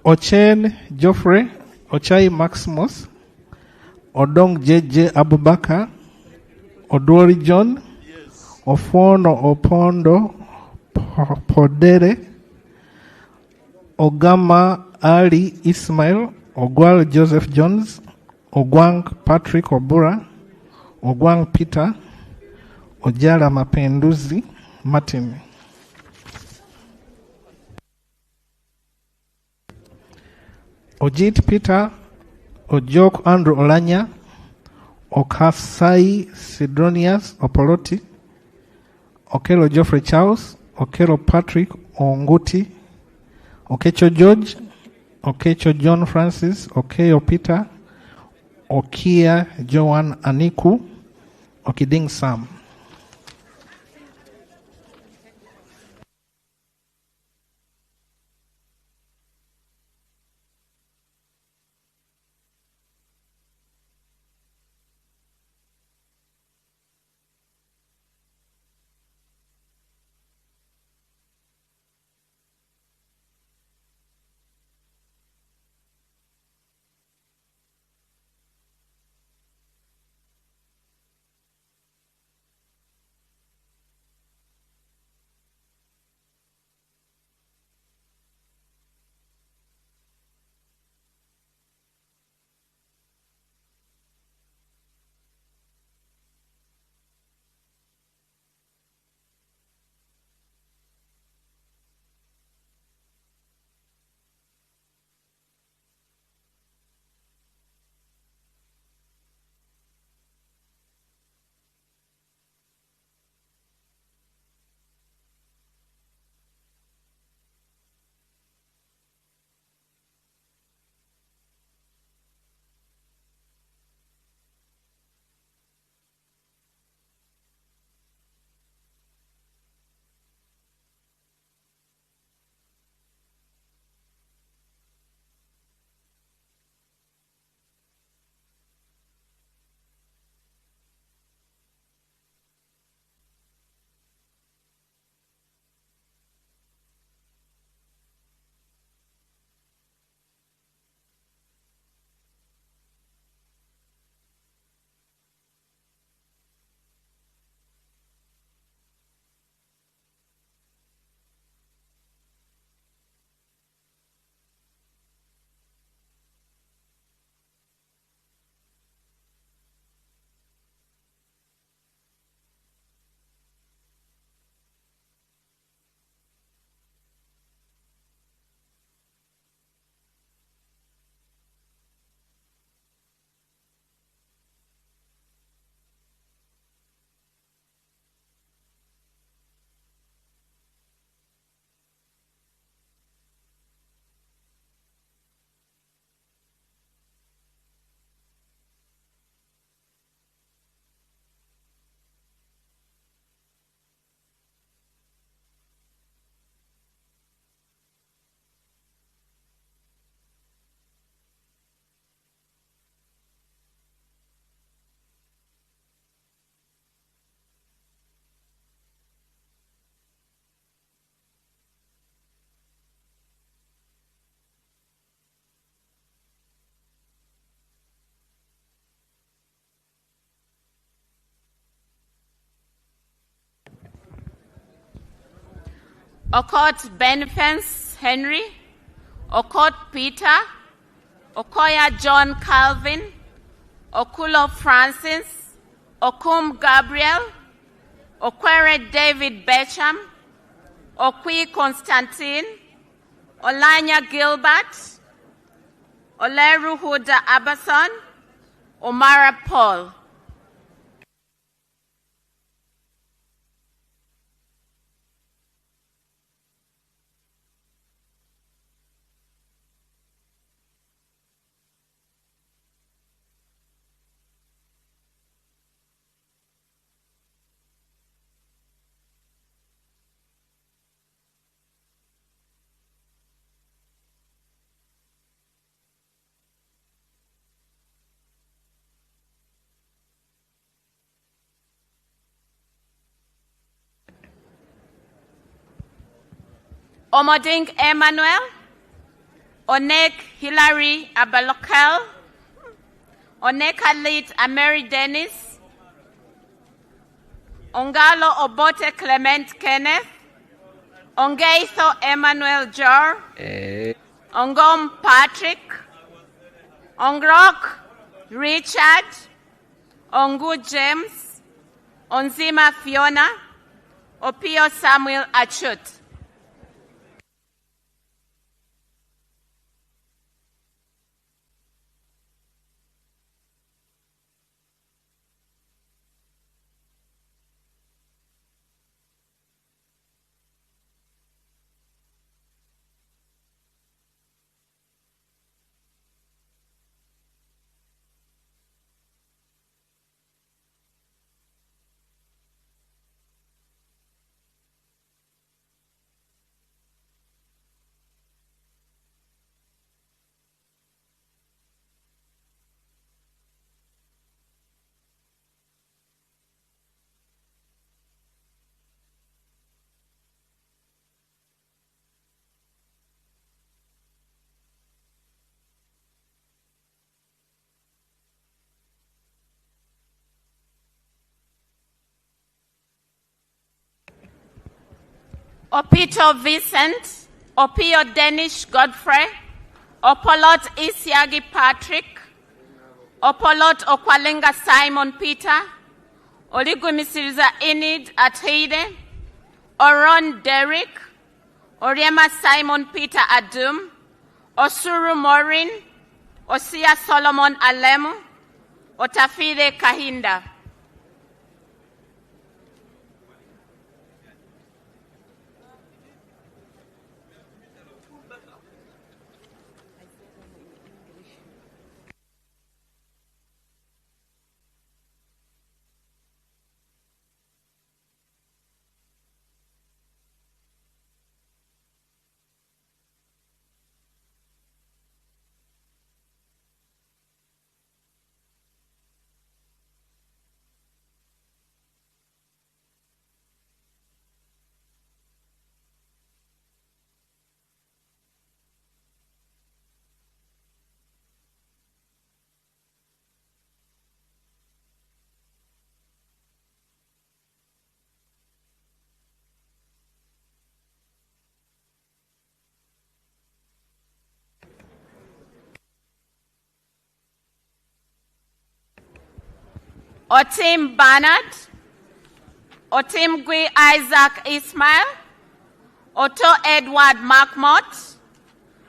Ochen Geoffrey, Ochai Maximus, Odong JJ Abubakar, Odori John, Ofono Opondo Podere, Ogama Ali Ismail, Ogwal Joseph Jones, Ogwang Patrick Obura, Ogwang Peter, Ojala Mapenduzi Martin. Ojit Peter, Ojok Andrew Olanya, Okasai Sidronius Opoloti, Okelo Geoffrey Charles, Okelo Patrick Onguti, Okecho George, Okecho John Francis, Okeyo Peter, Okia Joan Aniku, Okiding Sam. Okot Benfence Henry, Okot Peter, Okoya John Calvin, Okulo Francis, Okum Gabriel, Okwere David Becham, Okwi Constantine, Olanya Gilbert, Oleru Huda Abason, Omara Paul. Omoding Emmanuel, Onek Hilary Abalokel, Onek Alit Ameri Dennis, Ongalo Obote Clement Kenneth, Ongeitho Emmanuel Jor, Ongom Patrick, Ongrok Richard, Ongu James, Onzima Fiona, Opio Samuel Achut. Opito Vincent, Opio Danish Godfrey, Opolot Isiagi Patrick, Opolot Okwalenga Simon Peter, Oligumisiriza Enid Ateide, Oron Derrick, Oriema Simon Peter Adum, Osuru Morin, Osia Solomon Alemu, Otafide Kahinda. Otim Bernard, Otim Gui Isaac Ismail, Otto Edward Markmott,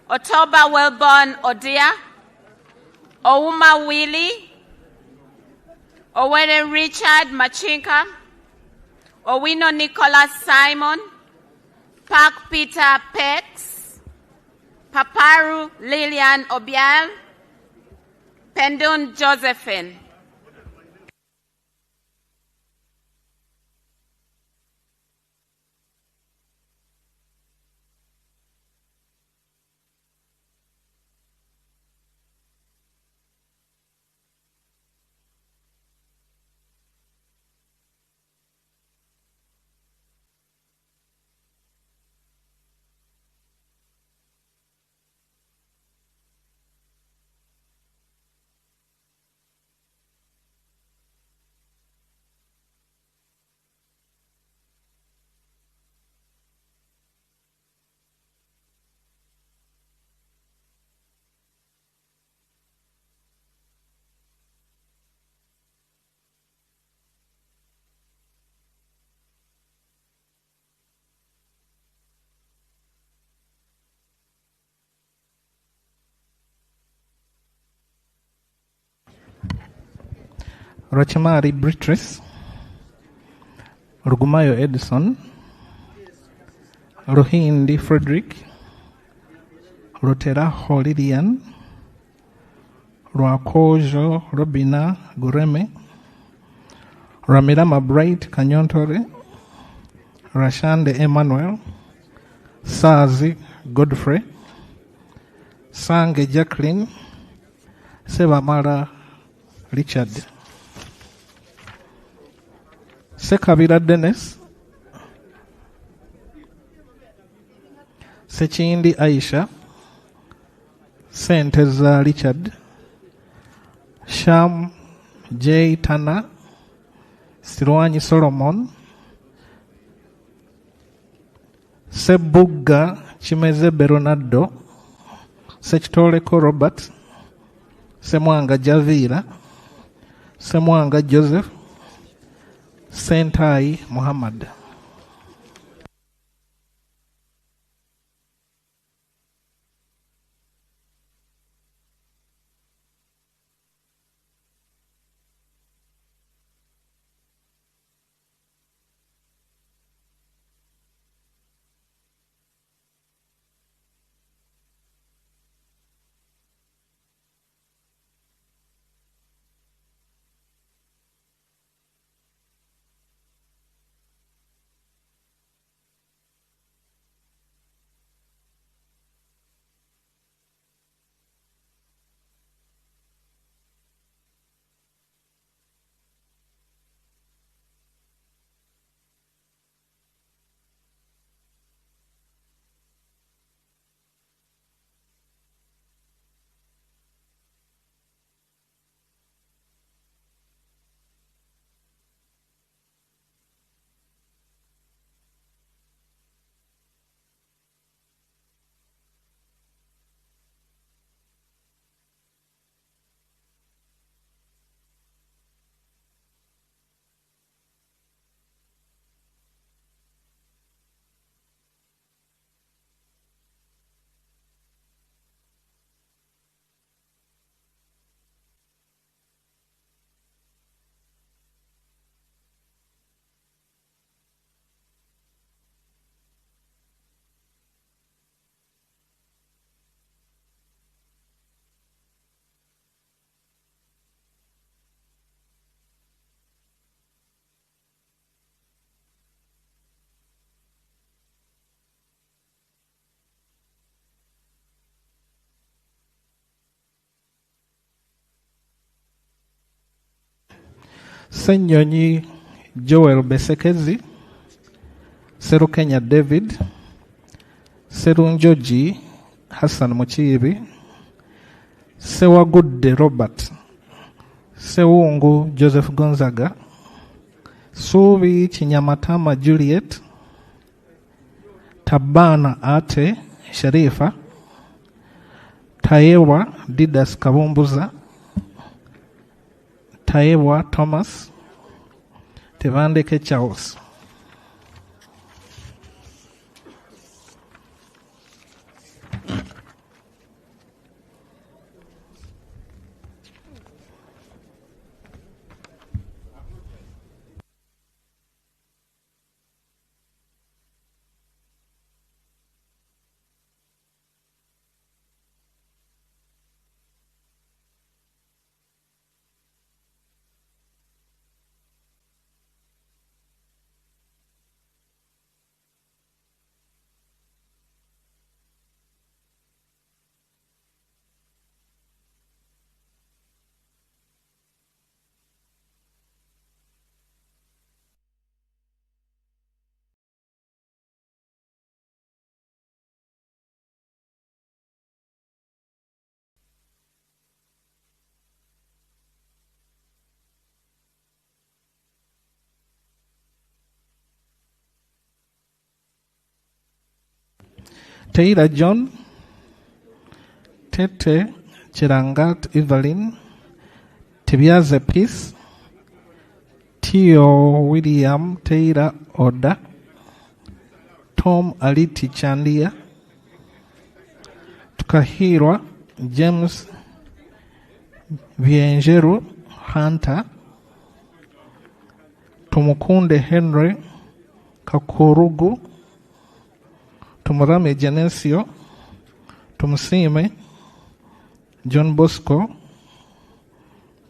Otoba Wellborn Odia, Ouma Willie, Owene Richard Machinka, Owino Nicholas Simon, Park Peter Pex, Paparu Lillian Obial, Pendun Josephine. Rachimari Beatrice, Rugumayo Edison, Rohindi Frederick, Roteraho Lilian, Rwakojo Robina Gureme, Ramirama Bright Kanyontore, Rashande Emmanuel, Sazi Godfrey, Sange Jacqueline, Sebamara Richard, Sekabira Dennis, Sechindi Aisha, Senteza Richard, Sham J. Tana, Sirwanyi Solomon, Sebuga Chimeze Beronado, Sechitoleko Robert, Semwanga Javira, Semwanga Joseph, Sentai Muhammad. Senyonyi Joel Besekezi, Serukenya David, Serunjoji Hassan Muchibi, Sewagudde Robert, Sewungu Joseph Gonzaga, Subi Chinyamatama Juliet, Tabana Ate Sharifa, Tayewa Didas Kabumbuza, Tayewa Thomas, Tevandeke Charles. Teira John, Tete Chirangat Evelyn, Tibiaze Peace, Tio William Teira Oda, Tom Aliti Chandia, Tukahirwa James Viengeru Hunter, Tumukunde Henry Kakurugu, Tumurame Genesio, Tumusime John Bosco,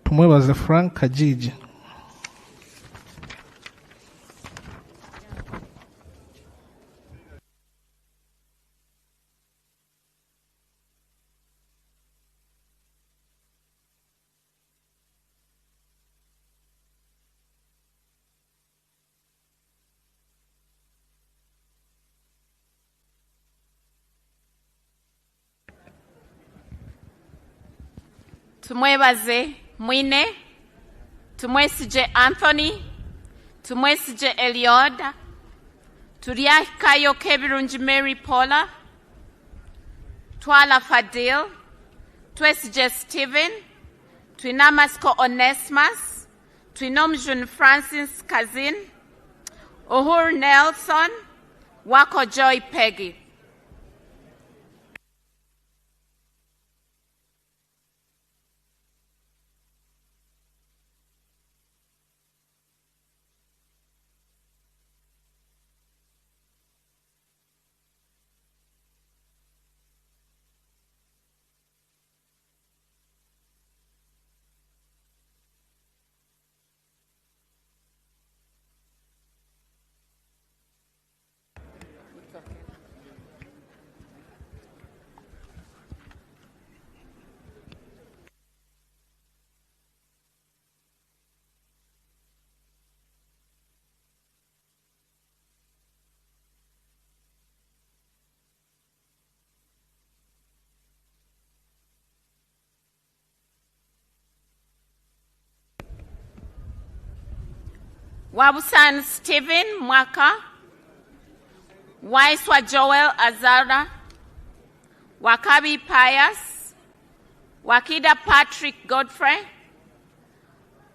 Tumwebaze Frank Kajiji. Tumwebaze Mwine, tumwesije Anthony, tumwesije Eliod, tuliakayo Kebirunji Mary Paula, Twala Fadil, twesije Stephen, twinamasko Onesimus, twinomjun Francis Kazin, Uhuru Nelson, wako Joy Peggy. Wabusan Stephen Mwaka, Waiswa Joel Azara, Wakabi Pius, Wakida Patrick Godfrey,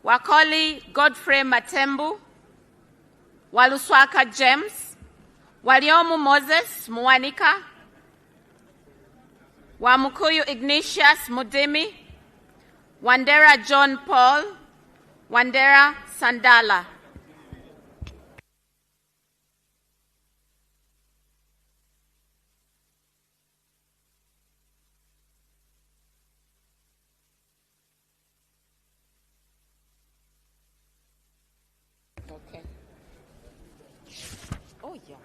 Wakoli Godfrey Matembu, Waluswaka James, Waliomu Moses Mwanika, Wamukuyu Ignatius Mudimi, Wandera John Paul, Wandera Sandala. Okay. Oh yeah,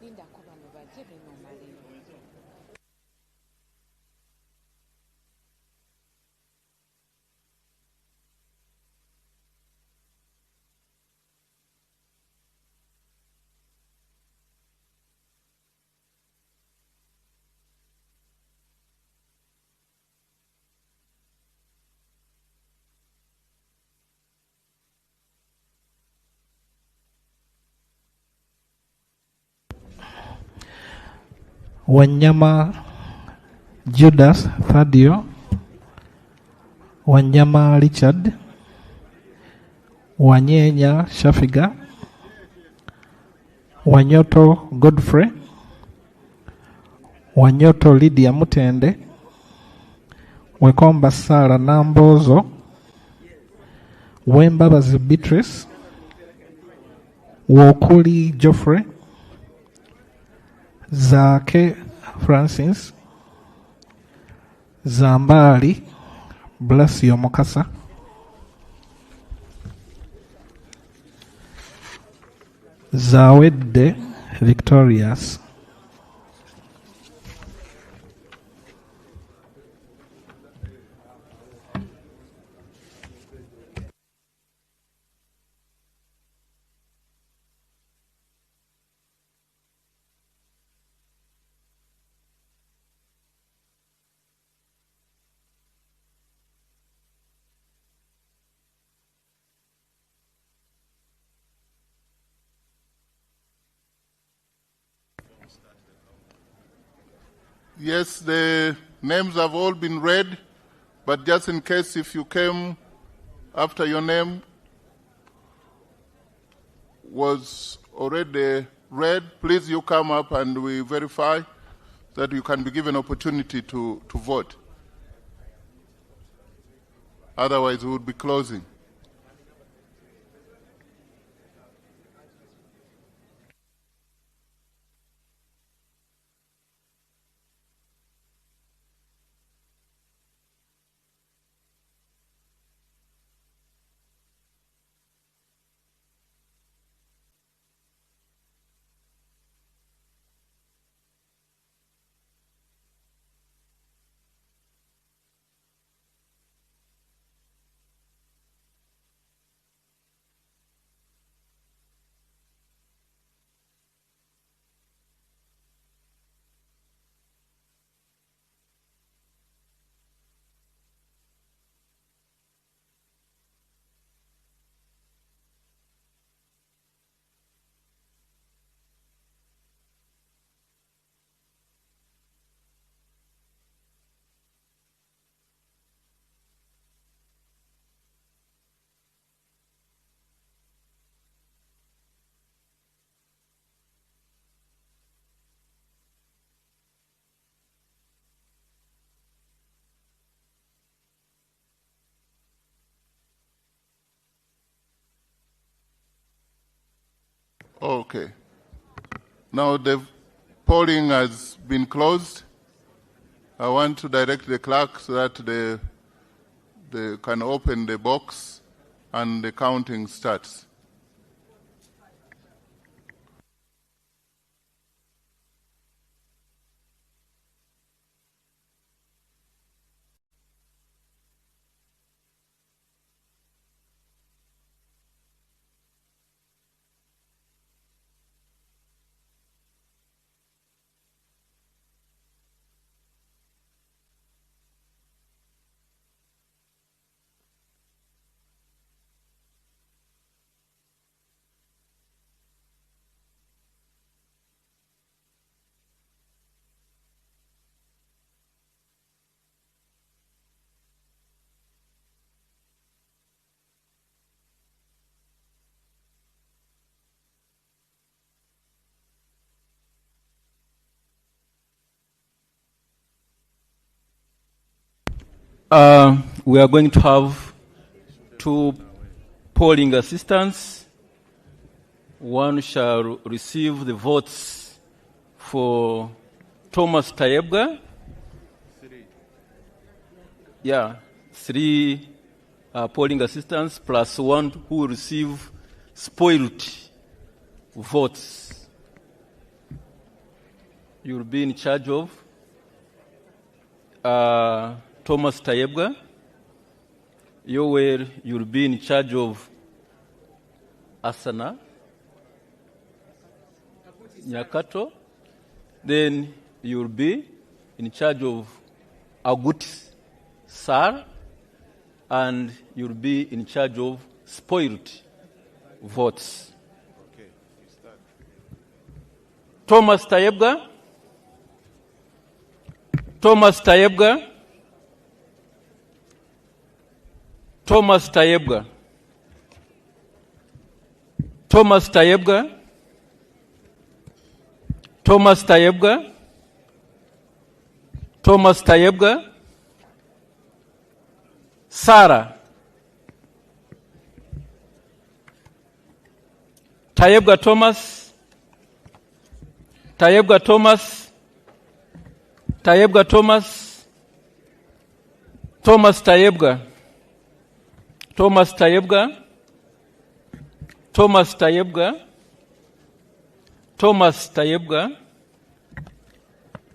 Linda Kubanova, Jebe Nomali. Wanyama Judas Thadio, Wanyama Richard, Wanyenya Shafiga, Wanyoto Godfrey, Wanyoto Lydia Mutende, Wekomba Sara Nambozo, Wembabazi Beatrice, Wokuli Geoffrey, Zake Francis, Zambali Blessio Mokasa, Zawede Victorious, Yes, the names have all been read, but just in case if you came after your name was already read, please you come up and we verify that you can be given opportunity to vote. Otherwise, we would be closing. Okay. Now the polling has been closed. I want to direct the clerk so that they can open the box and the counting starts. We are going to have 2 polling assistants. One shall receive the votes for Thomas Tayebwa. 3 polling assistants plus 1 who will receive spoiled votes. You will be in charge of Thomas Tayebwa. Yoweri, you'll be in charge of Asana Nyakato. Then you'll be in charge of Agut Sar, and you'll be in charge of spoiled votes. Okay, start. Thomas Tayebwa. Thomas Tayebwa. Thomas Tayebwa. Thomas Tayebwa. Thomas Tayebwa. Thomas Tayebwa. Sarah. Tayebwa Thomas. Tayebwa Thomas. Tayebwa Thomas. Thomas Tayebwa. Thomas Tayebwa. Thomas Tayebwa. Thomas Tayebwa.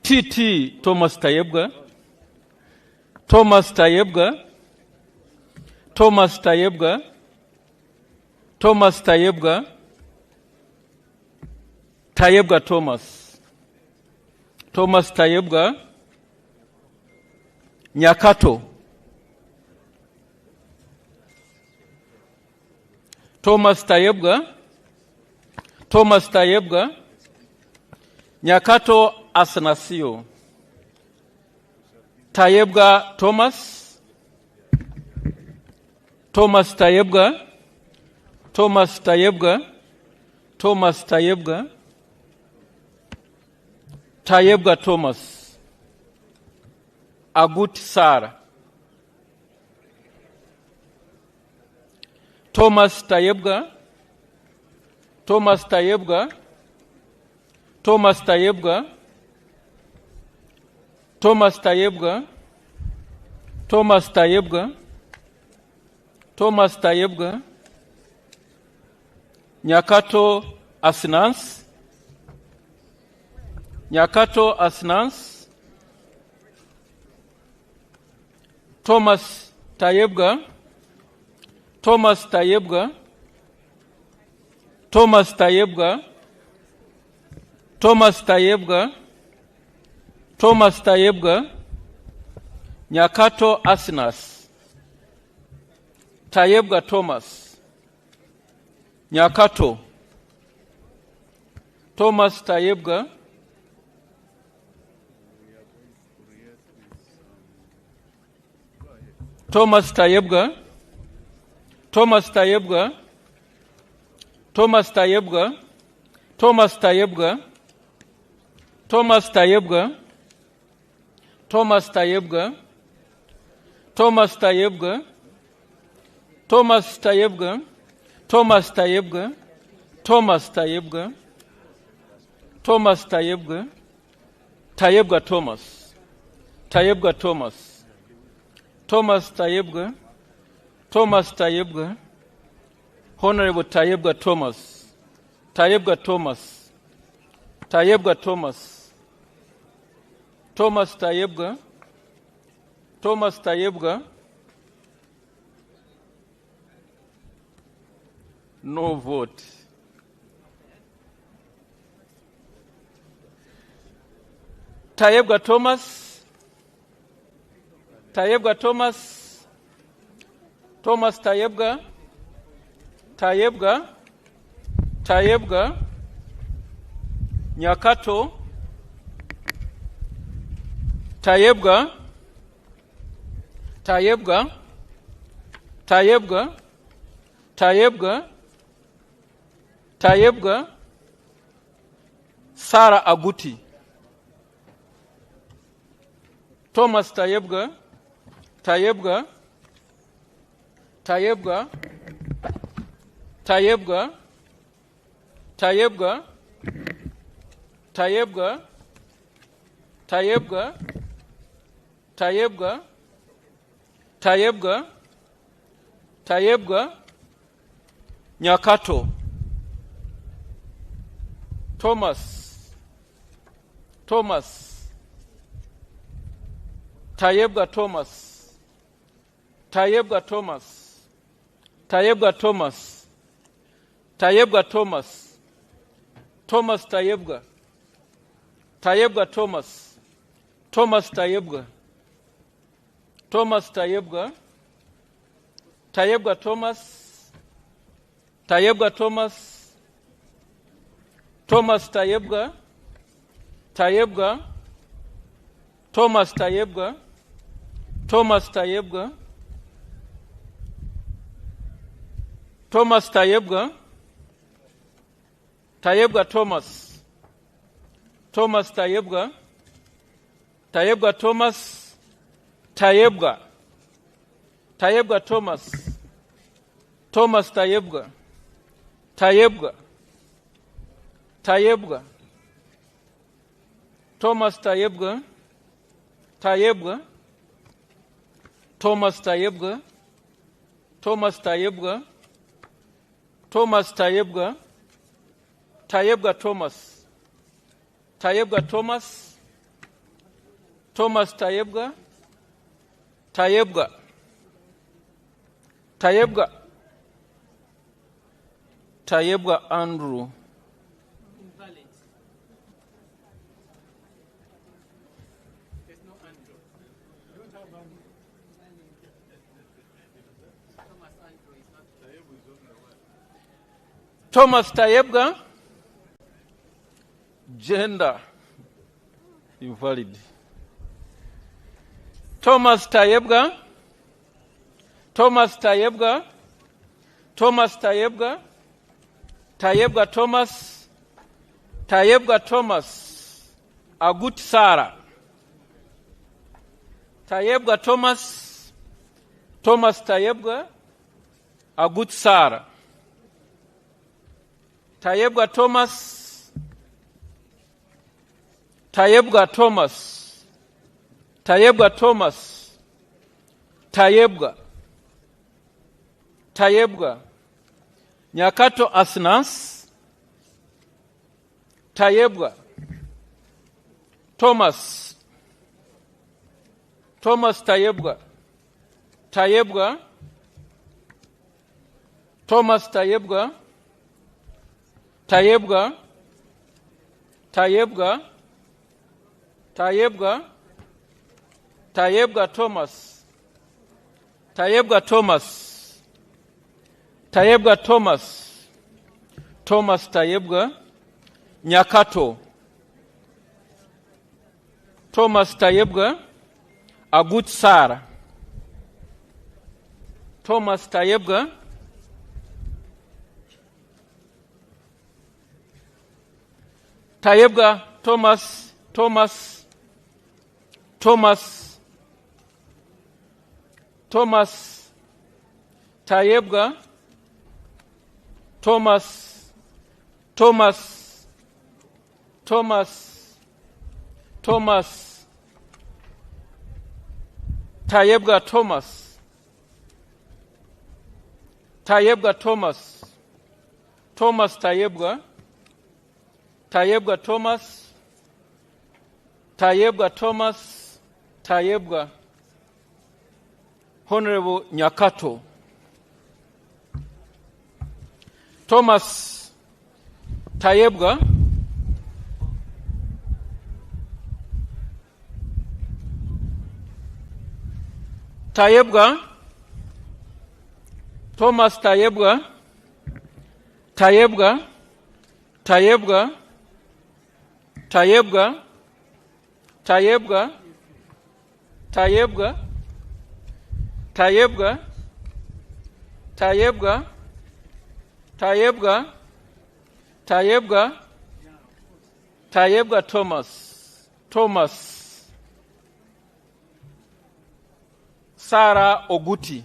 TT Thomas Tayebwa. Thomas Tayebwa. Thomas Tayebwa. Thomas Tayebwa. Tayebwa Thomas. Thomas Tayebwa. Nyakato. Thomas Tayebwa. Thomas Tayebwa. Nyakato Asanasio. Tayebwa Thomas. Thomas Tayebwa. Thomas Tayebwa. Thomas Tayebwa. Tayebwa Thomas. Agut Sara. Thomas Tayebwa. Thomas Tayebwa. Thomas Tayebwa. Thomas Tayebwa. Thomas Tayebwa. Thomas Tayebwa. Nyakato Asnans. Nyakato Asnans. Thomas Tayebwa. Thomas Tayebwa. Thomas Tayebwa. Thomas Tayebwa. Thomas Tayebwa. Nyakato Asnas. Tayebwa Thomas. Nyakato. Thomas Tayebwa. Thomas Tayebwa. Thomas Tayebwa. Thomas Tayebwa. Thomas Tayebwa. Thomas Tayebwa. Thomas Tayebwa. Thomas Tayebwa. Thomas Tayebwa. Thomas Tayebwa. Thomas Tayebwa. Thomas Tayebwa, Tayebwa Thomas, Tayebwa Thomas, Thomas Tayebwa, Thomas Tayebwa, Honorable Tayebwa Thomas, Tayebwa Thomas, Tayebwa Thomas, Thomas Tayebwa, Thomas Tayebwa, no vote. Tayebwa Thomas, Tayebwa Thomas, Thomas Tayebwa, Tayebwa, Tayebwa, Nyakato, Tayebwa, Tayebwa, Tayebwa, Tayebwa, Tayebwa, Sarah Aguti. Thomas Tayebwa, Tayebwa, Tayebwa, Tayebwa, Tayebwa, Tayebwa, Tayebwa, Tayebwa, Tayebwa, Tayebwa, Nyakato. Thomas, Thomas, Tayebwa Thomas, Tayebwa Thomas, Tayebwa Thomas, Tayebwa Thomas, Thomas Tayebwa, Tayebwa Thomas, Thomas Tayebwa, Thomas Tayebwa, Tayebwa Thomas, Tayebwa Thomas, Thomas Tayebwa, Tayebwa, Thomas Tayebwa, Thomas Tayebwa, Thomas Tayebwa, Tayebwa Thomas, Thomas Tayebwa, Tayebwa Thomas, Tayebwa, Tayebwa Thomas, Thomas Tayebwa, Tayebwa, Tayebwa, Thomas Tayebwa, Tayebwa, Thomas Tayebwa, Thomas Tayebwa, Thomas Tayebwa, Tayebwa Thomas, Tayebwa Thomas, Thomas Tayebwa, Tayebwa, Tayebwa, Tayebwa Andrew. Thomas Tayebwa, gender, invalid. Thomas Tayebwa, Thomas Tayebwa, Thomas Tayebwa, Tayebwa Thomas, Tayebwa Thomas, Agut Sarah. Tayebwa Thomas, Thomas Tayebwa, Agut Sarah. Tayebwa Thomas, Tayebwa Thomas, Tayebwa Thomas, Tayebwa, Tayebwa, Nyakato Asnas, Tayebwa, Thomas, Thomas Tayebwa, Tayebwa, Thomas Tayebwa, Tayebwa, Tayebwa, Tayebwa, Tayebwa Thomas, Tayebwa Thomas, Tayebwa Thomas, Thomas Tayebwa, Nyakato, Thomas Tayebwa, Agut Sarah, Thomas Tayebwa, Tayebwa Thomas, Thomas, Thomas, Thomas, Tayebwa, Thomas, Thomas, Thomas Tayebwa Thomas Tayebwa Thomas Tayebwa Thomas Tayebwa Thomas Tayebwa Honorable Nyakato Thomas Tayebwa Thomas Tayebwa Thomas Sarah Oguti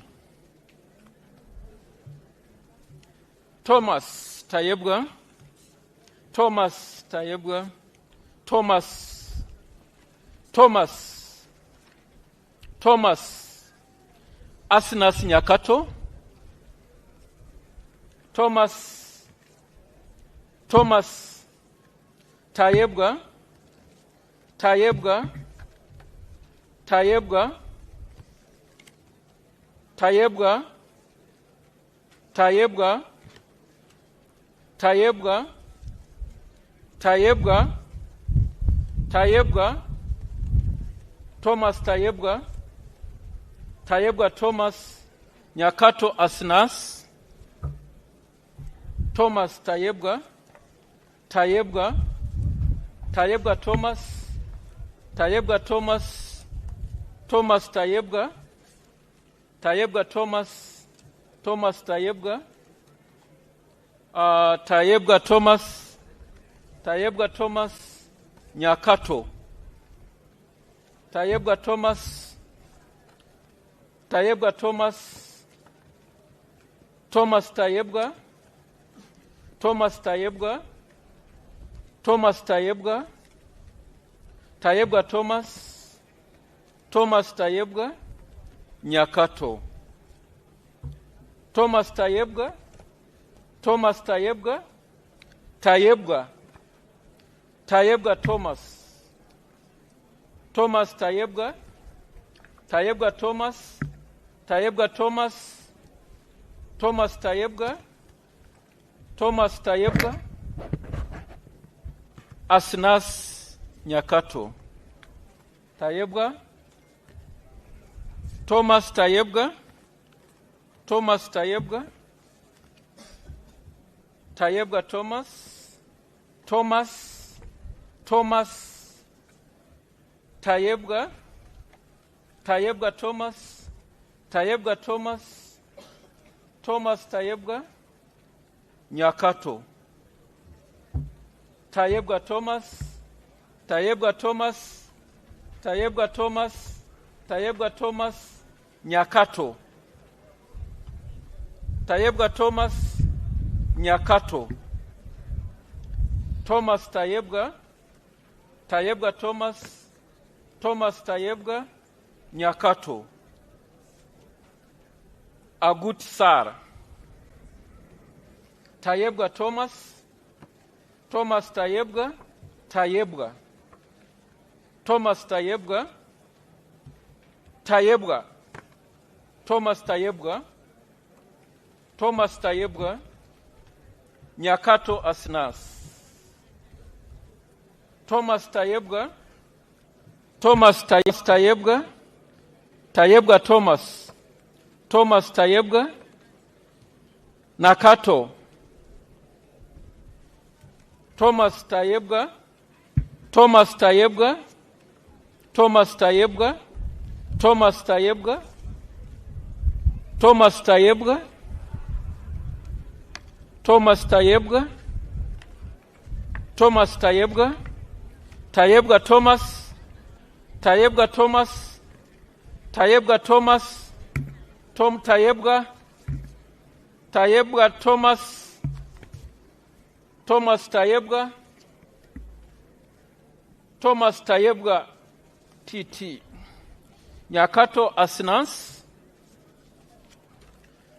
Thomas Tayebwa Thomas Asnas Nyakato Thomas Tayebwa Thomas Thomas Nyakato Asnas Thomas Tayebwa Thomas Tayebwa Thomas Nyakato Tayebwa Thomas Tayebwa Nyakato Thomas Tayebwa Asnas Nyakato Tayebwa Thomas Nyakato Tayebwa Thomas Nyakato Thomas Tayebwa Nyakato Agut Sar Tayebwa Thomas Tayebwa Thomas Tayebwa Nyakato Asnas Thomas Tayebwa Thomas Tayebwa Nakato Thomas Tayebwa Thomas Tayebwa TT. Nyakato Asnans.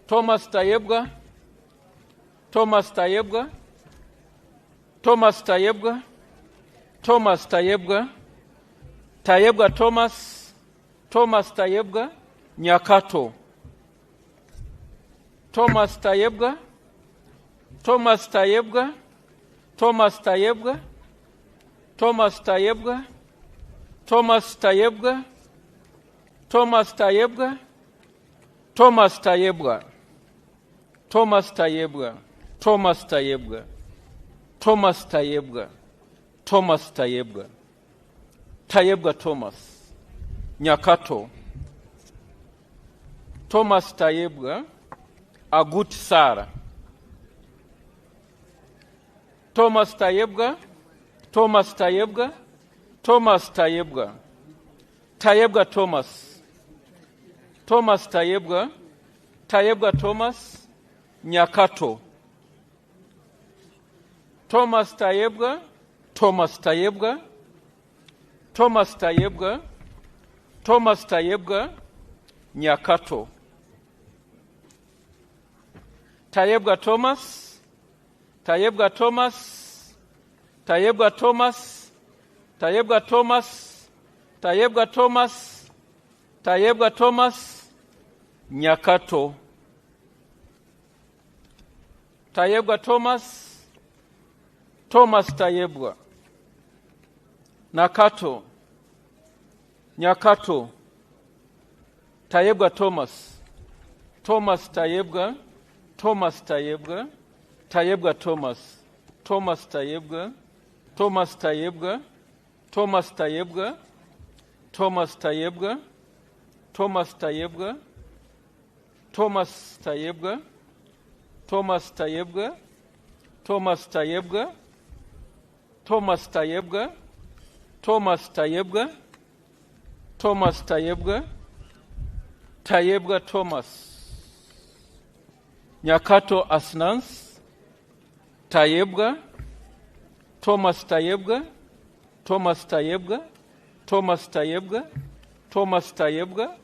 Thomas Tayebwa. Thomas Tayebwa. Thomas Tayebwa. Thomas Tayebwa. Tayebwa Thomas. Thomas Tayebwa. Nyakato. Thomas Tayebwa. Thomas Tayebwa. Thomas Tayebwa. Thomas Tayebwa. Thomas Tayebwa. Thomas Tayebwa. Thomas Tayebwa. Thomas Tayebwa. Thomas Tayebwa. Thomas Tayebwa. Thomas Tayebwa. Tayebwa Thomas. Nyakato. Thomas Tayebwa. Agut Sara. Thomas Tayebwa. Thomas Tayebwa. Thomas Tayebwa. Tayebwa Thomas. Thomas Tayebwa. Tayebwa Thomas. Nyakato. Thomas Tayebwa. Thomas Tayebwa. Thomas Tayebwa. Thomas Tayebwa. Nyakato. Tayebwa Thomas. Tayebwa Thomas. Tayebwa Thomas. Tayebwa Thomas. Tayebwa Thomas. Tayebwa Thomas. Nyakato. Tayebwa Thomas. Thomas Tayebwa. Nakato. Nyakato. Tayebwa Thomas. Thomas Tayebwa. Thomas Tayebwa. Tayebwa Thomas. Thomas Tayebwa. Thomas Tayebwa. Thomas Tayebwa. Thomas Tayebwa. Thomas Tayebwa. Thomas Tayebwa. Thomas Tayebwa. Thomas Tayebwa. Thomas Tayebwa. Thomas Tayebwa. Thomas Tayebwa. Tayebwa Thomas. Nyakato Asnans. Tayebwa. Thomas Tayebwa. Thomas Tayebwa. Thomas Tayebwa. Thomas Tayebwa.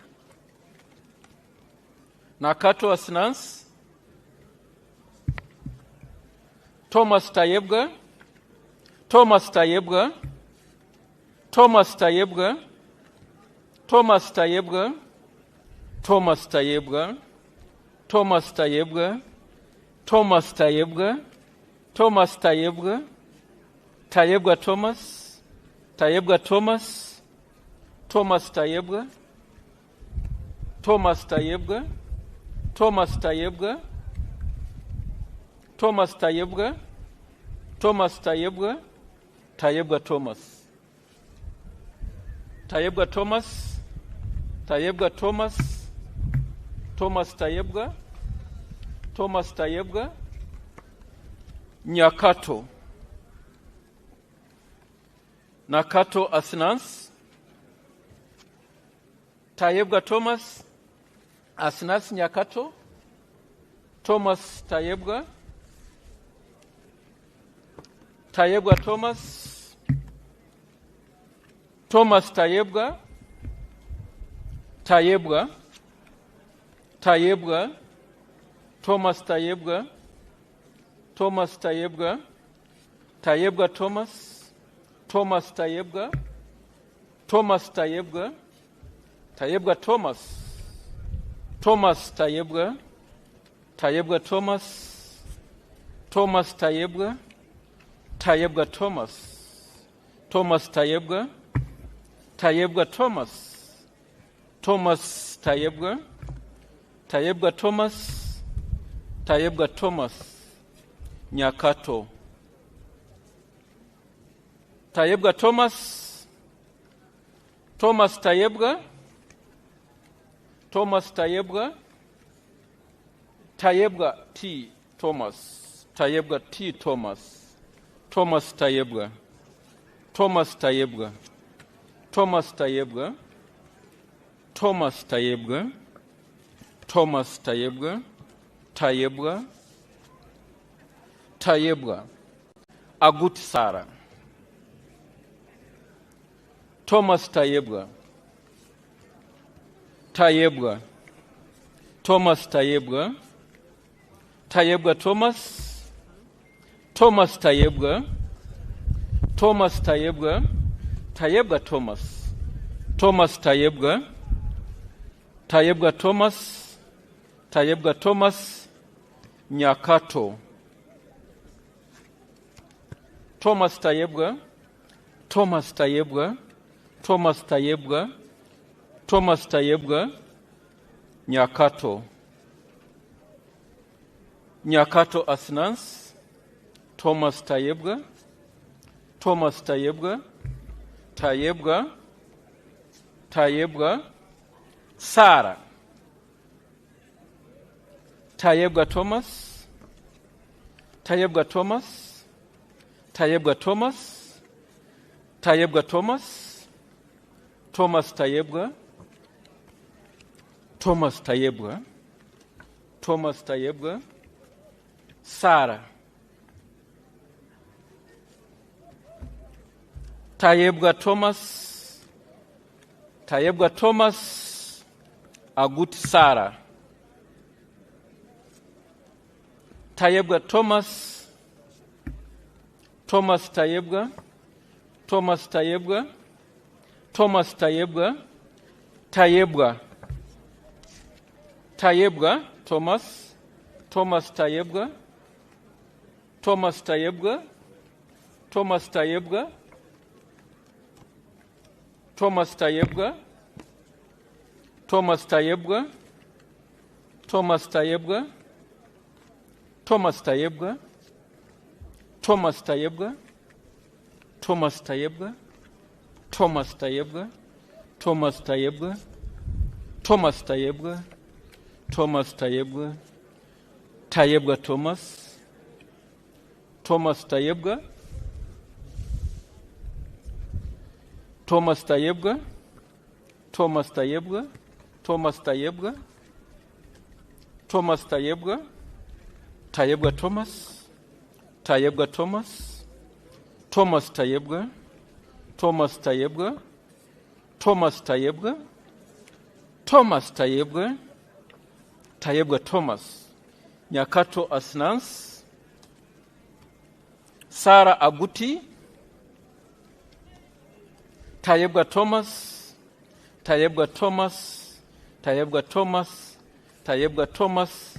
Nakato Asnans. Thomas Tayebwa. Thomas Tayebwa. Thomas Tayebwa. Thomas Tayebwa. Thomas Tayebwa. Thomas Tayebwa. Thomas Tayebwa. Thomas Tayebwa. Tayebwa Thomas. Tayebwa Thomas. Thomas Tayebwa. Thomas Tayebwa. Thomas Tayebwa. Thomas Tayebwa. Thomas Tayebwa. Tayebwa Thomas. Tayebwa Thomas. Tayebwa Thomas. Thomas Tayebwa. Thomas Tayebwa. Nyakato. Nakato Asnans. Tayebwa Thomas. Asnans Nyakato. Thomas Tayebwa. Tayebwa Thomas. Thomas Tayebwa. Tayebwa. Tayebwa. Thomas Tayebwa. Thomas Tayebwa. Tayebwa Thomas. Thomas Tayebwa. Thomas Tayebwa. Tayebwa Thomas. Thomas Tayebwa. Tayebwa Thomas. Thomas Tayebwa. Tayebwa Thomas. Thomas Tayebwa. Tayebwa Thomas. Thomas Tayebwa. Tayebwa Thomas. Tayebwa Thomas. Nyakato. Tayebwa Thomas. Thomas Tayebwa. Thomas Tayebwa. Tayebwa T. Thomas. Tayebwa T. Thomas. Thomas Tayebwa. Thomas Tayebwa. Thomas Tayebwa. Thomas Tayebwa. Thomas Tayebwa. Tayebwa. Tayebwa. Agut Sara. Thomas Tayebwa. Tayebwa. Thomas Tayebwa. Tayebwa Thomas. Thomas Tayebwa. Thomas Tayebwa. Tayebwa Thomas. Thomas Tayebwa. Tayebwa Thomas. Tayebwa Thomas. Nyakato. Thomas Tayebwa. Thomas Tayebwa. Thomas Tayebwa. Thomas Tayebwa. Nyakato. Nyakato Asnans. Thomas Tayebwa. Thomas Tayebwa. Tayebwa. Tayebwa. Sarah. Tayebwa Thomas. Tayebwa Thomas. Tayebwa Thomas. Tayebwa Thomas. Thomas Tayebwa. Thomas Tayebwa. Thomas Tayebwa. Sarah. Tayebwa Thomas. Tayebwa Thomas. Agut Sarah. Tayebwa Thomas. Thomas Tayebwa. Thomas Tayebwa. Thomas Tayebwa. Tayebwa. Tayebwa Thomas. Thomas Tayebwa. Thomas Tayebwa. Thomas Tayebwa. Thomas Tayebwa. Thomas Tayebwa. Thomas Tayebwa. Thomas Tayebwa. Thomas Tayebwa. Thomas Tayebwa. Thomas Tayebwa. Thomas Tayebwa. Thomas Tayebwa. Thomas Tayebwa. Tayebwa Thomas. Thomas Tayebwa. Thomas Tayebwa. Thomas Tayebwa. Thomas Tayebwa. Thomas Tayebwa. Tayebwa Thomas. Tayebwa Thomas. Thomas Tayebwa. Thomas Tayebwa. Thomas Tayebwa. Thomas Tayebwa. Tayebwa Thomas. Nyakato Asnans. Sarah Aguti. Tayebwa Thomas. Tayebwa Thomas. Tayebwa Thomas. Tayebwa Thomas.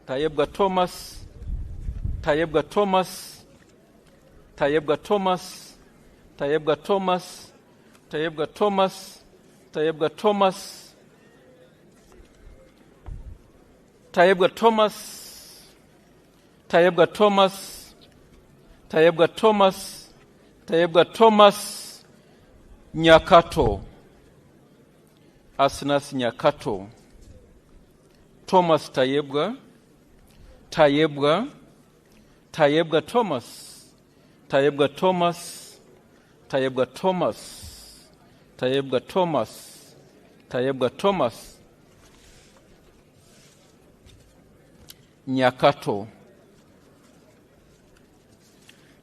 Tayebwa Thomas. Tayebwa Thomas. Tayebwa Thomas. Tayebwa Thomas. Tayebwa Thomas. Tayebwa Thomas. Tayebwa Thomas. Tayebwa Thomas. Tayebwa Thomas. Tayebwa Thomas. Nyakato. Asnas Nyakato. Thomas Tayebwa. Tayebwa. Tayebwa Thomas. Tayebwa Thomas. Tayebwa Thomas. Tayebwa Thomas. Tayebwa Thomas. Nyakato.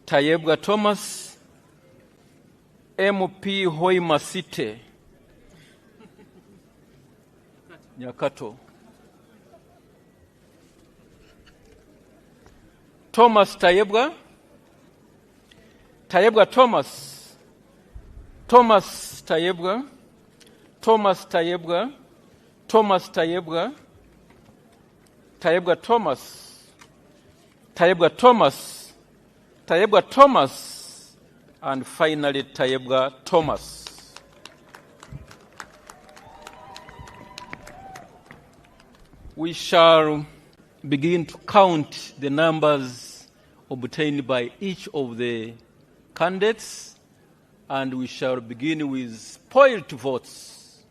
Tayebwa Thomas. MP Hoima City. Nyakato. Thomas Tayebwa. Tayebwa Thomas. Thomas Tayebwa. Thomas Tayebwa. Thomas Tayebwa. Tayebwa Thomas. Tayebwa Thomas. Tayebwa Thomas. And finally Tayebwa Thomas. We shall begin to count the numbers obtained by each of the candidates, and we shall begin with spoiled votes.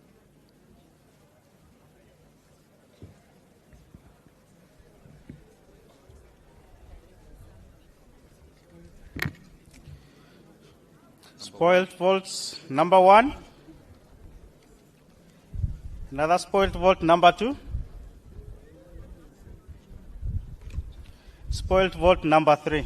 Spoiled votes number 1. Another spoiled vote number 2. Spoiled vote number 3.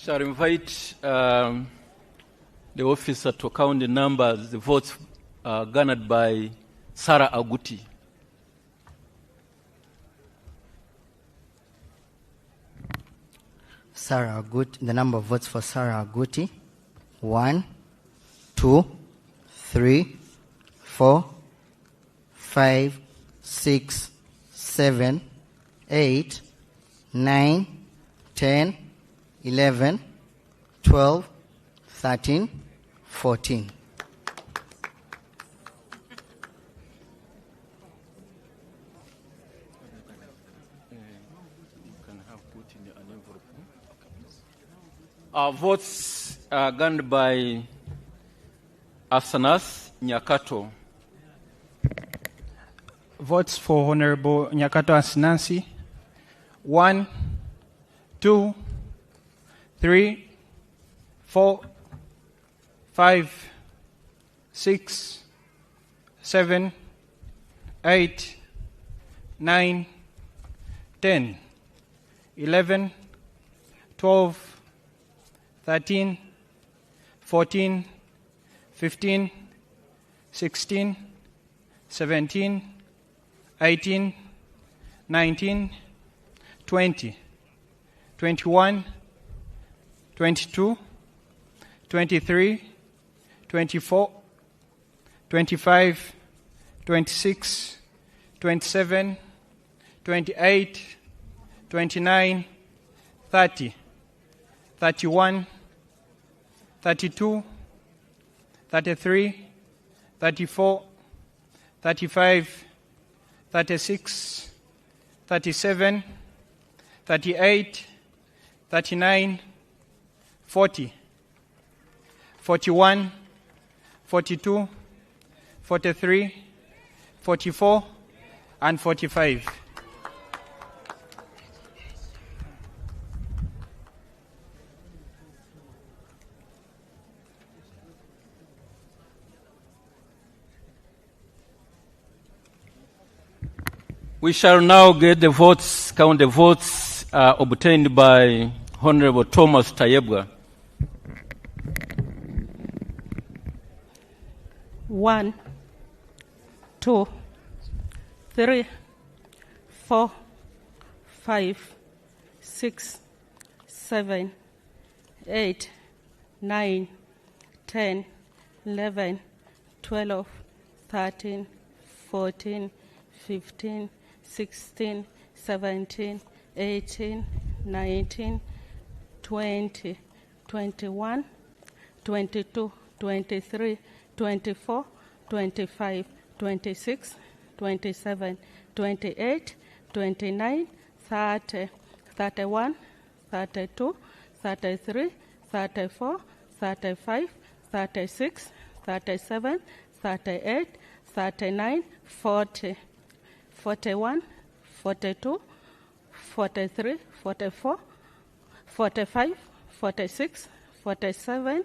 Shall invite the officer to count the numbers, the votes garnered by Sarah Aguti. Sarah Aguti, the number of votes for Sarah Aguti: 1, 2, 3, 4, 5, 6, 7, 8, 9, 10, 11, 12, 13, 14. Votes garnered by Asanas Nyakato. Votes for Honorable Nyakato Asinansi: 1, 2, 3, 4, 5, 6, 7, 8, 9, 10, 11, 12, 13, 14, 15, 16, 17, 18, 19, 20, 21, 22, 23, 24, 25, 26, 27, 28, 29, 30, 31, 32, 33, 34, 35, 36, 37, 38, 39, 40, 41, 42, 43, 44, and 45. We shall now get the votes, count the votes obtained by Honorable Thomas Tayebwa. 1, 2, 3, 4, 5, 6, 7, 8, 9, 10, 11, 12, 13, 14, 15, 16, 17, 18, 19, 20, 21, 22, 23, 24, 25, 26, 27, 28, 29, 30, 31, 32, 33, 34, 35, 36, 37, 38, 39, 40, 41, 42, 43, 44, 45, 46, 47,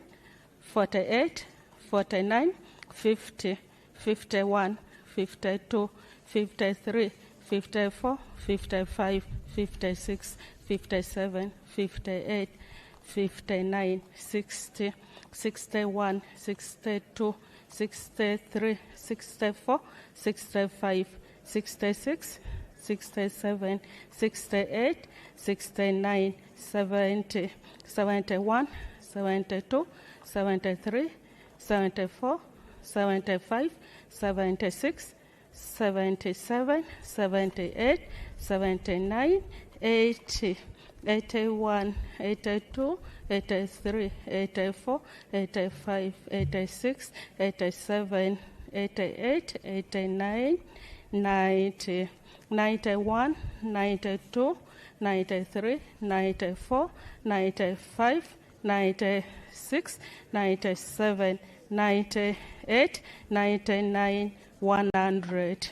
48, 49, 50, 51, 52, 53, 54, 55, 56, 57, 58, 59, 60, 61, 62, 63, 64, 65, 66, 67, 68, 69, 70, 71, 72, 73, 74, 75, 76, 77, 78, 79, 80, 81, 82, 83, 84, 85, 86, 87, 88, 89, 90, 91, 92, 93, 94, 95, 96, 97, 98, 99, 100.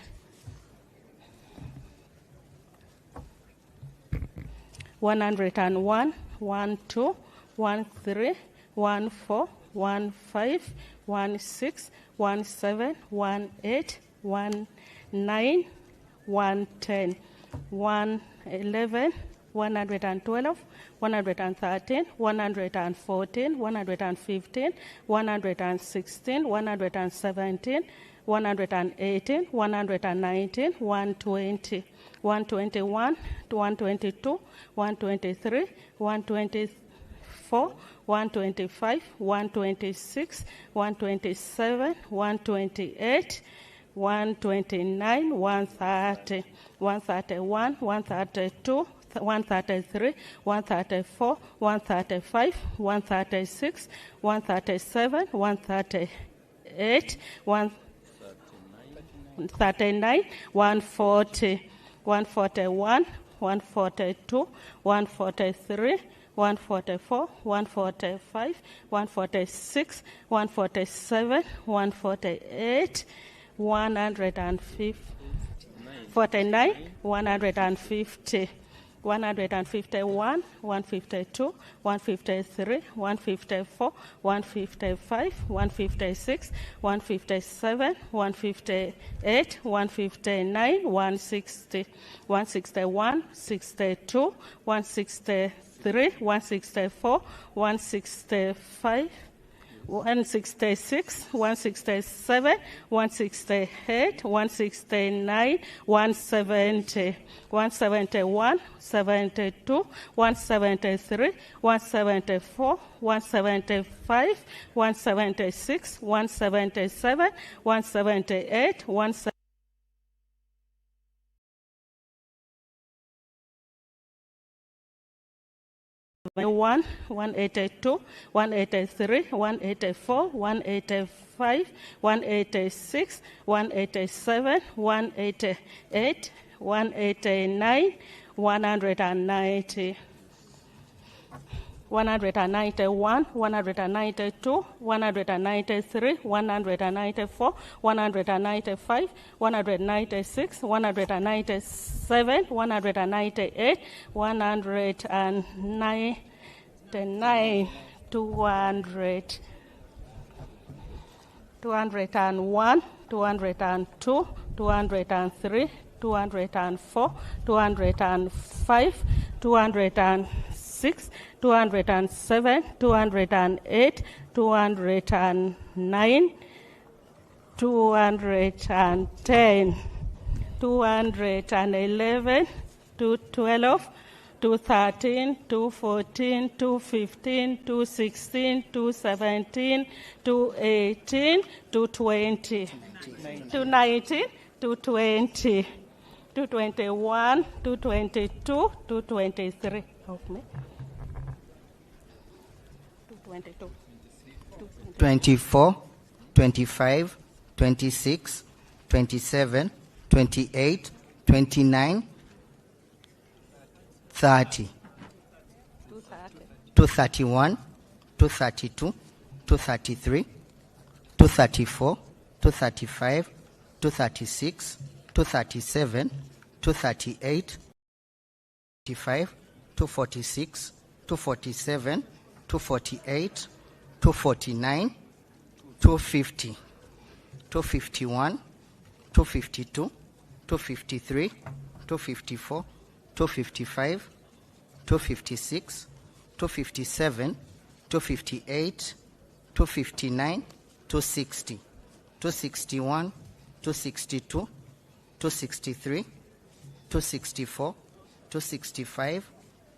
One hundred and 1, 1, 2, 1, 3, 1, 4, 1, 5, 1, 6, 1, 7, 1, 8, 1, 9, 1, 10, 1, 11, 112, 113, 114, 115, 116, 117, 118, 119, 120, 121, 122, 123, 124, 125, 126, 127, 128, 129, 130, 131, 132, 133, 134, 135, 136, 137, 138, 139, 140, 141, 142, 143, 144, 145, 146, 147, 148, 149, 150, 151, 152, 153, 154, 155, 156, 157, 158, 159, 160, 161, 62, 163, 164, 165, 166, 167, 168, 169, 170, 171, 72, 173, 174, 175, 176, 177, 178, 179. 182, 183, 184, 185, 186, 187, 188, 189, 190. 191, 192, 193, 194, 195, 196, 197, 198, 199, 200, 201, 202, 203, 204, 205, 206, 207, 208, 209, 210, 211, 212, 213, 214, 215, 216, 217, 218, 220, 219, 220, 221, 222, 223. Help me. 222. 24, 25, 26, 27, 28, 29, 30, 231, 232, 233, 234, 235, 236, 237, 238, 245, 246, 247, 248, 249, 250, 251, 252, 253, 254, 255, 256, 257, 258, 259, 260, 261, 262, 263, 264, 265,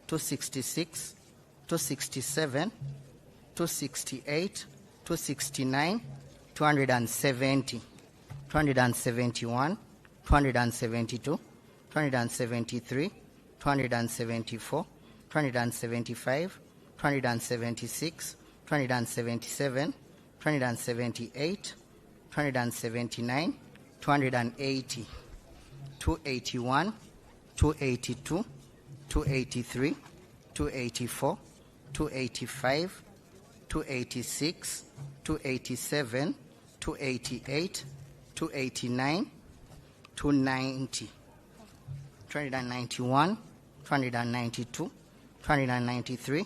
266, 267, 268, 269, 270, 271, 272, 273, 274, 275, 276, 277, 278, 279, 280, 281, 282, 283, 284, 285, 286, 287, 288, 289, 290, 291, 292, 293,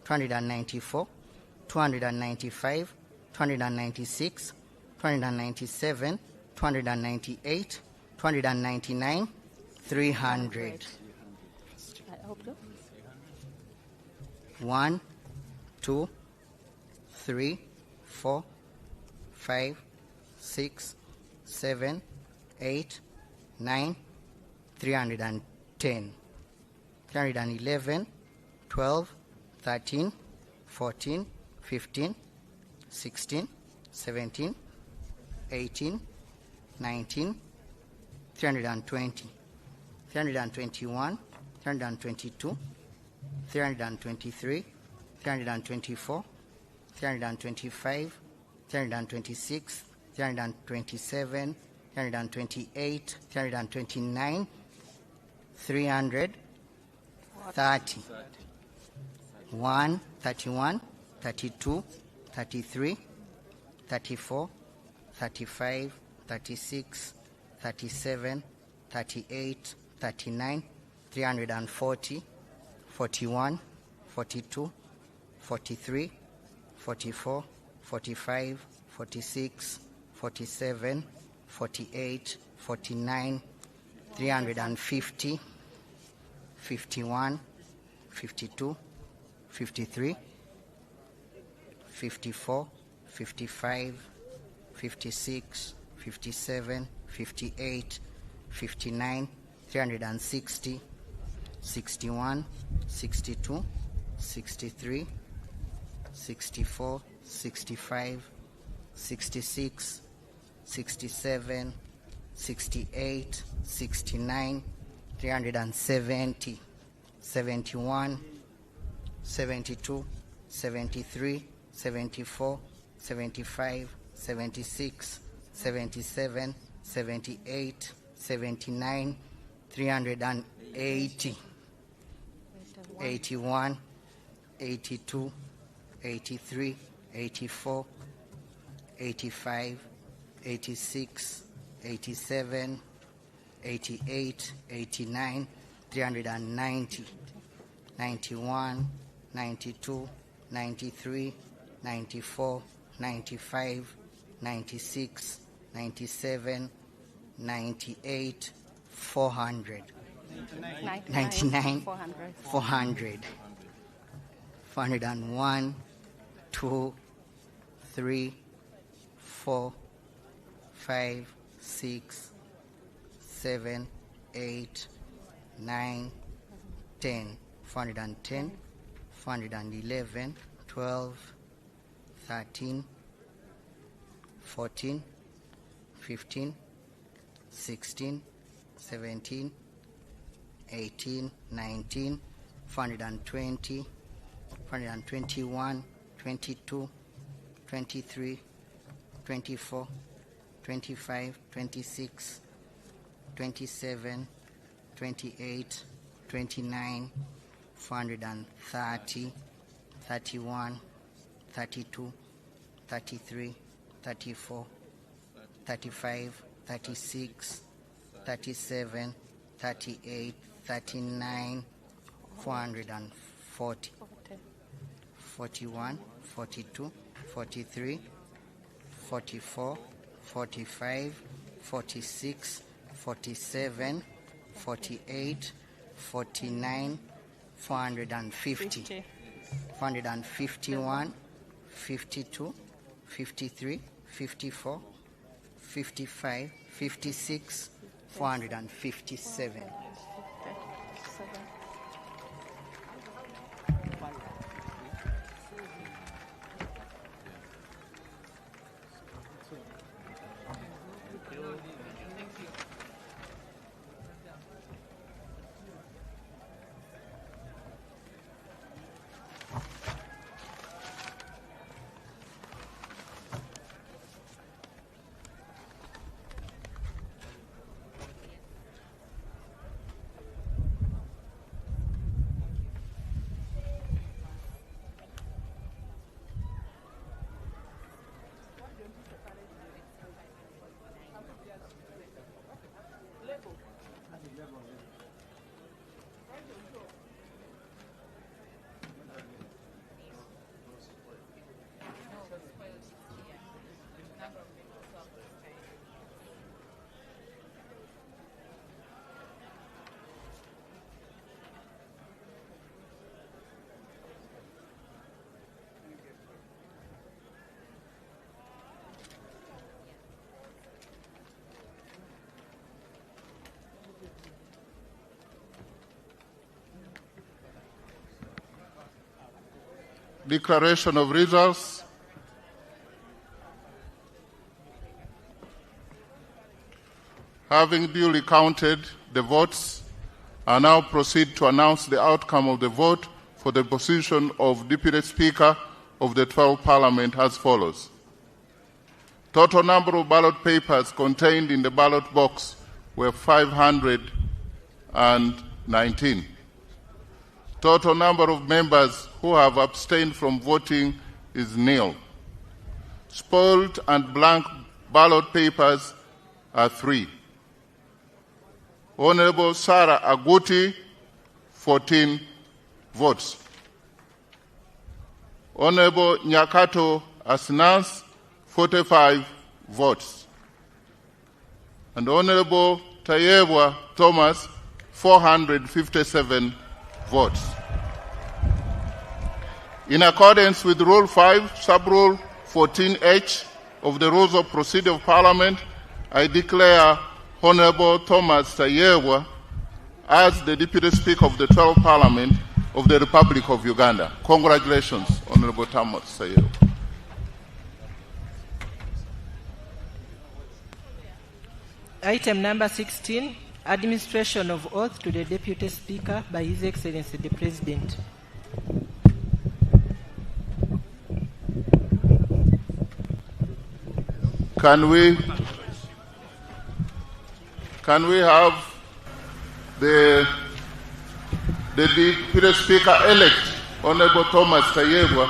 294, 295, 296, 297, 298, 299, 300. 1, 2, 3, 4, 5, 6, 7, 8, 9, 310, 311, 12, 13, 14, 15, 16, 17, 18, 19, 320, 321, 322, 323, 324, 325, 326, 327, 328, 329, 330, 1, 31, 32, 33, 34, 35, 36, 37, 38, 39, 340, 41, 42, 43, 44, 45, 46, 47, 48, 49, 350, 51, 52, 53, 54, 55, 56, 57, 58, 59, 360, 61, 62, 63, 64, 65, 66, 67, 68, 69, 370, 71, 72, 73, 74, 75, 76, 77, 78, 79, 380, 81, 82, 83, 84, 85, 86, 87, 88, 89, 390, 91, 92, 93, 94, 95, 96, 97, 98, 400, 99, 400, 401, 2, 3, 4, 5, 6, 7, 8, 9, 10, 410, 411, 12, 13, 14, 15, 16, 17, 18, 19, 420, 421, 22, 23, 24, 25, 26, 27, 28, 29, 430, 31, 32, 33, 34, 35, 36, 37, 38, 39, 440, 41, 42, 43, 44, 45, 46, 47, 48, 49, 450, 451, 52, 53, 54, 55, 56, 457. declaration of results. Having duly counted the votes, I now proceed to announce the outcome of the vote for the position of Deputy Speaker of the 12th Parliament as follows. Total number of ballot papers contained in the ballot box were 519. Total number of members who have abstained from voting is nil. Spoiled and blank ballot papers are 3. Honorable Sarah Aguti, 14 votes. Honorable Nyakato Asnas, 45 votes. And Honorable Tayebwa Thomas, 457 votes. In accordance with Rule 5, Sub-Rule 14H of the Rules of Procedure of Parliament, I declare Honorable Thomas Tayebwa as the Deputy Speaker of the 12th Parliament of the Republic of Uganda. Congratulations, Honorable Thomas Tayebwa. Item number 16, administration of oath to the Deputy Speaker by His Excellency the President. Can we have the Deputy Speaker-elect, Honorable Thomas Tayebwa,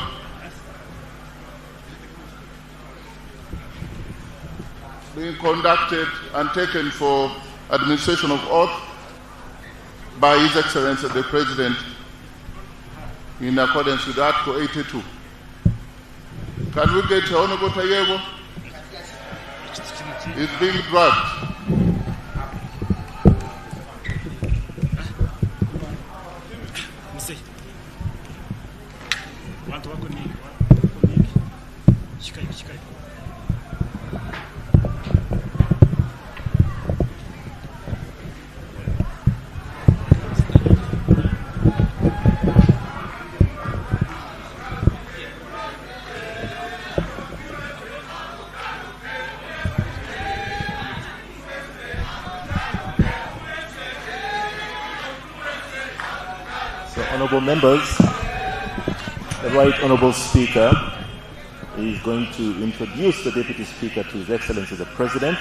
being conducted and taken for administration of oath by His Excellency the President in accordance with Article 82. Can we get Honorable Tayebwa? It's being dragged. Honourable members, the Right Honourable Speaker is going to introduce the Deputy Speaker to His Excellency the President,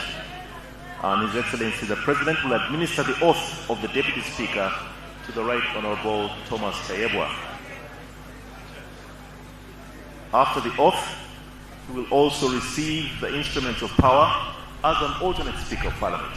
and His Excellency the President will administer the oath of the Deputy Speaker to the Right Honourable Thomas Tayebwa. After the oath, he will also receive the instruments of power as an alternate Speaker of Parliament.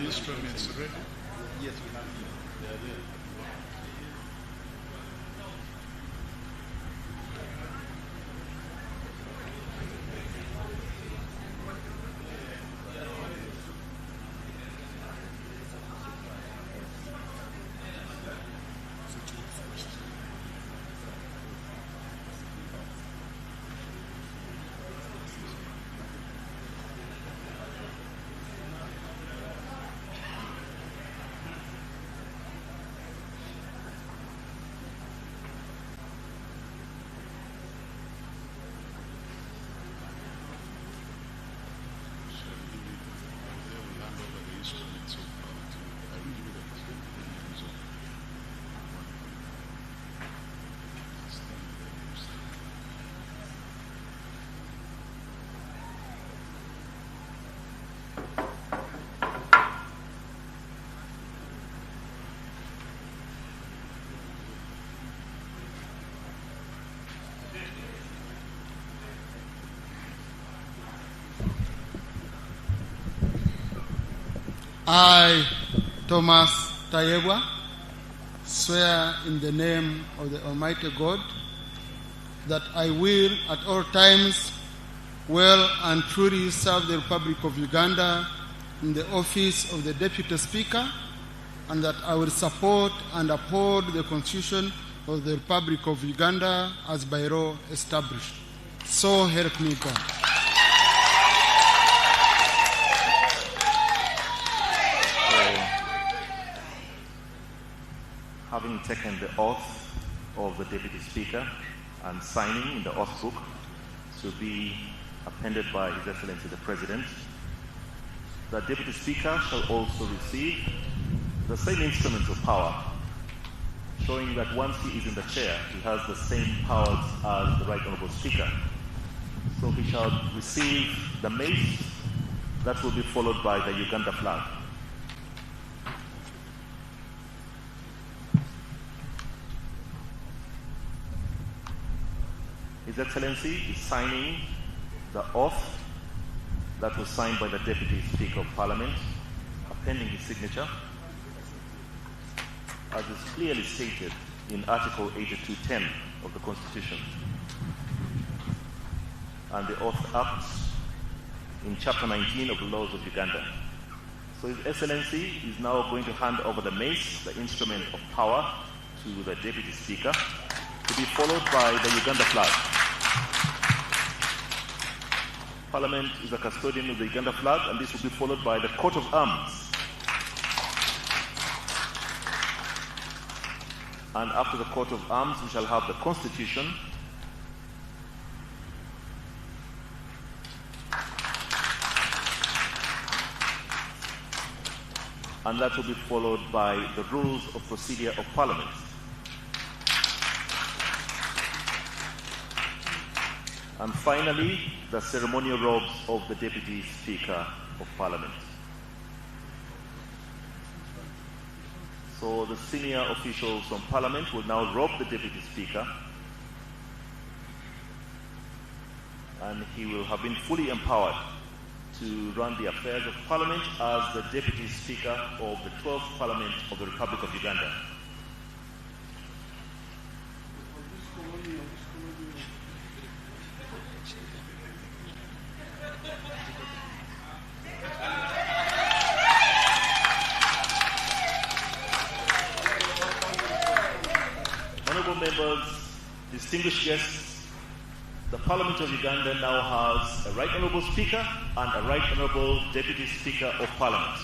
Instruments ready? Yes, we have. They are there. I, Thomas Tayebwa, swear in the name of the Almighty God that I will at all times well and truly serve the Republic of Uganda in the office of the Deputy Speaker, and that I will support and uphold the Constitution of the Republic of Uganda as by law established. So help me God. Having taken the oath of the Deputy Speaker and signing in the oath book to be appended by His Excellency the President, the Deputy Speaker shall also receive the same instruments of power, showing that once he is in the chair, he has the same powers as the Right Honourable Speaker. So he shall receive the mace that will be followed by the Uganda flag. His Excellency is signing the oath that was signed by the Deputy Speaker of Parliament, appending his signature, as is clearly stated in Article 82.10 of the Constitution, and the Oath Act in Chapter 19 of the Laws of Uganda. So His Excellency is now going to hand over the mace, the instrument of power, to the Deputy Speaker, to be followed by the Uganda flag. Parliament is a custodian of the Uganda flag, and this will be followed by the coat of arms. And after the coat of arms, we shall have the Constitution, and that will be followed by the rules of procedure of Parliament. And finally, the ceremonial robes of the Deputy Speaker of Parliament. So the senior officials from Parliament will now robe the Deputy Speaker, and he will have been fully empowered to run the affairs of Parliament as the Deputy Speaker of the 12th Parliament of the Republic of Uganda. Members, distinguished guests, the Parliament of Uganda now has a Right Honourable Speaker and a Right Honourable Deputy Speaker of Parliament.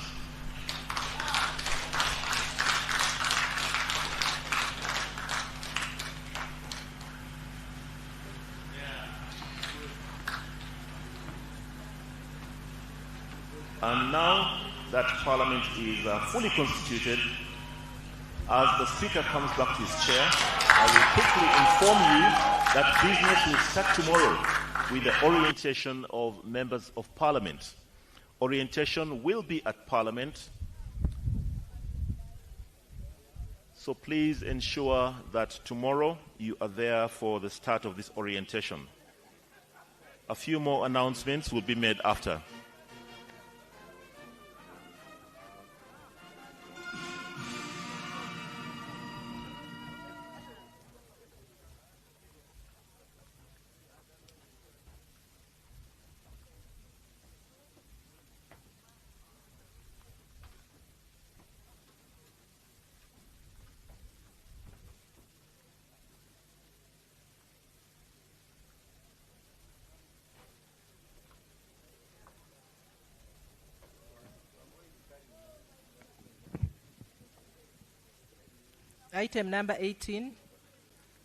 And now that Parliament is fully constituted, as the Speaker comes back to his chair, I will quickly inform you that business will start tomorrow with the orientation of members of Parliament. Orientation will be at Parliament, so please ensure that tomorrow you are there for the start of this orientation. A few more announcements will be made after. Item number 18,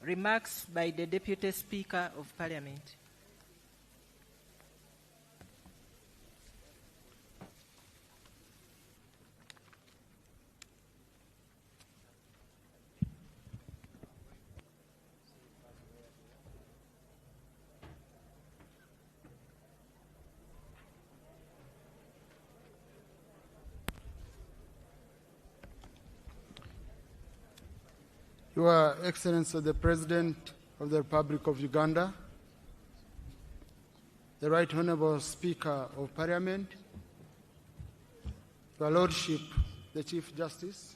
remarks by the Deputy Speaker of Parliament. Your Excellency the President of the Republic of Uganda, the Right Honourable Speaker of Parliament, Your Lordship, the Chief Justice,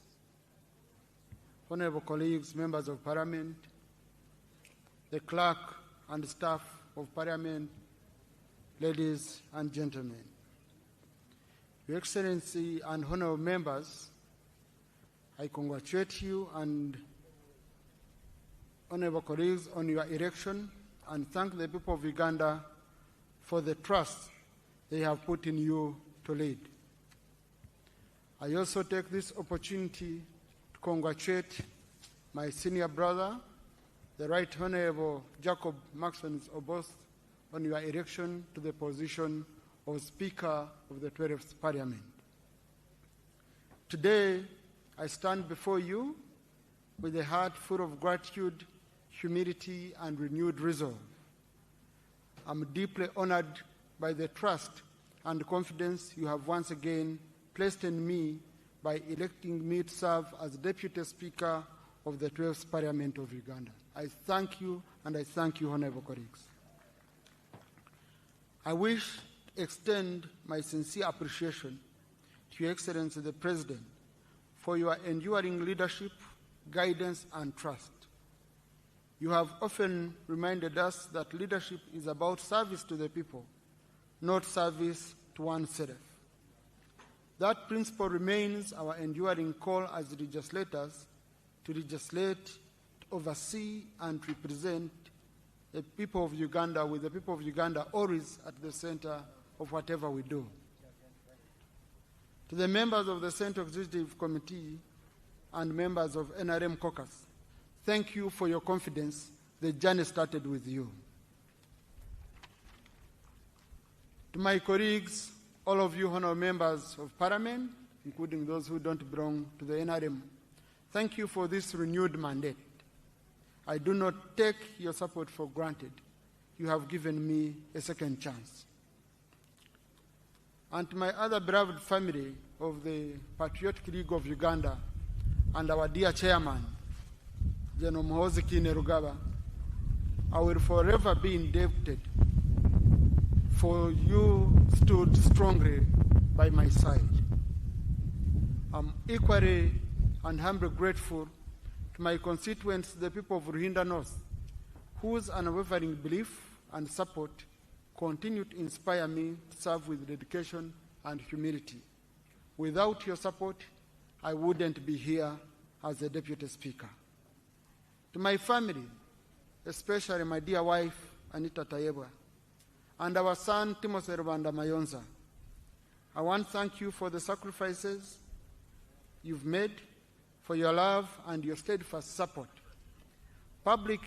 honorable colleagues, members of Parliament, the clerk and staff of Parliament, ladies and gentlemen. Your Excellency and honorable members, I congratulate you and honorable colleagues on your election and thank the people of Uganda for the trust they have put in you to lead. I also take this opportunity to congratulate my senior brother, the Right Honorable Jacob Maxon Oboth, on your election to the position of Speaker of the 12th Parliament. Today, I stand before you with a heart full of gratitude, humility, and renewed resolve. I'm deeply honored by the trust and confidence you have once again placed in me by electing me to serve as Deputy Speaker of the 12th Parliament of Uganda. I thank you, and I thank you, honorable colleagues. I wish to extend my sincere appreciation to Your Excellency the President for your enduring leadership, guidance, and trust. You have often reminded us that leadership is about service to the people, not service to oneself. That principle remains our enduring call as legislators to legislate, to oversee, and represent the people of Uganda, with the people of Uganda always at the center of whatever we do. To the members of the Central Executive Committee and members of NRM Caucus, thank you for your confidence. The journey started with you. To my colleagues, all of you honorable members of Parliament, including those who don't belong to the NRM, thank you for this renewed mandate. I do not take your support for granted. You have given me a second chance. And to my other beloved family of the Patriotic League of Uganda and our dear chairman, General Muhoozi Kainerugaba, I will forever be indebted for you stood strongly by my side. I'm equally and humbly grateful to my constituents, the people of Ruhinda North, whose unwavering belief and support continue to inspire me to serve with dedication and humility. Without your support, I wouldn't be here as a Deputy Speaker. To my family, especially my dear wife, Anita Tayebwa, and our son, Timothy Rwanda Mayonza, I want to thank you for the sacrifices you've made, for your love and your steadfast support. Public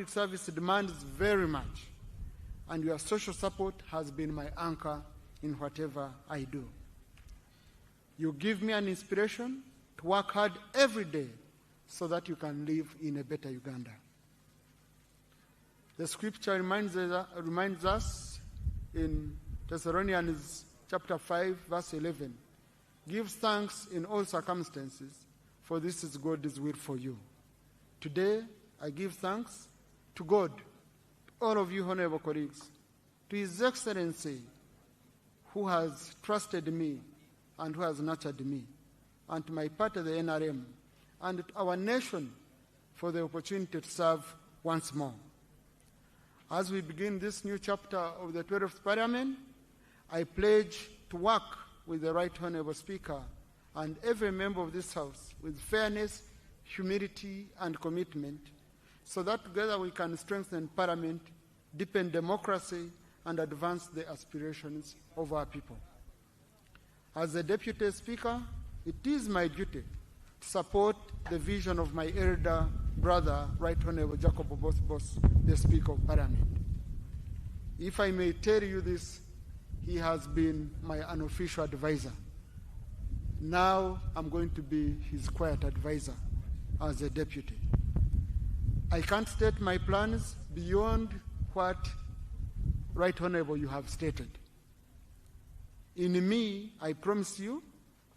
service demands very much, and your social support has been my anchor in whatever I do. You give me an inspiration to work hard every day so that you can live in a better Uganda. The scripture reminds us in Thessalonians chapter 5, verse 11, give thanks in all circumstances, for this is God's will for you. Today, I give thanks to God, to all of you honorable colleagues, to His Excellency, who has trusted me and who has nurtured me, and to my party, the NRM, and to our nation for the opportunity to serve once more. As we begin this new chapter of the 12th Parliament, I pledge to work with the Right Honourable Speaker and every member of this House with fairness, humility, and commitment, so that together we can strengthen Parliament, deepen democracy, and advance the aspirations of our people. As the Deputy Speaker, it is my duty to support the vision of my elder brother, Right Honourable Jacob Oboth, the Speaker of Parliament. If I may tell you this, he has been my unofficial advisor. Now I'm going to be his quiet advisor as a deputy. I can't state my plans beyond what, Right Honourable, you have stated. In me, I promise you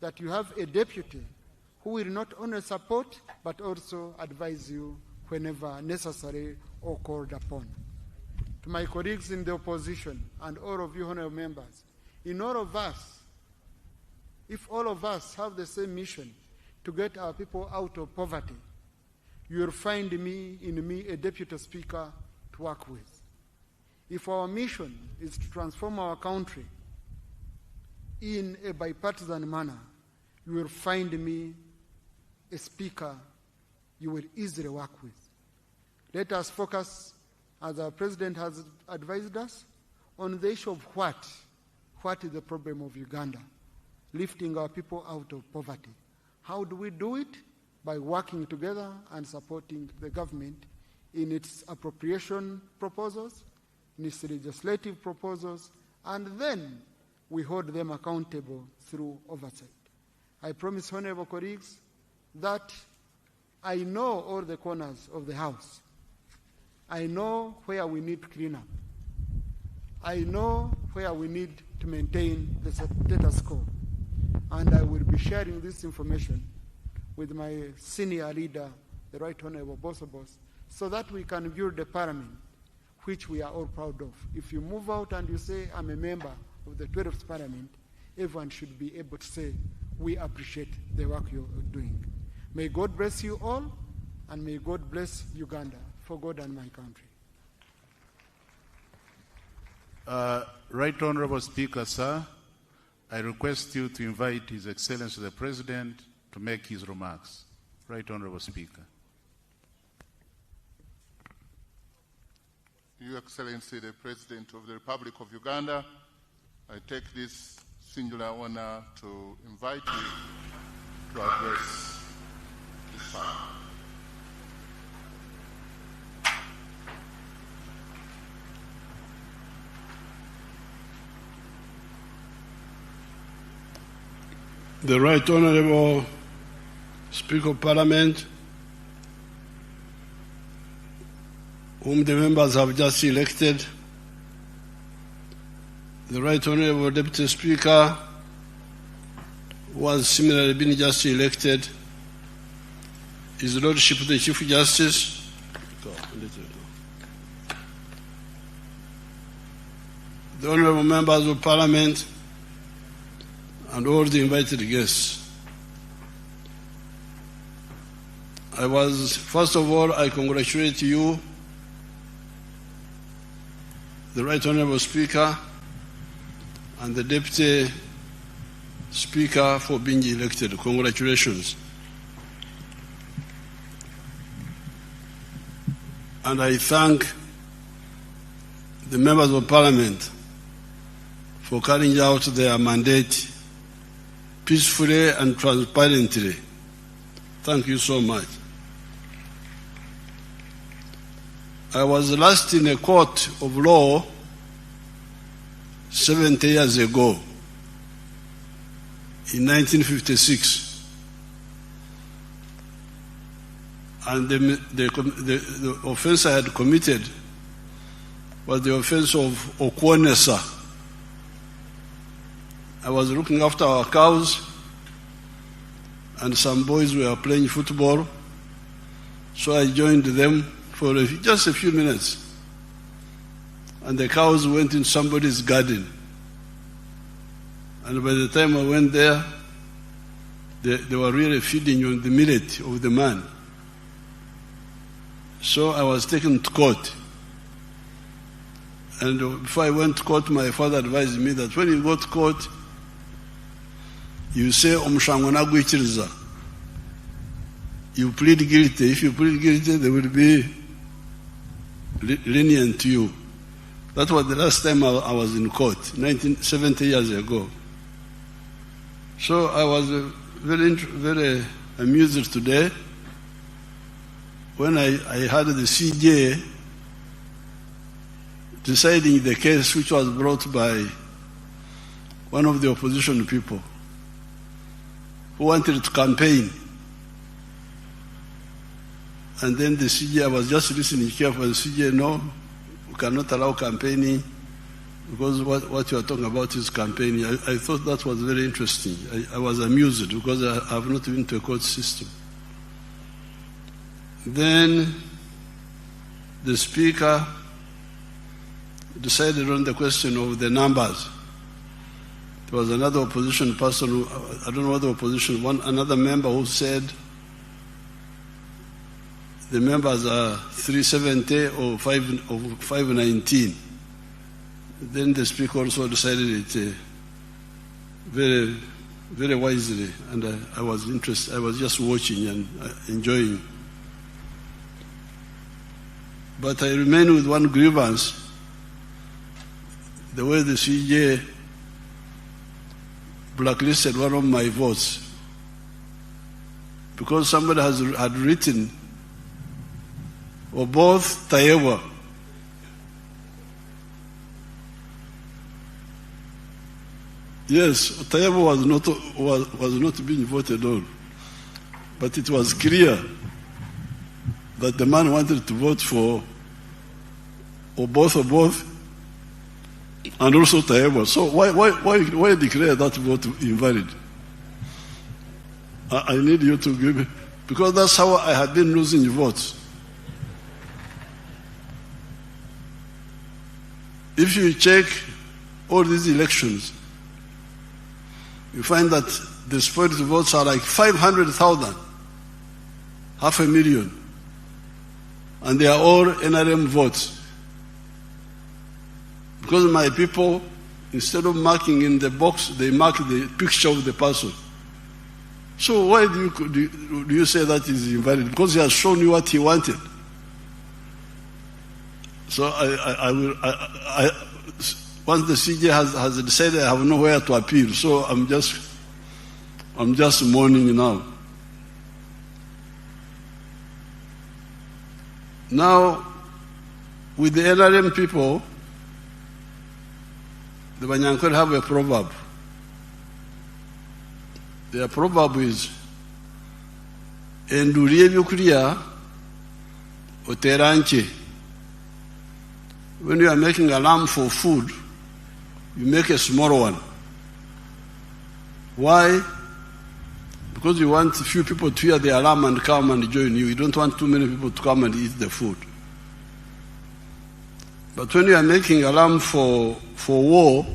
that you have a deputy who will not only support but also advise you whenever necessary or called upon. To my colleagues in the opposition and all of you honourable members, in all of us, If all of us have the same mission to get our people out of poverty, you will find in me a deputy speaker to work with. If our mission is to transform our country in a bipartisan manner, you will find me a speaker you will easily work with. Let us focus, as our president has advised us, on the issue of what is the problem of Uganda, lifting our people out of poverty. How do we do it? By working together and supporting the government in its appropriation proposals, in its legislative proposals, and then we hold them accountable through oversight. I promise, honorable colleagues, that I know all the corners of the house. I know where we need to clean up. I know where we need to maintain the status quo. And I will be sharing this information with my senior leader, the Right Honorable Bosobos, so that we can build a parliament which we are all proud of. If you move out and you say, I'm a member of the 12th parliament, everyone should be able to say, we appreciate the work you're doing. May God bless you all, and may God bless Uganda, for God and my country. Right Honorable Speaker, sir, I request you to invite His Excellency the President to make his remarks. Right Honorable Speaker. Your Excellency the President of the Republic of Uganda, I take this singular honor to invite you to address this Parliament. The Right Honorable Speaker of Parliament, whom the members have just elected, the Right Honorable Deputy Speaker, who has similarly been just elected, His Lordship the Chief Justice, the Honorable Members of Parliament, and all the invited guests. First of all, I congratulate you, the Right Honorable Speaker, and the Deputy Speaker for being elected. Congratulations. And I thank the members of Parliament for carrying out their mandate peacefully and transparently. Thank you so much. I was last in a court of law 70 years ago, in 1956. And the offense I had committed was the offense of Okwonesa. I was looking after our cows, and some boys were playing football, so I joined them for just a few minutes. And the cows went in somebody's garden. And by the time I went there, they were really feeding on the millet of the man. So I was taken to court. And before I went to court, my father advised me that when you go to court, you say, Omushango Nagwichiriza. You plead guilty. If you plead guilty, they will be lenient to you. That was the last time I was in court, 70 years ago. So I was very amused today when I heard the CJ deciding the case which was brought by one of the opposition people who wanted to campaign. And then the CJ, I was just listening carefully, the CJ, no, we cannot allow campaigning because what you are talking about is campaigning. I thought that was very interesting. I was amused because I have not been to a court system. Then the Speaker decided on the question of the numbers. There was another opposition person who, I don't know what the opposition, another member who said the members are 370 or 519. Then the Speaker also decided it very, very wisely, and I was interested. I was just watching and enjoying. But I remain with one grievance: the way the CJ blacklisted one of my votes, because somebody had written, or both Tayewa. Yes, Tayewa was not being voted on, but it was clear that the man wanted to vote for or both, and also Tayewa. So why declare that vote invalid? I need you to give me, because that's how I had been losing votes. If you check all these elections, you find that the spoiled votes are like 500,000, 500,000, and they are all NRM votes. Because my people, instead of marking in the box, they mark the picture of the person. So why do you say that is invalid? Because he has shown you what he wanted. So once the CJ has decided, I have nowhere to appeal. So I'm just mourning now. Now, with the NRM people, the Banyankole have a proverb. Their proverb is, "Endurie byukulya oteranche." When you are making a lamb for food, you make a small one. Why? Because you want a few people to hear the alarm and come and join you. You don't want too many people to come and eat the food. But when you are making a lamb for war,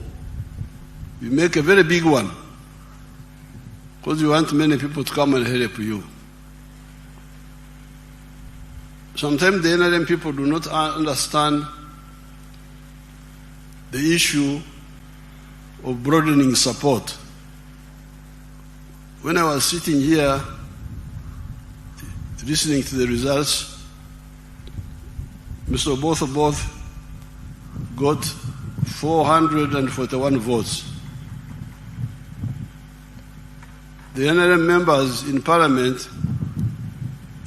you make a very big one, because you want many people to come and help you. Sometimes the NRM people do not understand the issue of broadening support. When I was sitting here listening to the results, Mr. Both got 441 votes. The NRM members in Parliament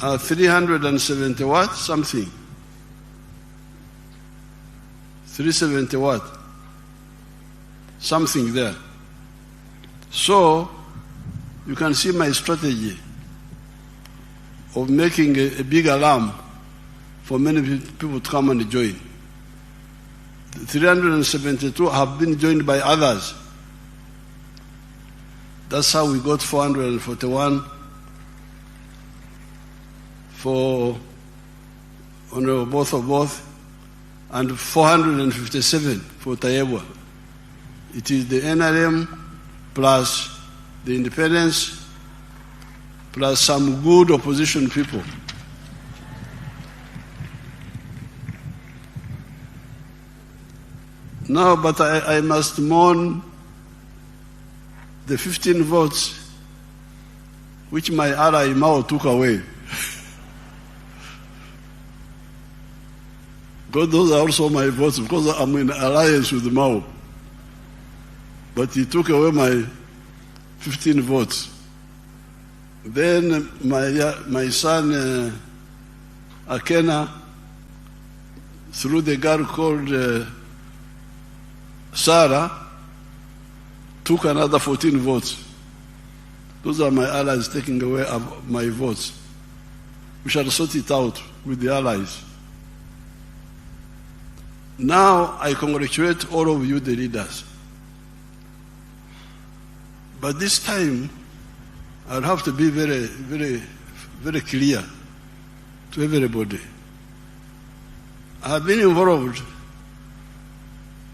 are 370 what? Something. 370 what? Something there. So, you can see my strategy of making a big alarm for many people to come and join. The 372 have been joined by others. That's how we got 441 for Honorable Both and 457 for Tayewa. It is the NRM plus the independents plus some good opposition people. No, but I must mourn the 15 votes which my ally Mao took away. Because those are also my votes, because I'm in alliance with Mao. But he took away my 15 votes. Then my son Akena, through the girl called Sarah, took another 14 votes. Those are my allies taking away my votes. We shall sort it out with the allies. Now I congratulate all of you, the leaders. But this time, I'll have to be very, very, very clear to everybody. I have been involved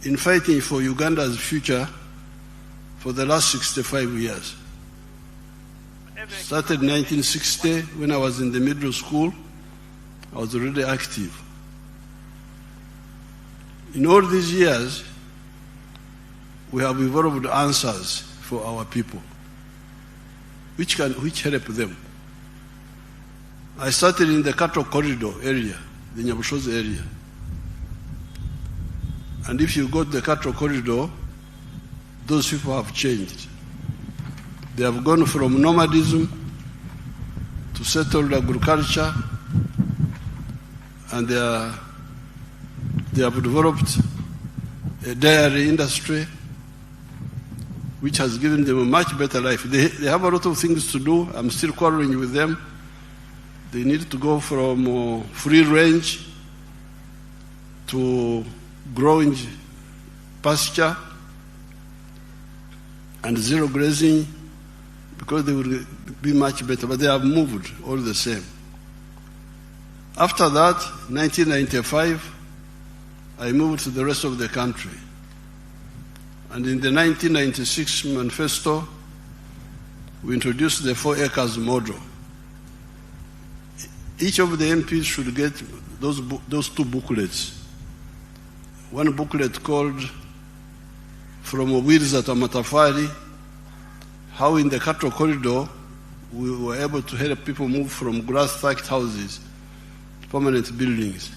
in fighting for Uganda's future for the last 65 years. Started in 1960 when I was in the middle school. I was already active. In all these years, we have evolved answers for our people, which help them. I started in the cattle corridor area, the Nyabushozi area. And if you go to the cattle corridor, those people have changed. They have gone from nomadism to settled agriculture, and they have developed a dairy industry which has given them a much better life. They have a lot of things to do. I'm still quarreling with them. They need to go from free range to growing pasture and zero grazing, because they will be much better, but they have moved all the same. After that, 1995, I moved to the rest of the country. And in the 1996 manifesto, we introduced the 4 acres model. Each of the MPs should get those 2 booklets. One booklet called From Obwiriza to Matafari, how in the cattle corridor we were able to help people move from grass-thatched houses to permanent buildings.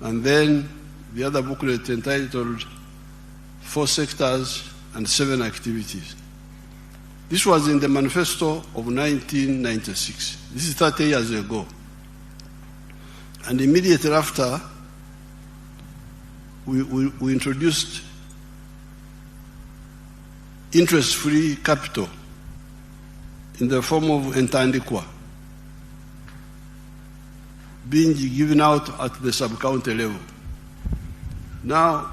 And then the other booklet entitled 4 sectors and 7 activities. This was in the manifesto of 1996. This is 30 years ago. And immediately after, we introduced interest-free capital in the form of entandikwa, being given out at the sub-county level. Now,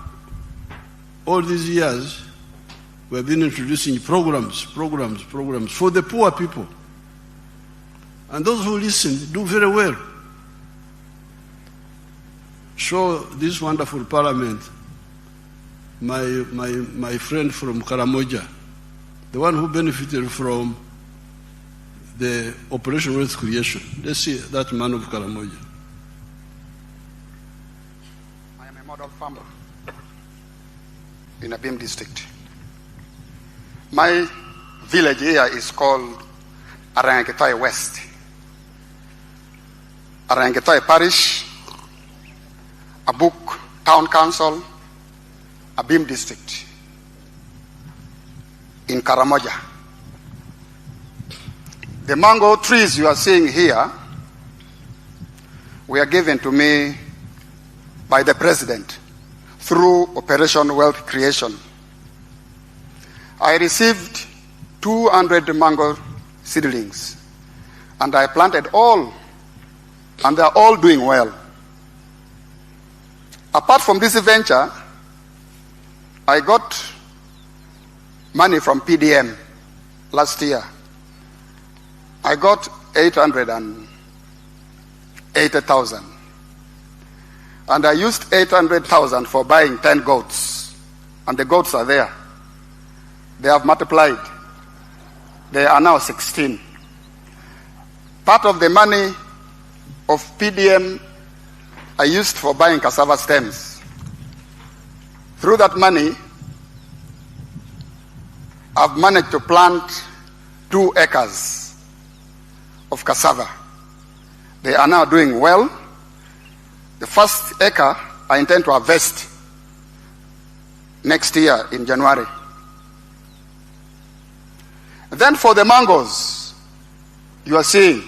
all these years, we have been introducing programs for the poor people. And those who listen do very well. Show this wonderful parliament my friend from Karamoja, the one who benefited from the Operation Wealth Creation. Let's see that man of Karamoja. I am a model farmer in Abim district. My village here is called Arangetoi West. Arangetoi Parish, Abuk Town Council, Abim district in Karamoja. The mango trees you are seeing here were given to me by the president through Operation Wealth Creation. I received 200 mango seedlings, and I planted all, and they are all doing well. Apart from this venture, I got money from PDM last year. I got 880,000. And I used 800,000 for buying 10 goats. And the goats are there. They have multiplied. They are now 16. Part of the money of PDM I used for buying cassava stems. Through that money, I've managed to plant 2 acres of cassava. They are now doing well. The first acre I intend to harvest next year in January. Then for the mangoes, you are seeing,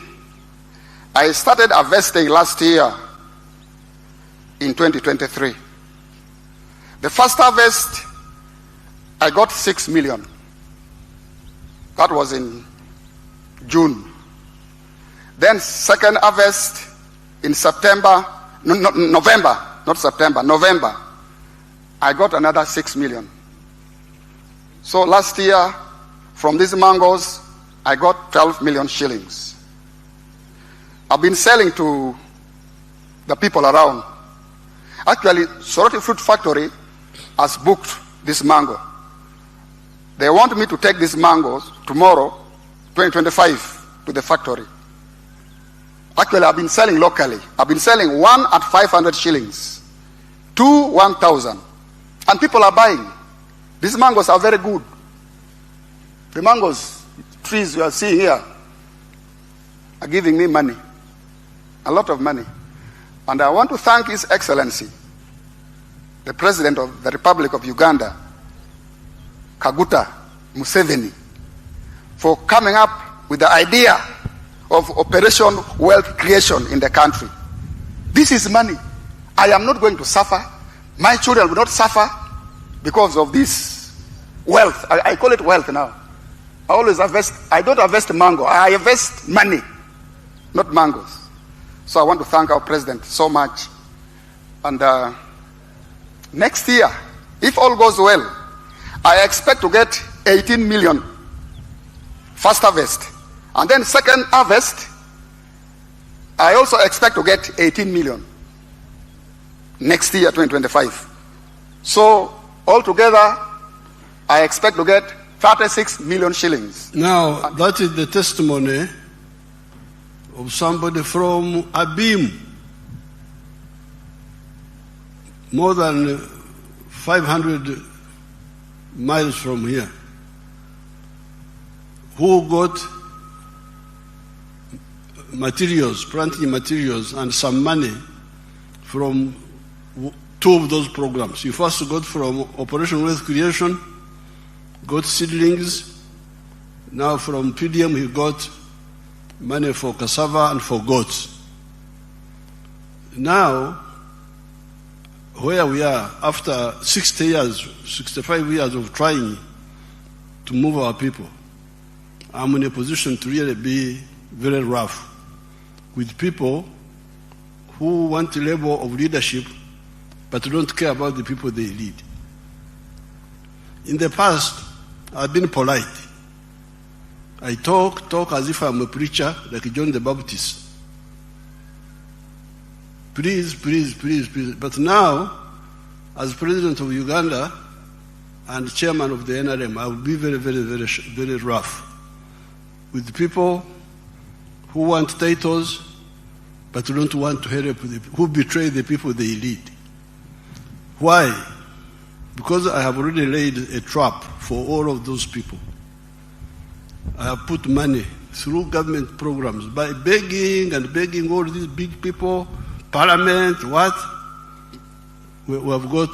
I started harvesting last year in 2023. The first harvest, I got 6 million. That was in June. Then second harvest in November, I got another 6 million. So last year, from these mangoes, I got 12 million shillings. I've been selling to the people around. Actually, Soroti Fruit Factory has booked this mango. They want me to take these mangoes tomorrow, 2025, to the factory. Actually, I've been selling locally. I've been selling one at 500 shillings, two 1,000. And people are buying. These mangoes are very good. The mangoes, trees you are seeing here, are giving me money. A lot of money. And I want to thank His Excellency, the President of the Republic of Uganda, Kaguta Museveni, for coming up with the idea of Operation Wealth Creation in the country. This is money. I am not going to suffer. My children will not suffer because of this wealth. I call it wealth now. I always harvest. I don't harvest mango. I harvest money, not mangoes. So I want to thank our president so much. And next year, if all goes well, I expect to get 18 million first harvest. And then second harvest, I also expect to get 18 million next year, 2025. So altogether, I expect to get 36 million shillings. Now, that is the testimony of somebody from Abim, more than 500 miles from here, who got materials, planting materials, and some money from two of those programs. You first got from Operation Wealth Creation, got seedlings. Now from PDM he got money for cassava and for goats. Now, where we are, after 60 years, 65 years of trying to move our people, I'm in a position to really be very rough with people who want a level of leadership but don't care about the people they lead. In the past, I've been polite. I talk as if I'm a preacher, like John the Baptist. Please, please, please, please. But now, as President of Uganda and Chairman of the NRM, I will be very, very, very, very rough with people who want titles but don't want to help, who betray the people they lead. Why? Because I have already laid a trap for all of those people. I have put money through government programs by begging and begging all these big people, parliament, what? We have got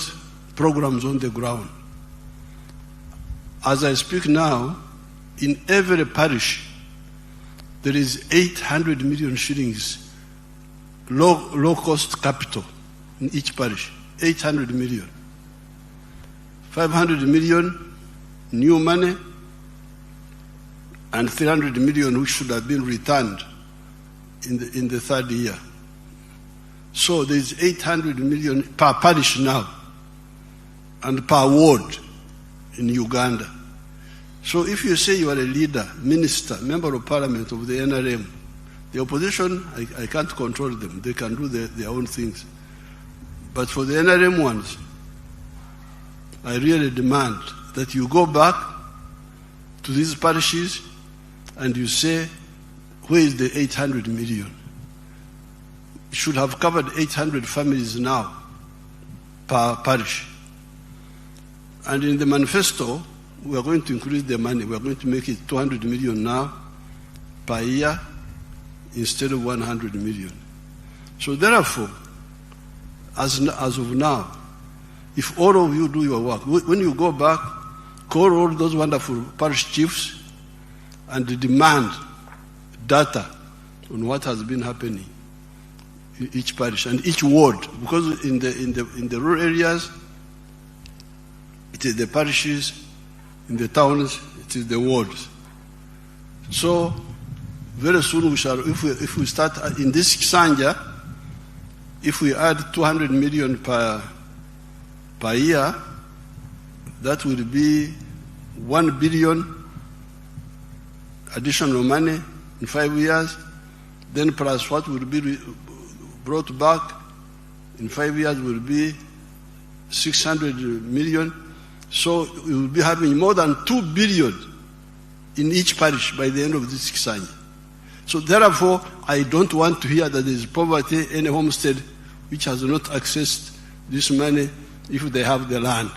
programs on the ground. As I speak now, in every parish, there is 800 million shillings low-cost capital in each parish. 800 million. 500 million new money and 300 million which should have been returned in the third year. So there's 800 million per parish now and per ward in Uganda. So if you say you are a leader, minister, member of parliament of the NRM, the opposition, I can't control them. They can do their own things. But for the NRM ones, I really demand that you go back to these parishes and you say, where is the 800 million? It should have covered 800 families now per parish. And in the manifesto, we are going to increase the money. We are going to make it 200 million now per year instead of 100 million. So therefore, as of now, if all of you do your work, when you go back, call all those wonderful parish chiefs and demand data on what has been happening in each parish and each ward, because in the rural areas, it is the parishes, in the towns, it is the wards. So very soon we shall, if we start in this Sanja, if we add 200 million per year, that will be 1 billion additional money in 5 years, then plus what will be brought back in 5 years will be 600 million. So we will be having more than 2 billion in each parish by the end of this Kisanya. So therefore, I don't want to hear that there is poverty in a homestead which has not accessed this money if they have the land.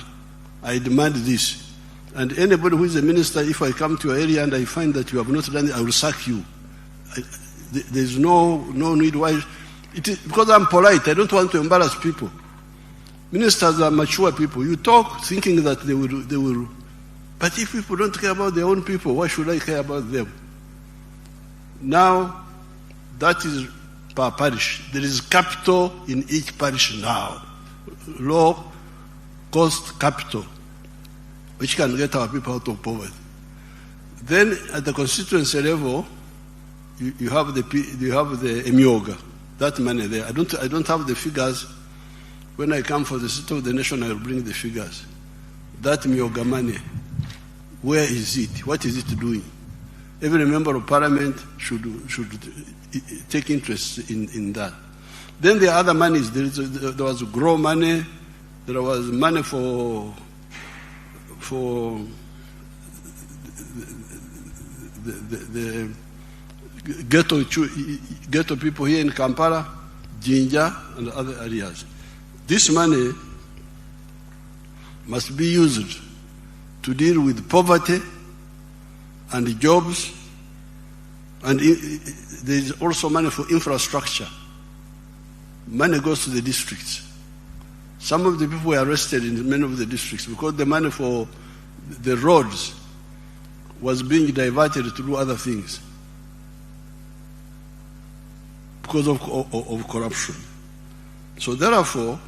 I demand this. And anybody who is a minister, if I come to your area and I find that you have not done it, I will sack you. There's no need. Why? It is because I'm polite. I don't want to embarrass people. Ministers are mature people. You talk thinking that they will. But if people don't care about their own people, why should I care about them? Now, that is per parish. There is capital in each parish now. Low cost capital, which can get our people out of poverty. Then at the constituency level, you have the Emyoga, that money there. I don't have the figures. When I come for the State of the Nation, I will bring the figures. That Emyoga money, where is it? What is it doing? Every member of parliament should take interest in that. Then there are other monies. There was grow money. There was money for the ghetto people here in Kampala, Jinja, and other areas. This money must be used to deal with poverty and jobs, and there is also money for infrastructure. Money goes to the districts. Some of the people were arrested in many of the districts because the money for the roads was being diverted to do other things because of corruption. So therefore,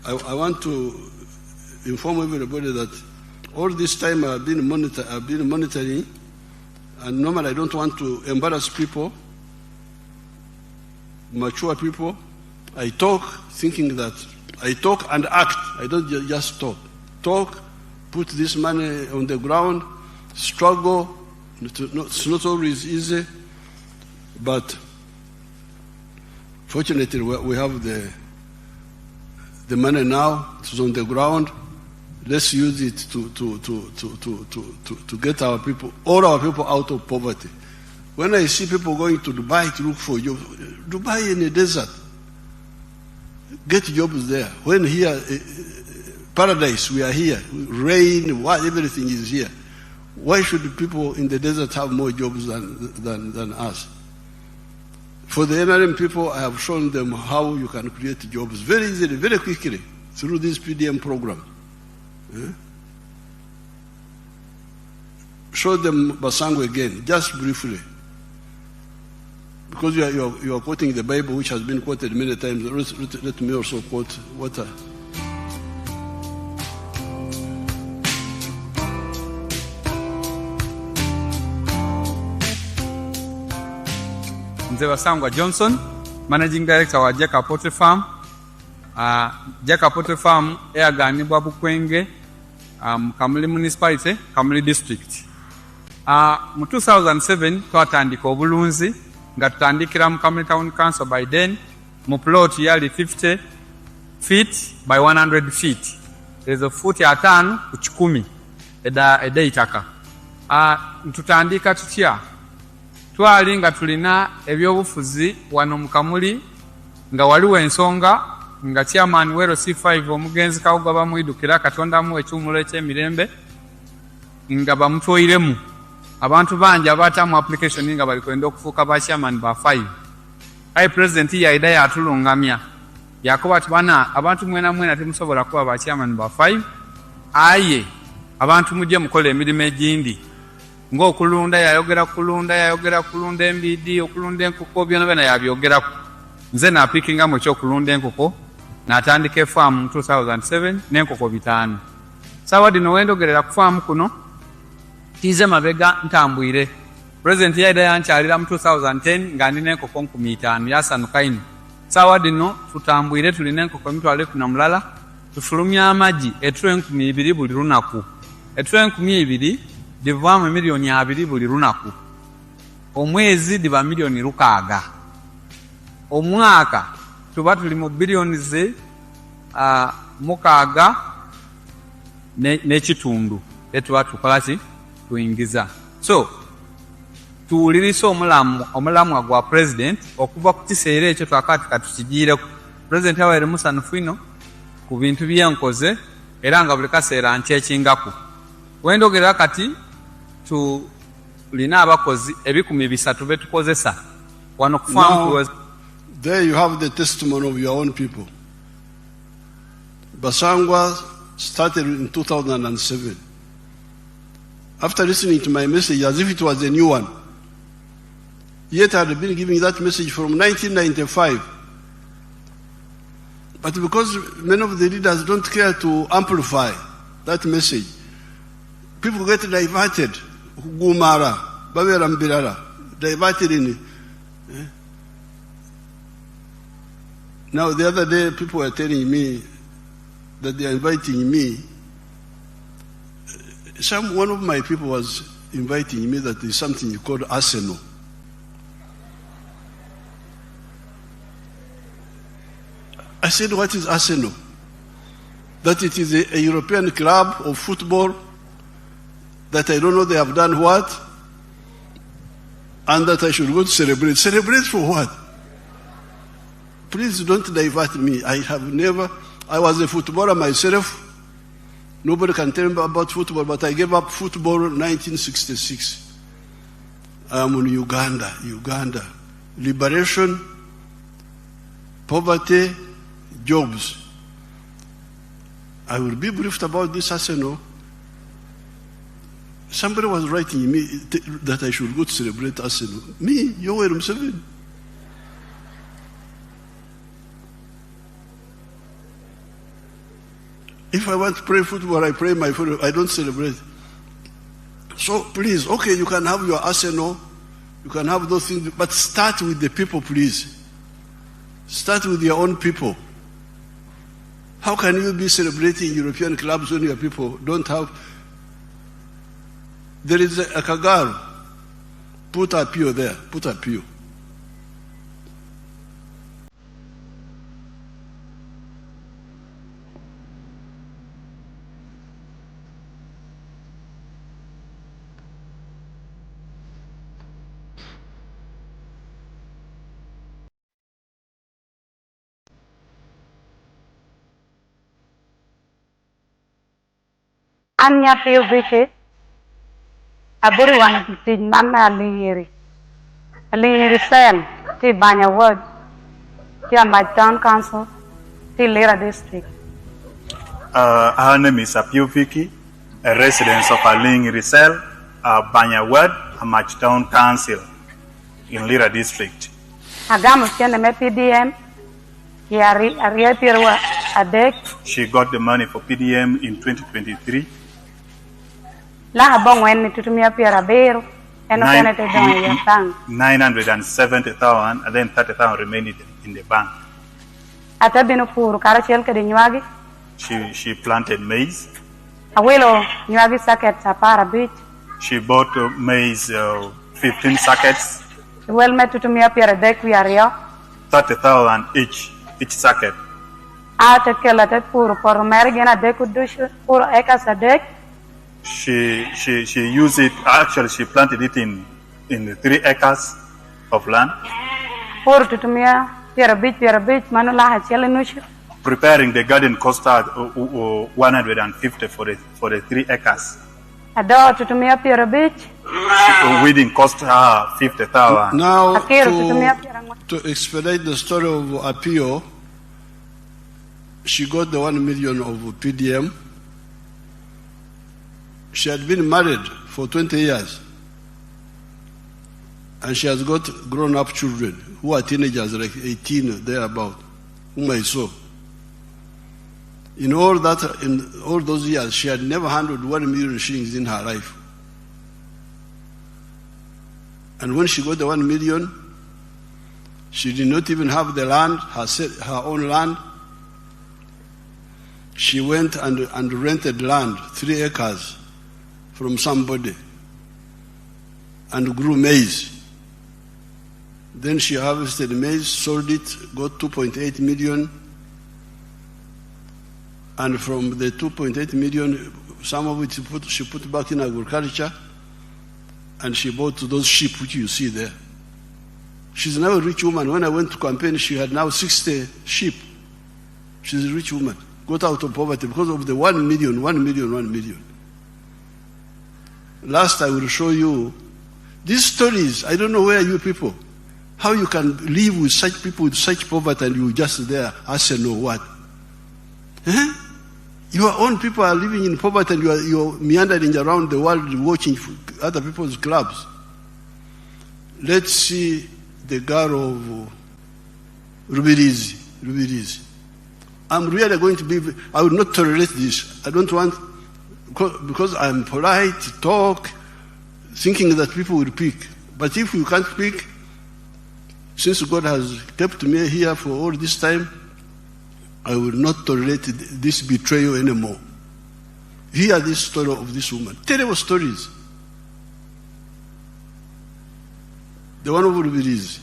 I want to inform everybody that all this time I've been monitoring, and normally I don't want to embarrass people, mature people. I talk thinking that I talk and act. I don't just talk. Talk, put this money on the ground, struggle. It's not always easy, but fortunately we have the money now. It's on the ground. Let's use it to get our people, all our people, out of poverty. When I see people going to Dubai to look for jobs, Dubai in the desert, get jobs there. When here, paradise, we are here, rain, everything is here. Why should the people in the desert have more jobs than us? For the NRM people, I have shown them how you can create jobs very easily, very quickly, through this PDM program. Show them Basango again, just briefly. Because you are quoting the Bible, which has been quoted many times. Let me also quote what Mzee Wasangwa Johnson, Managing Director wa Jeka Poultry Farm. Jeka Poultry Farm eyaganibwa Bukwenge, Kamuli Municipality, Kamuli District. Mu 2007 twatandika obulunzi nga tutandikira mu Kamuli Town Council by then mu plot yali 50 feet by 100 feet. There's a foot ya 5 ku 10 eda itaka. Tutandika tutya twali nga tulina ebyobufuzi wano mu Kamuli nga waliwo ensonga nga chairman wero C5 omugenzi Kawuga bamwidukira Katonda mu ekyumulo ekyemirembe nga bamutwoiremu abantu banja abatamu application nga bali kwenda okufuuka ba chairman ba 5. President yaida yatulungamya yakoba ati bana abantu mwena temusobola kuba ba chairman ba 5 aye abantu mujje mukola emirimu egindi ng'okulunda yayogera kulunda embidi okulunda enkoko byonna yabyogera nze na pickinga mu kyokulunda enkoko n'atandika farm mu 2007 n'enkoko 5. Sawa dino wendogerera ku farm kuno tize mabega ntambwire. President yaida yankyalira mu 2010 nga ndina enkoko 5,000 yasanuka ino. Sawa dino tutambwire tulina enkoko 1,000 tufulumya amagi etro 2,000 buli lunaku. Etro 2,000 divaamu milioni 2 buli lunaku. Omwezi diba milioni 6. Omwaka tuba tuli mu bilioni 6 n'ekitundu etuba tukolaki tuyingiza. So tuwulirisa omulamwa gwa president okuva ku kiseera ekyo twakati katukigiireko. President Yoweri musanfu ku bintu byenkoze era nga buli kaseera nkyekingako. Wendogera kati tulina abakozi 300 betukozesa wano ku farm. There you have the testimony of your own people. Basangwa started in 2007. After listening to my message as if it was a new one, yet I had been giving that message from 1995. But because many of the leaders don't care to amplify that message, people get diverted. Gumara, Babera Mbirara, diverted in it. Now, the other day, people were telling me that they are inviting me. One of my people was inviting me that there's something called Arsenal. I said, what is Arsenal? That it is a European club of football, that I don't know they have done what, and that I should go to celebrate. Celebrate for what? Please don't divert me. I was a footballer myself. Nobody can tell me about football, but I gave up football in 1966. I am in Uganda. Liberation, poverty, jobs. I will be briefed about this Arsenal. Somebody was writing me that I should go to celebrate Arsenal. Me, Yoweri Museveni. If I want to play football, I play my football. I don't celebrate. So please, okay, you can have your Arsenal, you can have those things, but start with the people, please. Start with your own people. How can you be celebrating European clubs when your people don't have? There is a Kagaru. Put a pew there. Put a pew. Anya feel wicked. Aburi wana ti mama aliyeri sel ti banya ward ti my town council ti Lira district. Her name is Apio Vicky, a resident of Alingiri Cell, Banya Ward, Amach Town Council in Lira district. Agamu tiene me PDM. She got the money for PDM in 2023. 970,000 and then 30,000 remained in the bank. She planted maize. She bought maize 15 sackets. 30,000 each sacket. She used it, actually she planted it in 3 acres of land. Preparing the garden cost her 150 for the 3 acres. Weeding cost her 50,000. Now, to expedite the story of Apio, she got the 1 million of PDM. She had been married for 20 years. And she has got grown-up children who are teenagers, like 18, thereabout, whom I saw. In all those years, she had never handled 1 million shillings in her life. And when she got the 1 million, she did not even have the land, her own land. She went and rented land, 3 acres, from somebody, and grew maize. Then she harvested maize, sold it, got 2.8 million, And from the 2.8 million, some of it she put back in agriculture, and she bought those sheep which you see there. She's now a rich woman. When I went to campaign, she had now 60 sheep. She's a rich woman. Got out of poverty because of the 1 million. Last I will show you these stories. I don't know where you people, how you can live with such people with such poverty and you just there, as know what? Your own people are living in poverty and you're meandering around the world watching other people's clubs. Let's see the girl of Rubirizi. I'm really going to be, I will not tolerate this. I don't want, because I'm polite to talk, thinking that people will pick. But if you can't pick, since God has kept me here for all this time, I will not tolerate this betrayal anymore. Hear this story of this woman. Terrible stories. The one of Rubirizi.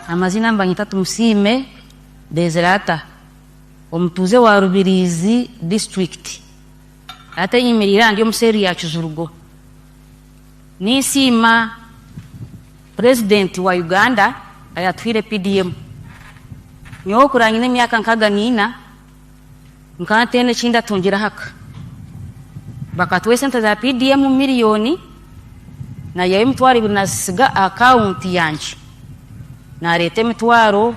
Amazina mbanyita Tumusime Deserata omutuze wa Rubirizi district ate yimirira ndi omuseri ya Kizurugo nisima president wa Uganda ayatwire PDM nyo kurangine emyaka nkaga nina nkatene chinda tungira haka bakatwe sente za PDM milioni na yaye mtwari binasiga account yanje na rete mitwaro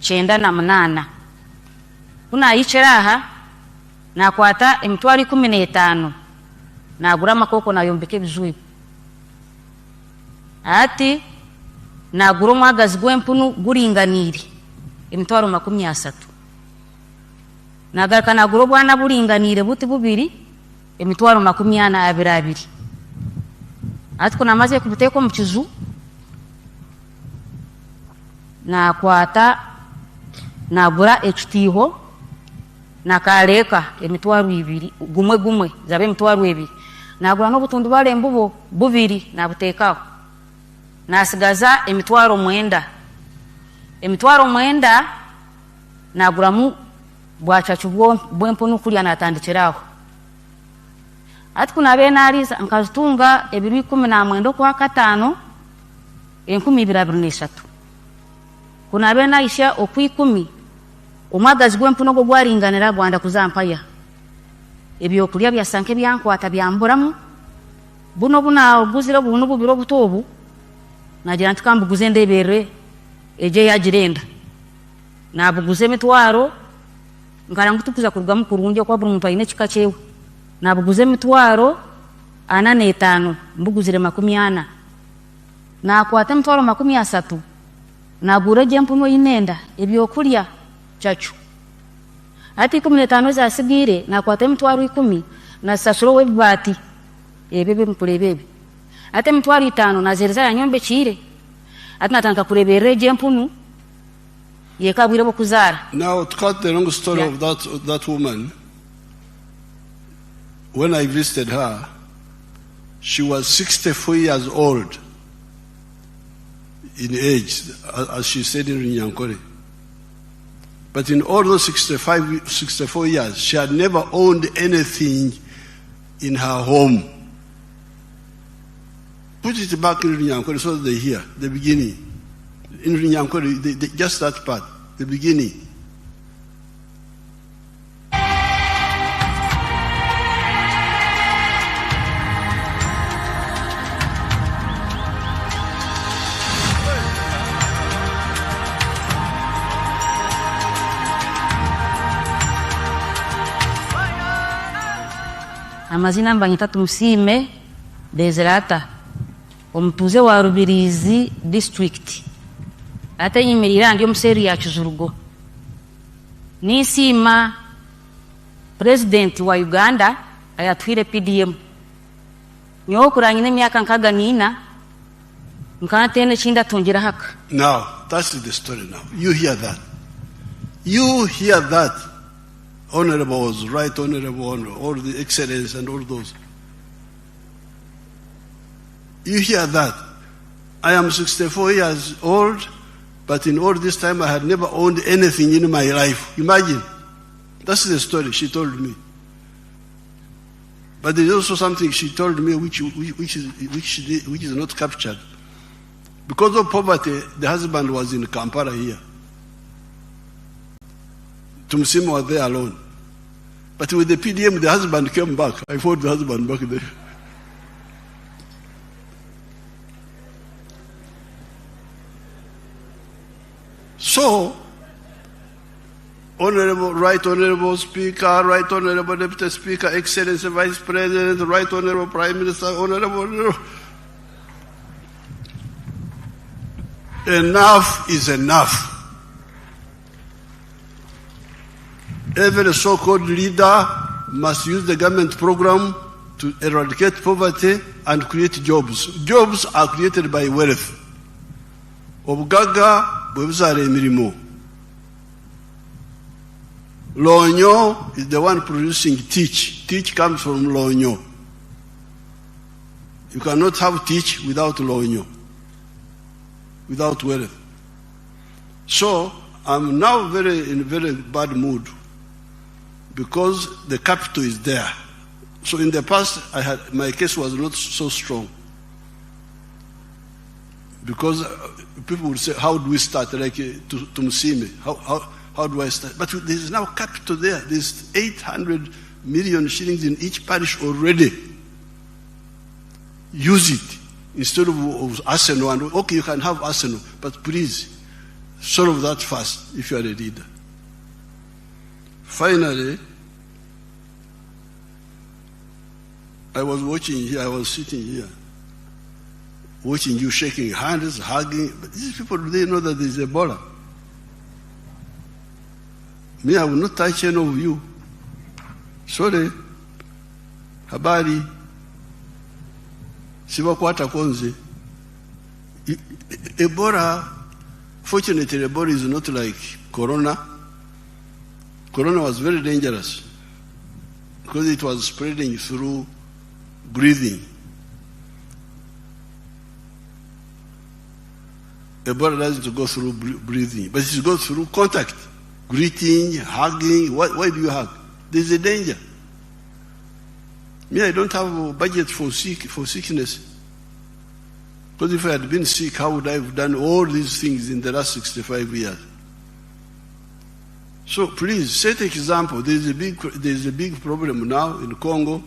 98 kuna yicheraha na kwata emitwari 15 na gura makoko na yombeke bizui ati na gura mwagazi gwempunu guringaniri emitwaro 30 na garaka na gura bwana buringanire buti bubiri emitwaro 22 ati kuna maze kubiteko mu kizu na kwata na gura ekitiho na kaleka emitwaro 2 gumwe zabe emitwaro 2 na gura no butundu bale mbubo bubiri na butekaho na sigaza emitwaro 9 na gura mu bwachachu bwempunu kulya na tandikiraho ati kuna bena aliza nkazitunga ebiru 19 kwa 5 1223 kuna bena isha okwikumi omwagazi gwempuno go gwaringanira gwanda kuzampaya ebyo kulya bya sanke byankwata byamburamu buno buna buzira buno bubiro butobu nagira ntukambuguze ndebere eje yagirenda nabuguze mitwaro ngara ngutukuza kurugamu kurunje kwa buri muntu ayine kikachewe nabuguze mitwaro 45 mbuguzire 40 na kwata mitwaro 30 na gura jempuno inenda ebyo kulya chachu ati 15 za sigire na kwata mitwaro 10 na sasuro webati ebebe mpulebebe ati mitwaro 5 na zereza ya nyombe chire ati natanga kurebere jempunu yekabwire bokuzara. Now, to cut the long story of that woman, when I visited her, she was 64 years old in age, as she said in Nyankore. But in all those 64 years, she had never owned anything in her home. Put it back in Nyankore so that they hear the beginning. In Nyankore, just that part, the beginning. Amazina mbanyita Tumusime Deserata omutuze wa Rubirizi district ate yimirira ndi omuseri ya Kizurugo nisima president wa Uganda ayatwire PDM nyo kurangina emyaka nkaga nina nkatene chinda tongera haka. Now, that's the story now. You hear that. You hear that. Honorable was right, honorable, honor, all the excellence and all those. You hear that. I am 64 years old, but in all this time I had never owned anything in my life. Imagine. That's the story she told me. But there's also something she told me which is not captured. Because of poverty, the husband was in Kampala here. Tumsima was there alone. But with the PDM, the husband came back. I fought the husband back there. So, Honorable, Right Honorable Speaker, Right Honorable Deputy Speaker, Excellency Vice President, Right Honorable Prime Minister, Honorable. Enough is enough. Every so-called leader must use the government program to eradicate poverty and create jobs. Jobs are created by wealth. Obugaga bwebuzala emirimo. Lonyo is the one producing teach. Teach comes from Lonyo. You cannot have teach without Lonyo, without wealth. So I'm now in very bad mood because the capital is there. So in the past, my case was not so strong because people would say, "How do we start?" Like to Msime, how do I start? But there is now capital there. There's 800 million shillings in each parish already. Use it instead of arsenal. And okay, you can have arsenal, but please solve that fast if you are a leader. Finally, I was watching here. I was sitting here, watching you shaking hands, hugging. But these people, they know that there is Ebola. Me, I will not touch any of you. Sorry. Habari. Sibakwata konze. Ebola, fortunately, Ebola is not like Corona. Corona was very dangerous because it was spreading through breathing. Ebola doesn't go through breathing, but it goes through contact. Greeting, hugging. Why do you hug? There's a danger. Me, I don't have a budget for sickness. Because if I had been sick, how would I have done all these things in the last 65 years? So please, set example. There's a big problem now in Congo.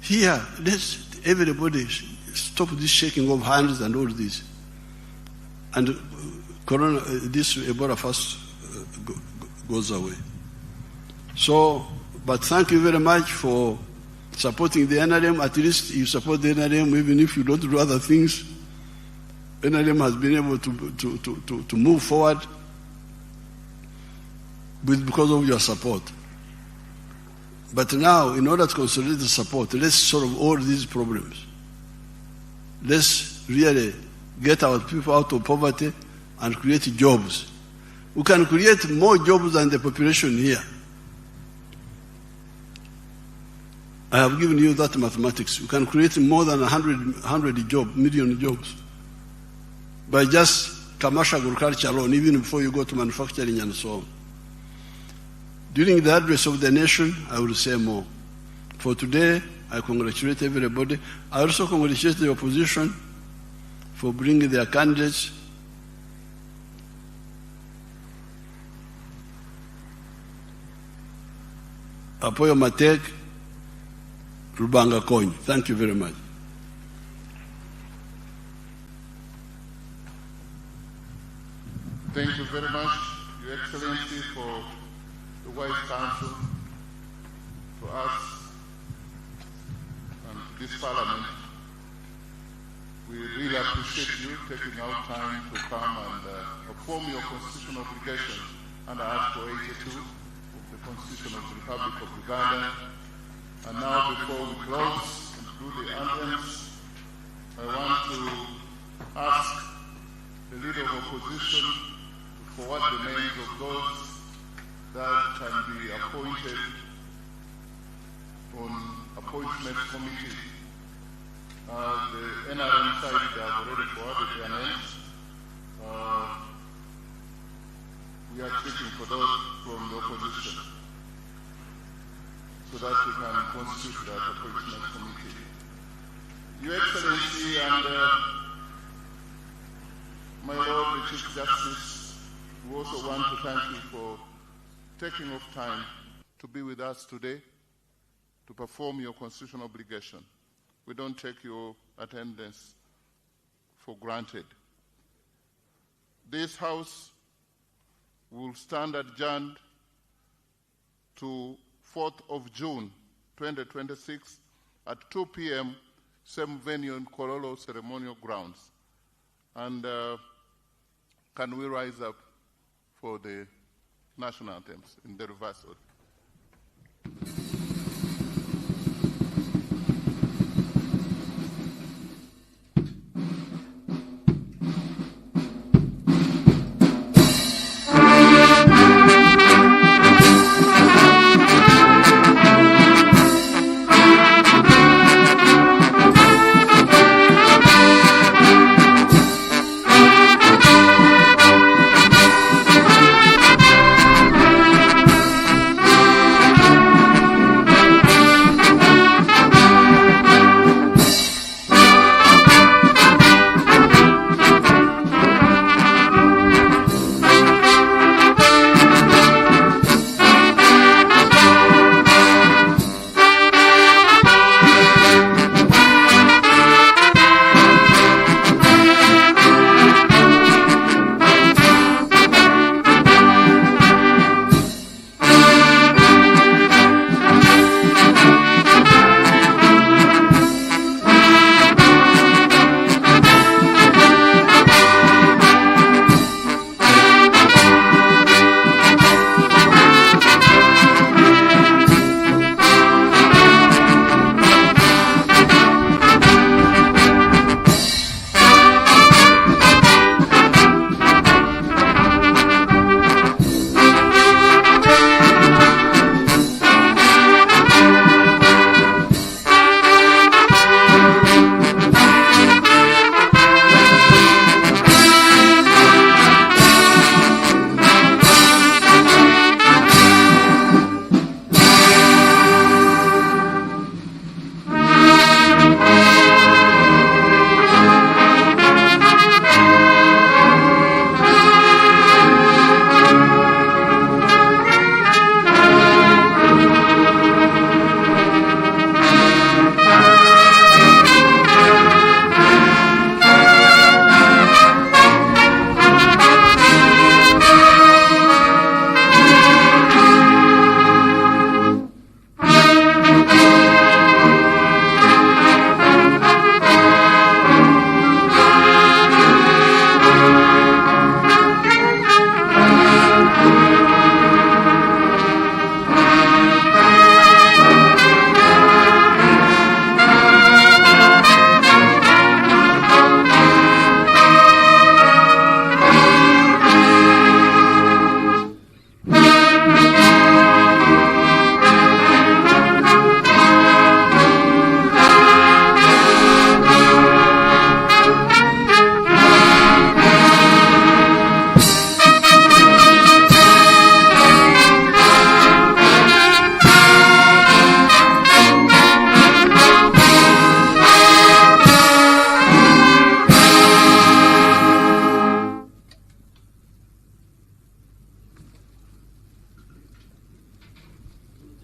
Here, let's everybody stop this shaking of hands and all this. And Corona, this Ebola first goes away. So, but thank you very much for supporting the NRM. At least you support the NRM even if you don't do other things. NRM has been able to move forward because of your support. But now, in order to consolidate the support, let's solve all these problems. Let's really get our people out of poverty and create jobs. We can create more jobs than the population here. I have given you that mathematics. We can create more than 100 million jobs by just commercial agriculture alone, even before you go to manufacturing and so on. During the address of the nation, I will say more. For today, I congratulate everybody. I also congratulate the opposition for bringing their candidates. Apoyo Matek, Rubanga Coin. Thank you very much. Thank you very much, Your Excellency, for the wise counsel to us and to this Parliament. We really appreciate you taking out time to come and perform your constitutional obligation under Article 82 of the Constitution of the Republic of Uganda And now, before we close and do the anthems, I want to ask the Leader of Opposition to forward the names of those that can be appointed on appointment committee. The NRM side, they have already forwarded their names. We are checking for those from the opposition so that we can constitute that appointment committee. Your Excellency and my Lord the Chief Justice, we also want to thank you for taking off time to be with us today to perform your constitutional obligation. We don't take your attendance for granted. This House will stand adjourned to 4th of June 2026 at 2 p.m., same venue in Kololo Ceremonial Grounds. And can we rise up for the national anthems in the reverse order?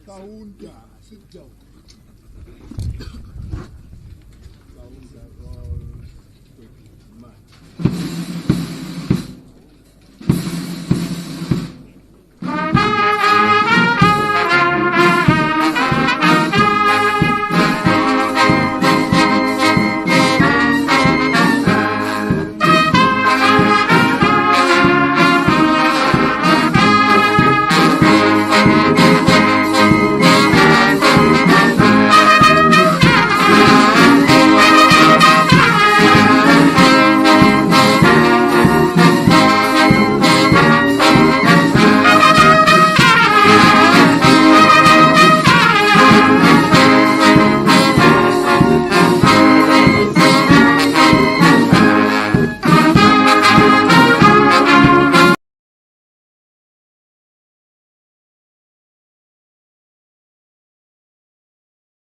Kaunda, sit down. Kaunda,